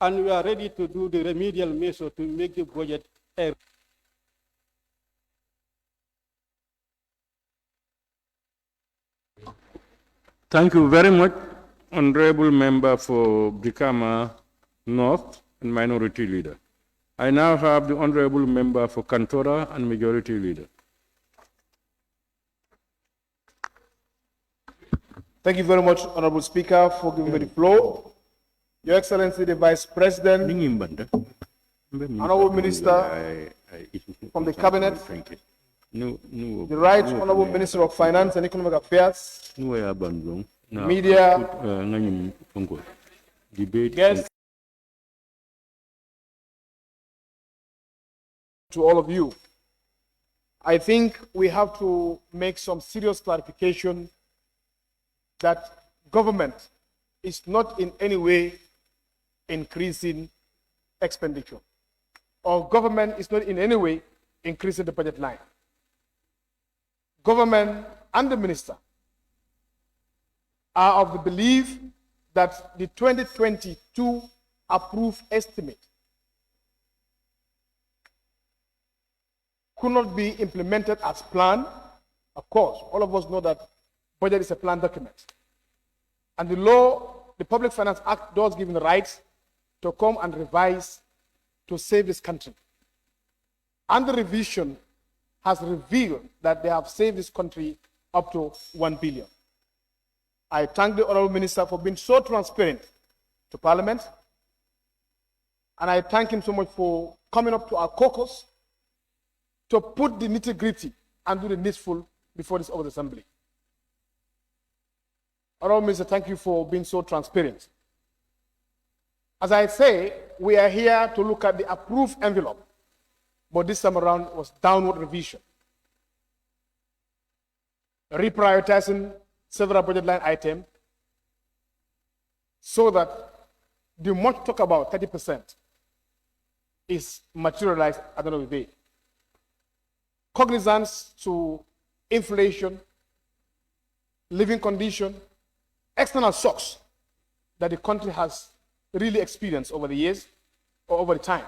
and we are ready to do the remedial measure to make the budget a Thank you very much, Honorable Member for Brikama North and Minority Leader. I now have the Honorable Member for Kantora and Majority Leader. Thank you very much, Honorable Speaker, for giving me the floor. Your Excellency, the Vice President, Honorable Minister from the Cabinet, the Right Honorable Minister of Finance and Economic Affairs, media, guests, to all of you. I think we have to make some serious clarification that government is not in any way increasing expenditure, or government is not in any way increasing the budget line. Government and the minister are of the belief that the 2022 approved estimate could not be implemented as planned. Of course, all of us know that budget is a planned document. And the law, the Public Finance Act, does give the rights to come and revise to save this country. And the revision has revealed that they have saved this country up to 1 billion. I thank the Honorable Minister for being so transparent to Parliament. And I thank him so much for coming up to our caucus to put the nitty-gritty and do the needful before this August Assembly. Honorable Minister, thank you for being so transparent. As I say, we are here to look at the approved envelope, but this time around was downward revision. Reprioritizing several budget line items so that the much talk about 30% is materialized at the end of the day. Cognizance to inflation, living condition, external shocks that the country has really experienced over the years or over the time.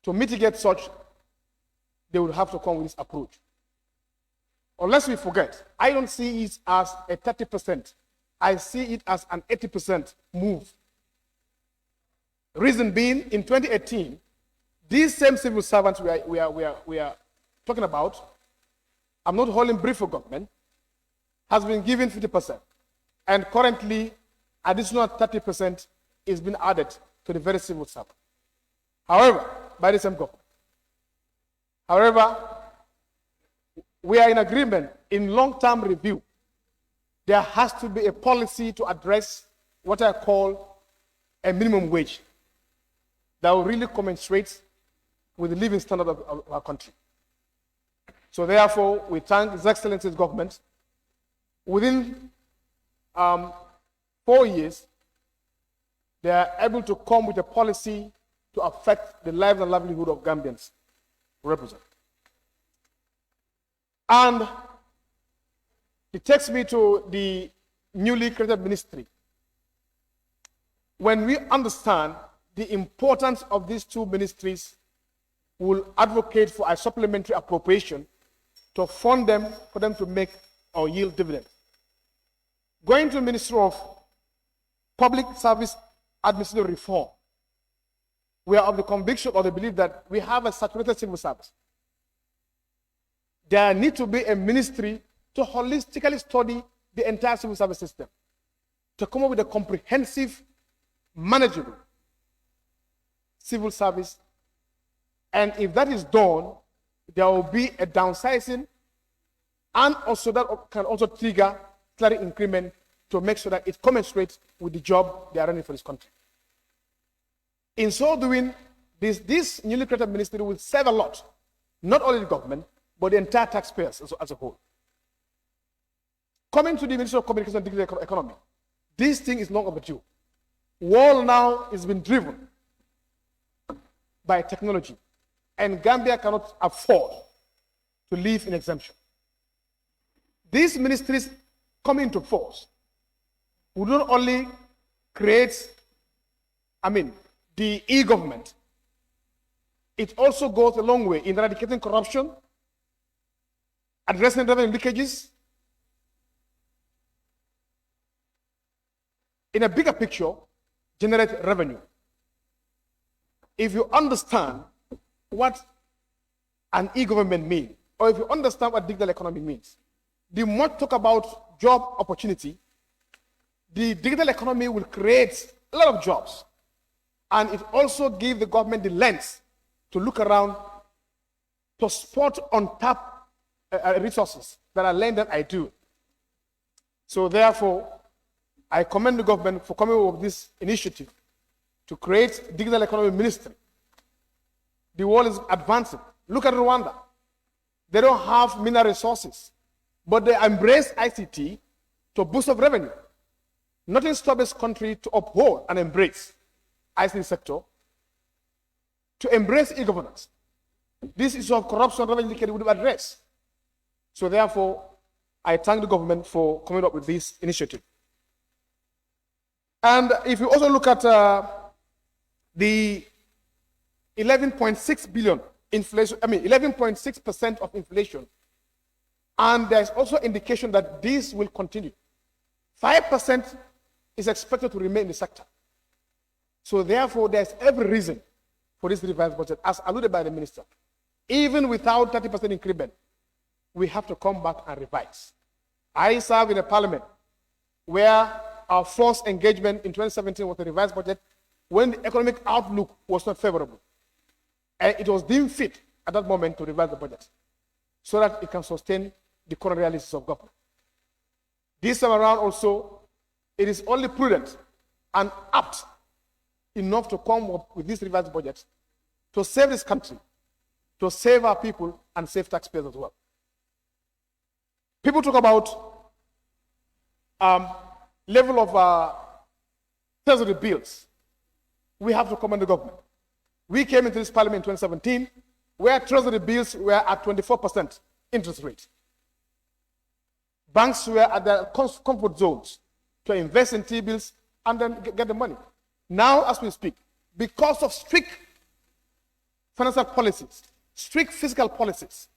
To mitigate such, they would have to come with this approach. Unless we forget, I don't see it as a 30%. I see it as an 80% move. Reason being, in 2018, these same civil servants we are talking about, I'm not holding brief for government, has been given 50%. And currently, additional 30% is being added to the very civil servant. However, by the same government. However, we are in agreement in long-term review. There has to be a policy to address what I call a minimum wage that will really commensurate with the living standard of our country. So therefore, we thank His Excellency's government. Within 4 years, they are able to come with a policy to affect the lives and livelihood of Gambians we represent. And it takes me to the newly created ministry. When we understand the importance of these two ministries, we'll advocate for a supplementary appropriation to fund them, for them to make or yield dividends. Going to the Ministry of Public Service Administrative Reform, we are of the conviction or the belief that we have a saturated civil service. There needs to be a ministry to holistically study the entire civil service system, to come up with a comprehensive, manageable civil service. And if that is done, there will be a downsizing, and also that can also trigger salary increment to make sure that it commensurates with the job they are running for this country. In so doing, this newly created ministry will save a lot, not only the government, but the entire taxpayers as a whole. Coming to the Ministry of Communication and Digital Economy, this thing is long overdue. World now is being driven by technology, and Gambia cannot afford to live in exemption. These ministries coming into force would not only create, the e-government, it also goes a long way in eradicating corruption, addressing revenue leakages. In a bigger picture, generate revenue. If you understand what an e-government means, or if you understand what digital economy means, the more talk about job opportunity, the digital economy will create a lot of jobs. And it also gives the government the lens to look around to spot on tap resources that are laying that I do. So therefore, I commend the government for coming up with this initiative to create digital economy ministry. The world is advancing. Look at Rwanda. They don't have mineral resources, but they embrace ICT to boost up revenue. Nothing stops this country to uphold and embrace ICT sector, to embrace e-governance. This issue of corruption revenue leakage would be addressed. So therefore, I thank the government for coming up with this initiative. And if you also look at the 11.6 billion inflation, 11.6% of inflation, and there's also indication that this will continue. 5% is expected to remain in the sector. So therefore, there's every reason for this revised budget, as alluded by the minister. Even without 30% increment, we have to come back and revise. I serve in a parliament where our first engagement in 2017 was the revised budget when the economic outlook was not favorable. And it was deemed fit at that moment to revise the budget so that it can sustain the current realities of government. This time around also, it is only prudent and apt enough to come up with this revised budget to save this country, to save our people, and save taxpayers as well. People talk about level of treasury bills. We have to commend the government. We came into this parliament in 2017 where treasury bills were at 24% interest rate. Banks were at their comfort zones to invest in T-bills and then get the money. Now, as we speak, because of strict financial policies, strict fiscal policies,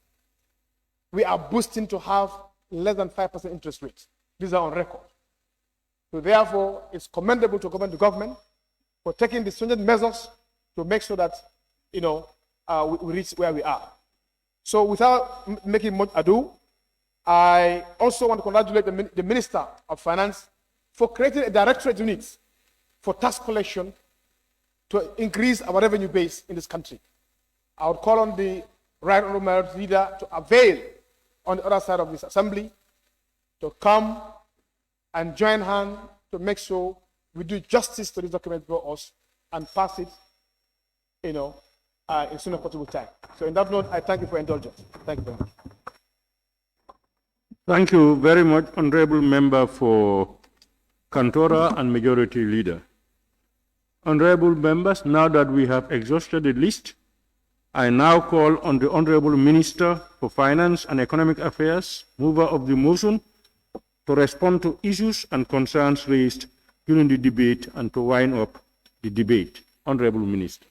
we are boosting to have less than 5% interest rates. These are on record. So therefore, it's commendable to commend the government for taking the stringent measures to make sure that, we reach where we are. So without making much ado, I also want to congratulate the Minister of Finance for creating a directorate unit for tax collection to increase our revenue base in this country. I would call on the Right Honourable Minority Leader to avail on the other side of this assembly to come and join hands to make sure we do justice to this document before us and pass it, in soon as possible time. So in that note, I thank you for indulgence. Thank you very much. Thank you very much, Honorable Member for Kantora and Majority Leader. Honorable members, now that we have exhausted the list, I now call on the Honorable Minister for Finance and Economic Affairs, mover of the motion, to respond to issues and concerns raised during the debate and to wind up the debate. Honorable Minister.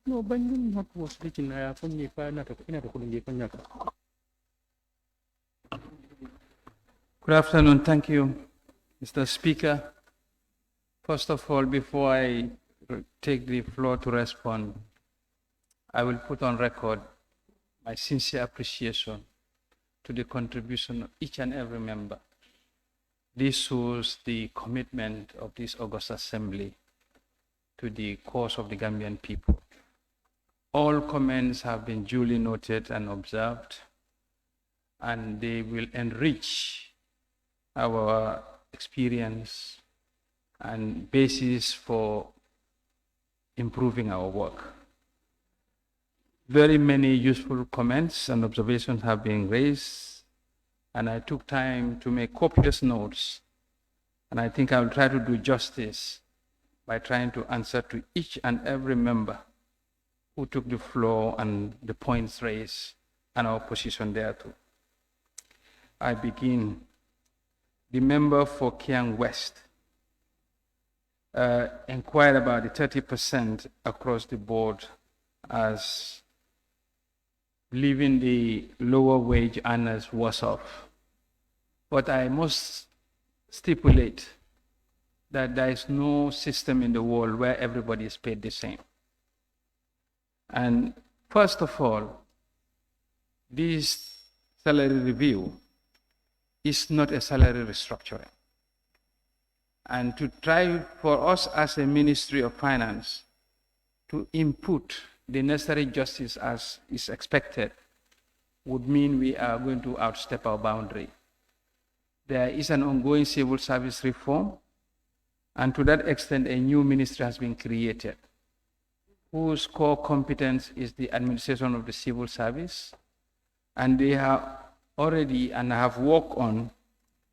No, Banjul not was written. I have only Good afternoon. Thank you, Mr. Speaker. First of all, before I take the floor to respond, I will put on record my sincere appreciation to the contribution of each and every member. This shows the commitment of this August Assembly to the cause of the Gambian people. All comments have been duly noted and observed, and they will enrich our experience and basis for improving our work. Very many useful comments and observations have been raised, and I took time to make copious notes, and I think I will try to do justice by trying to answer to each and every member who took the floor and the points raised and our position thereto. I begin. The member for Kiang West inquired about the 30% across the board as leaving the lower wage earners worse off. But I must stipulate that there is no system in the world where everybody is paid the same. And first of all, this salary review is not a salary restructuring. And to try for us as a Ministry of Finance to input the necessary justice as is expected would mean we are going to outstep our boundary. There is an ongoing civil service reform, and to that extent, a new ministry has been created, whose core competence is the administration of the civil service, and they have already and have worked on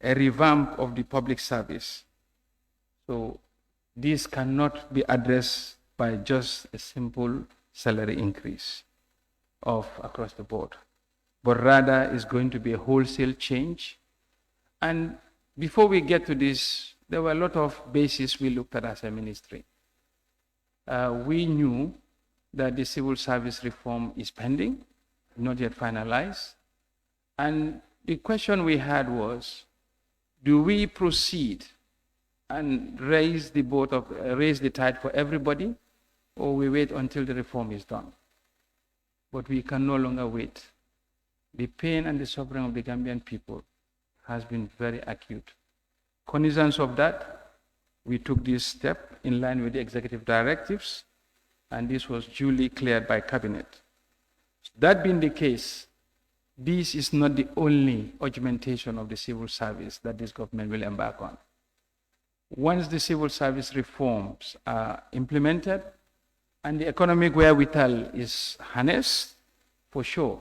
a revamp of the public service. So this cannot be addressed by just a simple salary increase across the board, but rather is going to be a wholesale change. And before we get to this, there were a lot of bases we looked at as a ministry. We knew that the civil service reform is pending, not yet finalized. And the question we had was, do we proceed and raise the tide for everybody, or we wait until the reform is done? But we can no longer wait. The pain and the suffering of the Gambian people has been very acute. Cognizance of that, we took this step in line with the executive directives, and this was duly cleared by Cabinet. That being the case, this is not the only augmentation of the civil service that this government will embark on. Once the civil service reforms are implemented and the economic wherewithal is harnessed, for sure,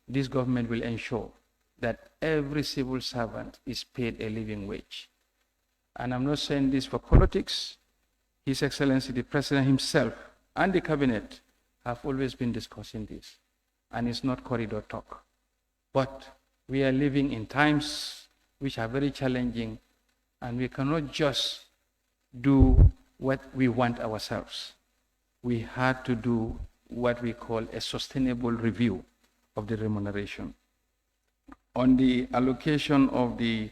this government will ensure that every civil servant is paid a living wage. And I'm not saying this for politics. His Excellency, the President himself and the Cabinet have always been discussing this, and it's not corridor talk. But we are living in times which are very challenging, and we cannot just do what we want ourselves. We had to do what we call a sustainable review of the remuneration. On the allocation of the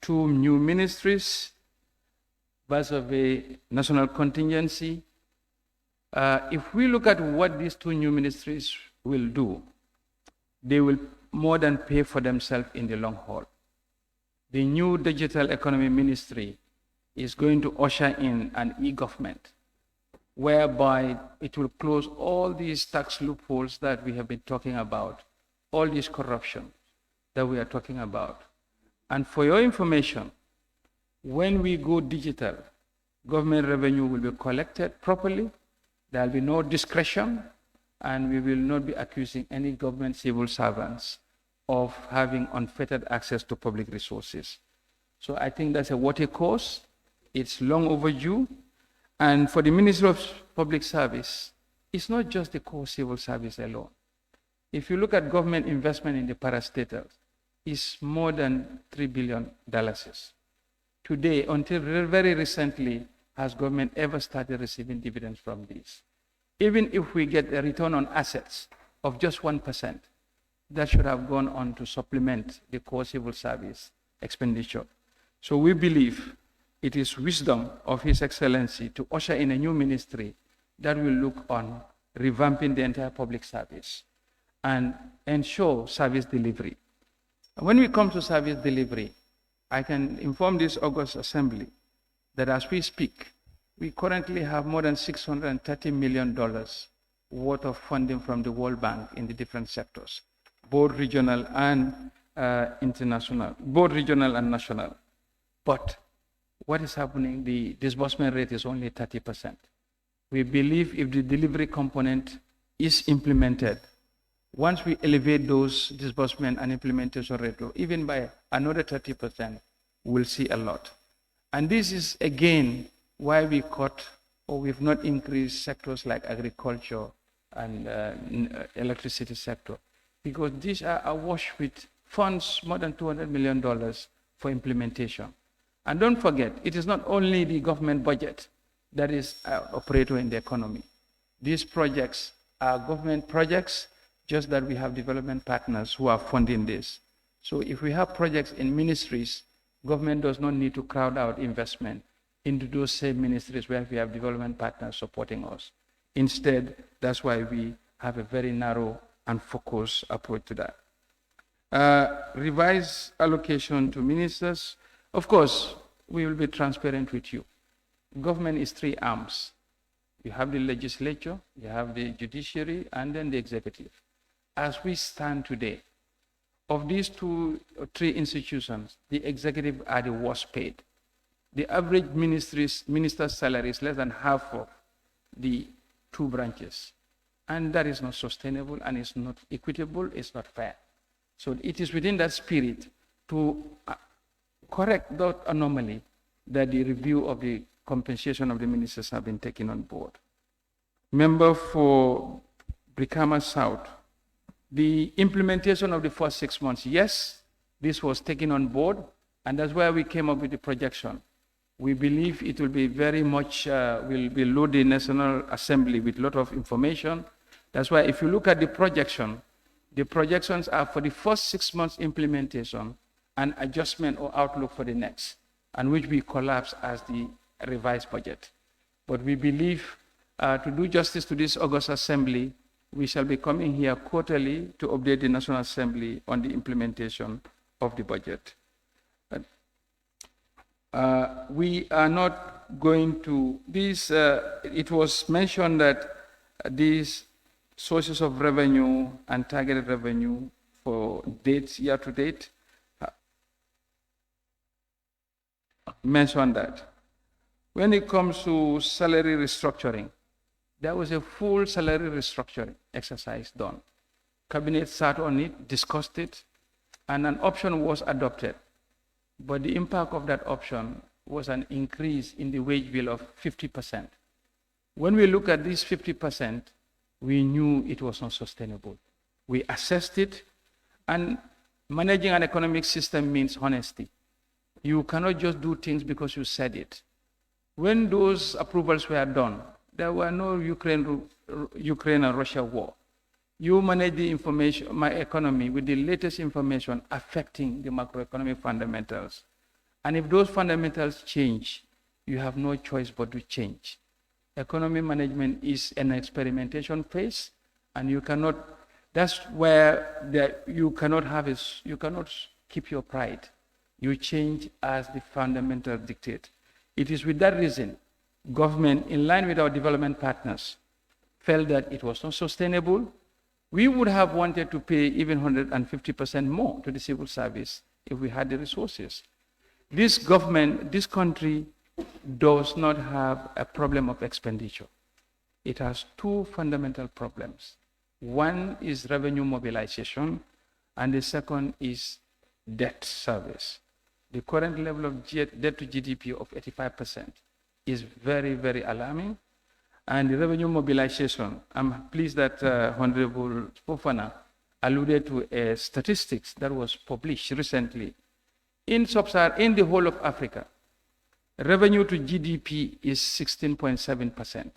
2 new ministries, as of a national contingency, if we look at what these 2 new ministries will do, they will more than pay for themselves in the long haul. The new Digital Economy Ministry is going to usher in an e-government, whereby it will close all these tax loopholes that we have been talking about, all this corruption that we are talking about. And for your information, when we go digital, government revenue will be collected properly, there will be no discretion, and we will not be accusing any government civil servants of having unfettered access to public resources. So I think that's a water course. It's long overdue. And for the Ministry of Public Service, it's not just the core civil service alone. If you look at government investment in the parastatals, it's more than $3 billion. Today, until very recently, has government ever started receiving dividends from these? Even if we get a return on assets of just 1%, that should have gone on to supplement the core civil service expenditure. So we believe it is wisdom of His Excellency to usher in a new ministry that will look on revamping the entire public service and ensure service delivery. When we come to service delivery, I can inform this August Assembly that as we speak, we currently have more than $630 million worth of funding from the World Bank in the different sectors, both regional and international, both regional and national. But what is happening? The disbursement rate is only 30%. We believe if the delivery component is implemented, once we elevate those disbursement and implementation rate, even by another 30%, we'll see a lot. And this is, again, why we cut or we've not increased sectors like agriculture and electricity sector, because these are awash with funds, more than $200 million for implementation. And don't forget, it is not only the government budget that is an operator in the economy. These projects are government projects, just that we have development partners who are funding this. So if we have projects in ministries, government does not need to crowd out investment into those same ministries where we have development partners supporting us. Instead, that's why we have a very narrow and focused approach to that. Revised allocation to ministers. Of course, we will be transparent with you. Government is three arms. You have the legislature, you have the judiciary, and then the executive. As we stand today, of these two or three institutions, the executive are the worst paid. The average minister's salary is less than half of the two branches. And that is not sustainable, and it's not equitable, it's not fair. So it is within that spirit to correct that anomaly that the review of the compensation of the ministers have been taken on board. Member for Brikama South, the implementation of the first 6 months, yes, this was taken on board, and that's why we came up with the projection. We believe it will be very much, will load the National Assembly with a lot of information. That's why if you look at the projections are for the first 6 months implementation and adjustment or outlook for the next, and which we collapse as the revised budget. But we believe to do justice to this August Assembly, we shall be coming here quarterly to update the National Assembly on the implementation of the budget. We are not going to, it was mentioned that these sources of revenue and targeted revenue for dates, year to date, mentioned that. When it comes to salary restructuring, there was a full salary restructuring exercise done. Cabinet sat on it, discussed it, and an option was adopted. But the impact of that option was an increase in the wage bill of 50%. When we look at this 50%, we knew it was not sustainable. We assessed it, and managing an economic system means honesty. You cannot just do things because you said it. When those approvals were done, there were no Ukraine and Russia war. You manage the information, my economy, with the latest information affecting the macroeconomic fundamentals. And if those fundamentals change, you have no choice but to change. Economy management is an experimentation phase, and you cannot, that's where you cannot keep your pride. You change as the fundamental dictate. It is with that reason, government, in line with our development partners, felt that it was not sustainable. We would have wanted to pay even 150% more to the civil service if we had the resources. This government, this country does not have a problem of expenditure. It has two fundamental problems. One is revenue mobilization, and the second is debt service. The current level of debt to GDP of 85% is very, very alarming. And the revenue mobilization, I'm pleased that Honorable Fofana alluded to a statistics that was published recently. In the whole of Africa, revenue to GDP is 16.7%,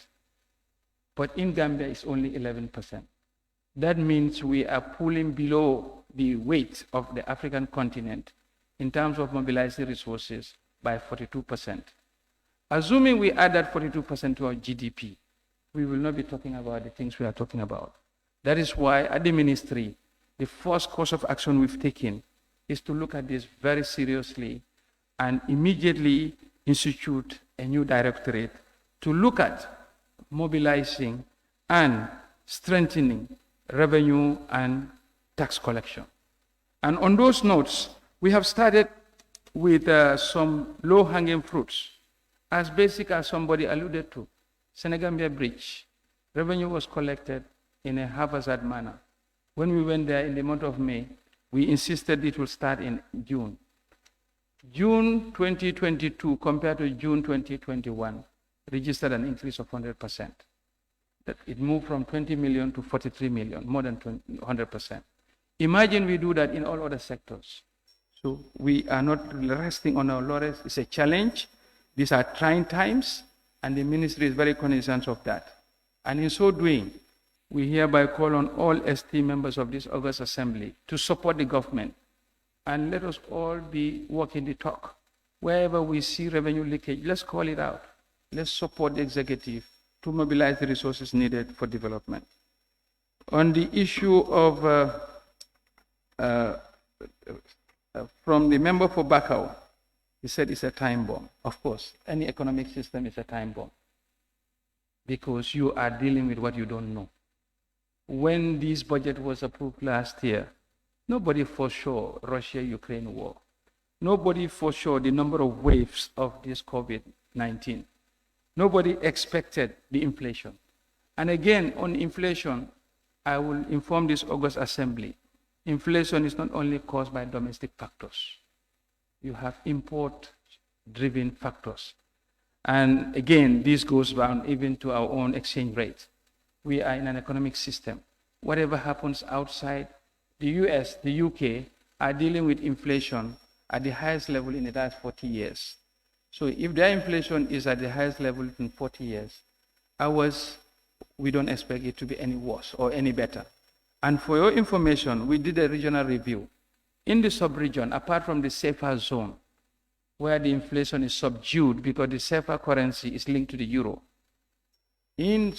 but in Gambia it's only 11%. That means we are pulling below the weight of the African continent in terms of mobilizing resources by 42%. Assuming we add that 42% to our GDP, we will not be talking about the things we are talking about. That is why at the ministry, the first course of action we've taken is to look at this very seriously and immediately institute a new directorate to look at mobilizing and strengthening revenue and tax collection. And on those notes, we have started with some low-hanging fruits, as basic as somebody alluded to. Senegambia Bridge, revenue was collected in a haphazard manner. When we went there in the month of May, we insisted it will start in June. June 2022 compared to June 2021 registered an increase of 100%. That it moved from 20 million to 43 million, more than 100%. Imagine we do that in all other sectors. So we are not resting on our laurels. It's a challenge. These are trying times, and the ministry is very cognizant of that. And in so doing, we hereby call on all ST members of this August Assembly to support the government. And let us all be walking the talk. Wherever we see revenue leakage, let's call it out. Let's support the executive to mobilize the resources needed for development. On the issue of, from the member for Bakau, he said it's a time bomb. Of course, any economic system is a time bomb because you are dealing with what you don't know. When this budget was approved last year, nobody foresaw Russia-Ukraine war. Nobody foresaw the number of waves of this COVID-19. Nobody expected the inflation. And again, on inflation, I will inform this August Assembly. Inflation is not only caused by domestic factors. You have import-driven factors. And again, this goes down even to our own exchange rate. We are in an economic system. Whatever happens outside, the US, the UK are dealing with inflation at the highest level in the last 40 years. So if their inflation is at the highest level in 40 years, ours, we don't expect it to be any worse or any better. And for your information, we did a regional review. In the sub-region, apart from the safer zone, where the inflation is subdued because the safer currency is linked to the euro, in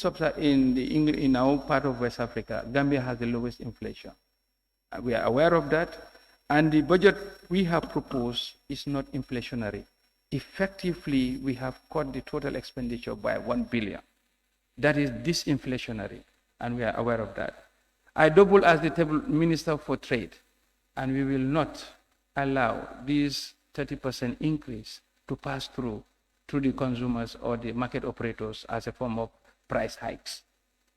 our part of West Africa, Gambia has the lowest inflation. We are aware of that, and the budget we have proposed is not inflationary. Effectively, we have cut the total expenditure by 1 billion. That is disinflationary, and we are aware of that. I double as the table Minister for Trade, and we will not allow this 30% increase to pass through to the consumers or the market operators as a form of price hikes.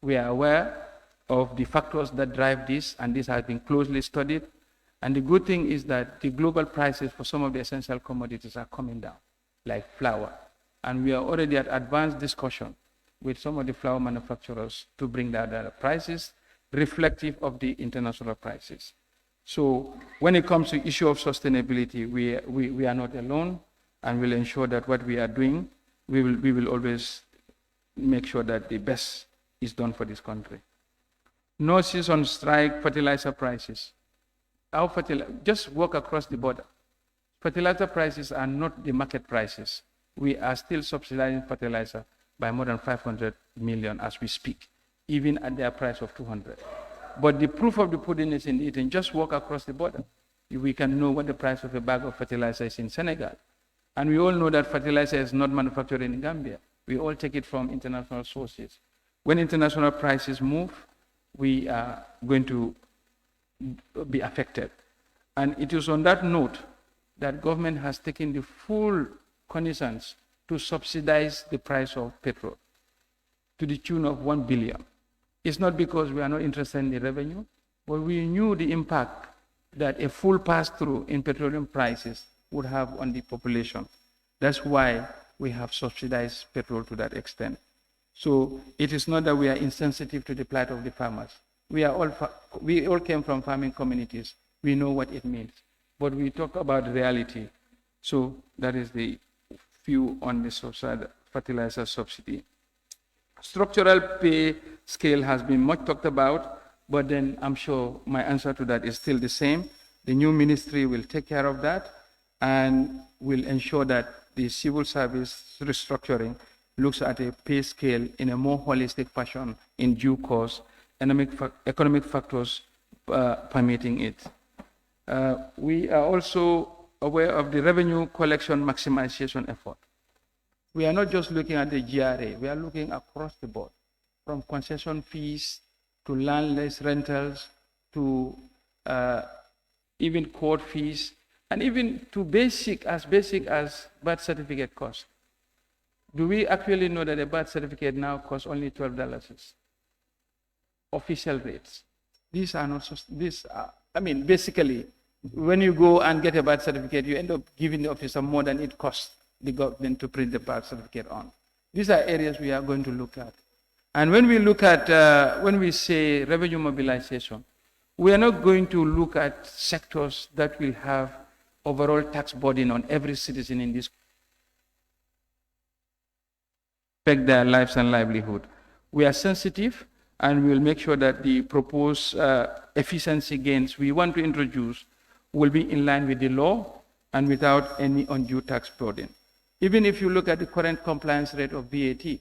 We are aware of the factors that drive this, and this has been closely studied. And the good thing is that the global prices for some of the essential commodities are coming down, like flour. And we are already at advanced discussion with some of the flour manufacturers to bring down the prices reflective of the international prices. So when it comes to issue of sustainability, we are not alone, and we'll ensure that what we are doing, we will always make sure that the best is done for this country. No season strike fertilizer prices. Just walk across the border. Fertilizer prices are not the market prices. We are still subsidizing fertilizer by more than 500 million as we speak, even at their price of 200. But the proof of the pudding is in eating. Just walk across the border. We can know what the price of a bag of fertilizer is in Senegal. And we all know that fertilizer is not manufactured in Gambia. We all take it from international sources. When international prices move, we are going to be affected. And it is on that note that government has taken the full cognizance to subsidize the price of petrol to the tune of 1 billion. It's not because we are not interested in the revenue, but we knew the impact that a full pass-through in petroleum prices would have on the population. That's why we have subsidized petrol to that extent. So it is not that we are insensitive to the plight of the farmers. We all came from farming communities. We know what it means. But we talk about reality. So that is the view on the fertilizer subsidy. Structural pay scale has been much talked about, but then I'm sure my answer to that is still the same. The new ministry will take care of that and will ensure that the civil service restructuring looks at a pay scale in a more holistic fashion in due course, economic factors permitting it. We are also aware of the revenue collection maximization effort. We are not just looking at the GRA, we are looking across the board, from concession fees to landless rentals to even court fees, and even to basic as birth certificate cost. Do we actually know that a birth certificate now costs only $12? Official rates. These are not, basically, when you go and get a birth certificate, you end up giving the officer more than it costs the government to print the birth certificate on. These are areas we are going to look at. And when we look at, when we say revenue mobilization, we are not going to look at sectors that will have overall tax burden on every citizen in this, affect their lives and livelihood. We are sensitive, and we will make sure that the proposed efficiency gains we want to introduce will be in line with the law and without any undue tax burden. Even if you look at the current compliance rate of VAT,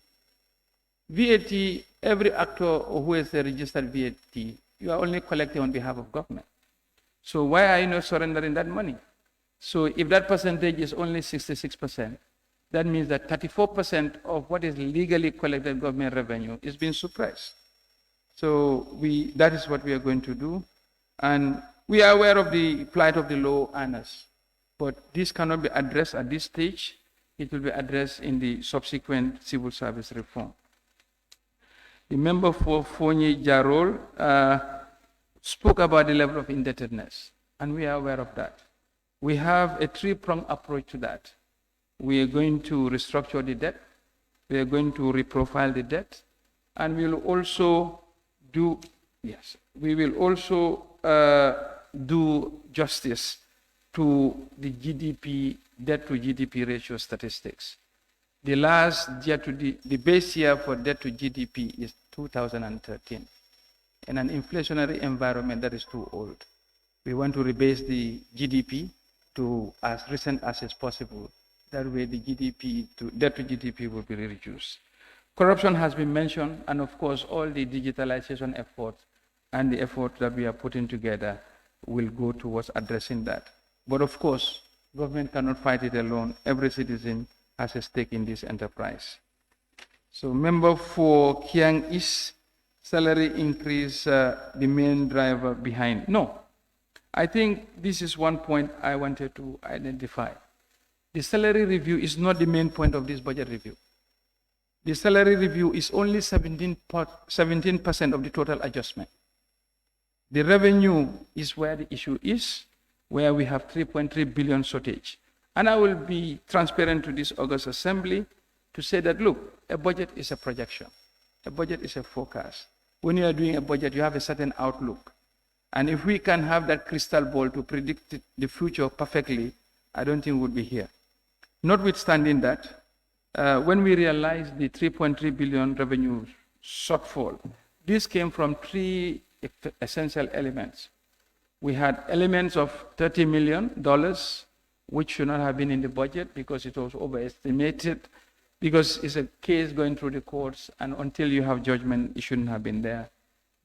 every actor who is a registered VAT, you are only collecting on behalf of government. So why are you not surrendering that money? So if that percentage is only 66%, that means that 34% of what is legally collected government revenue is being suppressed. So that is what we are going to do. And we are aware of the plight of the low earners, but this cannot be addressed at this stage. It will be addressed in the subsequent civil service reform. The member for Fonyi Jarol spoke about the level of indebtedness, and we are aware of that. We have a three-pronged approach to that. We are going to restructure the debt, we are going to reprofile the debt, and we will also do justice to the GDP, debt to GDP ratio statistics. The base year for debt to GDP is 2013. In an inflationary environment, that is too old. We want to rebase the GDP to as recent as is possible. That way the debt to GDP will be reduced. Corruption has been mentioned, and of course all the digitalization efforts and the effort that we are putting together will go towards addressing that. But of course, government cannot fight it alone. Every citizen has a stake in this enterprise. So member for Kiang East, salary increase the main driver behind. No, I think this is one point I wanted to identify. The salary review is not the main point of this budget review. The salary review is only 17% of the total adjustment. The revenue is where the issue is, where we have 3.3 billion shortage. And I will be transparent to this August Assembly to say that, look, a budget is a projection. A budget is a forecast. When you are doing a budget, you have a certain outlook. And if we can have that crystal ball to predict the future perfectly, I don't think we'll be here. Notwithstanding that, when we realized the 3.3 billion revenue shortfall, this came from three essential elements. We had elements of $30 million, which should not have been in the budget because it was overestimated, because it's a case going through the courts, and until you have judgment, it shouldn't have been there.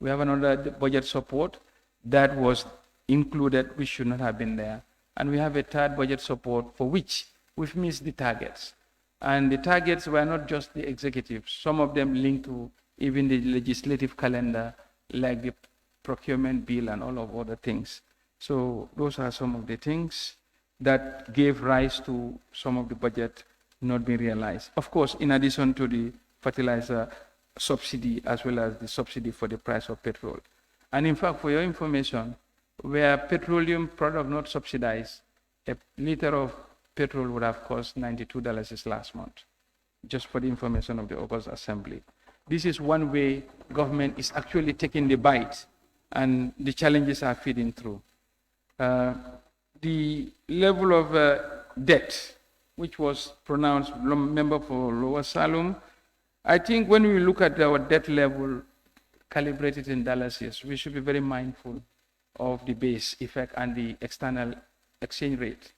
We have another budget support that was included, which should not have been there. And we have a third budget support for which we've missed the targets. And the targets were not just the executive. Some of them linked to even the legislative calendar, like the procurement bill and all of other things. So those are some of the things that gave rise to some of the budget not being realized. Of course, in addition to the fertilizer subsidy, as well as the subsidy for the price of petrol. And in fact, for your information, where petroleum product not subsidized, A liter of petrol would have cost $92 this last month, just for the information of the August Assembly. This is one way government is actually taking the bite, and the challenges are feeding through. The level of debt, which was pronounced member for Lower Salem, I think when we look at our debt level calibrated in dollars, yes, we should be very mindful of the base effect and the external exchange rate.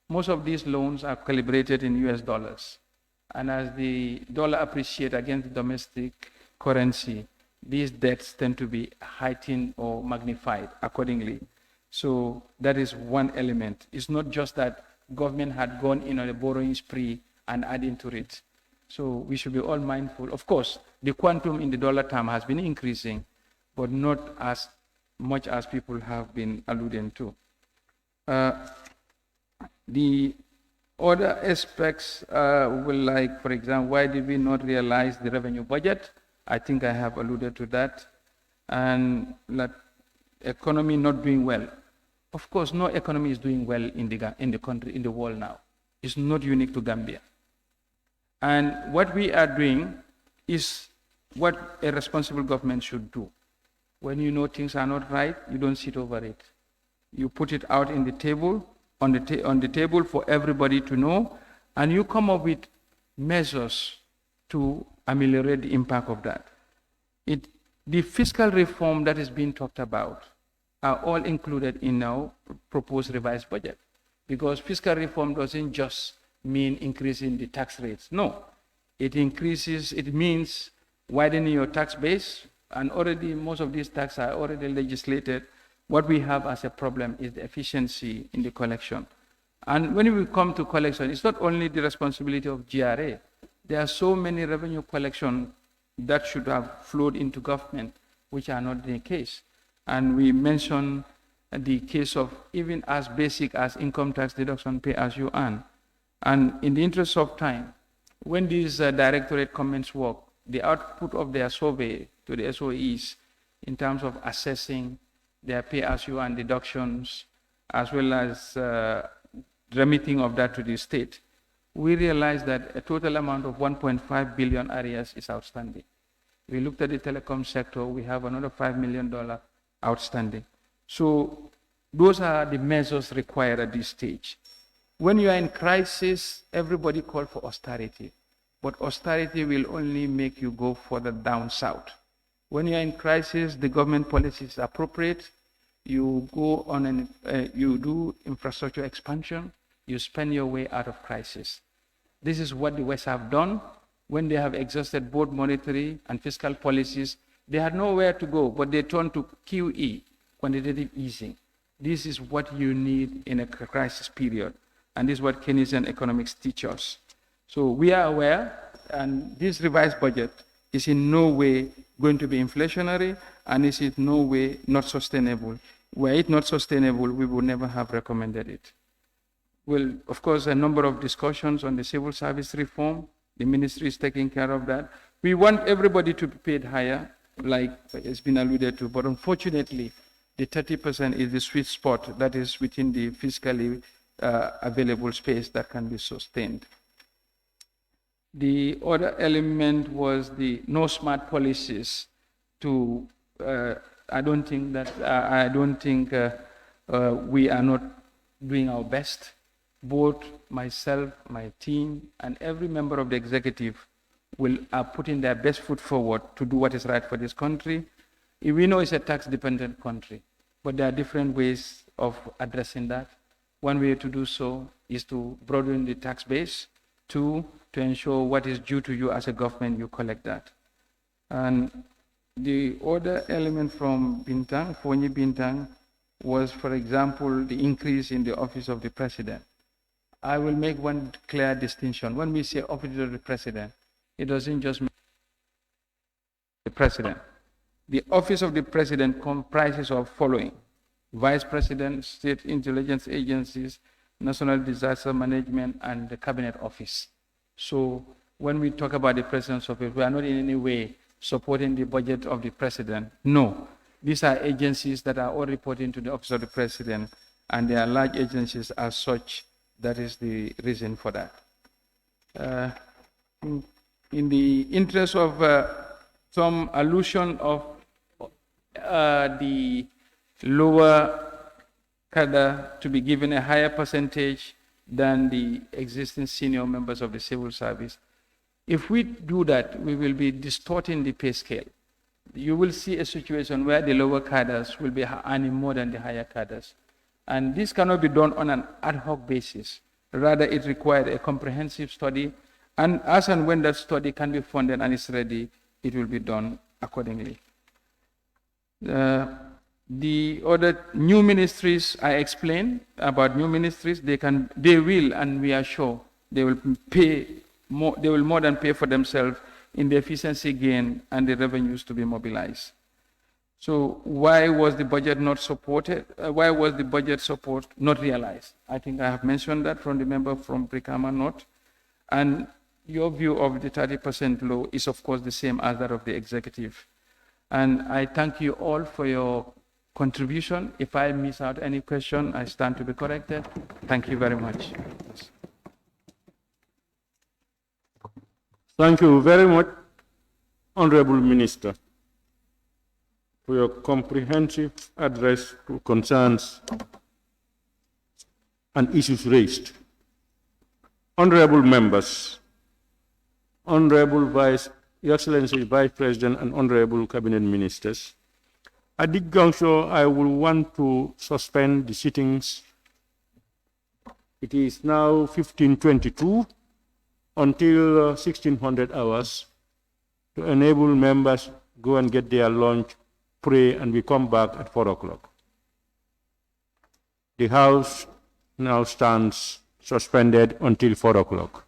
Most of these loans are calibrated in US dollars. And as the dollar appreciates against the domestic currency, these debts tend to be heightened or magnified accordingly. So that is one element. It's not just that government had gone in on a borrowing spree and adding to it. So we should be all mindful. Of course, the quantum in the dollar term has been increasing, but not as much as people have been alluding to. The other aspects will, like, for example, why did we not realize the revenue budget? I think I have alluded to that. And that economy not doing well. Of course, no economy is doing well in the country, in the world now. It's not unique to Gambia. And what we are doing is what a responsible government should do. When you know things are not right, you don't sit over it. You put it out in the table, on the table for everybody to know, and you come up with measures to ameliorate the impact of that. The fiscal reform that is being talked about are all included in our proposed revised budget, because fiscal reform doesn't just mean increasing the tax rates. No, it means widening your tax base, and already most of these taxes are already legislated. What we have as a problem is the efficiency in the collection. And when we come to collection, it's not only the responsibility of GRA. There are so many revenue collection that should have flowed into government, which are not the case. And we mentioned the case of even as basic as income tax deduction pay as you earn. And in the interest of time, when these directorate commence work, the output of their survey to the SOEs in terms of assessing their pay as you earn deductions, as well as remitting of that to the state, we realized that a total amount of 1.5 billion areas is outstanding. We looked at the telecom sector, we have another $5 million outstanding. So those are the measures required at this stage. When you are in crisis, everybody calls for austerity, but austerity will only make you go further down south. When you are in crisis, the government policy is appropriate. You go on you do infrastructure expansion, you spend your way out of crisis. This is what the West have done. When they have exhausted both monetary and fiscal policies, they had nowhere to go, but they turned to QE, quantitative easing. This is what you need in a crisis period, and this is what Keynesian economics teach us. So we are aware, and this revised budget is in no way going to be inflationary, and is in no way not sustainable. Were it not sustainable, we would never have recommended it. Well, of course, a number of discussions on the civil service reform. The ministry is taking care of that. We want everybody to be paid higher, like it's been alluded to, but unfortunately, the 30% is the sweet spot that is within the fiscally available space that can be sustained. The other element was the no smart policies to, I don't think we are not doing our best. Both myself, my team, and every member of the executive are putting their best foot forward to do what is right for this country. We know it's a tax-dependent country, but there are different ways of addressing that. One way to do so is to broaden the tax base. Two, to ensure what is due to you as a government, you collect that. And the other element from Bintang, Fonyi Bintang, was, for example, the increase in the office of the president. I will make one clear distinction. When we say office of the president, it doesn't just mean the president. The office of the president comprises of following: vice president, state intelligence agencies, national disaster management, and the cabinet office. So when we talk about the president's office, we are not in any way supporting the budget of the president. No, these are agencies that are all reporting to the office of the president, and they are large agencies as such. That is the reason for that. In the interest of some allusion of the lower cadre to be given a higher percentage than the existing senior members of the civil service, if we do that, we will be distorting the pay scale. You will see a situation where the lower cadres will be earning more than the higher cadres. And this cannot be done on an ad hoc basis. Rather, it requires a comprehensive study, and as and when that study can be funded and is ready, it will be done accordingly. The other new ministries, I explained about new ministries, they will, and we are sure, they will pay more, they will more than pay for themselves in the efficiency gain and the revenues to be mobilized. So why was the budget not supported? Why was the budget support not realized? I think I have mentioned that from the member from Brikama North. And your view of the 30% law is of course the same as that of the executive. And I thank you all for your contribution. If I miss out any question, I stand to be corrected. Thank you very much. Thank you very much, Honorable Minister, for your comprehensive address to concerns and issues raised. Honorable members, Honorable Your Excellency Vice President and Honorable Cabinet Ministers, at this juncture, I will want to suspend the sittings. It is now 15:22 until 1600 hours to enable members go and get their lunch, pray, and we come back at 4 o'clock. The House now stands suspended until 4 o'clock.